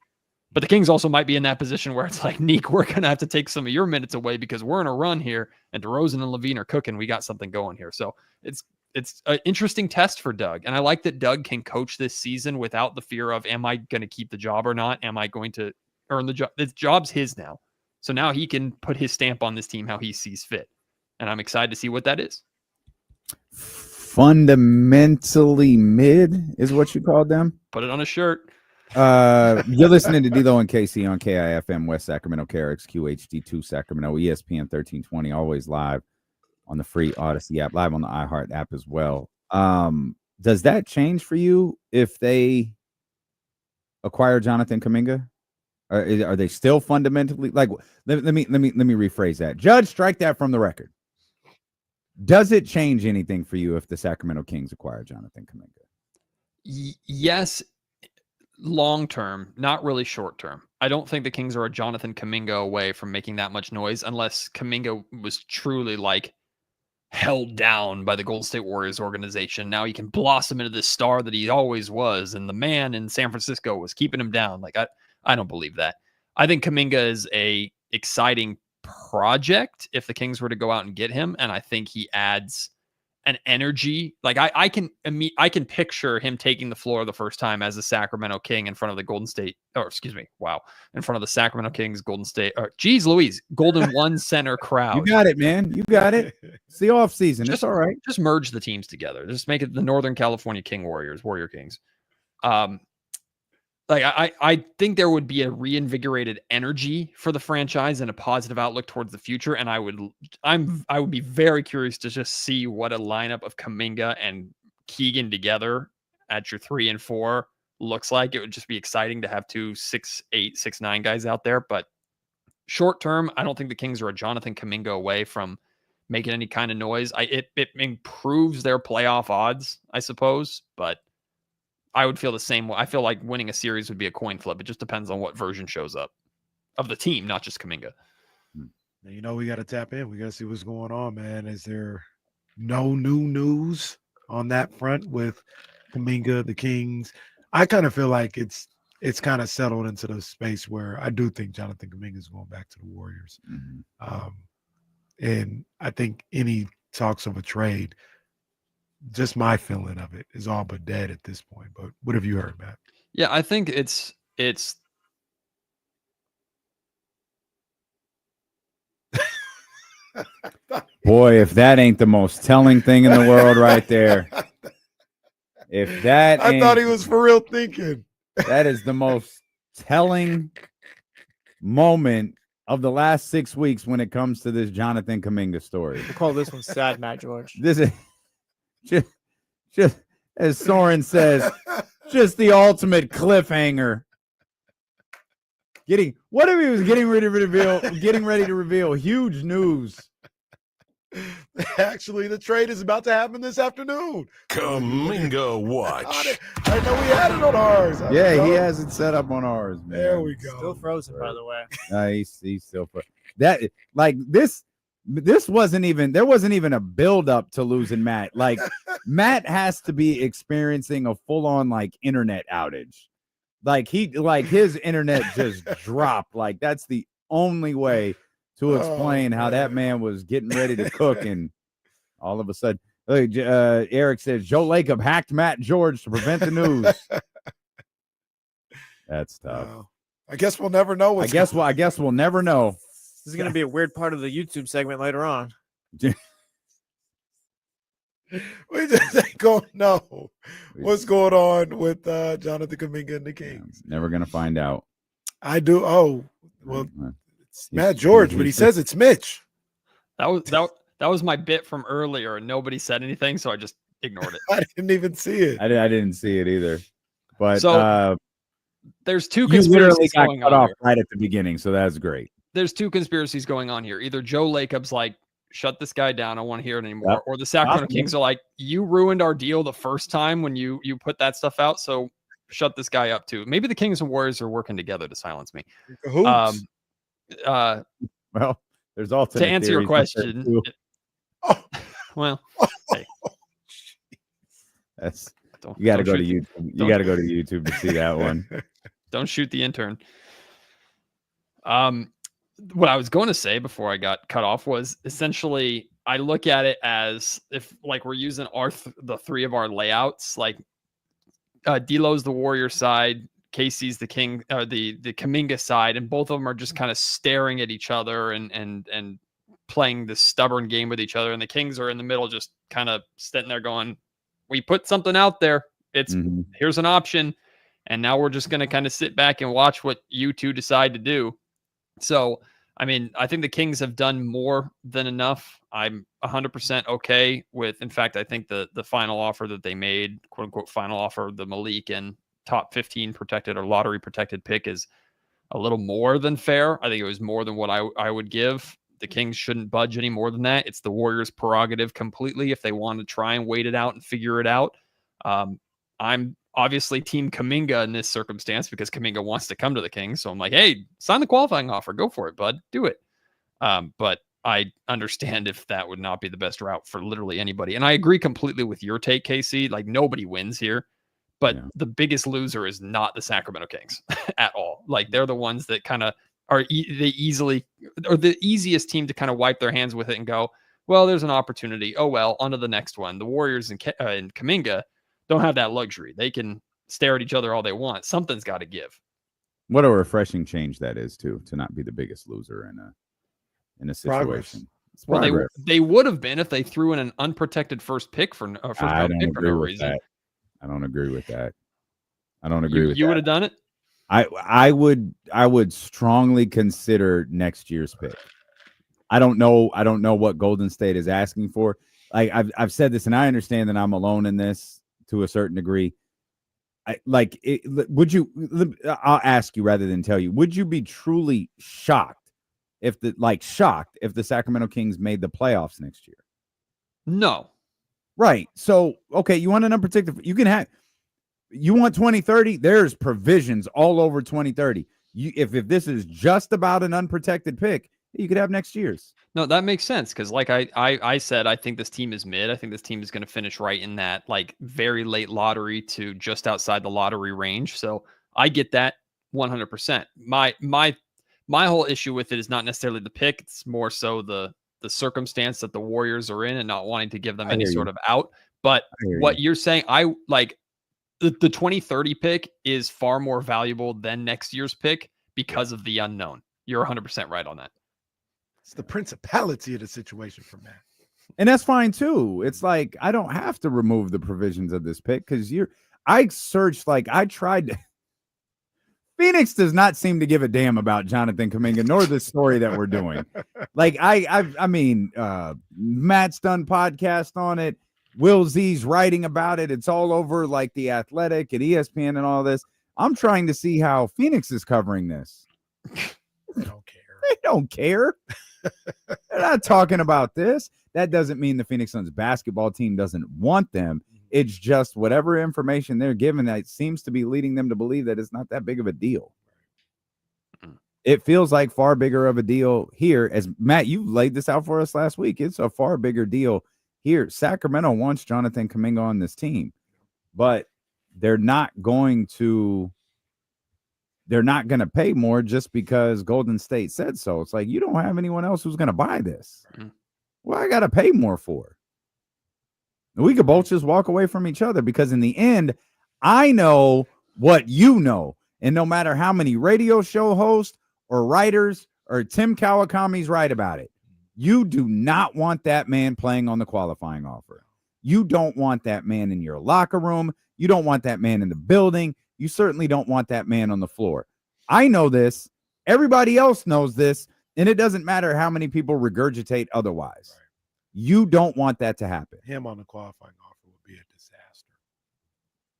But the Kings also might be in that position where it's like, Neek, we're going to have to take some of your minutes away because we're in a run here and DeRozan and Levine are cooking. We got something going here. So it's an interesting test for Doug. And I like that Doug can coach this season without the fear of, am I going to keep the job or not? Am I going to earn the job? The job's his now. So now he can put his stamp on this team how he sees fit. And I'm excited to see what that is. Fundamentally mid is what you called them? Put it on a shirt. You're listening to D-Lo and Casey on KIFM West Sacramento, KRXQ HD2 Sacramento, ESPN 1320, always live on the free Audacy app, live on the iHeart app as well. Does that change for you if they acquire Jonathan Kuminga? Are they still fundamentally like? Let me rephrase that. Judge, strike that from the record. Does it change anything for you if the Sacramento Kings acquire Jonathan Kuminga? Yes, long term, not really short term. I don't think the Kings are a Jonathan Kuminga away from making that much noise, unless Kuminga was truly like held down by the Golden State Warriors organization. Now he can blossom into this star that he always was, and the man in San Francisco was keeping him down. Like I don't believe that. I think Kuminga is a exciting project if the Kings were to go out and get him, and I think he adds an energy. Like I can picture him taking the floor the first time as a Sacramento King in front of the Golden State, in front of the Sacramento Kings, Golden State, geez Louise, Golden One Center crowd. You got it, man. You got it. It's the off season. It's all right. Just merge the teams together. Just make it the Northern California Warrior Kings. Like I think there would be a reinvigorated energy for the franchise and a positive outlook towards the future. And I would be very curious to just see what a lineup of Kuminga and Keegan together at your 3 and 4 looks like. It would just be exciting to have 2 6'8", 6'9" guys out there. But short term, I don't think the Kings are a Jonathan Kuminga away from making any kind of noise. It improves their playoff odds, I suppose, but I would feel the same way. I feel like winning a series would be a coin flip. It just depends on what version shows up of the team, not just Kuminga. You know, we got to tap in. We got to see what's going on, man. Is there no new news on that front with Kuminga, the Kings? I kind of feel like it's kind of settled into the space where I do think Jonathan Kuminga is going back to the Warriors. And I think any talks of a trade, just my feeling of it, is all but dead at this point. But what have you heard, Matt? Yeah, I think it's Boy, if that ain't the most telling thing in the world right there. If that I thought he was for real thinking. That is the most telling moment of the last 6 weeks when it comes to this Jonathan Kuminga story. We'll call this one sad, Matt George. This is just as Soren says, just the ultimate cliffhanger. What if he was getting ready to reveal huge news? Actually, the trade is about to happen this afternoon. Kuminga watch. I know we had it on ours. Yeah, he has it set up on ours, man. There we go. Still frozen, by the way. He's still frozen. That like this wasn't even, there wasn't even a build up to losing Matt. Like Matt has to be experiencing a full on like internet outage. Like his internet just dropped. Like that's the only way to explain how that man was getting ready to cook, and all of a sudden, Eric says Joe Lacob hacked Matt George to prevent the news. That's tough. I guess we'll never know. I guess we'll never know. This is going to be a weird part of the YouTube segment later on. We just ain't gonna know what's going on with Jonathan Kuminga and the Kings. Never gonna find out. I do. Oh, well, it's Matt George, but he says it's Mitch. That was my bit from earlier, and nobody said anything, so I just ignored it. I didn't even see it. I didn't see it either. But so there's two you literally conspiracies got going cut on off here. right at the beginning, so that's great. There's two conspiracies going on here. Either Joe Lacob's like, shut this guy down, I don't want to hear it anymore. Yep. Or the Sacramento Awesome. Kings are like, you ruined our deal the first time when you put that stuff out, so shut this guy up too. Maybe the Kings and Warriors are working together to silence me. Well, there's alternate to answer your theories out there, question. too. Well, hey, That's you got to go to shoot- YouTube. You got to go to YouTube to see that one. don't shoot the intern. What I was going to say before I got cut off was essentially I look at it as if like we're using the three of our layouts, like D'Lo's the Warrior side, Casey's the King, the Kuminga side, and both of them are just kind of staring at each other and playing this stubborn game with each other, and the Kings are in the middle, just kind of sitting there going, "We put something out there. It's here's an option, and now we're just going to kind of sit back and watch what you two decide to do." So, I mean, I think the Kings have done more than enough. I'm 100% okay with. In fact, I think the final offer that they made, quote unquote, final offer, the Malik and top 15 protected or lottery protected pick is a little more than fair. I think it was more than what I would give. The Kings shouldn't budge any more than that. It's the Warriors' prerogative completely if they want to try and wait it out and figure it out. I'm obviously Team Kuminga in this circumstance because Kuminga wants to come to the Kings. So I'm like, hey, sign the qualifying offer. Go for it, bud. Do it. But I understand if that would not be the best route for literally anybody. And I agree completely with your take, Casey. Like, nobody wins here. But the biggest loser is not the Sacramento Kings at all. Like, they're the ones that kind of are the easiest team to kind of wipe their hands with it and go, well, there's an opportunity. Oh, well, on to the next one. The Warriors and Kuminga don't have that luxury. They can stare at each other all they want. Something's got to give. What a refreshing change that is, too, to not be the biggest loser in a situation. Well, they would have been if they threw in an unprotected first pick for no reason. I don't agree with that. I don't agree with that. You would have done it? I would strongly consider next year's pick. I don't know what Golden State is asking for. Like I've said this, and I understand that I'm alone in this to a certain degree. Would you? I'll ask you rather than tell you. Would you be truly shocked if the Sacramento Kings made the playoffs next year? No. Right. So okay, you want an unprotected? You can have. You want 2030? There's provisions all over 2030. If this is just about an unprotected pick, you could have next year's. No, that makes sense because, like I said, I think this team is mid. I think this team is going to finish right in that like very late lottery to just outside the lottery range. So I get that 100%. My whole issue with it is not necessarily the pick; it's more so the circumstance that the Warriors are in and not wanting to give them any sort of out. But what you're saying, I like. The 2030 pick is far more valuable than next year's pick because of the unknown. You're 100% right on that. It's the principality of the situation for Matt. And that's fine too. It's like, I don't have to remove the provisions of this pick because I searched, like I tried to. Phoenix does not seem to give a damn about Jonathan Kuminga nor the story that we're doing. Like I mean, Matt's done podcast on it. Will Z's writing about it. It's all over like The Athletic and ESPN and all this. I'm trying to see how Phoenix is covering this. They don't care. They don't care. They're not talking about this. That doesn't mean the Phoenix Suns basketball team doesn't want them. It's just whatever information they're given that seems to be leading them to believe that it's not that big of a deal. It feels like far bigger of a deal here. As Matt, you laid this out for us last week. It's a far bigger deal here. Sacramento wants Jonathan Kuminga on this team, but they're not going to pay more just because Golden State said so. It's like, you don't have anyone else who's going to buy this. Well, I got to pay more for. We could both just walk away from each other because in the end, I know what you know. And no matter how many radio show hosts or writers or Tim Kawakami's right about it, you do not want that man playing on the qualifying offer. You don't want that man in your locker room. You don't want that man in the building. You certainly don't want that man on the floor. I know this. Everybody else knows this. And it doesn't matter how many people regurgitate otherwise. Right. You don't want that to happen. Him on the qualifying offer would be a disaster.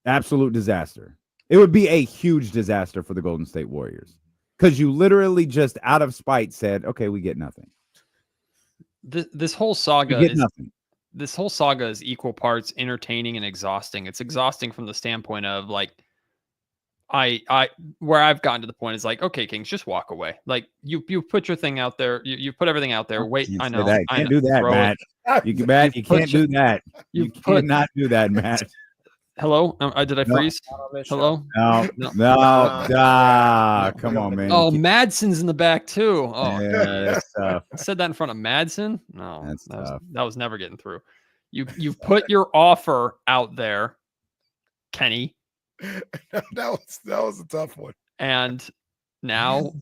Absolute disaster. It would be a huge disaster for the Golden State Warriors because you literally just out of spite said, okay, we get nothing. This whole saga is equal parts entertaining and exhausting. It's exhausting from the standpoint of like, where I've gotten to the point is like, okay, Kings, just walk away. Like you put your thing out there. You put everything out there. Wait, I know. You can't do that, Matt. You can't do that. You cannot do that, Matt. Hello? Did I freeze? Hello? No. Come on, man. Oh, Madsen's in the back too. Oh, yeah, that's tough. I said that in front of Madsen. No, that was never getting through. You've put your offer out there, Kenny. that was a tough one. And now,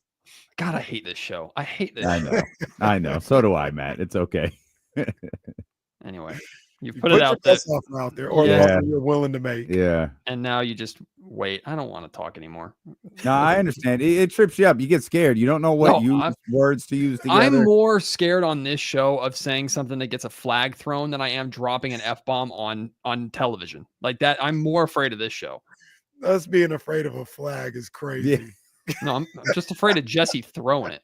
God, I hate this show. I hate this. I know. So do I, Matt. It's okay. Anyway. You put it out there, or you're willing to make. Yeah. And now you just wait. I don't want to talk anymore. No, I understand. It trips you up. You get scared. You don't know what words to use together. I'm more scared on this show of saying something that gets a flag thrown than I am dropping an F-bomb on television. Like that, I'm more afraid of this show. Us being afraid of a flag is crazy. Yeah. No, I'm just afraid of Jesse throwing it.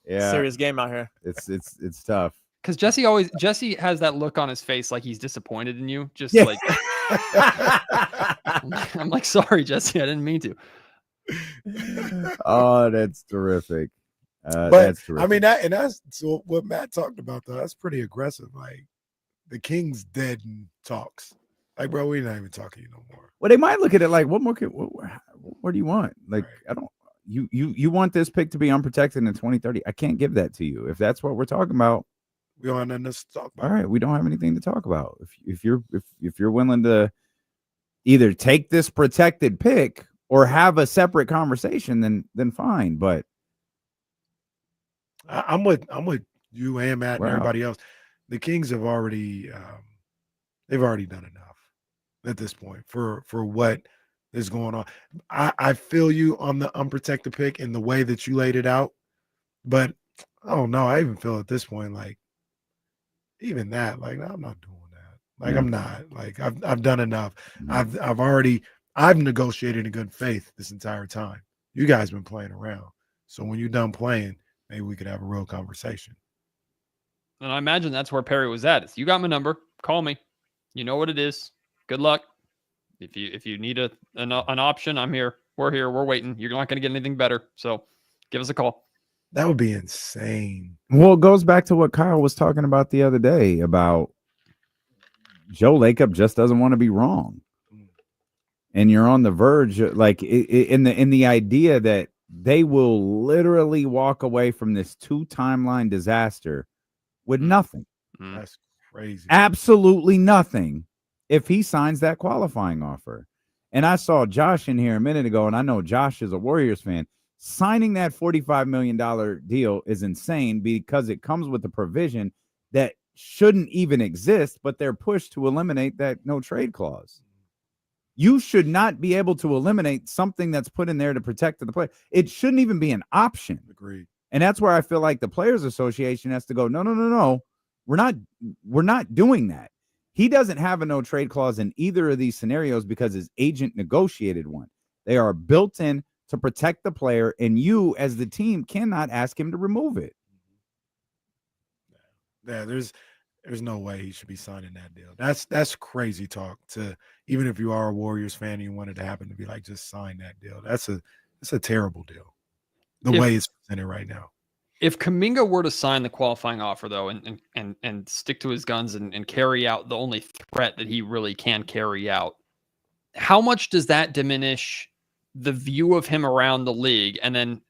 Yeah. Serious game out here. It's tough. Because Jesse has that look on his face like he's disappointed in you. Just like I'm like, sorry, Jesse, I didn't mean to. Oh, that's terrific. But That's terrific. I mean, that's so what Matt talked about, though. That's pretty aggressive. Like the Kings dead in talks. Like, bro, we're not even talking to you no more. Well, they might look at it like, what more? What do you want? Like, I don't. You want this pick to be unprotected in 2030? I can't give that to you. If that's what we're talking about, we don't have nothing to talk about. All right, we don't have anything to talk about. If you're willing to either take this protected pick or have a separate conversation, then fine. But I'm with you and Matt and Wow. everybody else. The Kings have already they've already done enough at this point for what is going on. I feel you on the unprotected pick in the way that you laid it out, but I don't know. I even feel at this point like even that, like I'm not doing that. Like I'm not. Like I've done enough. I've negotiated in good faith this entire time. You guys been playing around. So when you're done playing, maybe we could have a real conversation. And I imagine that's where Perry was at. It's, you got my number. Call me. You know what it is. Good luck. If you need an option, I'm here. We're here. We're waiting. You're not going to get anything better. So give us a call. That would be insane. Well, it goes back to what Kyle was talking about the other day about Joe Lacob just doesn't want to be wrong. And you're on the verge, like in the idea that they will literally walk away from this 2 timeline disaster with nothing. That's crazy. Absolutely nothing if he signs that qualifying offer. And I saw Josh in here a minute ago, and I know Josh is a Warriors fan. Signing that $45 million deal is insane because it comes with a provision that shouldn't even exist, but they're pushed to eliminate that no trade clause. You should not be able to eliminate something that's put in there to protect the player. It shouldn't even be an option. Agreed. And that's where I feel like the Players Association has to go, no. We're not doing that. He doesn't have a no trade clause in either of these scenarios because his agent negotiated one. They are built in to protect the player, and you as the team cannot ask him to remove it. Yeah, there's no way he should be signing that deal. That's crazy talk. To even if you are a Warriors fan and you want it to happen, to be like, just sign that deal. That's a terrible deal. The way it's presented right now. If Kuminga were to sign the qualifying offer, though, and stick to his guns and carry out the only threat that he really can carry out, how much does that diminish the view of him around the league? And then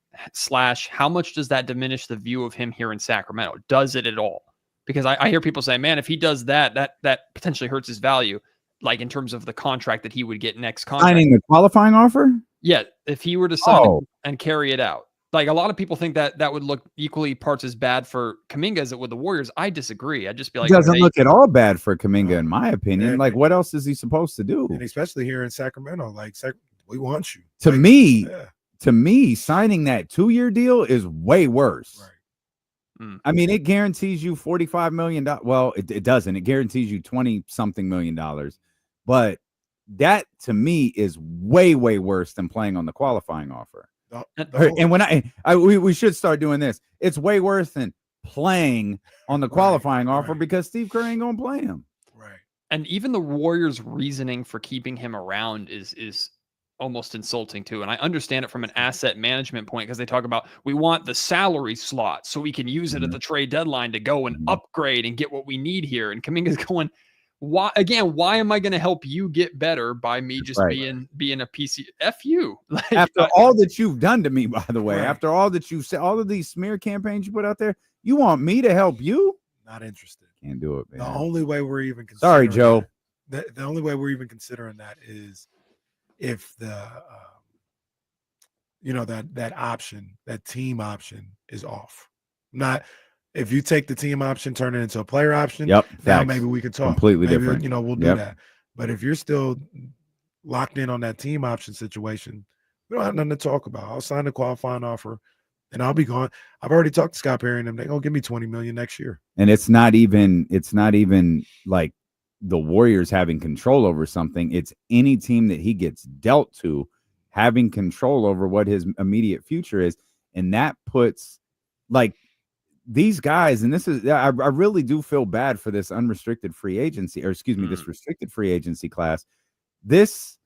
/ how much does that diminish the view of him here in Sacramento? Does it at all? Because I hear people say, man, if he does that potentially hurts his value, like in terms of the contract that he would get next contract. Signing the qualifying offer? Yeah, if he were to sign it and carry it out. Like a lot of people think that would look equally parts as bad for Kuminga as it would the Warriors. I disagree. I'd just be like, It doesn't look at all bad for Kuminga, in my opinion. Like, what else is he supposed to do? And especially here in Sacramento, like we want you. To me, signing that 2-year deal is way worse. Right. I mean, it guarantees you $45 million. Well, it doesn't. It guarantees you $20-something million. But that, to me, is way, way worse than playing on the qualifying offer. And when we should start doing this. It's way worse than playing on the qualifying offer because Steve Kerr ain't gonna play him. Right. And even the Warriors' reasoning for keeping him around is almost insulting too. And I understand it from an asset management point because they talk about we want the salary slot so we can use it at the trade deadline to go and upgrade and get what we need here. And Kuminga's going, why am I going to help you get better by me just being a PC? F you. Like, after all that you've done to me, by the way, after all that you've said, all of these smear campaigns you put out there, you want me to help you? Not interested. Can't do it, man. The only way we're even sorry, Joe. The only way we're even considering that is if the that option, that team option is off. Not if you take the team option, turn it into a player option. Yep. Now maybe we could talk. Completely maybe, different. We'll do that. But if you're still locked in on that team option situation, we don't have nothing to talk about. I'll sign the qualifying offer and I'll be gone. I've already talked to Scott Perry and them. They're gonna give me $20 million next year. And it's not even like the Warriors having control over something. It's any team that he gets dealt to having control over what his immediate future is. And that puts like these guys, and this is, I really do feel bad for this unrestricted free agency, or excuse me, this restricted free agency class. This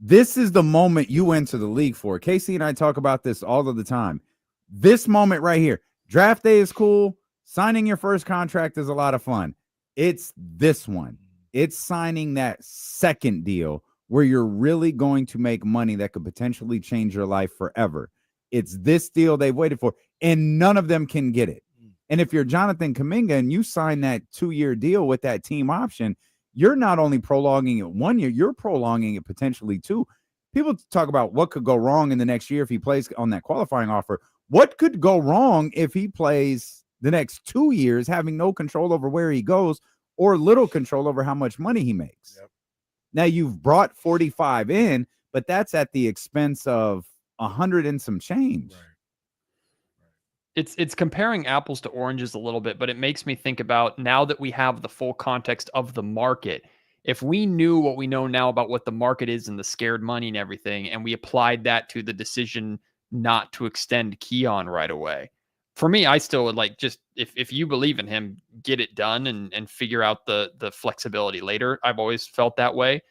This is the moment you enter the league for. Casey and I talk about this all of the time. This moment right here. Draft day is cool. Signing your first contract is a lot of fun. It's this one. It's signing that second deal where you're really going to make money that could potentially change your life forever. It's this deal they've waited for, and none of them can get it. And if you're Jonathan Kuminga and you sign that 2-year deal with that team option, you're not only prolonging it 1 year, you're prolonging it potentially 2. People talk about what could go wrong in the next year if he plays on that qualifying offer. What could go wrong if he plays the next 2 years, having no control over where he goes or little control over how much money he makes? Yep. Now you've brought 45 in, but that's at the expense of 100 and some change. Right. It's comparing apples to oranges a little bit, but it makes me think about, now that we have the full context of the market, if we knew what we know now about what the market is and the scared money and everything, and we applied that to the decision not to extend Keon right away, for me, I still would like, just if you believe in him, get it done and figure out the flexibility later. I've always felt that way.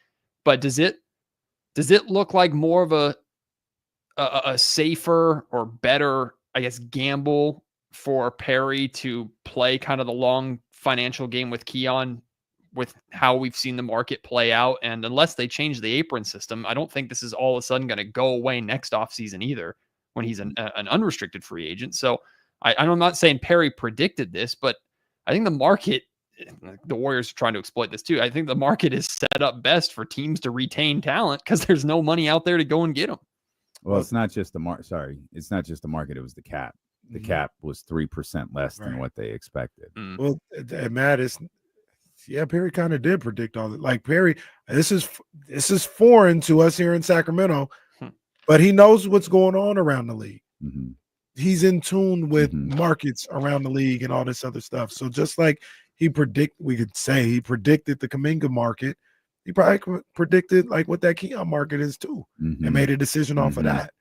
But does it look like more of a safer or better, I guess, gamble for Perry to play kind of the long financial game with Keon, with how we've seen the market play out? And unless they change the apron system, I don't think this is all of a sudden going to go away next offseason either, when he's an unrestricted free agent. So I'm not saying Perry predicted this, but I think the market, the Warriors are trying to exploit this too. I think the market is set up best for teams to retain talent because there's no money out there to go and get them. Well, it's not just the market. Sorry, it's not just the market. It was the cap. The cap was 3% less than what they expected. Well, Matt, Perry kind of did predict all that. Like, Perry, this is foreign to us here in Sacramento, but he knows what's going on around the league. Mm-hmm. He's in tune with markets around the league and all this other stuff. So just like we could say he predicted the Kuminga market, he probably predicted like what that Keon market is too, and made a decision off of that.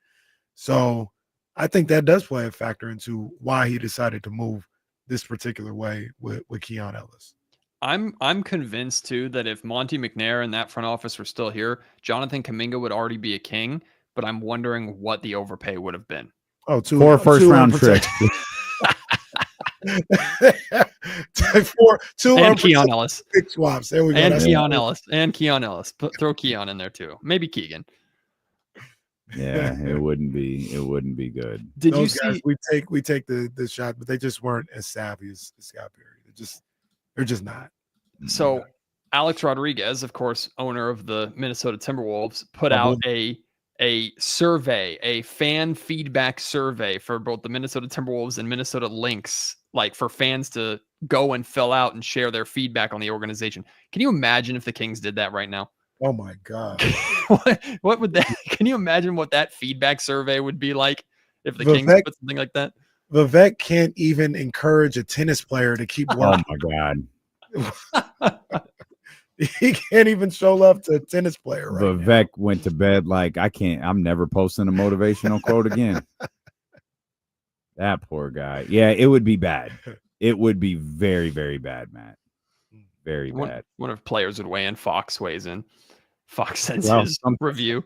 So I think that does play a factor into why he decided to move this particular way with Keon Ellis. I'm convinced too that if Monty McNair and that front office were still here, Jonathan Kuminga would already be a king. But I'm wondering what the overpay would have been. Oh, 4 first-round tricks. 2 and Keon Ellis. Pick swaps. There we go. And Keon Ellis. And Keon Ellis. Throw Keon in there too. Maybe Keegan. Yeah, it wouldn't be good. Did Those you guys, see? we take the shot, but they just weren't as savvy as Scott Perry. They're just not. So Alex Rodriguez, of course, owner of the Minnesota Timberwolves, put out a survey, a fan feedback survey for both the Minnesota Timberwolves and Minnesota Lynx, like for fans to go and fill out and share their feedback on the organization. Can you imagine if the Kings did that right now? Oh my God. What would that, can you imagine what that feedback survey would be like if the Kings put something like that? Vivek can't even encourage a tennis player to keep working. Oh my God. He can't even show love to a tennis player right Vivek went to bed like, I'm never posting a motivational quote again. That poor guy. Yeah, it would be bad. It would be very, very bad, Matt. Very bad. One of players would weigh in. Fox weighs in. Fox sends his review.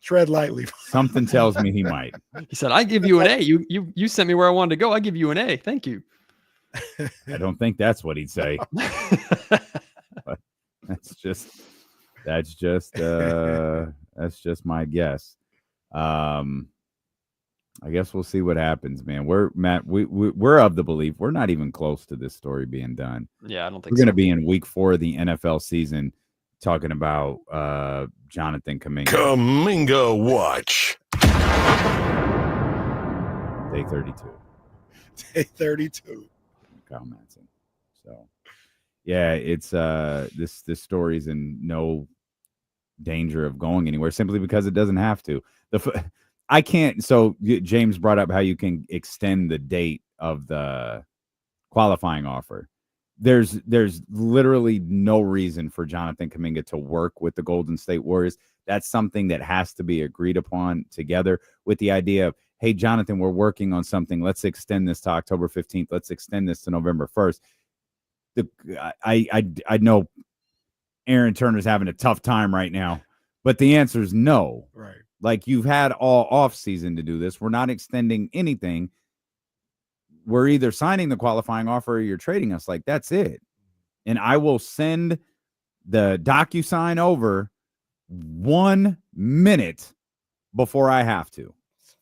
Tread lightly. Something tells me he might. He said, "I give you an A. You sent me where I wanted to go. I give you an A. Thank you." I don't think that's what he'd say. But that's just my guess. I guess we'll see what happens, man. We're of the belief we're not even close to this story being done. Yeah, I don't think we're going to be in week 4 of the NFL season talking about Jonathan Kuminga. Kuminga Watch. Day 32. Day 32. Kyle Madsen. So, yeah, it's this story's in no danger of going anywhere simply because it doesn't have to. I can't. So James brought up how you can extend the date of the qualifying offer. There's literally no reason for Jonathan Kuminga to work with the Golden State Warriors. That's something that has to be agreed upon together with the idea of, hey, Jonathan, we're working on something. Let's extend this to October 15th. Let's extend this to November 1st. I know Aaron Turner's having a tough time right now But the answer is no. Right. Like, you've had all off season to do this. We're not extending anything. We're either signing the qualifying offer or you're trading us. Like, that's it. And I will send the DocuSign over 1 minute before I have to.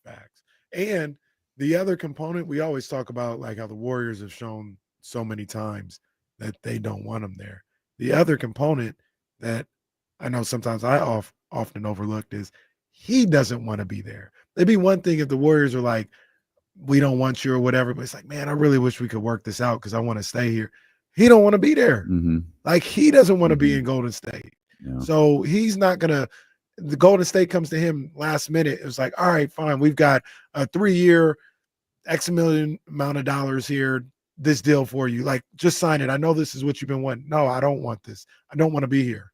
Facts. And the other component, we always talk about like how the Warriors have shown so many times that they don't want him there. The other component that I know sometimes I often overlooked is he doesn't want to be there. It'd be one thing if the Warriors are like, we don't want you or whatever, but it's like, man, I really wish we could work this out because I want to stay here. He don't want to be there. Like, he doesn't want to be in Golden State. Yeah. So he's not gonna. The Golden State comes to him last minute. It's like, all right, fine. We've got a 3-year, X million amount of dollars here. This deal for you. Like, just sign it. I know this is what you've been wanting. No, I don't want this. I don't want to be here.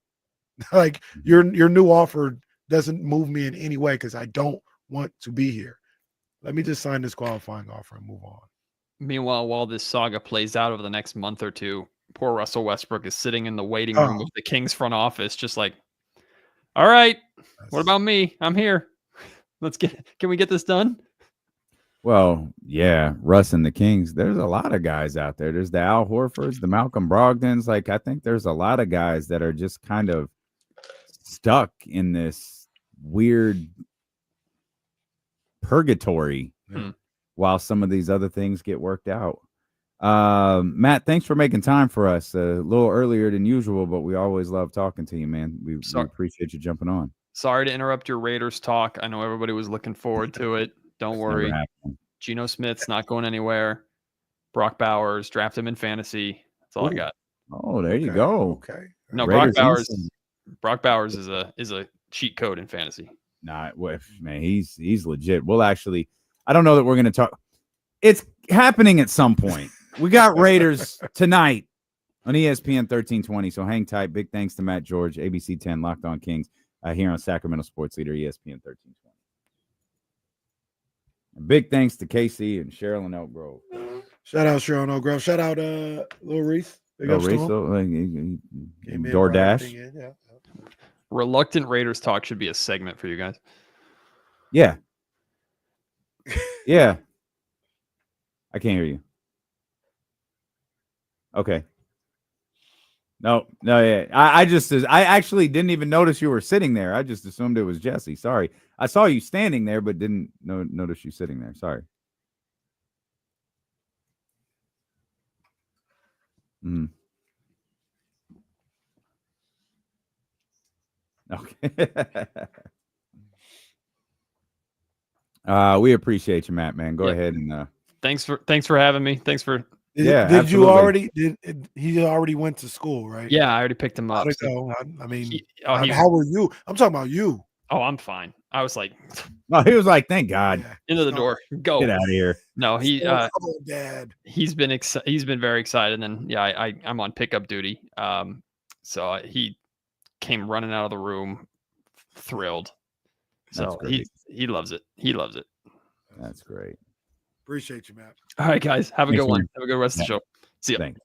Like, your new offer doesn't move me in any way because I don't want to be here. Let me just sign this qualifying offer and move on. Meanwhile, while this saga plays out over the next month or two, poor Russell Westbrook is sitting in the waiting room of the Kings front office, just like, all right, what about me? I'm here. Can we get this done? Well, yeah, Russ and the Kings. There's a lot of guys out there. There's the Al Horfords, the Malcolm Brogdons. Like, I think there's a lot of guys that are just kind of stuck in this weird purgatory while some of these other things get worked out. Matt, thanks for making time for us a little earlier than usual, but we always love talking to you, man. We appreciate you jumping on. Sorry to interrupt your Raiders talk. I know everybody was looking forward to it. Don't worry. Geno Smith's not going anywhere. Brock Bowers, draft him in fantasy. That's all I got. Oh, there you go. Okay. No, Raiders Brock Bowers is a cheat code in fantasy. Nah, man, he's legit. We'll actually, I don't know that we're going to talk. It's happening at some point. We got Raiders tonight on ESPN 1320. So hang tight. Big thanks to Matt George, ABC 10, Locked On Kings, here on Sacramento Sports Leader, ESPN 1320. And big thanks to Casey and Cheryl in Elk Grove. Shout out Cheryl in Elk Grove. Shout out Lil Reese. DoorDash. Yeah. Reluctant Raiders talk should be a segment for you guys. Yeah. Yeah. I can't hear you. Okay. No, yeah. I actually didn't even notice you were sitting there. I just assumed it was Jesse. Sorry. I saw you standing there, but didn't notice you sitting there. Sorry. Okay. We appreciate you, Matt, man. Go ahead and thanks for having me. Thanks for Did you already he already went to school, right? Yeah, I already picked him up. How'd it go? I mean, how were you? I'm talking about you. Oh, I'm fine. I was like, no, he was like, thank God. Into the door. Go. Get out of here. No, Dad. He's been very excited, and yeah, I'm on pickup duty. So he came running out of the room, thrilled. So he loves it. He loves it. That's great. Appreciate you, Matt. All right, guys. Have a Thanks, good one. man. Have a good rest of the show. See ya. Thanks.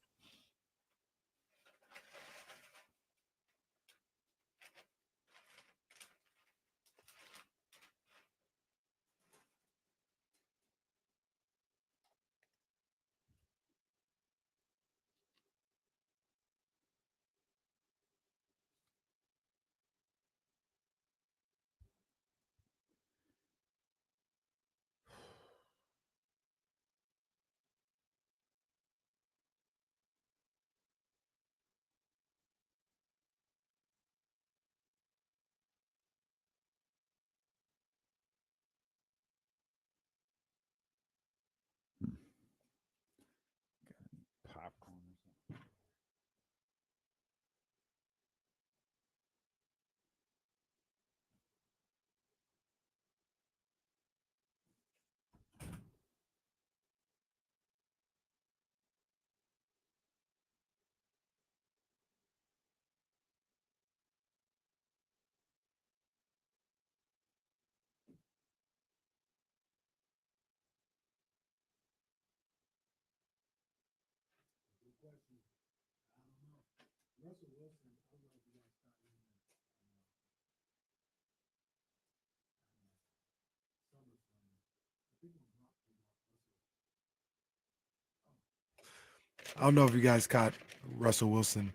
I don't know if you guys caught Russell Wilson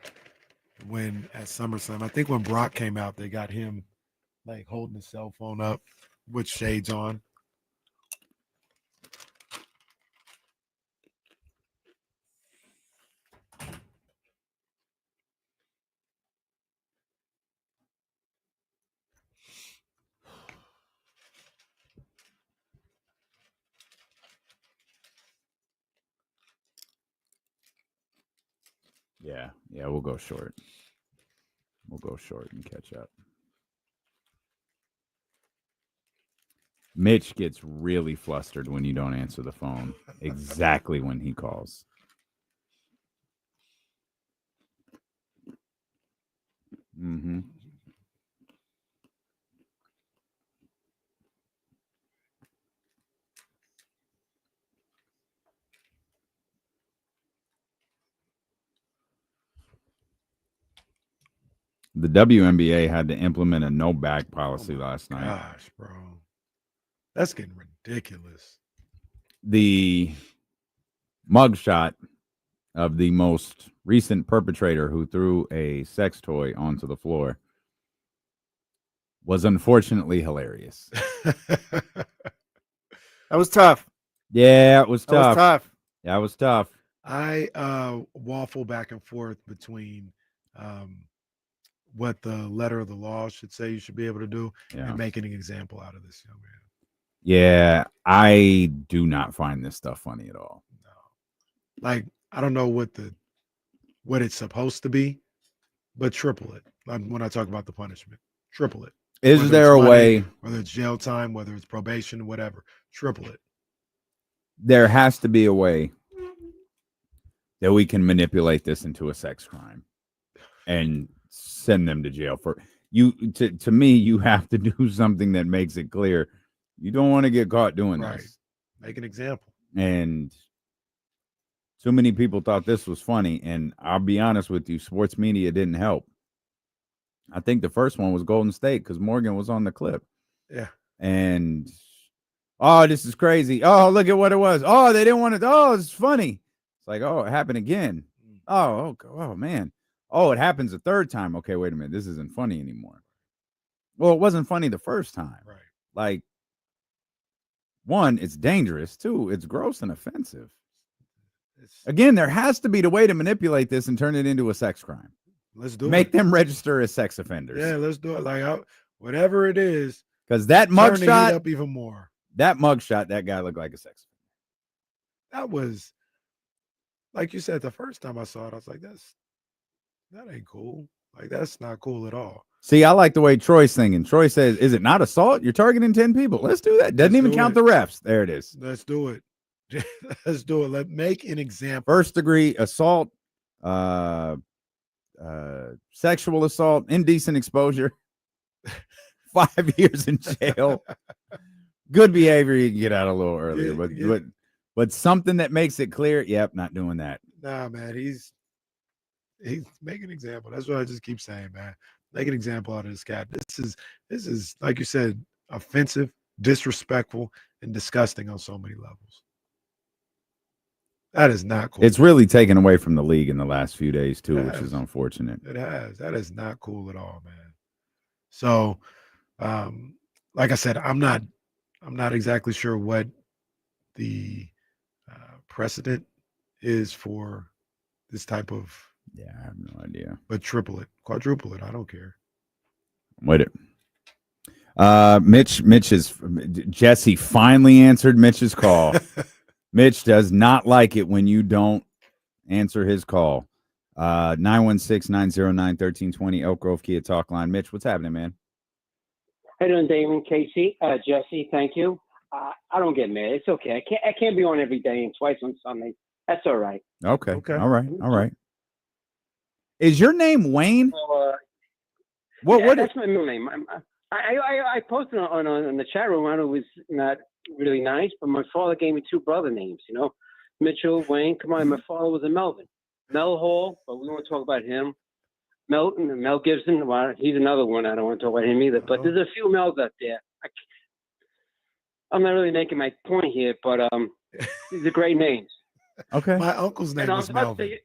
when at SummerSlam. I think when Brock came out, they got him like holding his cell phone up with shades on. Yeah, we'll go short. We'll go short and catch up. Mitch gets really flustered when you don't answer the phone exactly when he calls. Mm-hmm. The WNBA had to implement a no back policy last night. Gosh, bro. That's getting ridiculous. The mugshot of the most recent perpetrator who threw a sex toy onto the floor was unfortunately hilarious. That was tough. Yeah, it was That was tough. tough. That was tough. I waffle back and forth between what the letter of the law should say you should be able to do and making an example out of this young man. Yeah, I do not find this stuff funny at all. Like, I don't know what it's supposed to be, but triple it. When I talk about the punishment, triple it. Is Whether there it's a money, way? whether it's jail time, whether it's probation, whatever, triple it. There has to be a way that we can manipulate this into a sex crime and send them to jail for you. To me, you have to do something that makes it clear you don't want to get caught doing this. Make an example. And too many people thought this was funny. And I'll be honest with you, sports media didn't help. I think the first one was Golden State because Morgan was on the clip. Yeah. And, oh, this is crazy. Oh, look at what it was. Oh, they didn't want it. Oh, it's funny. It's like, oh, it happened again. Oh, man. Oh, it happens a third time. Okay, wait a minute. This isn't funny anymore. Well, it wasn't funny the first time. Right. Like, one, it's dangerous. Two, it's gross and offensive. Again, there has to be the way to manipulate this and turn it into a sex crime. Let's do it. Make them register as sex offenders. Yeah, let's do it. Like, whatever it is. Because that turn the heat mugshot, up even more. that guy looked like a sex offender. That was, like you said, the first time I saw it, I was like, that ain't cool. Like, that's not cool at all. See, I like the way Troy's thinking. Troy says, is it not assault? You're targeting 10 people. Let's do that. Doesn't even count the refs. There it is. Let's do it. Let's do it. Let's make an example. First degree assault, sexual assault, indecent exposure, 5 years in jail. Good behavior, you can get out a little earlier. But something that makes it clear, yep, not doing that. Nah, man, he's making an example. That's what I just keep saying, man. Make an example out of this cat. This is like you said, offensive, disrespectful, and disgusting on so many levels. That is not cool. It's really taken away from the league in the last few days too, which is unfortunate. It has. That is not cool at all, man. So, like I said, I'm not exactly sure what the precedent is for this type of. Yeah, I have no idea. But triple it, quadruple it. I don't care. Wait it. Jesse finally answered Mitch's call. Mitch does not like it when you don't answer his call. 916-909-1320 Elk Grove Kia Talk Line. Mitch, what's happening, man? How you doing, Damon, Casey, Jesse? Thank you. I don't get mad. It's okay. I can't be on every day and twice on Sunday. That's all right. Okay. All right. Is your name Wayne? So, that's my middle name. I posted on the chat room. I know it was not really nice, but my father gave me two brother names. You know, Mitchell, Wayne. Come on, my father was in Melvin, Mel Hall, but we won't talk about him. Mel Gibson. Well, he's another one. I don't want to talk about him either. But there's a few Mels out there. I'm not really making my point here, but these are great names. Okay. My uncle's name And I was was about Melvin.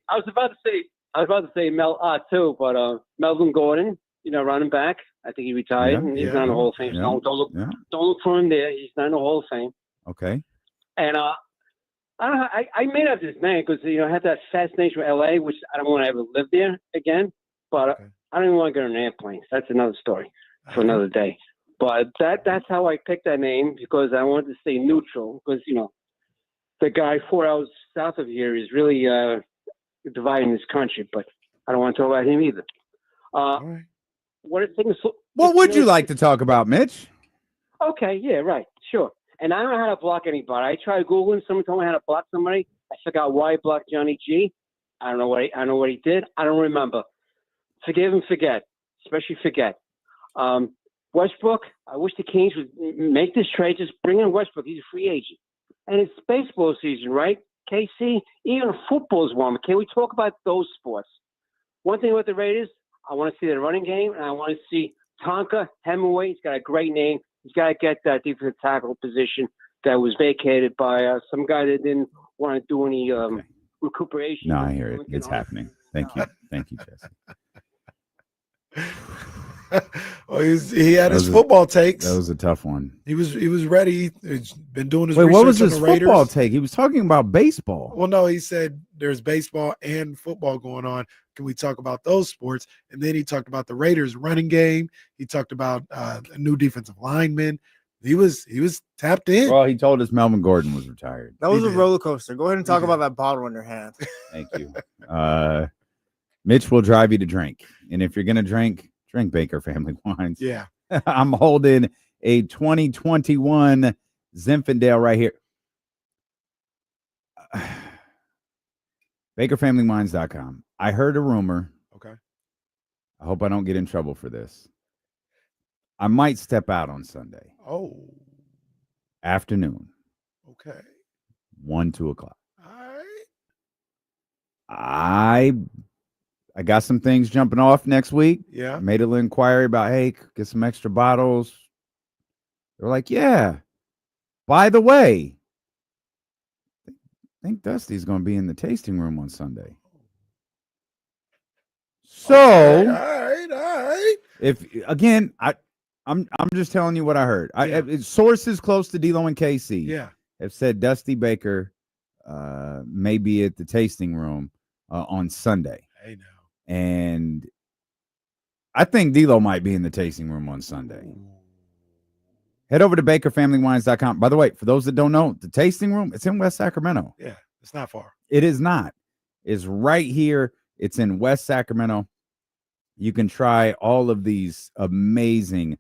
to say Mel too, but Melvin Gordon, running back. I think he retired, and he's not in the Hall of Fame. So don't look for him there. He's not in the Hall of Fame. Okay. And I don't know. I made up this name because I had that fascination with LA, which I don't want to ever live there again. But I don't even want to get on an airplane. That's another story for another day. But that's how I picked that name, because I wanted to stay neutral. Because the guy 4 hours south of here is really dividing this country. But I don't want to talk about him either. What would you like to talk about, Mitch? Okay, yeah, right, sure. And I don't know how to block anybody. I tried Googling. Someone told me how to block somebody. I forgot why I blocked Johnny G. I don't know what he did. I don't remember. Forgive and forget, especially forget. Westbrook, I wish the Kings would make this trade. Just bring in Westbrook. He's a free agent. And it's baseball season, right? KC, even football's warm. Can we talk about those sports? One thing with the Raiders, I want to see the running game, and I want to see Tonka Hemingway. He's got a great name. He's got to get that defensive tackle position that was vacated by some guy that didn't want to do any recuperation. No, I hear it. It's happening. Thank you. Thank you, Jesse. Well, he had his football takes. That was a tough one. He was ready. He's been doing his Wait, research what was on his the Raiders. football take? He was talking about baseball. Well, no, he said there's baseball and football going on. Can we talk about those sports? And then he talked about the Raiders running game. He talked about a new defensive lineman. He was tapped in. Well, he told us Melvin Gordon was retired. That was a roller coaster. Go ahead and talk about that bottle in your hand. Thank you. Mitch will drive you to drink. And if you're going to drink Baker Family Wines. Yeah. I'm holding a 2021 Zinfandel right here. BakerFamilyWines.com. I heard a rumor. Okay. I hope I don't get in trouble for this. I might step out on Sunday. Oh. Afternoon. Okay. 1, 2 o'clock. All right. I got some things jumping off next week. Yeah. Made a little inquiry about, hey, get some extra bottles. They're like, yeah. By the way, I think Dusty's going to be in the tasting room on Sunday. So, all right. If again, I'm just telling you what I heard. Sources close to D'Lo and KC, have said Dusty Baker may be at the tasting room on Sunday. Hey, now. And I think D'Lo might be in the tasting room on Sunday. Head over to BakerFamilyWines.com. By the way, for those that don't know, the tasting room, it's in West Sacramento. Yeah, it's not far. It is not. It's right here. It's in West Sacramento. You can try all of these amazing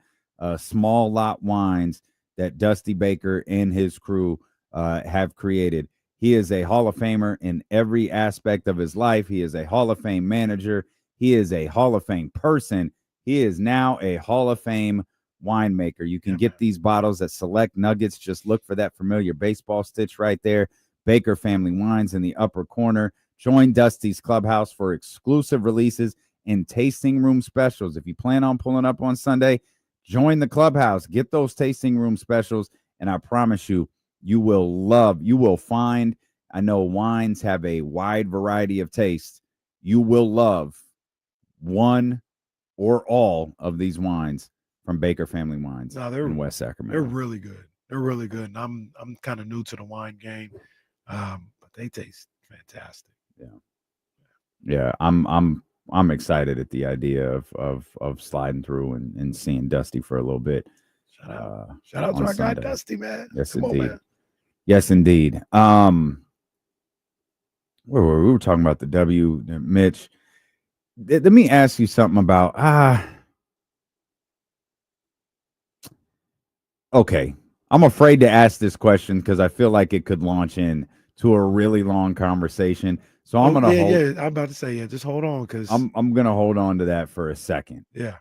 small lot wines that Dusty Baker and his crew have created. He is a Hall of Famer in every aspect of his life. He is a Hall of Fame manager. He is a Hall of Fame person. He is now a Hall of Fame winemaker. You can get these bottles at Select Nuggets. Just look for that familiar baseball stitch right there. Baker Family Wines in the upper corner. Join Dusty's Clubhouse for exclusive releases and tasting room specials. If you plan on pulling up on Sunday, join the Clubhouse. Get those tasting room specials, and I promise you, you will find, I know wines have a wide variety of tastes. You will love one or all of these wines from Baker Family Wines in West Sacramento. They're really good. They're really good. And I'm kind of new to the wine game, but they taste fantastic. Yeah. I'm excited at the idea of sliding through and seeing Dusty for a little bit. Shout out to our guy Dusty, man. Yes, Come indeed. on, man. Yes, indeed. We were talking about the W, Mitch. Let me ask you something about okay. I'm afraid to ask this question because I feel like it could launch in to a really long conversation. So I'm gonna hold. Yeah, I'm about to say, just hold on, because I'm gonna hold on to that for a second. Yeah.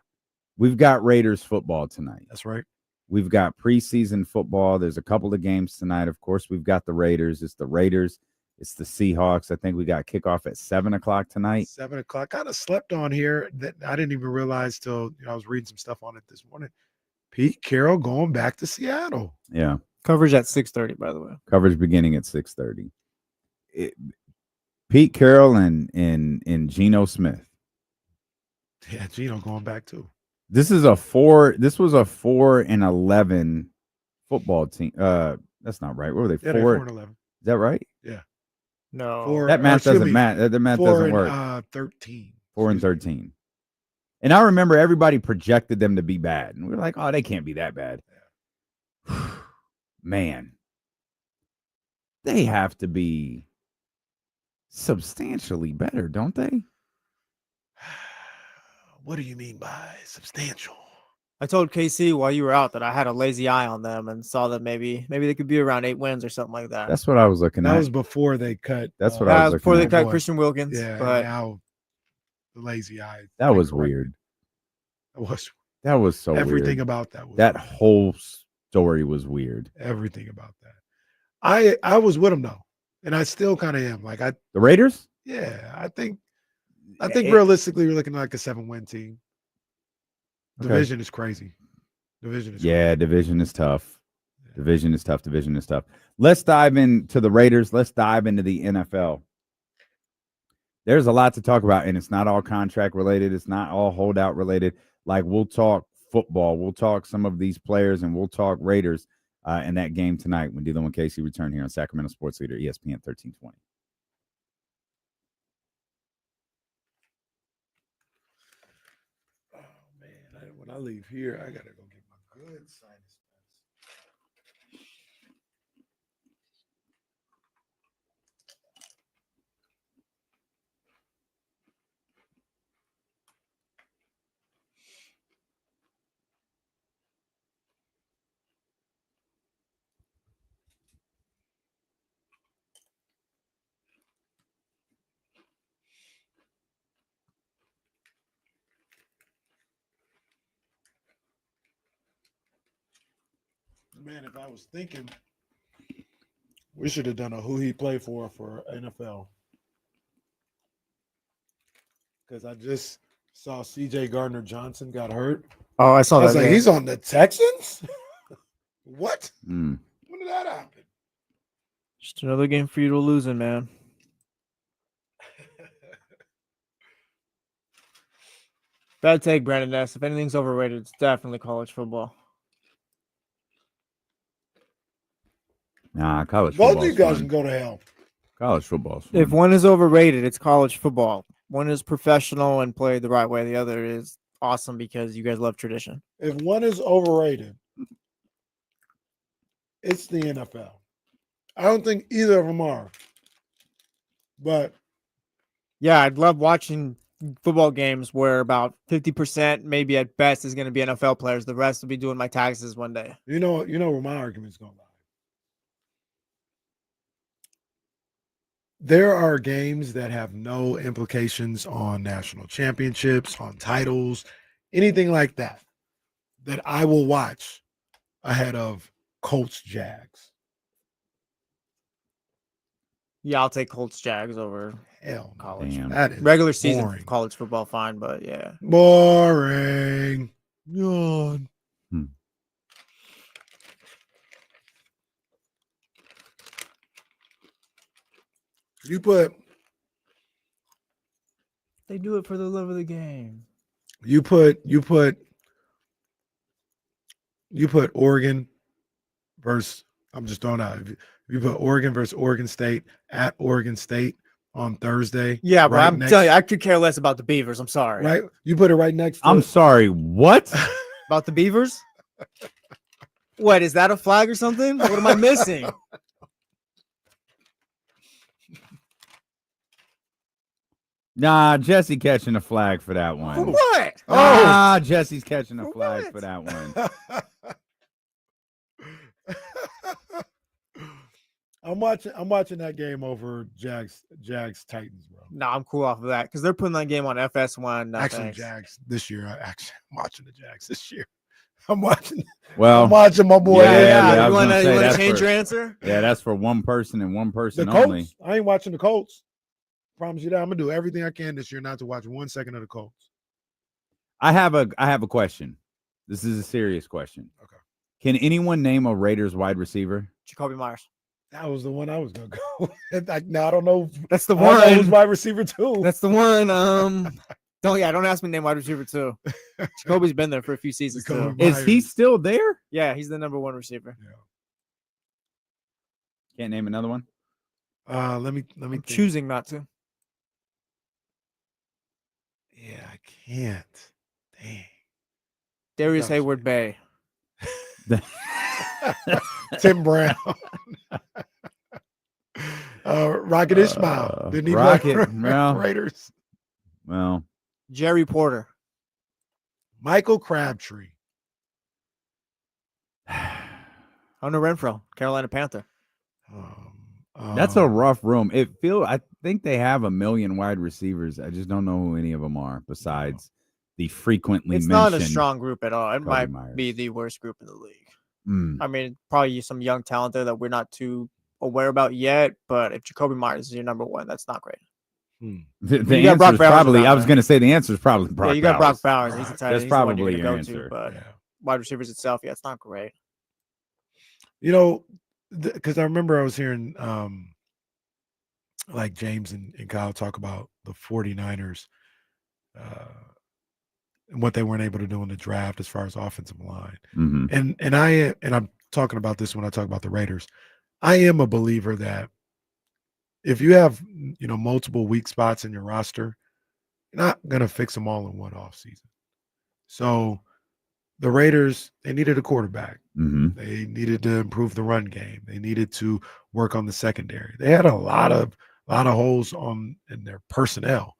We've got Raiders football tonight. That's right. We've got preseason football. There's a couple of games tonight. Of course, we've got the Raiders. It's the Raiders. It's the Seahawks. I think we got kickoff at 7 o'clock tonight. 7 o'clock. Kind of slept on here. That I didn't even realize till I was reading some stuff on it this morning. Pete Carroll going back to Seattle. Yeah. Coverage at 6:30, by the way. Coverage beginning at 6:30. Pete Carroll and Geno Smith. Yeah, Geno going back too. This was a 4-11 football team. That's not right. What were they? Yeah, they're 4-11. Is that right? Yeah. No. That math doesn't matter. That math doesn't work. 13. 4-13. And I remember everybody projected them to be bad. And we were like, oh, they can't be that bad. Man. They have to be substantially better, don't they? What do you mean by substantial? I told KC while you were out that I had a lazy eye on them and saw that maybe they could be around 8 wins or something like that. That's what I was looking at. That was before they cut. That's what I was looking before they at. cut Christian Wilkins. Yeah, but now the lazy eye. That was weird. That was so weird. everything about that. That whole story was weird. Everything about that. I was with them though, and I still kind of am. Like The Raiders? Yeah, I think realistically we're looking like a 7-win team. Division is crazy. Division is tough. Division is tough. Let's dive into the Raiders. Let's dive into the NFL. There's a lot to talk about, and it's not all contract related. It's not all holdout related. Like, we'll talk football. We'll talk some of these players, and we'll talk Raiders in that game tonight when D'Lo and Casey return here on Sacramento Sports Leader, ESPN 1320. When I leave here, I gotta go get my good sinus meds. Man, if I was thinking, we should have done a who he played for NFL. Because I just saw C.J. Gardner-Johnson got hurt. Oh, I saw that. I was like, he's on the Texans? What? Mm. When did that happen? Just another game for you to lose in, man. Bad take, Brandon S. If anything's overrated, it's definitely college football. Nah, college football. Both of you guys can go to hell. College football. If one is overrated, it's college football. One is professional and played the right way. The other is awesome because you guys love tradition. If one is overrated, it's the NFL. I don't think either of them are. But yeah, I'd love watching football games where about 50%, maybe at best, is going to be NFL players. The rest will be doing my taxes one day. You know where my argument's going to lie. There are games that have no implications on national championships, on titles, anything like that I will watch ahead of Colts Jags. Yeah, I'll take Colts Jags over college. Damn. That is regular season boring. college football, fine, but yeah. Boring. Yawn. You put They do it for the love of the game. You put Oregon versus, I'm just throwing out. If you put Oregon versus Oregon State at Oregon State on Thursday. Yeah, but I'm telling you, I could care less about the Beavers. I'm sorry. Right? You put it right next to I'm sorry, what? About the Beavers? What, is that a flag or something? What am I missing? Nah, Jesse catching a flag for that one. For what? Ah, Jesse's catching a flag for that one. I'm watching that game over Jags Titans, bro. No, I'm cool off of that because they're putting that game on FS1. No, actually, thanks. Jags this year. I'm watching the Jags this year. I'm watching my boy. Yeah. You want to change your answer? Yeah, that's for one person and one person the Colts, only. I ain't watching the Colts. Promise you that I'm gonna do everything I can this year not to watch 1 second of the Colts. I have a question. This is a serious question. Okay. Can anyone name a Raiders wide receiver? Jacoby Myers. That was the one I was gonna go. Now I don't know. That's the I don't know one. who's wide receiver too. That's the one. Don't ask me to name wide receiver 2. Jacoby's been there for a few seasons too. Jacoby Is he Myers. still there? Yeah, he's the number 1 receiver. Can't name another one. Let me I'm think. choosing not to. Yeah, I can't. Dang. Darius That was Hayward Bay. Tim Brown. Rocket Ishmael. Didn't he Rocket, play well. Raiders? Well, Jerry Porter. Michael Crabtree. Hunter Renfro, Carolina Panther. that's a rough room. I think they have a million wide receivers. I just don't know who any of them are besides the frequently It's mentioned. not a strong group at all. It Kobe might Myers. be the worst group in the league. Mm. I mean, probably some young talent there that we're not too aware about yet. But if Jacoby Myers is your number 1, that's not great. The You got Brock answer is Bowers probably. around I was there. going to say the answer is probably Brock. Yeah, you got Bowers. Brock Bowers. He's the tight end. That's He's the one probably you're your gonna answer. go to, but wide receivers itself, yeah, it's not great. You know, because I remember I was hearing like James and Kyle talk about the 49ers and what they weren't able to do in the draft as far as offensive line. Mhm. And I'm talking about this when I talk about the Raiders. I am a believer that if you have, multiple weak spots in your roster, you're not going to fix them all in one offseason. So the Raiders, they needed a quarterback. Mhm. They needed to improve the run game. They needed to work on the secondary. They had a lot of holes in their personnel.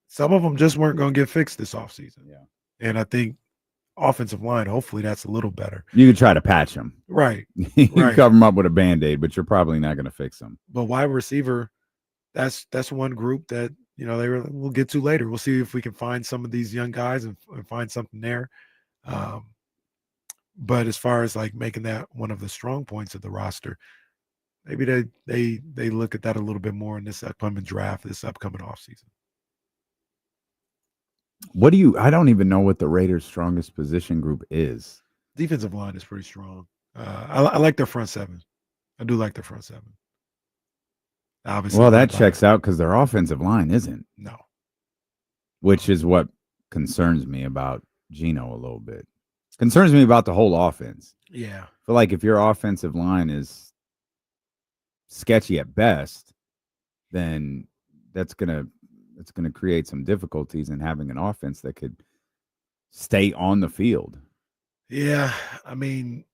Some of them just weren't going to get fixed this offseason. Yeah. And I think offensive line, hopefully that's a little better. You could try to patch them. Right. You can cover them up with a Band-Aid, but you're probably not going to fix them. But wide receiver, that's one group that, we'll get to later. We'll see if we can find some of these young guys and find something there. But as far as like making that one of the strong points of the roster, maybe they look at that a little bit more in this upcoming draft, this upcoming offseason. I don't even know what the Raiders' strongest position group is. Defensive line is pretty strong. I like their front seven. I do like their front seven. Obviously, Well, that checks out because their offensive line isn't. No. Which is what concerns me about Geno a little bit. Concerns me about the whole offense. Yeah. I feel like if your offensive line is sketchy at best, then that's gonna create some difficulties in having an offense that could stay on the field. Yeah, I mean,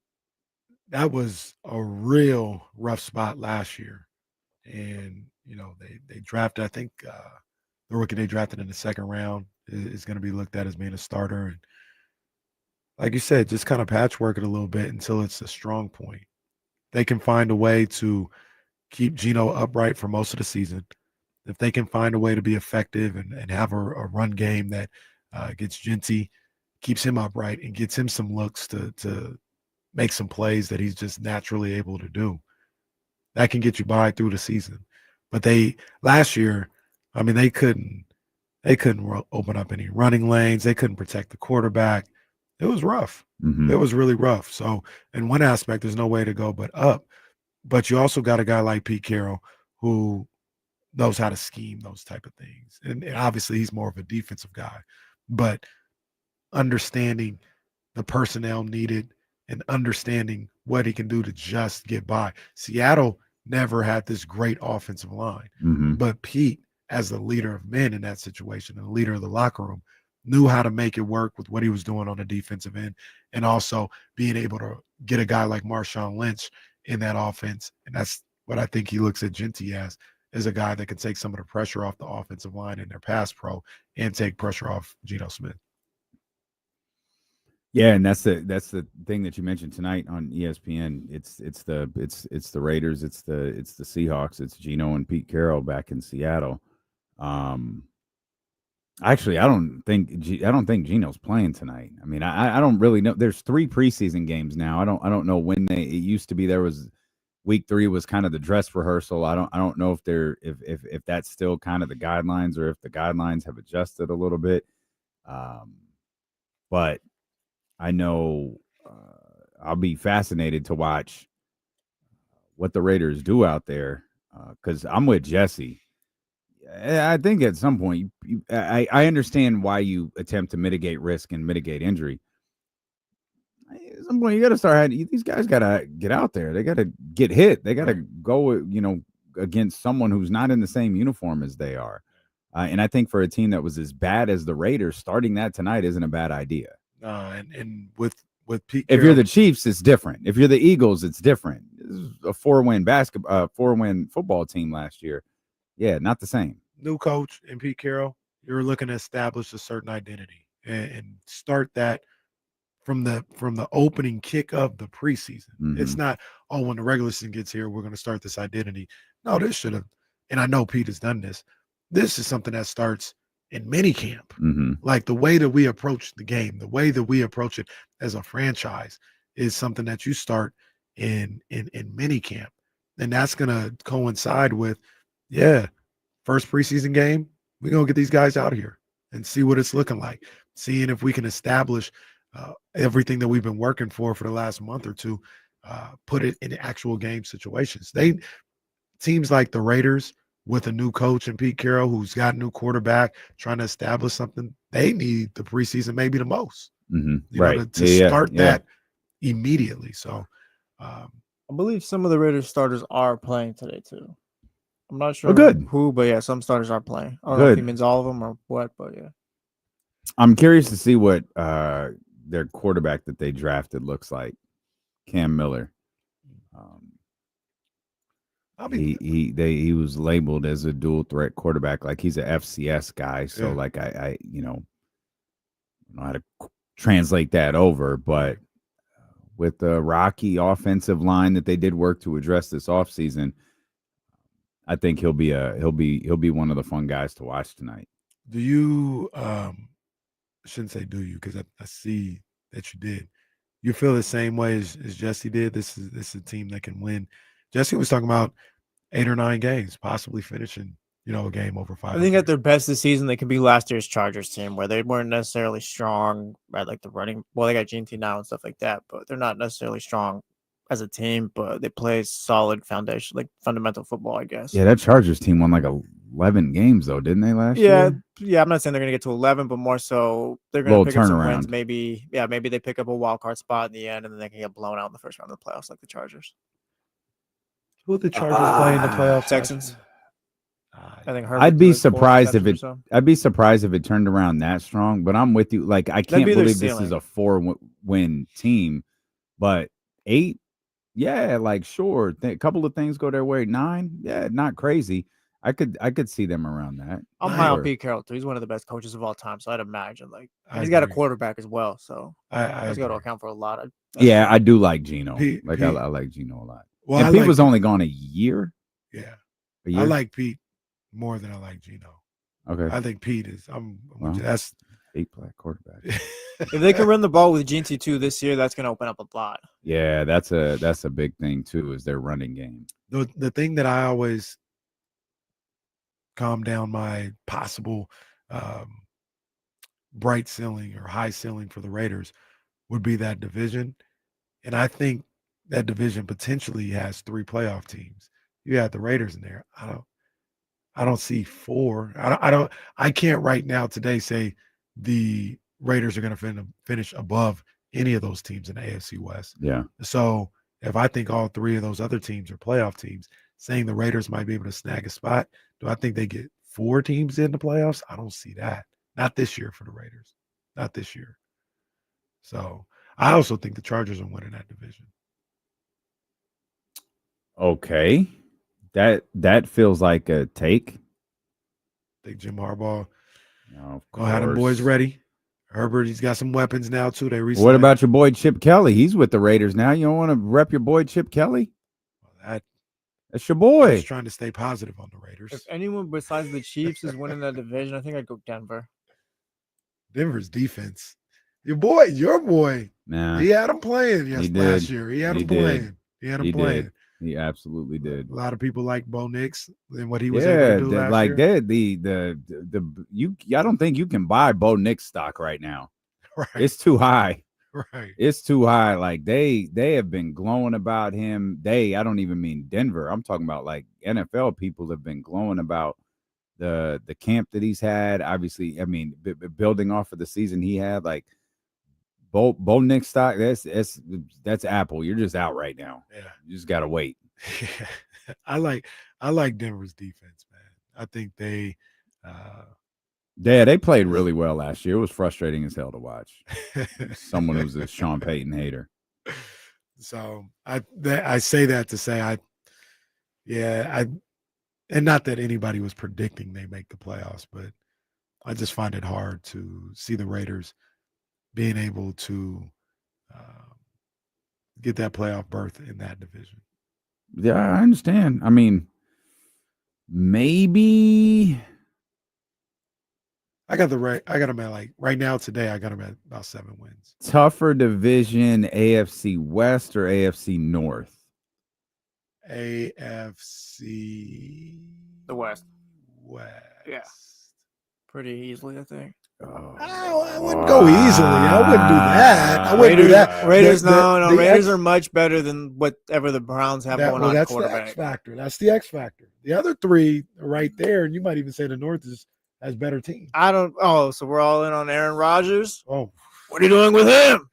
that was a real rough spot last year. And, they drafted, I think the rookie they drafted in the second round is going to be looked at as being a starter. And like you said, just kind of patchwork it a little bit until it's a strong point. They can find a way to keep Geno upright for most of the season. If they can find a way to be effective and have a run game that gets Genty, keeps him upright, and gets him some looks to make some plays that he's just naturally able to do, that can get you by through the season. But last year, I mean, they couldn't open up any running lanes. They couldn't protect the quarterback. It was rough. Mm-hmm. It was really rough. So in one aspect, there's no way to go but up. But you also got a guy like Pete Carroll who knows how to scheme those type of things. And obviously he's more of a defensive guy, but understanding the personnel needed and understanding what he can do to just get by. Seattle never had this great offensive line, but Pete, as the leader of men in that situation and the leader of the locker room, knew how to make it work with what he was doing on the defensive end, and also being able to get a guy like Marshawn Lynch in that offense. And that's what I think he looks at Genty as a guy that can take some of the pressure off the offensive line in their pass pro and take pressure off Geno Smith. Yeah, and that's the thing that you mentioned tonight on ESPN. It's the Raiders, it's the Seahawks, it's Geno and Pete Carroll back in Seattle. Actually, I don't think Geno's playing tonight. I mean, I don't really know. There's 3 preseason games now. I don't know when it used to be there was week 3 was kind of the dress rehearsal. I don't know if that's still kind of the guidelines or if the guidelines have adjusted a little bit. But I know I'll be fascinated to watch what the Raiders do out there, because I'm with Jesse. I think at some point, I understand why you attempt to mitigate risk and mitigate injury. At some point, you got to start. These guys got to get out there. They got to get hit. They got to go, against someone who's not in the same uniform as they are. And I think for a team that was as bad as the Raiders, starting that tonight isn't a bad idea. And with Pete, if you're the Chiefs, it's different. If you're the Eagles, it's different. This is a 4-win football team last year. Yeah, not the same. New coach and Pete Carroll, you're looking to establish a certain identity and start that from the opening kick of the preseason. It's not, when the regular season gets here, we're going to start this identity. No, this should have, and I know Pete has done this. This is something that starts in minicamp. Like the way that we approach the game, the way that we approach it as a franchise is something that you start in minicamp. And that's going to coincide with, first preseason game, we're going to get these guys out here and see what it's looking like, seeing if we can establish everything that we've been working for the last month or two, put it in actual game situations. Teams like the Raiders with a new coach and Pete Carroll, who's got a new quarterback, trying to establish something, they need the preseason maybe the most. To start that immediately. So I believe some of the Raiders starters are playing today too. I'm not sure who, but some starters are playing. I don't know if he means all of them or what, but yeah. I'm curious to see what their quarterback that they drafted looks like, Cam Miller. He was labeled as a dual threat quarterback, like he's a FCS guy. So like I don't know how to translate that over, but with the rocky offensive line that they did work to address this offseason, I think he'll be one of the fun guys to watch tonight. Do you I shouldn't say do you, because I see that you did. You feel the same way as Jesse did? This is a team that can win. Jesse was talking about 8 or 9 games, possibly finishing, a game over 5. I think at their best this season, they could be last year's Chargers team, where they weren't necessarily strong at like the running. Well, they got GNT now and stuff like that, but they're not necessarily strong as a team. But they play solid foundation, like fundamental football, I guess. Yeah, that Chargers team won like 11 games though, didn't they last year? Yeah. I'm not saying they're going to get to 11, but more so they're going to pick up some wins. Maybe they pick up a wild card spot in the end, and then they can get blown out in the first round of the playoffs, like the Chargers. Who did the Chargers play in the playoffs? Texans. I think I'd be surprised if it turned around that strong. But I'm with you. Like I can't believe this is a 4-win team, but 8, like sure, a couple of things go their way. 9, not crazy. I could see them around that. I'm high on Pete Carroll too. He's one of the best coaches of all time. So I'd imagine he's got a quarterback as well. So he's got to account for a lot. I do like Geno. I like Geno a lot. Well, and Pete was only gone a year. Yeah, I like Pete more than I like Geno. Okay, I think Pete is. That's 8 black quarterback. If they can run the ball with GNT2 this year, that's going to open up a lot. Yeah, that's a big thing too. Is their running game. The thing that I always calm down my possible bright ceiling or high ceiling for the Raiders would be that division, and I think that division potentially has 3 playoff teams. You have the Raiders in there. I don't see 4. I can't right now today say the Raiders are going to finish above any of those teams in the AFC West. Yeah. So if I think all 3 of those other teams are playoff teams, saying the Raiders might be able to snag a spot, do I think they get 4 teams in the playoffs? I don't see that. Not this year for the Raiders. Not this year. So I also think the Chargers are winning that division. Okay, that feels like a take. Think Jim Harbaugh go have them boys ready. Herbert, he's got some weapons now too. What about your boy Chip Kelly? He's with the Raiders now. You don't want to rep your boy Chip Kelly? Well, that's your boy. He's trying to stay positive on the Raiders. If anyone besides the Chiefs is winning that division, I think I'd go Denver. Denver's defense. Your boy. Nah, he had him playing last year. He had him playing. Did. He absolutely did. A lot of people like Bo Nix and what he was able to do last year. I don't think you can buy Bo Nix stock right now. Right. It's too high. Right. It's too high. Like they have been glowing about him. I don't even mean Denver. I'm talking about like NFL people have been glowing about the camp that he's had. Obviously, I mean, building off of the season he had, like Bo Nick stock. That's Apple. You're just out right now. Yeah. You just gotta wait. I like Denver's defense, man. I think they played really well last year. It was frustrating as hell to watch. Someone who's a Sean Payton hater. So I say that to say and not that anybody was predicting they make the playoffs, but I just find it hard to see the Raiders being able to get that playoff berth in that division. Yeah, I understand. I mean, maybe I got them at like right now today. I got them at about 7 wins. tougher division, AFC West or AFC North? AFC The West. West. Yeah. Pretty easily, I think. I wouldn't go easily. I wouldn't do that. I wouldn't do that. Raiders, Raiders are much better than whatever the Browns have going on. That's Quarterback. the X factor. That's the X factor. The other three are right there, and you might even say the North has better teams. So we're all in on Aaron Rodgers. Oh, what are you doing with him?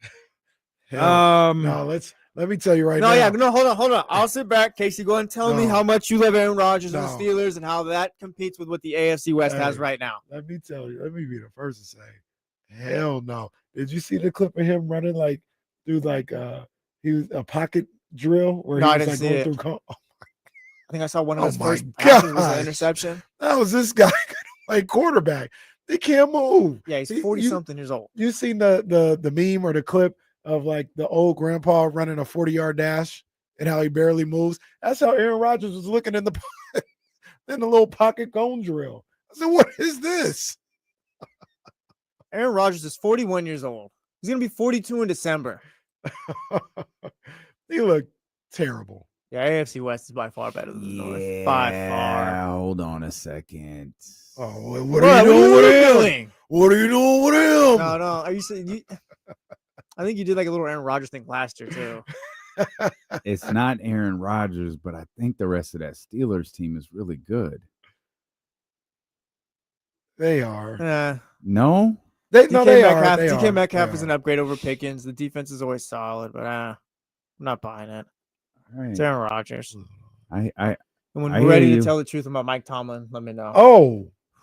No, let me tell you right now. Hold on. I'll sit back. Casey, go ahead and tell me how much you love Aaron Rodgers and the Steelers and how that competes with what the AFC West has right now. Let me tell you. Let me be the first to say, hell no. Did you see the clip of him running like through he was a pocket drill where No, he I was didn't like see going it. through? I think I saw one of his first my passes was an gosh. interception. That was this guy like quarterback. They can't move. Yeah, he's 40-something years old. You seen the meme or the clip of like the old grandpa running a 40-yard dash and how he barely moves? That's how Aaron Rodgers was looking in the little pocket cone drill. I said, what is this? Aaron Rodgers is 41 years old. He's going to be 42 in December. He looked terrible. Yeah, AFC West is by far better than the North. By far. Hold on a second. Oh, what are you doing with him? What are you doing with him? No. Are you saying I think you did like a little Aaron Rodgers thing last year too. It's not Aaron Rodgers, but I think the rest of that Steelers team is really good. They are. No? They are. DK Metcalf is an upgrade over Pickens. The defense is always solid, but I'm not buying it. All right. It's Aaron Rodgers. And when we're ready to tell the truth about Mike Tomlin, let me know.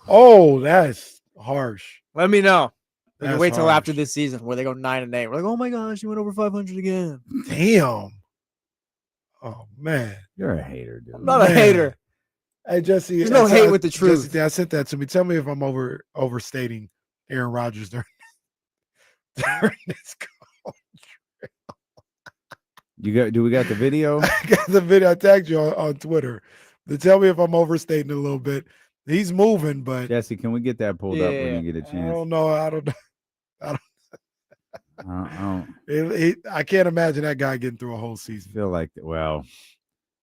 Oh, that's harsh. Let me know. We can That's wait till harsh. after this season where they go 9-8. We're like, oh my gosh, you went over 500 again. Damn. Oh man, you're a hater, dude. I'm not a hater. Hey Jesse, There's no hate with the truth. Jesse, I sent that to me. Tell me if I'm overstating Aaron Rodgers during this call. Do we got the video? I got the video. I tagged you on Twitter. To tell me if I'm overstating a little bit. He's moving, but Jesse, can we get that pulled up when you get a chance? I don't know. I can't imagine that guy getting through a whole season. Feel like so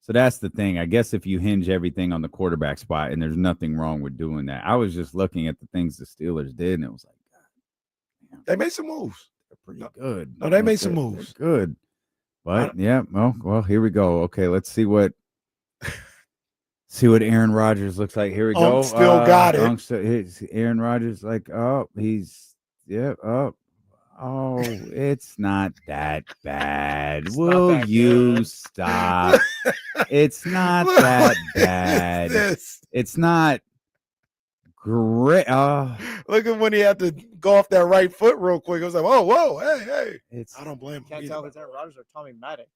that's the thing. I guess if you hinge everything on the quarterback spot, and there's nothing wrong with doing that. I was just looking at the things the Steelers did, and it was like, God, they made some moves. They're pretty good. No, they made some moves. Good. But yeah, well, here we go. Okay, let's see what Aaron Rodgers looks like. Here we go. Still got it. Aaron Rodgers, it's not that bad. Will you stop? It's not that bad. It's not great. Look at when he had to go off that right foot real quick. I was like, whoa, hey. I don't blame him. Can't tell if it's Aaron Rodgers or Tommy Maddox.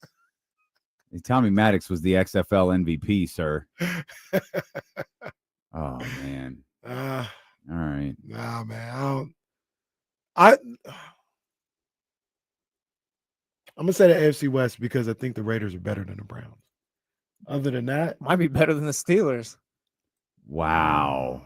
Tommy Maddox was the XFL MVP, sir. Oh man. All right. Nah, man. I'm gonna say the AFC West because I think the Raiders are better than the Browns. Other than that, might be better than the Steelers. Wow.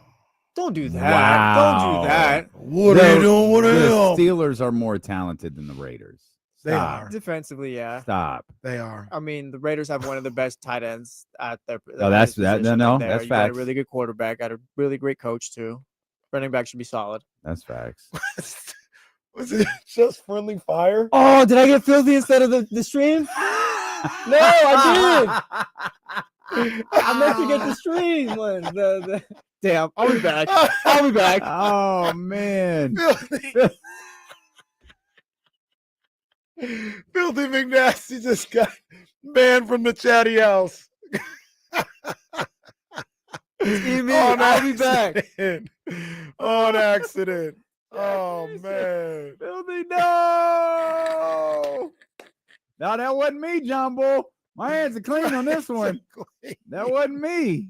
Don't do that. Wow. Don't do that. What are you doing with The him? Steelers are more talented than the Raiders. They are. Defensively, yeah. Stop. They are. I mean, the Raiders have one of the best tight ends at their. That's position that. No, up there. that's You got facts. a really good quarterback. Got a really great coach too. Running back should be solid. That's facts. Was it just friendly fire? Oh, did I get filthy instead of the stream? No, I did. I meant to get the stream one. Damn, I'll be back. I'll be back. Oh man. Filthy McNasty just got banned from the chatty house. I'll be back. On accident. Oh man. Filthy, no. No, that wasn't me, Jumbo. My hands are clean on this one. That wasn't me.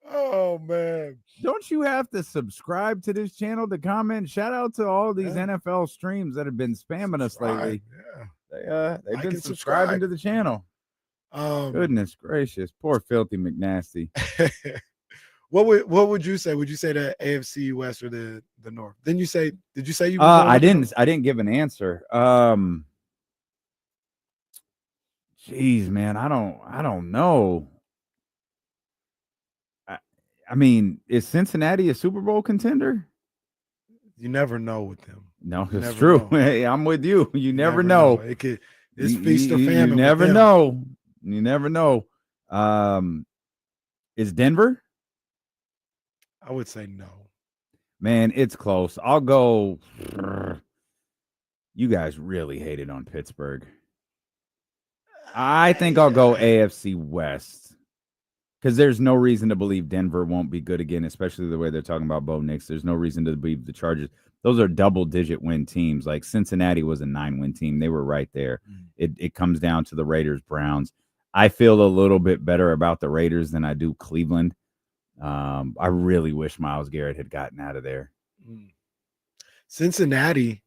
Oh man. Don't you have to subscribe to this channel to comment? Shout out to all these NFL streams that have been spamming us lately. Yeah. They've Like been and subscribing subscribe. to the channel. Goodness gracious. Poor Filthy McNasty. What would you say? Would you say the AFC West or the North? Did you say you I didn't give an answer. Geez, man, I don't know. I mean, is Cincinnati a Super Bowl contender? You never know with them. No, it's true. Hey, I'm with you. You never know. It could. It's feast or famine. You never know. You never know. Is Denver? I would say no. Man, it's close. I'll go. You guys really hated on Pittsburgh. I think I'll go AFC West because there's no reason to believe Denver won't be good again, especially the way they're talking about Bo Nix. There's no reason to believe the Chargers. Those are double-digit win teams. Like Cincinnati was a 9-win team. They were right there. It comes down to the Raiders, Browns. I feel a little bit better about the Raiders than I do Cleveland. I really wish Myles Garrett had gotten out of there. Cincinnati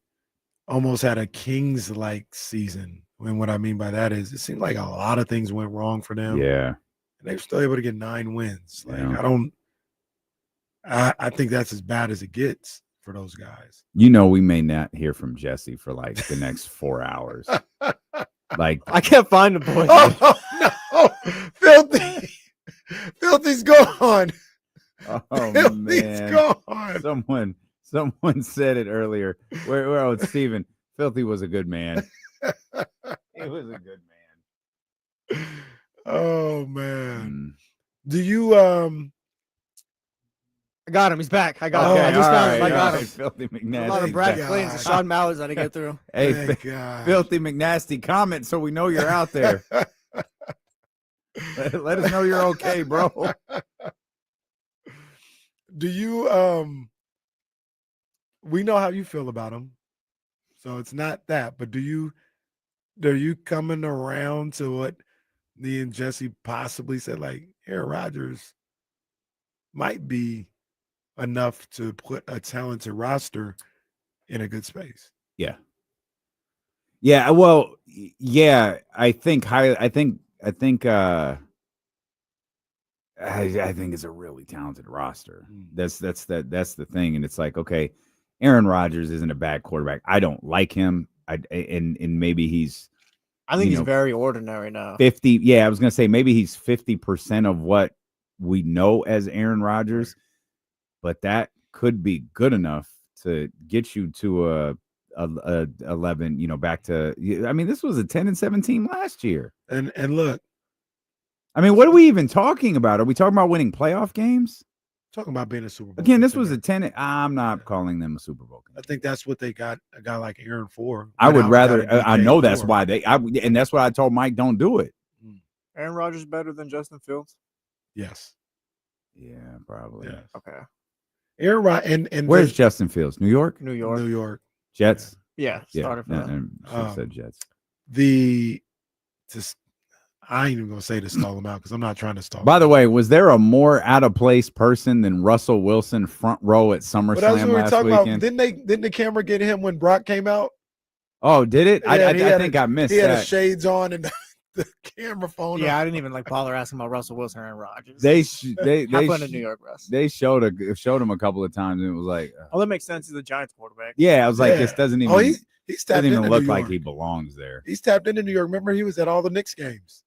almost had a Kings-like season. And what I mean by that is it seemed like a lot of things went wrong for them. Yeah. And they were still able to get 9 wins. Like Yeah. I think that's as bad as it gets for those guys. You know, we may not hear from Jesse for like the next 4 hours. Like I can't find the boy. Oh no, Filthy. Filthy's gone. Oh Filthy's man, gone. Someone said it earlier. Where oh, Steven, Filthy was a good man. He was a good man. Oh man. Do you I got him. He's back. I got him. Okay, I just all found him. I right, got all him. right, Filthy A McNasty. lot of Brad back. Plains and Sean Mallards I had to get through. Hey, Thank God. Filthy McNasty, comment so we know you're out there. Let us know you're okay, bro. Do you we know how you feel about him. So it's not that, but are you coming around to what me and Jesse possibly said, like Aaron Rodgers might be enough to put a talented roster in a good space? Yeah. Yeah, well, yeah, I think it's a really talented roster. That's the thing. And it's like, okay, Aaron Rodgers isn't a bad quarterback. I don't like him. And maybe he's I think he's very ordinary now. 50. Yeah, I was gonna say maybe he's 50% of what we know as Aaron Rodgers, but that could be good enough to get you to a 11, back to, I mean, this was a 10-7 team last year. And look, I mean, what are we even talking about? Are we talking about winning playoff games? Talking about being a Super Bowl. Again, this was a 10. I'm not calling them a Super Bowl. I think that's what they got a guy like Aaron for. I would rather, without I being know paid that's for. why and that's why I told Mike, don't do it. Aaron Rodgers better than Justin Fields? Yes. Yeah, probably. Yes. Okay. Aaron Rodgers and Where's Justin Fields? New York? New York. New York. Jets? Yeah, started for them. Said Jets. I ain't even gonna say to stall him out because I'm not trying to stall. By the way, was there a more out of place person than Russell Wilson front row at But that's what SummerSlam we were last talking weekend? about. Didn't the camera get him when Brock came out? Oh, did it? Yeah, I he had think I missed He had that. his shades on and the camera phone. Yeah, up. I didn't even bother asking about Russell Wilson or Aaron Rodgers. They Have fun in New York, Russ. They showed him a couple of times and it was like, Oh, that makes sense. He's a Giants quarterback. yeah, I was like, Yeah. this doesn't even. Oh, he's tapped doesn't even into look New like York. he belongs there. He's tapped into New York. Remember, he was at all the Knicks games.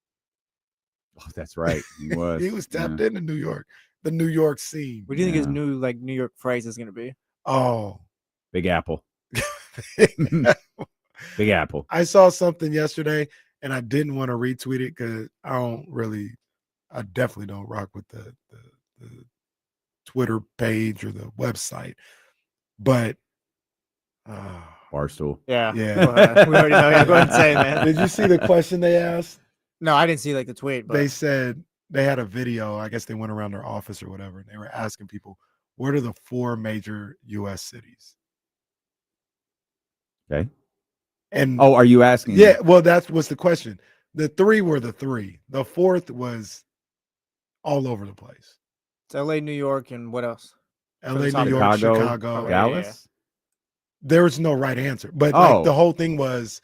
Oh, that's right. He was. He was tapped yeah. into New York, the New York scene. What do you think his Yeah. new New York phrase is going to be? Oh, Big Apple. Big Apple. I saw something yesterday, and I didn't want to retweet it because I definitely don't rock with the Twitter page or the website. But Barstool. Yeah. Yeah. We already know. Yeah, go ahead and say it, man. Did you see the question they asked? No, I didn't see like the tweet. But They said they had a video. I guess they went around their office or whatever, and they were asking people, what are the 4 major U.S. cities? Okay. And are you asking? Yeah, well, that was the question. The 3 were the 3. The 4th was all over the place. it's L.A., New York, and what else? L.A., New York, Chicago. Dallas. There was no right answer, but like the whole thing was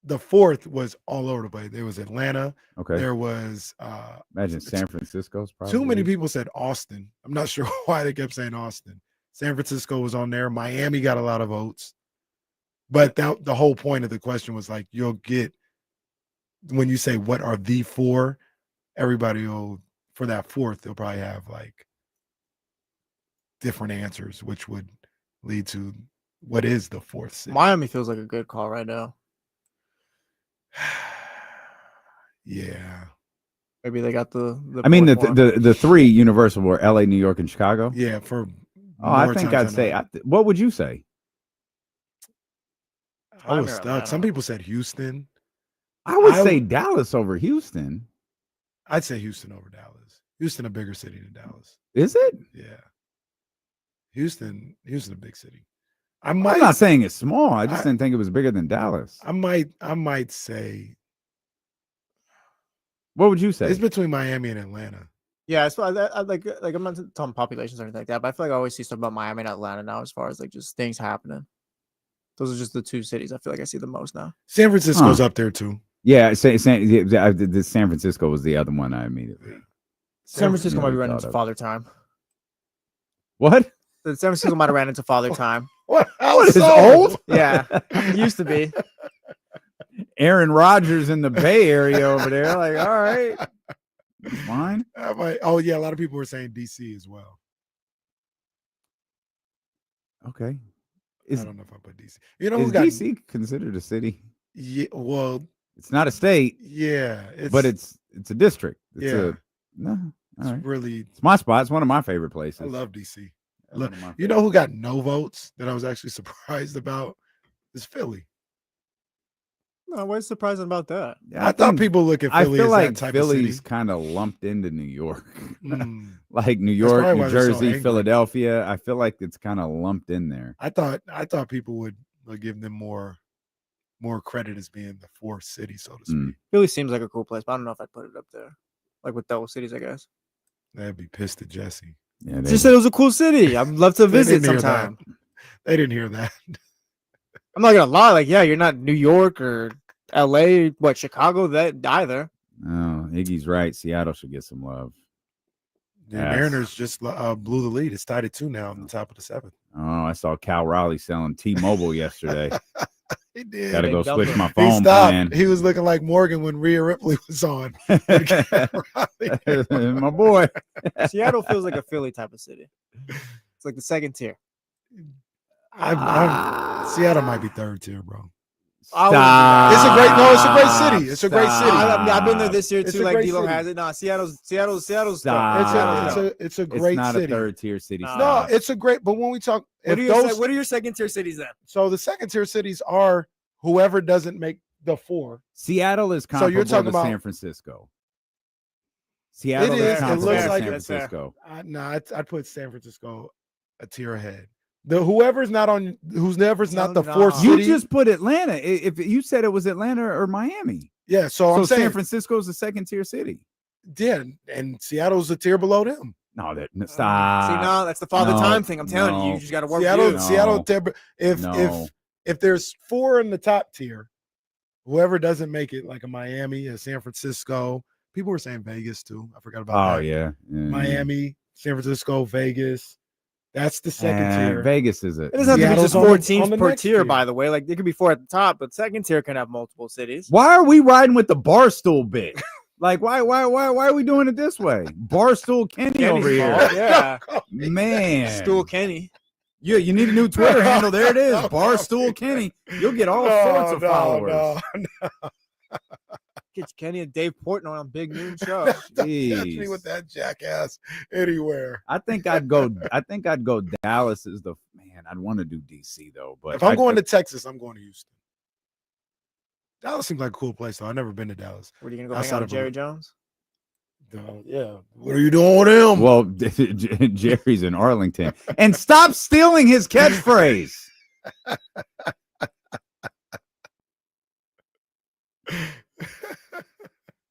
the 4th was all over the place. There was Atlanta. Okay. There was Imagine San Francisco's probably. too many people said Austin. I'm not sure why they kept saying Austin. San Francisco was on there. Miami got a lot of votes. But the whole point of the question was like, you'll get, when you say what are the 4, everybody will, for that 4th, they'll probably have like different answers, which would lead to what is the 4th city. Miami feels like a good call right now. Yeah. Maybe they got the I mean, fourth one. the 3 universal were L.A., New York, and Chicago. Yeah. For I think I'd say. What would you say? I was stuck. Some people said Houston. I would say Dallas over Houston. I'd say Houston over Dallas. Houston a bigger city than Dallas. Is it? Yeah. Houston a big city. I'm not saying it's small. I just didn't think it was bigger than Dallas. I might say. What would you say? It's between Miami and Atlanta. Yeah, as far as I like I'm not talking populations or anything like that, but I feel like I always see stuff about Miami and Atlanta now as far as like just things happening. Those are just the 2 cities I feel like I see the most now. San Francisco's up there too. Yeah, San Francisco was the other one I immediately. San Francisco might be running into Father Time. What? San Francisco might have ran into Father Time. What is old? Yeah, it used to be. Aaron Rodgers in the Bay Area over there. Like, all right, fine. Oh yeah, a lot of people were saying DC as well. Okay. I don't know if I put DC. You know, Is who got DC considered a city? Yeah, well, it's not a state. Yeah, but it's a district. Yeah. It's really. It's my spot. It's one of my favorite places. I love DC. You know who got no votes that I was actually surprised about? Is Philly. No, what's surprising about that? Yeah, I thought people look at Philly I feel as like that type Philly's of city. kind of lumped into New York. Like New That's York, probably why New they're so Jersey, angry. Philadelphia. I feel like it's kind of lumped in there. I thought people would give them more credit as being the 4th city, so to speak. Philly seems like a cool place, but I don't know if I'd put it up there. Like with those cities, I guess. They'd be pissed at Jesse. Yeah, Just said it was a cool city. I'd love to visit sometime. They didn't hear that. I'm not gonna lie, like, yeah, you're not New York or LA, Chicago, that either. Oh, Iggy's right. Seattle should get some love. The Mariners just blew the lead. It's tied at 2 now on the top of the 7th. Oh, I saw Cal Raleigh selling T-Mobile yesterday. He did. Got to go switch my He phone stopped. plan. He was looking like Morgan when Rhea Ripley was on. My boy. Seattle feels like a Philly type of city. It's like the 2nd tier. Seattle might be 3rd tier, bro. It's a great city. It's a great city. I've been there this year It's too. a Like great D-Lo city. has it. No, Seattle's It's a great not city. a 3rd tier city. No, it's a great. But when we talk, What are your 2nd tier cities then? So the 2nd tier cities are whoever doesn't make the 4. Seattle is comparable you're talking to about San Francisco. Seattle It is. It comparable looks to like San Francisco. I'd put San Francisco a tier ahead. Whoever's not the 4th city. You just put Atlanta. If you said it was Atlanta or Miami. Yeah, so I'm saying San Francisco's a 2nd tier city. Yeah, and Seattle's a tier below them. No, stop. See, no, that's the Father Time thing. I'm telling you, you just got to work. Seattle. If there's 4 in the top tier, whoever doesn't make it, like a Miami, a San Francisco. People were saying Vegas too. I forgot about that. Oh yeah. Miami, San Francisco, Vegas. That's the 2nd tier. Vegas is it? It doesn't have to be just 4 teams per next tier, by the way. Like, there could be 4 at the top, but 2nd tier can have multiple cities. Why are we riding with the Barstool bit? Like, why are we doing it this way? Barstool Kenny over here. Yeah. Man. Stool Kenny. You need a new Twitter handle. There it is, Barstool Kenny. You'll get all sorts of followers. Get Kenny and Dave Portnoy on Big Noon Show. Catch me with that jackass anywhere. I think I'd go Dallas is the man. I'd want to do DC though, but If I'm going to Texas, I'm going to Houston. Dallas seems like a cool place, though. I've never been to Dallas. Where are you gonna go hang out with Jerry Jones? Yeah. What are you doing with him? Well, Jerry's in Arlington. And stop stealing his catchphrase.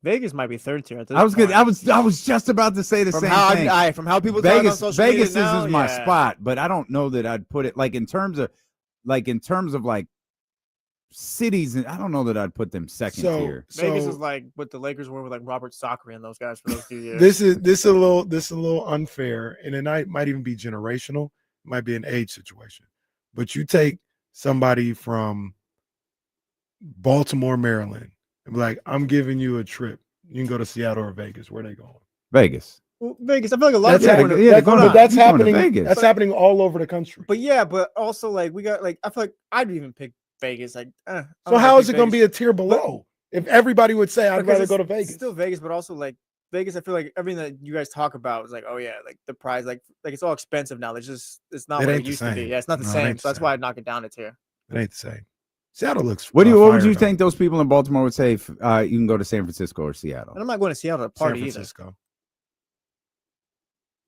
Vegas might be third tier at this I was point. good. I was just about to say the From same how thing. from how people talk on Vegas social media is now, my yeah. spot, but I don't know that I'd put it like in terms of like cities, and I don't know that I'd put them second tier. Vegas is like what the Lakers were with like Robert Sacre and those guys for those few years. This is a little unfair, and it might even be generational. It might be an age situation. But you take somebody from Baltimore, Maryland, and be like, I'm giving you a trip. You can go to Seattle or Vegas. Where are they going? Vegas. Well, Vegas. I feel like a lot of That's people. happening. That's happening. Vegas. That's happening all over the country. But yeah, but also like we got like I feel like I'd even pick Vegas. Like, So how is it going to be a tier below? If everybody would say, I'd rather go to Vegas. Still Vegas, but also like Vegas. I feel like everything that you guys talk about is like, oh yeah, like the prize, like it's all expensive now. It's not It what ain't it the used to be. same. Yeah, it's not the No, it same. ain't So the that's why I'd knock it down a tier. It ain't the same. Seattle looks. What would you fire, think those people in Baltimore would say if you can go to San Francisco or Seattle? And I'm not going to Seattle to party San Francisco.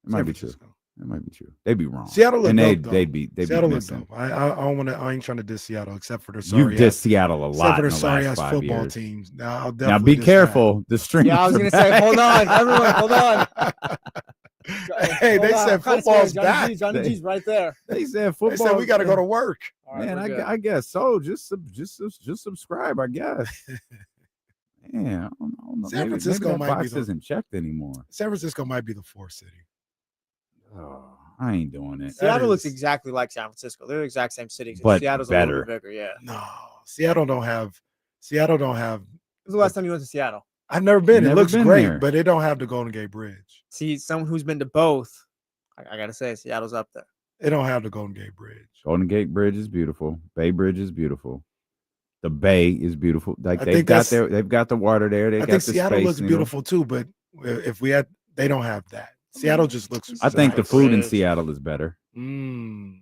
It might be true. It might be true. They'd be wrong. Seattle look and dope, though. they'd be Seattle look missing. dope. I ain't trying to diss Seattle except for their sorry. You've dissed Seattle a lot Except for in their the sorry last ass 5 football years. teams. Now, I'll Now definitely be diss careful. The stream. Yeah, I was gonna say, hold on, everyone, hold on. Hey, they said football's Johnny back. Johnny G's right there. They said football. They said we got to go to work. All right, Man, we're good. I guess so. Just subscribe, I guess. Yeah, I don't know. San Maybe Francisco that might be box the- isn't checked anymore. San Francisco might be the fourth city. Oh, I ain't doing it. Seattle looks is- exactly like San Francisco. They're the exact same city. except But Seattle's a better. little bit bigger. Yeah. No, Seattle don't have. When was the last time you went to Seattle? I've never been. It Never looks been great, there. but it don't have the Golden Gate Bridge. See, someone who's been to both, I gotta say, Seattle's up there. It don't have the Golden Gate Bridge. Golden Gate Bridge is beautiful. Bay Bridge is beautiful. The Bay is beautiful. Like I they've think got that's- they've got the water there. They I got think the Seattle space looks needle. beautiful too, but if we had, they don't have that. Seattle just looks. I think the nice. food in Seattle is better. Mm.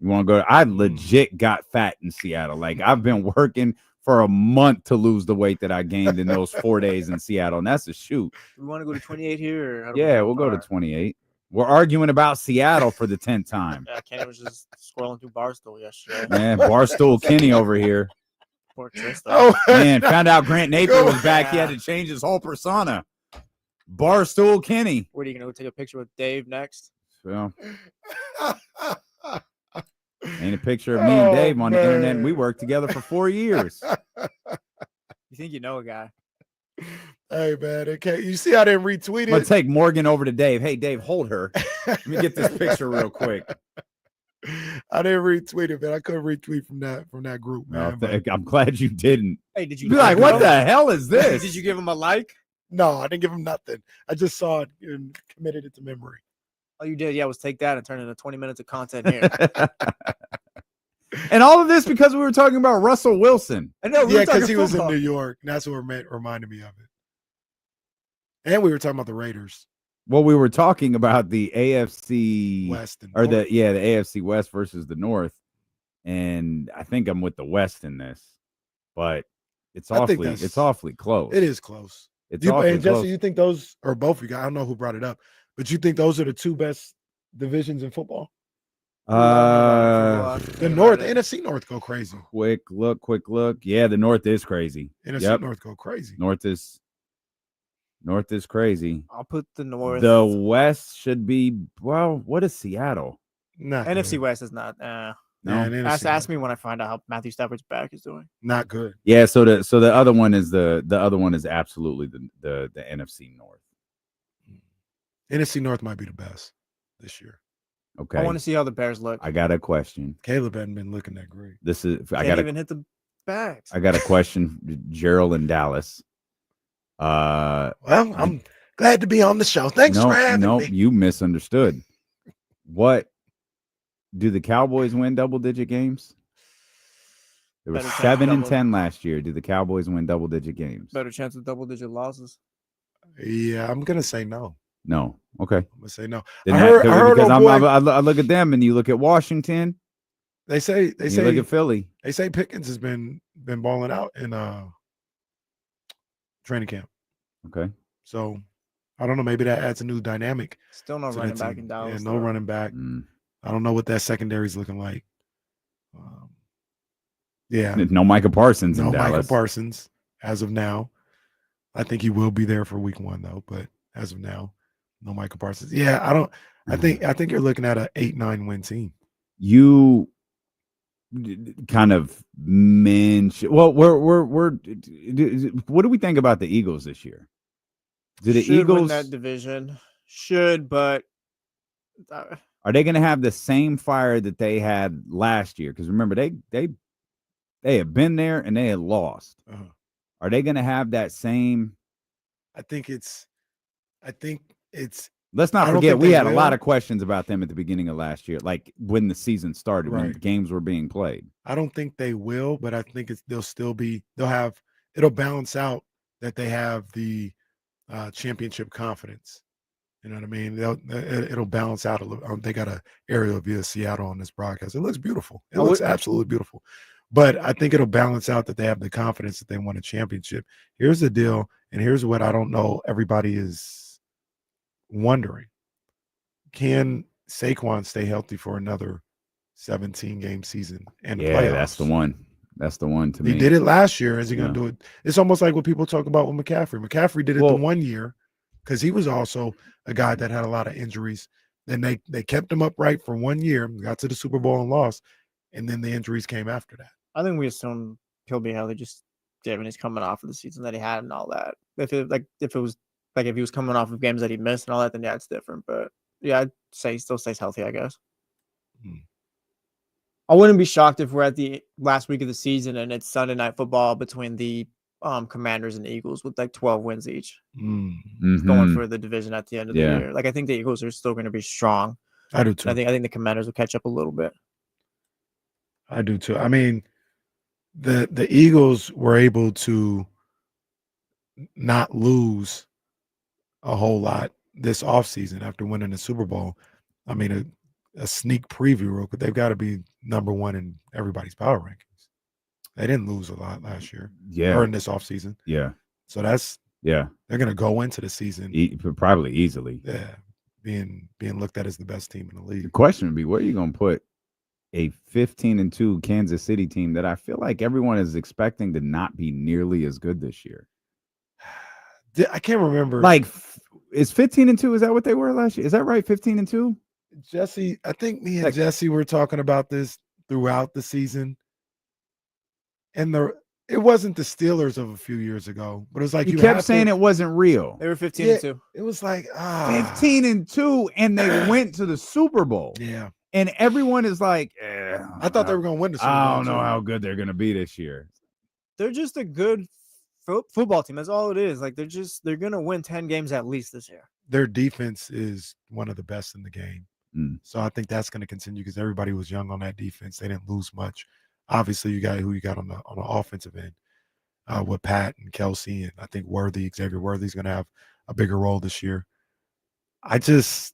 You want to go? I legit got fat in Seattle. Like I've been working for a month to lose the weight that I gained in those 4 days in Seattle, and that's a shoot. Do we want to go to 28 here? Or how do we Yeah, go? we'll go All to right. 28. We're arguing about Seattle for the 10th time. Yeah, Kenny was just scrolling through Barstool yesterday. Man, Barstool Kenny over here. Poor Tristan. Oh, Man, found out Grant Napier was back. He Yeah. had to change his whole persona. Barstool Kenny. What are you gonna go take a picture with Dave next? Well, ain't a picture of me and Dave on the internet. And we worked together for 4 years. You think you know a guy? Hey man, okay. You see, I didn't retweet I'm gonna it. take Morgan over to Dave. Hey, Dave, hold her. Let me get this picture real quick. I didn't retweet it, man. I couldn't retweet from that group, Well, man. but- I'm glad you didn't. Hey, did you Be like, what the hell is this? Did you give him a like? No, I didn't give him nothing. I just saw it and committed it to memory. All you did, yeah, was take that and turn it into 20 minutes of content here. And all of this because we were talking about Russell Wilson. I know. We Yeah, were talking because he was in football. New York. And that's what reminded me of it. And we were talking about the Raiders. Well, we were talking about the AFC West and or North. the AFC West versus the North, and I think I'm with the West in this, but it's I think awfully close. It is close. It's You, awfully and Jesse, close. you think those, or both of you guys, I don't know who brought it up, but you think those are the two best divisions in football? The North, NFC North go crazy. Quick look. Yeah, the North is crazy. NFC North go crazy. North is crazy. I'll put the North. The West should be, well, what is Seattle? Not NFC good. West is not. No. Man, NFC Ask me when I find out how Matthew Stafford's back is doing. not good. Yeah, so the other one is the other one is absolutely the NFC North. NFC North might be the best this year. Okay. I want to see how the Bears look. I got a question. Caleb hadn't been looking that great. This is I Can't got even hit the bags. I got a question, Gerald in Dallas. Well, I'm glad to be on the show. Thanks for having me. You misunderstood. What Do the Cowboys win double-digit games? They were Better chance 7 and double- 10 last year. Do the Cowboys win double-digit games? Better chance of double-digit losses. Yeah, I'm gonna say no. No. Okay. I'm gonna say no. Then I heard because old boy, I look at them and you look at Washington. they say You look at Philly. They say Pickens has been balling out in training camp. Okay. So I don't know. Maybe that adds a new dynamic. Still no to that running back team. in Dallas. Yeah, no running back. I don't know what that secondary is looking like. Yeah. No Micah Parsons in No Dallas. Micah Parsons as of now. I think he will be there for week 1 though, but as of now, no Micah Parsons. Yeah, I think you're looking at an 8-9 win team. You kind of mentioned. Well, what do we think about the Eagles this year? Do the Should win Eagles that division? Should, but are they going to have the same fire that they had last year? Because remember, they have been there and they had lost. Are they going to have that same? I think it's. Let's not I don't forget, think we they had a lot will. of questions about them at the beginning of last year, like when the season started, when Right. games were being played. I don't think they will, but I think it'll balance out that they have the championship confidence. You know what I mean? It'll balance out a little. They got an aerial view of Seattle on this broadcast. It looks beautiful. It looks absolutely beautiful. But I think it'll balance out that they have the confidence that they won a championship. Here's the deal, and here's what I don't know everybody is wondering. Can Saquon stay healthy for another 17-game season and Yeah, playoffs? that's the one. That's the one to me. He did it last year. Is he going Yeah. to do it? It's almost like what people talk about with McCaffrey. McCaffrey did it the 1 year because he was also a guy that had a lot of injuries. Then they kept him upright for 1 year, got to the Super Bowl and lost, and then the injuries came after that. I think we assume he'll be healthy just given he's coming off of the season that he had and all that. If he was coming off of games that he missed and all that, then yeah, it's different. But yeah, I'd say he still stays healthy, I guess. I wouldn't be shocked if we're at the last week of the season and it's Sunday Night Football between the Commanders and Eagles with like 12 wins each, going for the division at the end of the year. Like I think the Eagles are still going to be strong. I do too. And I think the Commanders will catch up a little bit. I do too. I mean, the Eagles were able to not lose a whole lot this offseason after winning the Super Bowl. I mean, a sneak preview real quick. They've got to be number 1 in everybody's power rankings. They didn't lose a lot last year. Yeah. Or in this offseason. Yeah. So they're going to go into the season. Probably easily. Yeah. Being looked at as the best team in the league. The question would be, where are you going to put a 15-2 Kansas City team that I feel like everyone is expecting to not be nearly as good this year? I can't remember. Like, is 15-2? Is that what they were last year? Is that right? 15-2? Jesse, I think me and Jesse were talking about this throughout the season. And it wasn't the Steelers of a few years ago, but it was like you kept saying it wasn't real. They were 15-2. It was like 15-2, and they went to the Super Bowl. Yeah. And everyone is like, I thought they were going to win the Super Bowl. I don't know how good they're going to be this year. They're just a good football team. That's all it is. Like they're going to win 10 games at least this year. Their defense is one of the best in the game. So I think that's going to continue because everybody was young on that defense. They didn't lose much. Obviously, you got who you got on the offensive end with Pat and Kelsey, and I think Xavier Worthy's going to have a bigger role this year. I don't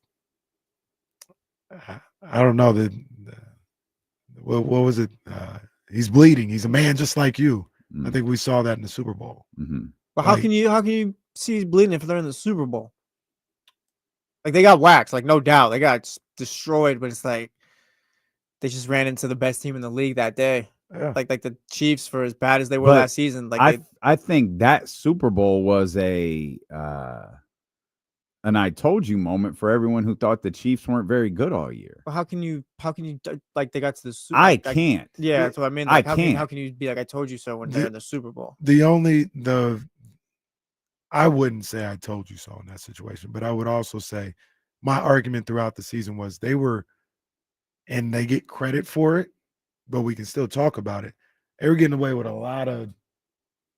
know what was it? He's bleeding. He's a man just like you. I think we saw that in the Super Bowl. But how can you see he's bleeding if they're in the Super Bowl? Like they got waxed, like no doubt. They got destroyed, but it's like they just ran into the best team in the league that day. Yeah. Like the Chiefs, for as bad as they were last season. Like I think that Super Bowl was an I told you moment for everyone who thought the Chiefs weren't very good all year. How can you like they got to the Super I can't. Yeah, that's what I mean. Like, how can you be like I told you so when they're in the Super Bowl? I wouldn't say I told you so in that situation, but I would also say my argument throughout the season was they get credit for it, but we can still talk about it. They were getting away with a lot of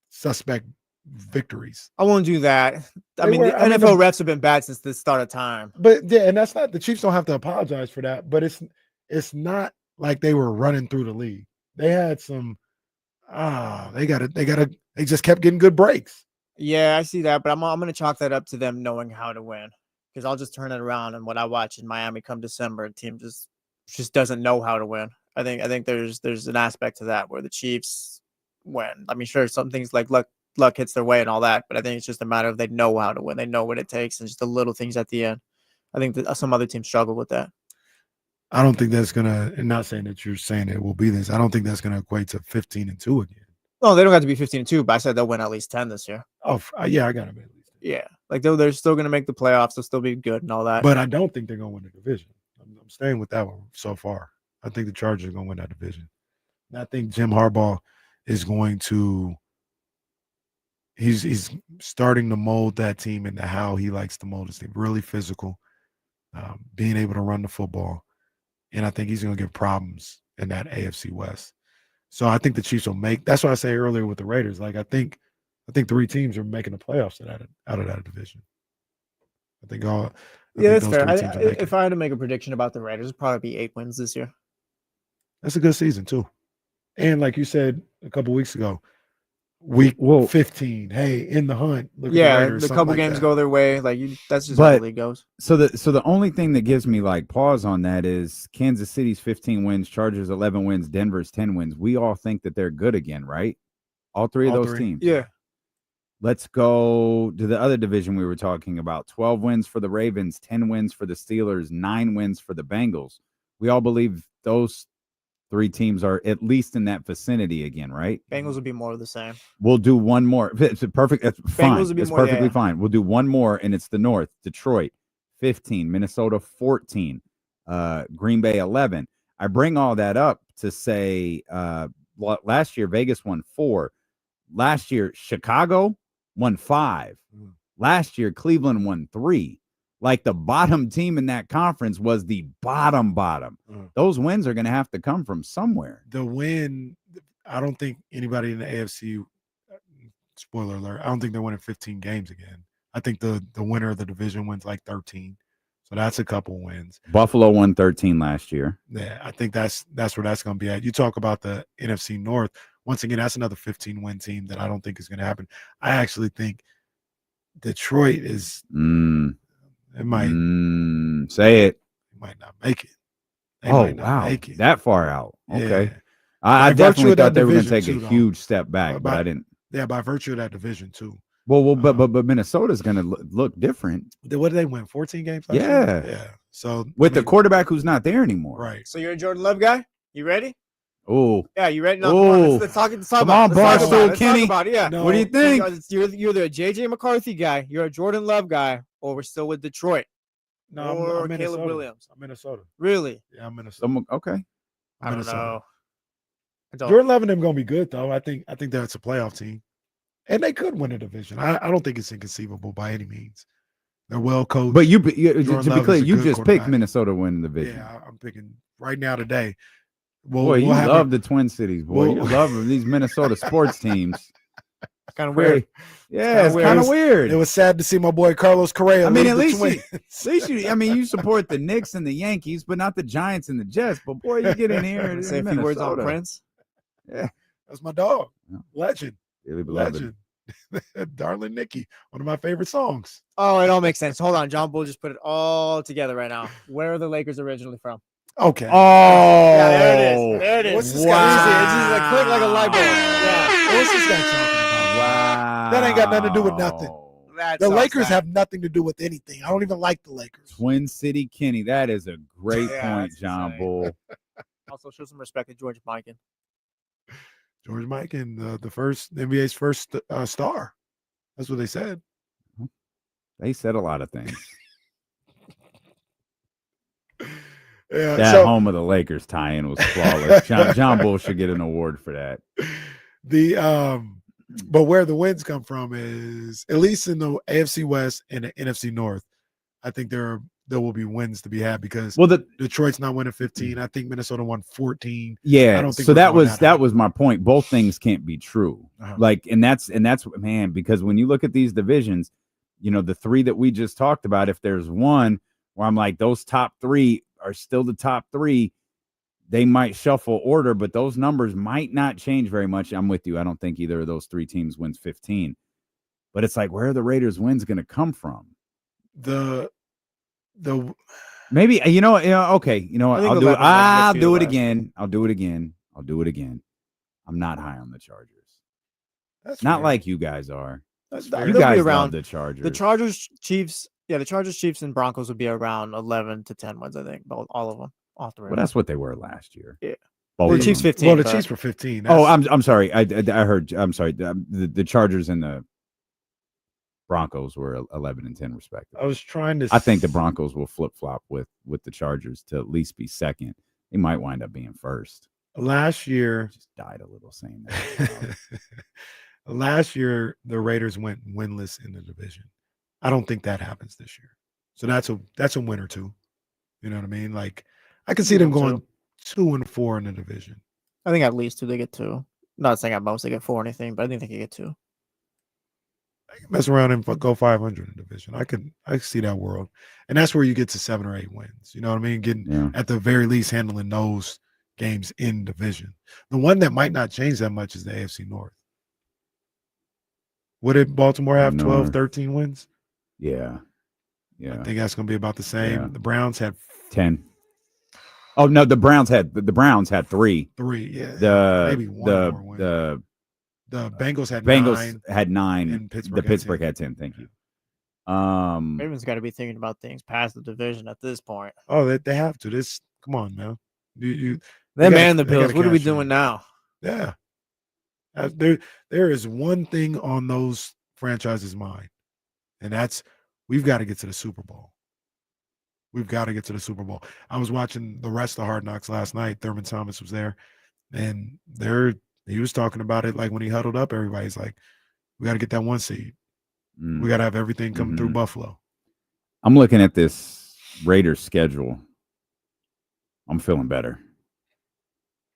suspect victories. I won't do that. The NFL refs have been bad since the start of time. But yeah, and that's not the Chiefs don't have to apologize for that, but it's not like they were running through the league. They had some. They just kept getting good breaks. Yeah, I see that, but I'm gonna chalk that up to them knowing how to win. Because I'll just turn it around, and what I watch in Miami come December, a team just doesn't know how to win. I think there's an aspect to that where the Chiefs win. I mean, sure, some things like luck hits their way and all that, but I think it's just a matter of they know how to win. They know what it takes, and just the little things at the end. I think that some other teams struggle with that. I don't think that's gonna. And not saying that you're saying it will be this. I don't think that's gonna equate to 15-2 again. No, they don't have to be 15-2, but I said they'll win at least 10 this year. Oh yeah, I gotta be at least. Yeah, like they're still gonna make the playoffs. They'll still be good and all that. But I don't think they're gonna win the division. I'm staying with that one so far. I think the Chargers are gonna win that division. And I think Jim Harbaugh is going to. He's starting to mold that team into how he likes to mold his team. Really physical, being able to run the football, and I think he's going to give problems in that AFC West. So I think the Chiefs will make. That's why I say earlier with the Raiders. Like I think 3 teams are making the playoffs out of that division. I think all. Yeah, that's fair. If I had to make a prediction about the Raiders, it'd probably be 8 wins this year. That's a good season too, and like you said a couple weeks ago. Week 15. Hey, in the hunt. Look Yeah, at the Raiders, the couple like games that. go their way. Like that's just how the league goes. So the only thing that gives me like pause on that is Kansas City's 15 wins, Chargers 11 wins, Denver's 10 wins. We all think that they're good again, right? All three of those teams. Yeah. Let's go to the other division we were talking about. 12 wins for the Ravens, 10 wins for the Steelers, 9 wins for the Bengals. We all believe those 3 teams are at least in that vicinity again, right? Bengals will be more of the same. We'll do one more. It's perfect. It's fine. Bengals will be It's more, perfectly yeah. fine. We'll do one more, and it's the North. Detroit, 15. Minnesota, 14. Green Bay, 11. I bring all that up to say last year, Vegas won 4. Last year, Chicago won 5. Last year, Cleveland won 3. Like the bottom team in that conference was the bottom. Those wins are going to have to come from somewhere. The win, I don't think anybody in the AFC, spoiler alert, I don't think they're winning 15 games again. I think the winner of the division wins like 13. So that's a couple wins. Buffalo won 13 last year. Yeah, I think that's where that's going to be at. You talk about the NFC North. Once again, that's another 15-win team that I don't think is going to happen. I actually think Detroit is it might say it. Might not make it. They Oh might not wow, make it. that far out. Okay, Yeah. I By virtue definitely of that thought they were going to division take a too, though. huge step back, but I didn't. Yeah, by virtue of that division too. Well, but Minnesota's going to look different. What did they win? 14 games last Yeah, year? Yeah. So with the quarterback who's not there anymore. Right. So you're a Jordan Love guy? You ready? Oh, Yeah, you ready? No, come on, Ooh. let's talk Come about on, it. Let's talk Barstool about it. Kenny. Let's talk about it. Yeah. No. What do you think? You're the JJ McCarthy guy. You're a Jordan Love guy, or we're still with Detroit. No, or I'm Caleb Minnesota. Williams. I'm Minnesota. Really? Yeah, I'm Minnesota. Okay. I don't know. I don't. Jordan Love and them gonna be good though. I think that's a playoff team, and they could win a division. I don't think it's inconceivable by any means. They're well coached. But to Jordan be Love clear, is a you good just picked quarterback. Minnesota to win the division. Yeah, I'm picking right now today. Boy, you have love the Twin Cities, boy. You love these Minnesota sports teams. Kind of weird. Yeah, it's kind of weird. It was sad to see my boy Carlos Correa. I mean, leave at the least Twins. you support the Knicks and the Yankees, but not the Giants and the Jets. But boy, you get in here and Say a few words on Minnesota. Prince. Yeah, That's my dog. Legend. really beloved. Legend. Darling Nikki. One of my favorite songs. Oh, it all makes sense. Hold on, John Bull just put it all together right now. Where are the Lakers originally from? Okay. Oh, Yeah, there it is. There it is. What's this Easy. guy- It's just like click like a light bulb. Yeah. What's this guy talking about? Wow. That ain't got nothing to do with nothing. That's The Lakers outside. have nothing to do with anything. I don't even like the Lakers. Twin City Kenny. That is a great Yeah, point, that's John insane. Bull. Also, show some respect to George Mikan. George Mike and the NBA's first star. That's what they said. They said a lot of things. Yeah. That so home of the Lakers tie-in was flawless. John Bull should get an award for that. But where the wins come from is at least in the AFC West and the NFC North. I think there will be wins to be had because Detroit's not winning 15. I think Minnesota won 14. I Yeah, don't think so we're that going was that was my point. Both things can't be true. Uh-huh. Like, and that's man, because when you look at these divisions, you know, the 3 that we just talked about, if there's one where I'm like, those top 3 are still the top 3, they might shuffle order, but those numbers might not change very much. I'm with you. I don't think either of those three teams wins 15. But it's like, where are the Raiders' wins going to come from? Maybe okay. You know what? I'll do it. I'll do it again. I'll do it again. I'll do it again. I'm not high on the Chargers. That's not fair. like you guys are. That's You guys love the Chargers. The Chargers, Chiefs. Yeah, the Chargers, Chiefs, and Broncos would be around 11 to 10 wins. I think all of them. All three. Well, that's what they were last year. Yeah. Both Well, of the Chiefs them. 15. Well, the but- Chiefs were 15. Oh, I'm sorry. I heard. I'm sorry. The Chargers and the Broncos were 11 and 10 respectively. I was trying to. I think the Broncos will flip flop with the Chargers to at least be second. They might wind up being first. Last year, just died a little saying that. last year the Raiders went winless in the division. I don't think that happens this year. So that's a win or two. You know what I mean? Like I can see them going 2-4 in the division. I think at least 2 they get 2. Not saying at most they get 4 or anything, but I think they can get 2. Mess around and go 500 in the division. I can see that world, and that's where you get to 7 or 8 wins. You know what I mean? Getting at the very least handling those games in division. The one that might not change that much is the AFC North. What did Baltimore have? 12, 13 wins? Yeah. I think that's going to be about the same. Yeah. The Browns had 10. Oh no, the Browns had 3. 3. Yeah, maybe one more win. The Bengals had 9. Had 9. And Pittsburgh the Pittsburgh had 10. Thank you. Ravens got to be thinking about things past the division at this point. Oh, they have to. Come on now. Them and the Bills. What are we doing now? Yeah. There is one thing on those franchises' mind, and that's we've got to get to the Super Bowl. We've got to get to the Super Bowl. I was watching the rest of Hard Knocks last night. Thurman Thomas was there, and he was talking about it like when he huddled up, everybody's like, we got to get that 1 seed. We got to have everything come through Buffalo. I'm looking at this Raiders schedule. I'm feeling better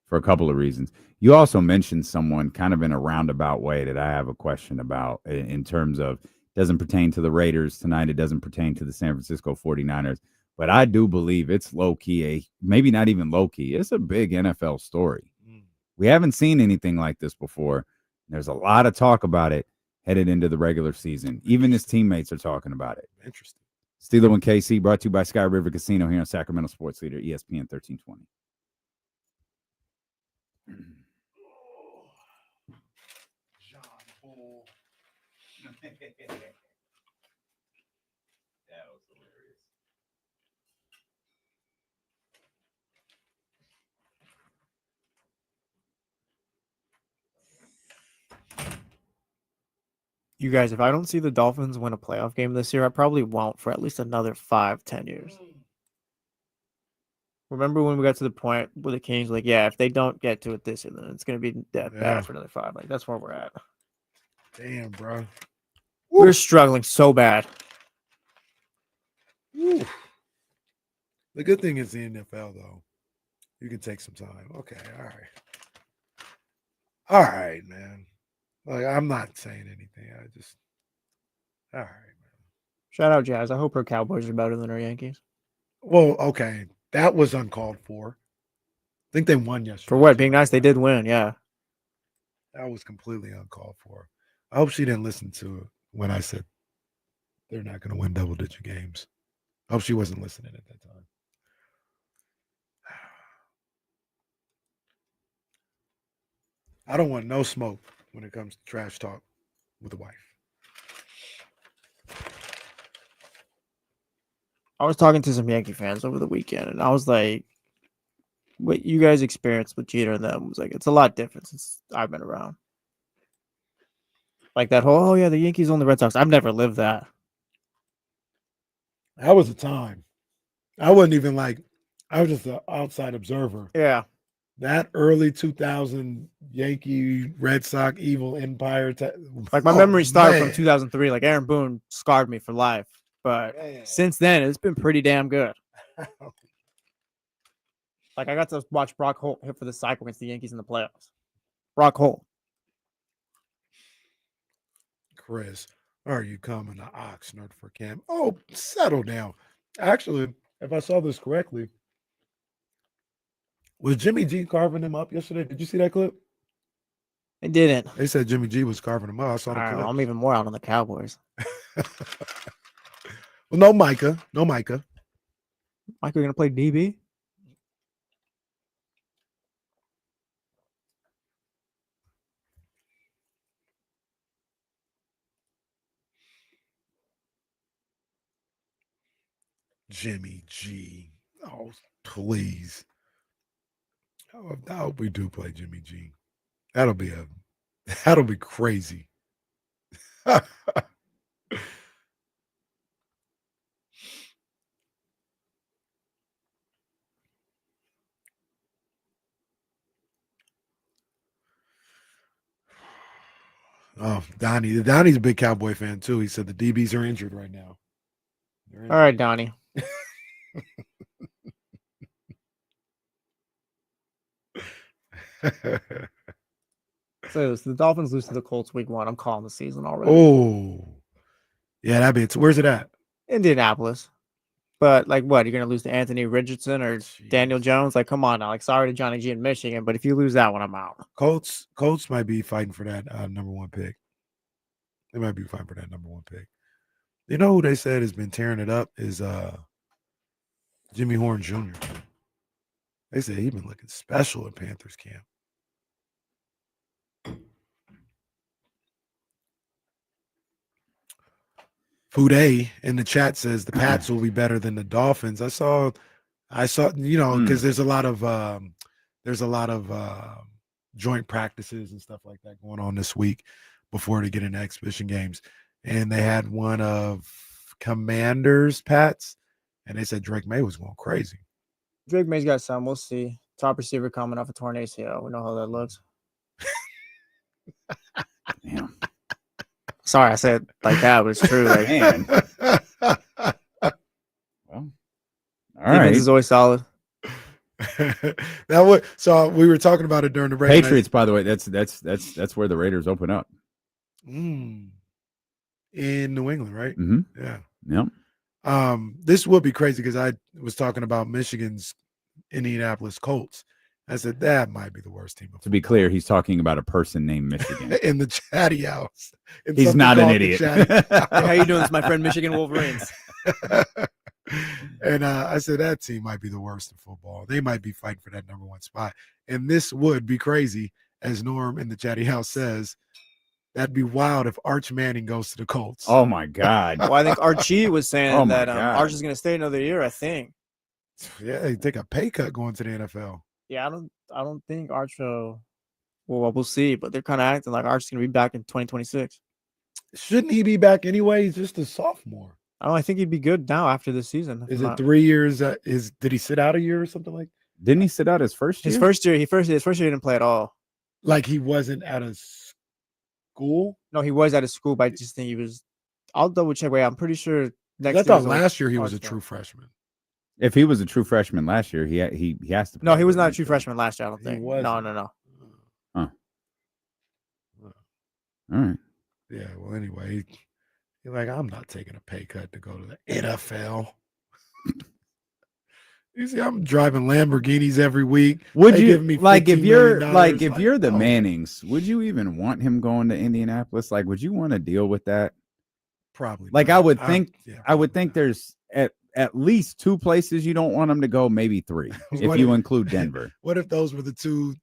for a couple of reasons. You also mentioned someone kind of in a roundabout way that I have a question about in terms of doesn't pertain to the Raiders tonight. It doesn't pertain to the San Francisco 49ers. But I do believe it's low-key, maybe not even low-key. It's a big NFL story. We haven't seen anything like this before. There's a lot of talk about it headed into the regular season. Even his teammates are talking about it. Interesting. Steeler and KC brought to you by Sky River Casino here on Sacramento Sports Leader, ESPN 1320. You guys, if I don't see the Dolphins win a playoff game this year, I probably won't for at least another 5-10 years. Remember when we got to the point where the Kings like, yeah, if they don't get to it this year, then it's going to be bad for another 5. Like, that's where we're at. Damn, bro. We're struggling so bad. Woo. The good thing is the NFL, though. You can take some time. Okay, all right. All right, man. Like, I'm not saying anything. All right, man. Shout out Jazz. I hope our Cowboys are better than our Yankees. Well, okay. That was uncalled for. I think they won yesterday. For what? Being nice, they did win, yeah. That was completely uncalled for. I hope she didn't listen to it when I said they're not going to win double-digit games. I hope she wasn't listening at that time. I don't want no smoke when it comes to trash talk with a wife. I was talking to some Yankee fans over the weekend, and I was like, what you guys experienced with Jeter and them was like, it's a lot different since I've been around. Like that whole, oh yeah, the Yankees own the Red Sox. I've never lived that. That was a time. I wasn't even like, I was just an outside observer. Yeah. That early 2000 Yankee Red Sox evil empire. Like my memory started from 2003. Like Aaron Boone scarred me for life. But since then, it's been pretty damn good. Like I got to watch Brock Holt hit for the cycle against the Yankees in the playoffs. Brock Holt. Chris, are you coming to Oxnard for camp? Oh, settle down. Actually, if I saw this correctly, Was Jimmy G carving him up yesterday? Did you see that clip? I didn't. They said Jimmy G was carving him up. I saw All the right, clip. well, I'm even more out on the Cowboys. Well, no Micah. No Micah. Mike, we're gonna play DB. Jimmy G. Oh, please. I hope we do play Jimmy G. That'll be crazy. Oh, Donnie. Donnie's a big Cowboy fan too. He said the DBs are injured right now. All right, Donnie. So the Dolphins lose to the Colts week 1. I'm calling the season already. Oh, yeah, that'd be it. Where's it at? Indianapolis. But like, what? You're gonna lose to Anthony Richardson or Daniel Jones? Like, come on now. Like, sorry to Johnny G in Michigan, but if you lose that one, I'm out. Colts might be fighting for that number 1 pick. They might be fighting for that number 1 pick. You know who they said has been tearing it up is Jimmy Horn Jr. They said he's been looking special at Panthers camp. Fude in the chat says the Pats will be better than the Dolphins. I saw, because there's a lot of joint practices and stuff like that going on this week before they get into exhibition games, and they had one of Commanders Pats, and they said Drake May was going crazy. Drake May's got some. We'll see. Top receiver coming off a torn ACL. We know how that looks. Damn. Sorry, I said it like that, but it's true. Like, Man. Well, all defense right. is always solid. So we were talking about it during the break. Patriots, by the way, that's where the Raiders open up. In New England, right? Mm-hmm. Yeah. Yep. This would be crazy because I was talking about Michigan's Indianapolis Colts. I said that might be the worst team. To be clear, he's talking about a person named Michigan. In the chatty house. He's not an idiot. Hey, how you doing? It's my friend Michigan Wolverines. And I said that team might be the worst in football. They might be fighting for that number 1 spot. And this would be crazy, as Norm in the chatty house says. That'd be wild if Arch Manning goes to the Colts. Oh my God! Well, I think Archie was saying that God. Arch is going to stay another year. I think. Yeah, he take a pay cut going to the NFL. Yeah, I don't think Arch. Well, we'll see. But they're kind of acting like Arch's going to be back in 2026. Shouldn't he be back anyway? He's just a sophomore. I think he'd be good now after this season. Is it 3 years? Did he sit out a year or something like? Didn't he sit out his first year? His first year, his first year he didn't play at all. Like he wasn't at a school? No, he was at a school, but I just think he was. I'll double check. Wait, I'm pretty sure. I thought last year he was a true freshman. If he was a true freshman last year, he has to. No, he was not a true freshman last year. I don't think. wasn't. No. Huh. All right. Yeah. Well, anyway, he's like, I'm not taking a pay cut to go to the NFL. You see, I'm driving Lamborghinis every week. Would They you giving me like if $15 you're million. like if you're the oh. Mannings? Would you even want him going to Indianapolis? Like, would you want to deal with that? Probably. Like, not. I would think. Yeah, I would think there's at least 2 places you don't want him to go, maybe 3 if you include Denver. What if those were the two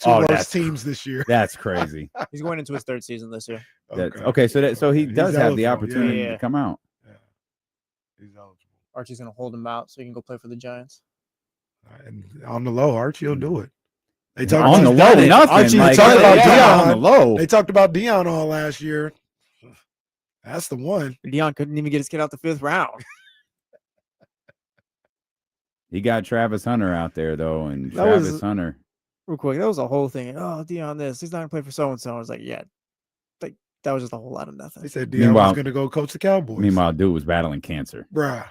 Oh, worst teams this year? That's crazy. He's going into his 3rd season this year. Okay, so he He's does have the eligible, opportunity yeah. to come out. Yeah. He's eligible. Archie's going to hold him out so he can go play for the Giants. And on the low, Archie will do it. They On talked the about low, nothing. Archie Like, talked about yeah, on the Deion. low. They talked about Deion all last year. That's the one. Deion couldn't even get his kid out the 5th round. He got Travis Hunter out there though, and That Travis was- Hunter. Real quick, that was a whole thing. Oh, Deion this. He's not going to play for so-and-so. I was like, yeah. Like, that was just a whole lot of nothing. They said Deion was going to go coach the Cowboys. Meanwhile, dude was battling cancer. Bruh.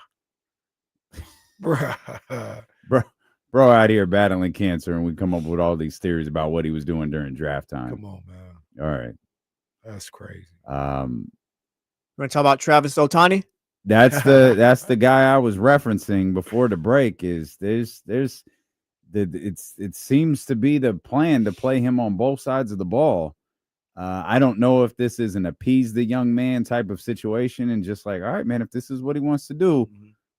Bro out here battling cancer, and we come up with all these theories about what he was doing during draft time. Come on, man. All right. That's crazy. You want to talk about Travis Ohtani? That's the guy I was referencing before the break. Is there's it seems to be the plan to play him on both sides of the ball. I don't know if this is an appease the young man type of situation and just like, all right, man, if this is what he wants to do,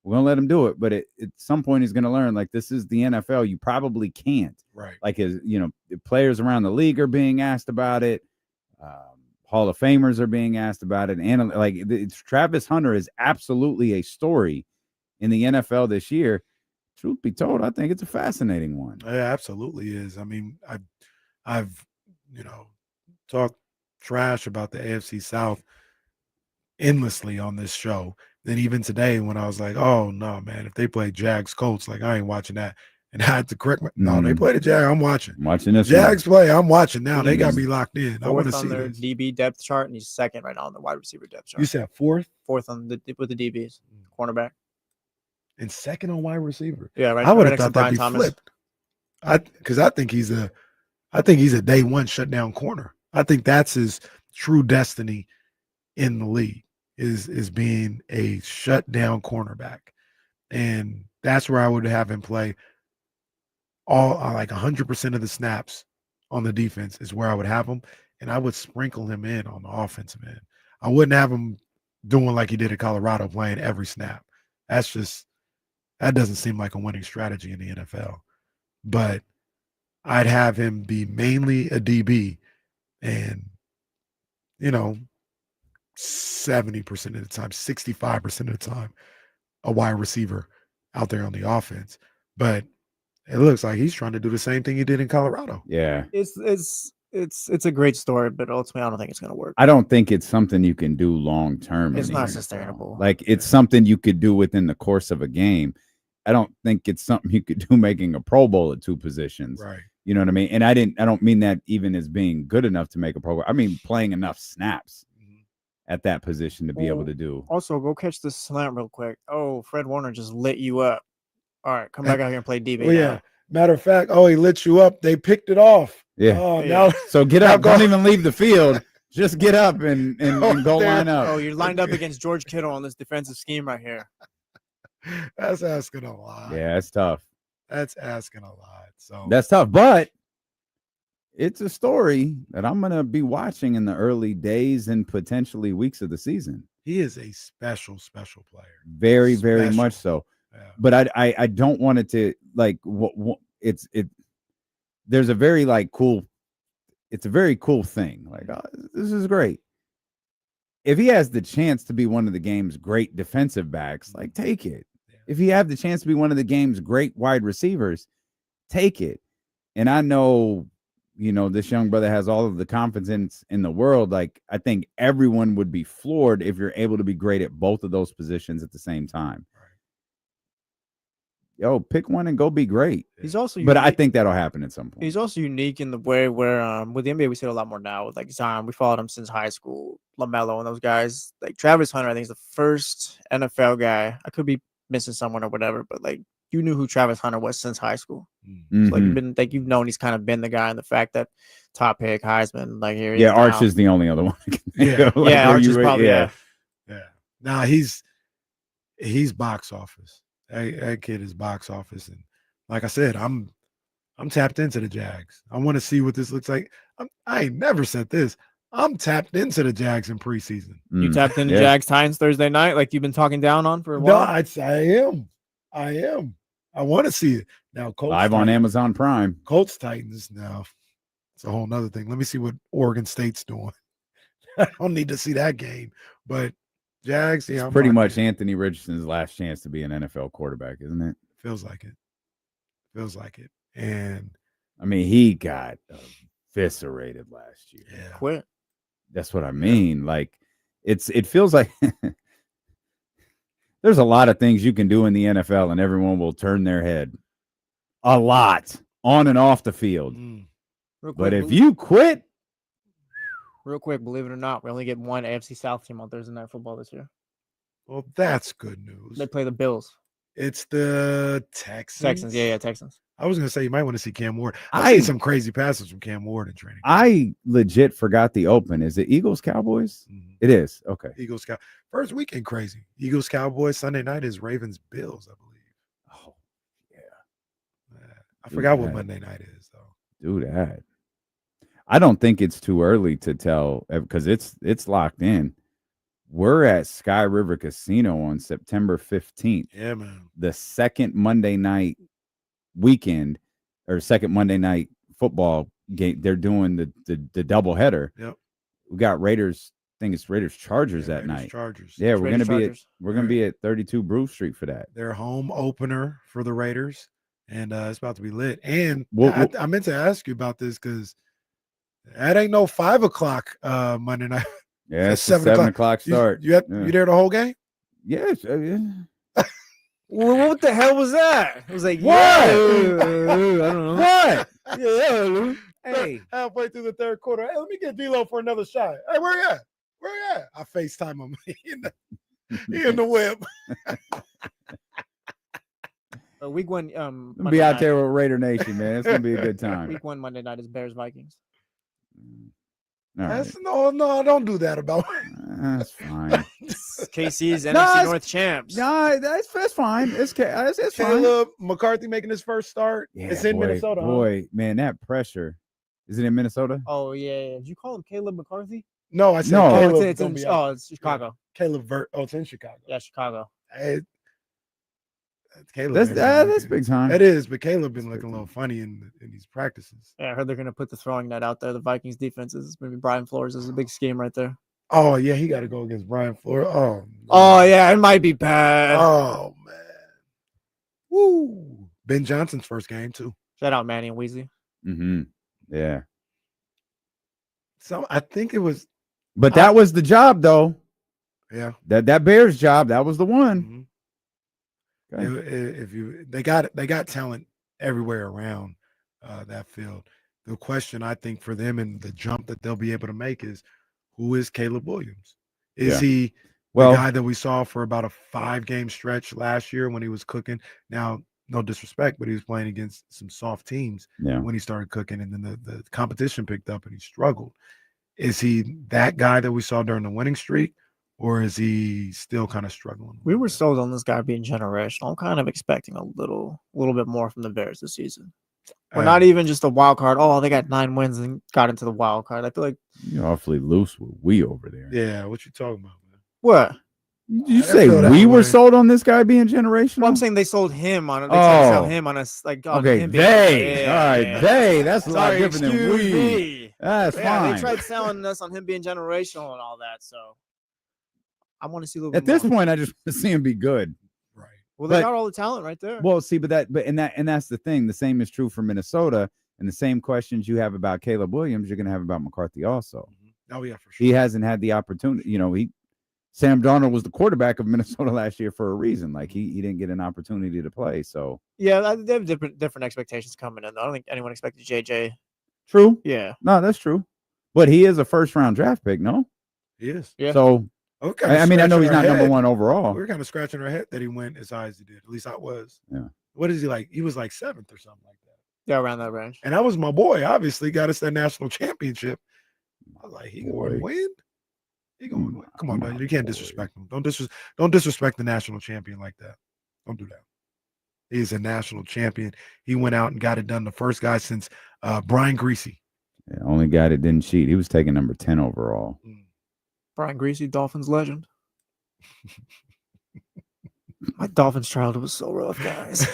we're going to let him do it. But at some point he's going to learn, like, this is the NFL. You probably can't. Right. Like, the players around the league are being asked about it. Hall of Famers are being asked about it. And Travis Hunter is absolutely a story in the NFL this year. Truth be told, I think it's a fascinating one. It absolutely is. I mean, I've talked trash about the AFC South endlessly on this show. Then even today, when I was like, "Oh no, man, if they play Jags Colts, like I ain't watching that," and I had to correct my, no, they play the Jags. I'm watching. This Jags play. I'm watching now. They got me locked in. I want to see their this. DB depth chart, and he's second right now on the wide receiver depth chart. You said fourth on with the DBs, cornerback, and second on wide receiver. Yeah, right. I would right have next to thought that'd be Brian Thomas. flipped. Because I think he's a day one shutdown corner. I think that's his true destiny in the league is being a shutdown cornerback, and that's where I would have him play all like 100% of the snaps on the defense is where I would have him, and I would sprinkle him in on the offensive end. I wouldn't have him doing like he did at Colorado, playing every snap. That doesn't seem like a winning strategy in the NFL. But I'd have him be mainly a DB and, 70% of the time, 65% of the time, a wide receiver out there on the offense. But it looks like he's trying to do the same thing he did in Colorado. Yeah. It's a great story, but ultimately I don't think it's going to work. I don't think it's something you can do long term. It's not sustainable. Like, it's something you could do within the course of a game. I don't think it's something you could do making a Pro Bowl at two positions. Right. You know what I mean? And I don't mean that even as being good enough to make a Pro Bowl. I mean playing enough snaps at that position to be able to do. Also, go catch this slant real quick. Oh, Fred Warner just lit you up. All right, come back out here and play DB. Well, yeah. Matter of fact, he lit you up. They picked it off. Yeah. Oh, now so get up. Don't even leave the field. Just get up and go line up. Oh, you're lined up against George Kittle on this defensive scheme right here. That's asking a lot. Yeah, it's tough. That's asking a lot. So that's tough, but it's a story that I'm going to be watching in the early days and potentially weeks of the season. He is a special player. Very, very much so. Yeah. But I don't want it to there's a very it's a very cool thing. Like, oh, this is great. If he has the chance to be one of the game's great defensive backs, like, take it. Yeah. If he have the chance to be one of the game's great wide receivers, take it. And I know, this young brother has all of the confidence in the world. Like, I think everyone would be floored if you're able to be great at both of those positions at the same time. Right. Yo, pick one and go be great. He's also, but I think that'll happen at some point. He's also unique in the way where, with the NBA, we see it a lot more now. With like Zion, we followed him since high school. LaMelo and those guys. Like Travis Hunter, I think is the first NFL guy. I could be missing someone or whatever, but like, you knew who Travis Hunter was since high school. Mm-hmm. So like you've known he's kind of been the guy, and the fact that top pick Heisman, like here. Yeah, Arch is the only other one. Yeah, Arch is probably yeah. Nah, he's box office. That kid is box office, and like I said, I'm tapped into the Jags. I want to see what this looks like. I ain't never said this. I'm tapped into the Jags in preseason. You tapped into Jags Titans Thursday night, like you've been talking down on for a while. No, I am. I want to see it now. Colts live on Amazon Prime. Colts Titans now. It's a whole nother thing. Let me see what Oregon State's doing. I don't need to see that game, but Jags. Yeah, it's pretty much Anthony Richardson's last chance to be an NFL quarterback, isn't it? Feels like it. And I mean, he got eviscerated last year. Yeah, quit. That's what I mean. Like, it feels like. There's a lot of things you can do in the NFL, and everyone will turn their head. A lot on and off the field. But if you quit, real quick, believe it or not, we only get one AFC South team on Thursday Night Football this year. Well, that's good news. They play the Bills. It's the Texans. Texans. I was going to say you might want to see Cam Ward. I see some crazy passes from Cam Ward in training. I legit forgot the open. Is it Eagles Cowboys? Mm-hmm. It is. Okay. Eagles Cowboys. First weekend crazy. Eagles Cowboys. Sunday night is Ravens Bills, I believe. Oh, yeah. I forgot what Monday night is though. Do that. I don't think it's too early to tell because it's locked in. We're at Sky River Casino on September 15th. Yeah, man. The second Monday night weekend or second Monday night football game. They're doing the doubleheader. Yep. We got Raiders. I think it's Raiders Chargers that Raiders, night. Chargers. Yeah, It's we're Raiders, gonna Chargers. we're gonna be at 32 Brook Street for that. Their home opener for the Raiders, and it's about to be lit. And Well, I meant to ask you about this because that ain't no 5 o'clock Monday night. Yeah, it's a 7 o'clock start. You there the whole game? Yes. Well, what the hell was that? It was like, What? I don't know. What? Yeah. Hey. Halfway through the third quarter, hey, let me get D-Lo for another shot. Hey, where you at? Where you at? I FaceTime him. He in the whip. Week 1, We'll be out there with Raider Nation, man. It's gonna be a good time. Week 1 Monday night is Bears Vikings. All right. That's, no, don't do that about That's fine. KC's No, NFC it's- North champs. No, that's fine. It's fine. Caleb McCarthy making his first start. Yeah, It's in Minnesota. Huh? Boy, man, that pressure. Is it in Minnesota? Oh yeah. Did you call him Caleb McCarthy? No, I said No. Caleb. Oh, it's gonna in be out. it's Chicago. Caleb it's in Chicago. Yeah, Chicago. Caleb. That's big time. That is, but Caleb been looking a little funny in these practices. Yeah, I heard they're gonna put the throwing net out there. The Vikings defense is maybe Brian Flores is a big scheme right there. Oh yeah, he got to go against Brian Flores. Oh, Oh yeah, it might be bad. oh man. Woo. Ben Johnson's first game too. Shout out Manny and Weasley. Mm-hmm. Yeah. So I think it was. But that was the job, though. Yeah. That Bears job, that was the one. Mhm. Okay. If they got talent everywhere around that field. The question I think for them and the jump that they'll be able to make is, who is Caleb Williams? Is he the guy that we saw for about a 5-game stretch last year when he was cooking? Now, no disrespect, but he was playing against some soft teams when he started cooking, and then the competition picked up and he struggled. Is he that guy that we saw during the winning streak, or is he still kind of struggling? We were sold on this guy being generational. I'm kind of expecting a little bit more from the Bears this season. We're not even just a wild card. Oh, they got 9 wins and got into the wild card. I feel like You're awfully loose with we over there. Yeah, what you talking about, man? what? Did you say we were sold on this guy being generational? Well, I'm saying they sold him on it. They tried to sell him on us. Like, on okay, him being- they. Yeah, All right, yeah. they. That's a lot Sorry, different than excuse we. me. That's Yeah, fine. they tried selling us on him being generational and all that. So I want to see a little At bit this more. point, I just want to see him be good. Well, they but- got all the talent right there. Well, see, but that's the thing. The same is true for Minnesota, and the same questions you have about Caleb Williams, you're going to have about McCarthy also. Oh yeah, for sure. He hasn't had the opportunity. Sam Darnold was the quarterback of Minnesota last year for a reason. Like he didn't get an opportunity to play. So Yeah, they have different expectations coming in. Though. I don't think anyone expected JJ. true. Yeah. No, that's true. But he is a first-round draft pick. No. He is. Yeah. So Okay, I mean, I know scratching he's our not number head. one overall. We were kind of scratching our head that he went as high as he did. At least I was. Yeah. What is he like? He was like 7th or something like that. Yeah, around that range. And that was my boy. Obviously, got us that national championship. I was like, he gonna win. He gonna win. Come on, man. You can't disrespect him. Don't disrespect the national champion like that. Don't do that. He's a national champion. He went out and got it done. The first guy since Brian Griese. Yeah, only guy that didn't cheat. He was taking number 10 overall. Brian Griese, Dolphins legend. My Dolphins childhood was so rough, guys.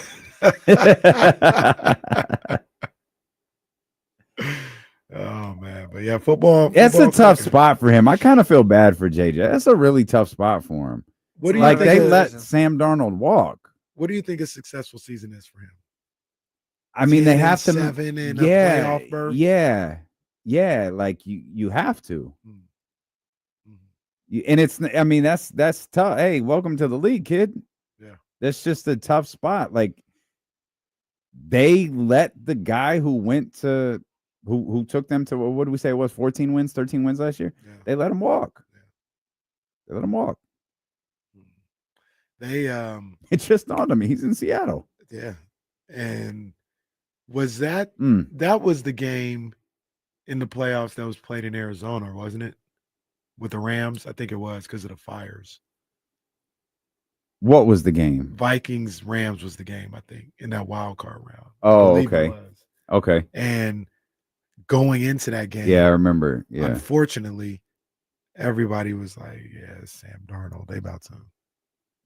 Oh man, but yeah, football. It's a football tough cooking. spot for him. I kind of feel bad for JJ. That's a really tough spot for him. What do you like think they is- let Sam Darnold walk. What do you think a successful season is for him? I mean, they 10 have to. 7 and a yeah, playoff berth? yeah. Like you have to. Mm. And it's. I mean, that's tough. Hey, welcome to the league, kid. Yeah, that's just a tough spot. Like they let the guy who went to who took them to what did we say it was 14 wins, 13 wins last year? Yeah. They let him walk. They let him walk. They It just dawned on me. He's in Seattle. yeah. And was that Mm. that was the game in the playoffs that was played in Arizona, wasn't it? With the Rams, I think it was because of the fires. What was the game? Vikings Rams was the game, I think, in that wild card round. Oh, I believe it okay. was. Okay. And going into that game, Yeah, I remember. Yeah. unfortunately, everybody was like, "Yeah, it's Sam Darnold. They about to."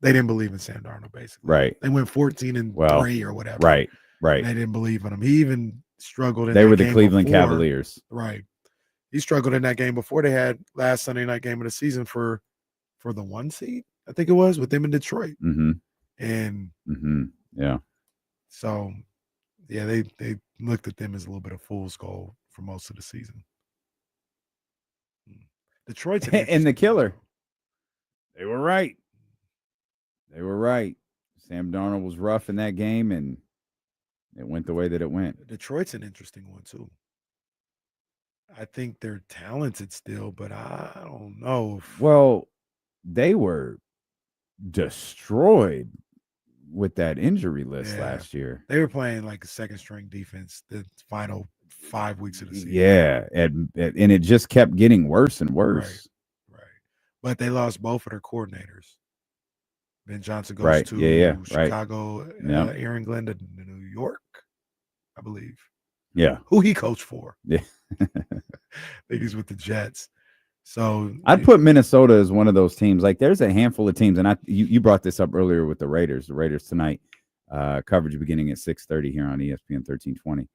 They didn't believe in Sam Darnold, basically. Right. They went 14-3 or whatever. Right. And they didn't believe in him. He even struggled in They that were the game Cleveland before. Cavaliers. Right. He struggled in that game before they had last Sunday night game of the season for the 1 seed, I think it was, with them in Detroit. Mm-hmm. And yeah. So yeah, they looked at them as a little bit of fool's gold for most of the season. Detroit's an And the killer. They were right. They were right. Sam Darnold was rough in that game, and it went the way that it went. Detroit's an interesting one too. I think they're talented still, but I don't know. Well, they were destroyed with that injury list last year. They were playing like a second string defense the final 5 weeks of the season. Yeah, and it just kept getting worse and worse. Right. But they lost both of their coordinators. Ben Johnson goes to Chicago. Aaron Glenn to New York, I believe. Yeah. Who he coached for. Yeah. I think he's with the Jets. So I'd put Minnesota as one of those teams. Like there's a handful of teams, and you brought this up earlier with the Raiders. The Raiders tonight, coverage beginning at 6:30 here on ESPN 1320.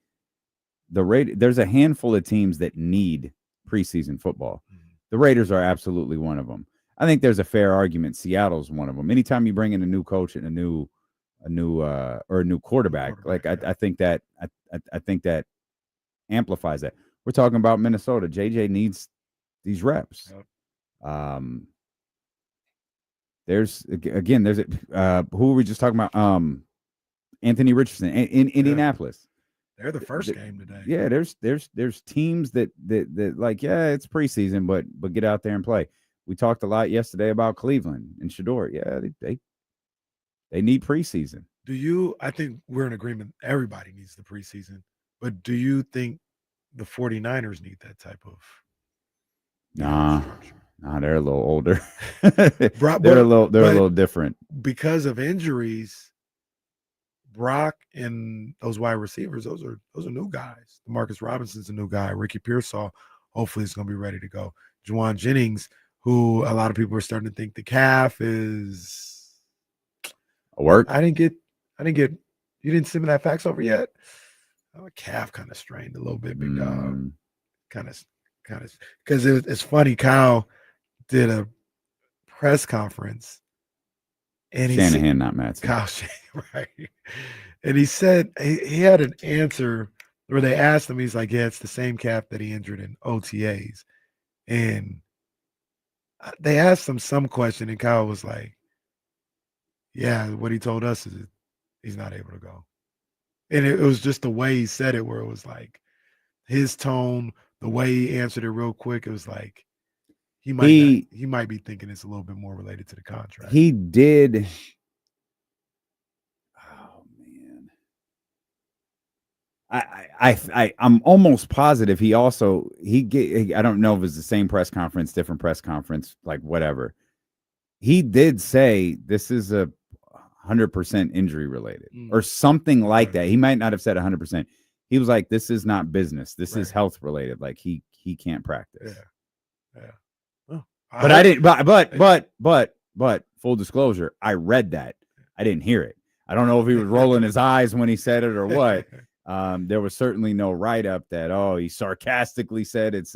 There's a handful of teams that need preseason football. The Raiders are absolutely one of them. I think there's a fair argument Seattle's one of them. Anytime you bring in a new coach and a new quarterback, like I think that amplifies that. We're talking about Minnesota. JJ needs these reps. There's who were we just talking about? Anthony Richardson in Indianapolis. They're the first game today. Yeah, there's teams that like, yeah, it's preseason, but get out there and play. We talked a lot yesterday about Cleveland and Shador. Yeah, they need preseason. I think we're in agreement. Everybody needs the preseason, but do you think the 49ers need that type of Nah, they're a little older. They're a little different because of injuries. Brock and those wide receivers, those are new guys. Marcus Robinson's a new guy. Ricky Pearsall, hopefully, is going to be ready to go. Juwan Jennings, who a lot of people are starting to think the calf is a work. I didn't get. You didn't send me that fax over yet. Oh, calf kind of strained a little bit, big dog. Kind of, because it's funny. Kyle did a press conference, and Shanahan, not Matt. Kyle Shanahan, right? And he said he had an answer where they asked him. He's like, "Yeah, it's the same calf that he injured in OTAs," and they asked him some question, and Kyle was like, "Yeah, what he told us is he's not able to go." And it was just the way he said it, where it was like his tone, the way he answered it real quick. It was like he might be thinking it's a little bit more related to the contract. He did. Oh man, I'm almost positive he I don't know if it's the same press conference, different press conference, like whatever. He did say this is 100% injury related or something like that. He might not have said 100%. He was like, this is not business. This is health related. Like he can't practice. Yeah. But I didn't, but full disclosure, I read that. I didn't hear it. I don't know if he was rolling his eyes when he said it or what. There was certainly no write-up that, he sarcastically said it's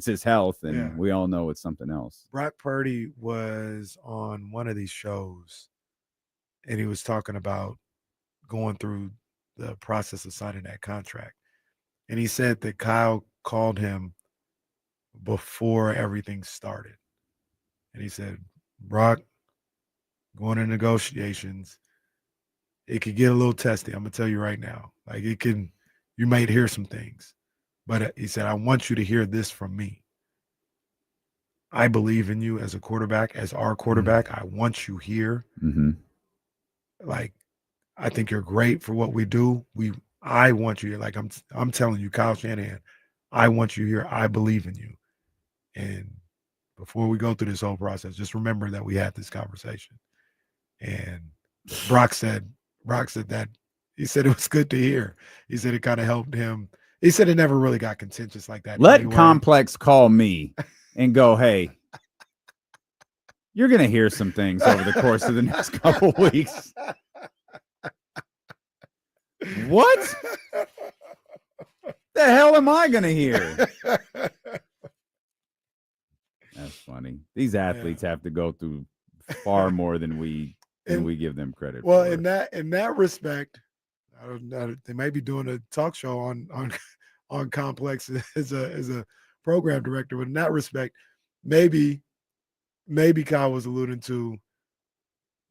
his health, and we all know it's something else. Brock Purdy was on one of these shows, and he was talking about going through the process of signing that contract. And he said that Kyle called him before everything started. And he said, Brock, going to negotiations, it could get a little testy. I'm going to tell you right now. Like you might hear some things. But he said, I want you to hear this from me. I believe in you as a quarterback, as our quarterback. I want you here. Like, I think you're great for what we do. I want you here. Like I'm telling you, Kyle Shanahan, I want you here. I believe in you. And before we go through this whole process, just remember that we had this conversation. And Brock said that he said it was good to hear. He said it kind of helped him. He said it never really got contentious like that. Let anyway. Complex call me and go, hey, you're going to hear some things over the course of the next couple weeks. What the hell am I going to hear? That's funny. These athletes have to go through far more than we give them credit Well, for. in that respect, they may be doing a talk show on Complex as a program director, but in that respect, maybe Kyle was alluding to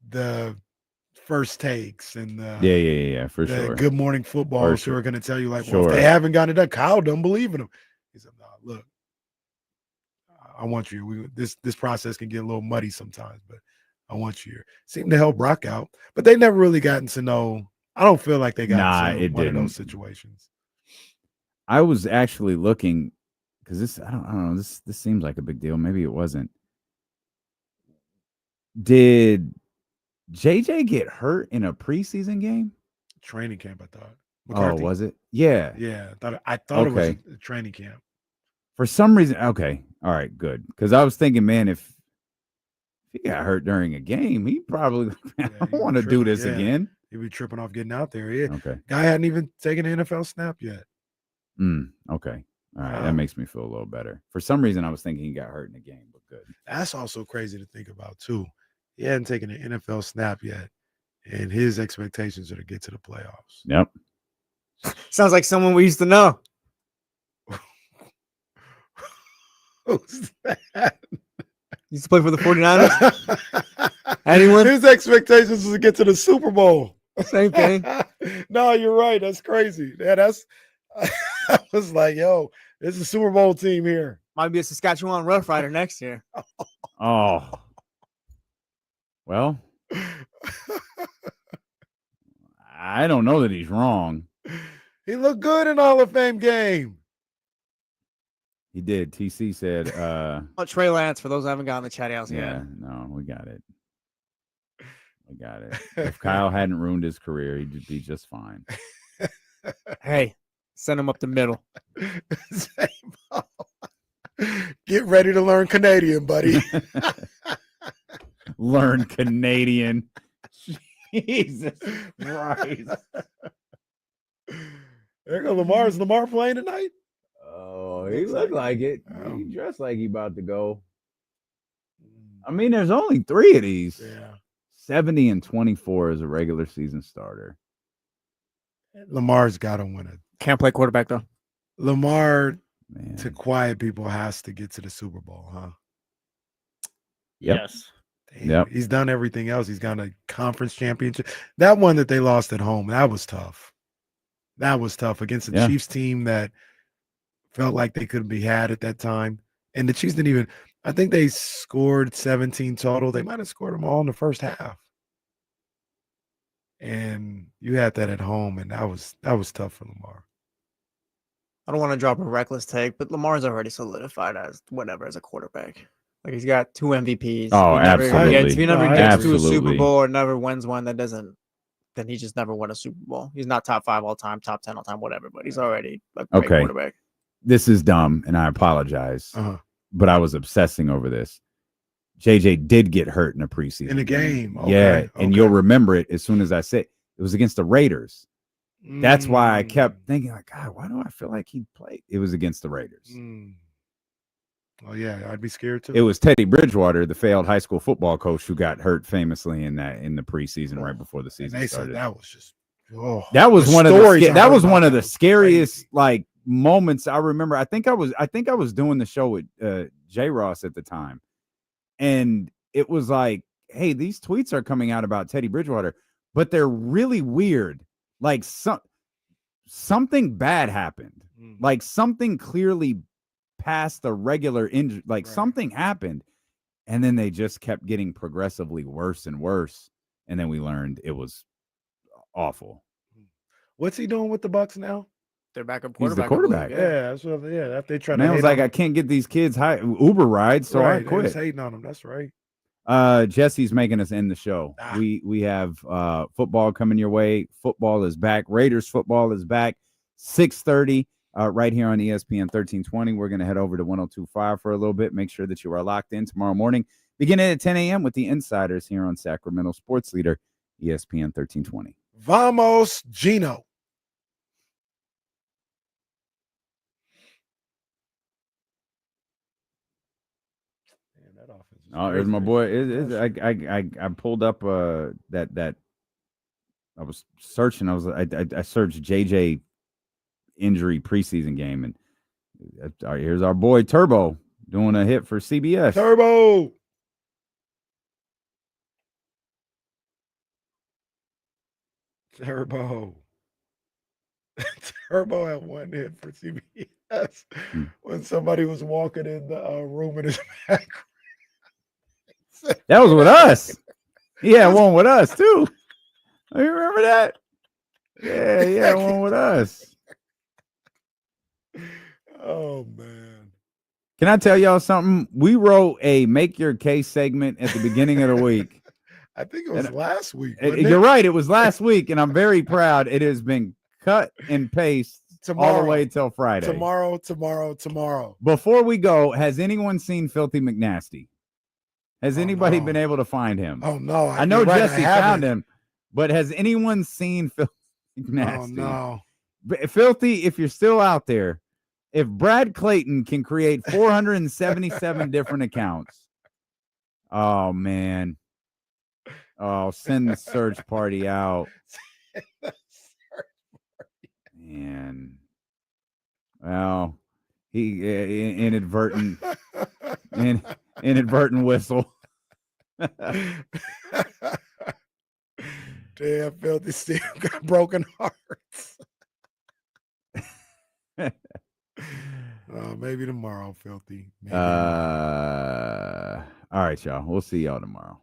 the first takes and Yeah, for the sure. Good Morning Football For who are going to tell you like, Sure. well, if they haven't gotten it done, Kyle don't believe in them. He said, no, look, I want you. This process can get a little muddy sometimes, but I want you here. Seemed to help Brock out, but they never really gotten to know. I don't feel like they got to one of those situations. I was actually looking because this, I don't know, this seems like a big deal. Maybe it wasn't. Did JJ get hurt in a preseason game? Training camp, I thought. McCarthy. Oh, was it? Yeah. Yeah. I thought it was a training camp. For some reason, okay. All right, good. Because I was thinking, man, if he got hurt during a game, he probably I don't want to do this again. He'd be tripping off getting out there. Yeah. Okay. Guy hadn't even taken an NFL snap yet. Okay. All right. That makes me feel a little better. For some reason, I was thinking he got hurt in the game, but good. That's also crazy to think about, too. He hadn't taken an NFL snap yet, and his expectations are to get to the playoffs. Yep. Sounds like someone we used to know. Who's that? Used to play for the 49ers? Anyone? His expectations was to get to the Super Bowl. Same thing. No, you're right. That's crazy. Yeah, I was like, yo, this is a Super Bowl team here. Might be a Saskatchewan Rough Rider next year. Oh. Well, I don't know that he's wrong. He looked good in Hall of Fame game. He did. TC said Trey Lance, for those who haven't gotten the chat house yet. Yeah, no, we got it. We got it. If Kyle hadn't ruined his career, he'd be just fine. Hey, send him up the middle. Get ready to learn Canadian, buddy. Learn Canadian. Jesus Christ. There go Lamar. Is Lamar playing tonight? Oh, he looked like it. He dressed like he about to go. I mean, there's only 3 of these. Yeah. 70 and 24 as a regular season starter. Lamar's got to win it. Can't play quarterback, though. Lamar, to quiet people, has to get to the Super Bowl, huh? Yep. Yes. Damn, Yep. He's done everything else. He's got a conference championship. That one that they lost at home, that was tough. That was tough against the Chiefs team that felt like they couldn't be had at that time. And the Chiefs didn't even – I think they scored 17 total. They might have scored them all in the first half. And you had that at home, and that was tough for Lamar. I don't want to drop a reckless take, but Lamar's already solidified as a quarterback. Like, he's got 2 MVPs. Oh, absolutely. If he never gets to a Super Absolutely. Bowl or never wins one, then he just never won a Super Bowl. He's not top 5 all time, top 10 all time, whatever, but he's already a great quarterback. This is dumb, and I apologize, but I was obsessing over this. JJ did get hurt in a preseason. In a game. Yeah, and you'll remember it as soon as I said it was against the Raiders. That's why I kept thinking, like, God, why do I feel like he played? It was against the Raiders. Oh, yeah, I'd be scared too. It was Teddy Bridgewater, the failed high school football coach, who got hurt famously in the preseason right before the season They started. said that was just That was the one of stories the I that heard was about one of that the was scariest crazy. like moments I remember. I think I was doing the show with J Ross at the time, and it was like, hey, these tweets are coming out about Teddy Bridgewater, but they're really weird. Like something bad happened. Like something clearly past the regular injury. Like something happened, and then they just kept getting progressively worse and worse. And then we learned it was awful. What's he doing with the Bucks now? Their backup He's the quarterback. quarterback. Yeah, that's what. Yeah, if they try to. Man was hate like, on I can't get these kids Uber rides, so I Right, they was quit. hating on him. That's right. Jesse's making us end the show. We have football coming your way. Football is back. Raiders football is back. 6:30 right here on ESPN 1320. We're going to head over to 102.5 for a little bit. Make sure that you are locked in tomorrow morning, beginning at 10 a.m. with the Insiders here on Sacramento Sports Leader, ESPN 1320. Vamos, Gino. Oh, there's my boy. I pulled up that I was searching. I searched JJ injury preseason game, and here's our boy Turbo doing a hit for CBS. Turbo. Turbo had one hit for CBS when somebody was walking in the room in his back. That was with us. He had one with us too. Oh, you remember that? Yeah, one with us. Oh man. Can I tell y'all something? We wrote a make your case segment at the beginning of the week. I think it was last week. You're right. It was last week, and I'm very proud. It has been cut and paste all the way till Friday. Tomorrow. Before we go, has anyone seen Filthy McNasty? Has anybody been able to find him? Oh no! I know Jesse found him, but has anyone seen Filthy McNasty? Oh no! Filthy, if you're still out there, if Brad Clayton can create 477 different accounts, oh man. Oh, send the search party out. Man. Well, he inadvertent whistle. Damn, Filthy still got broken hearts. Maybe tomorrow, Filthy. Maybe all right, y'all. We'll see y'all tomorrow.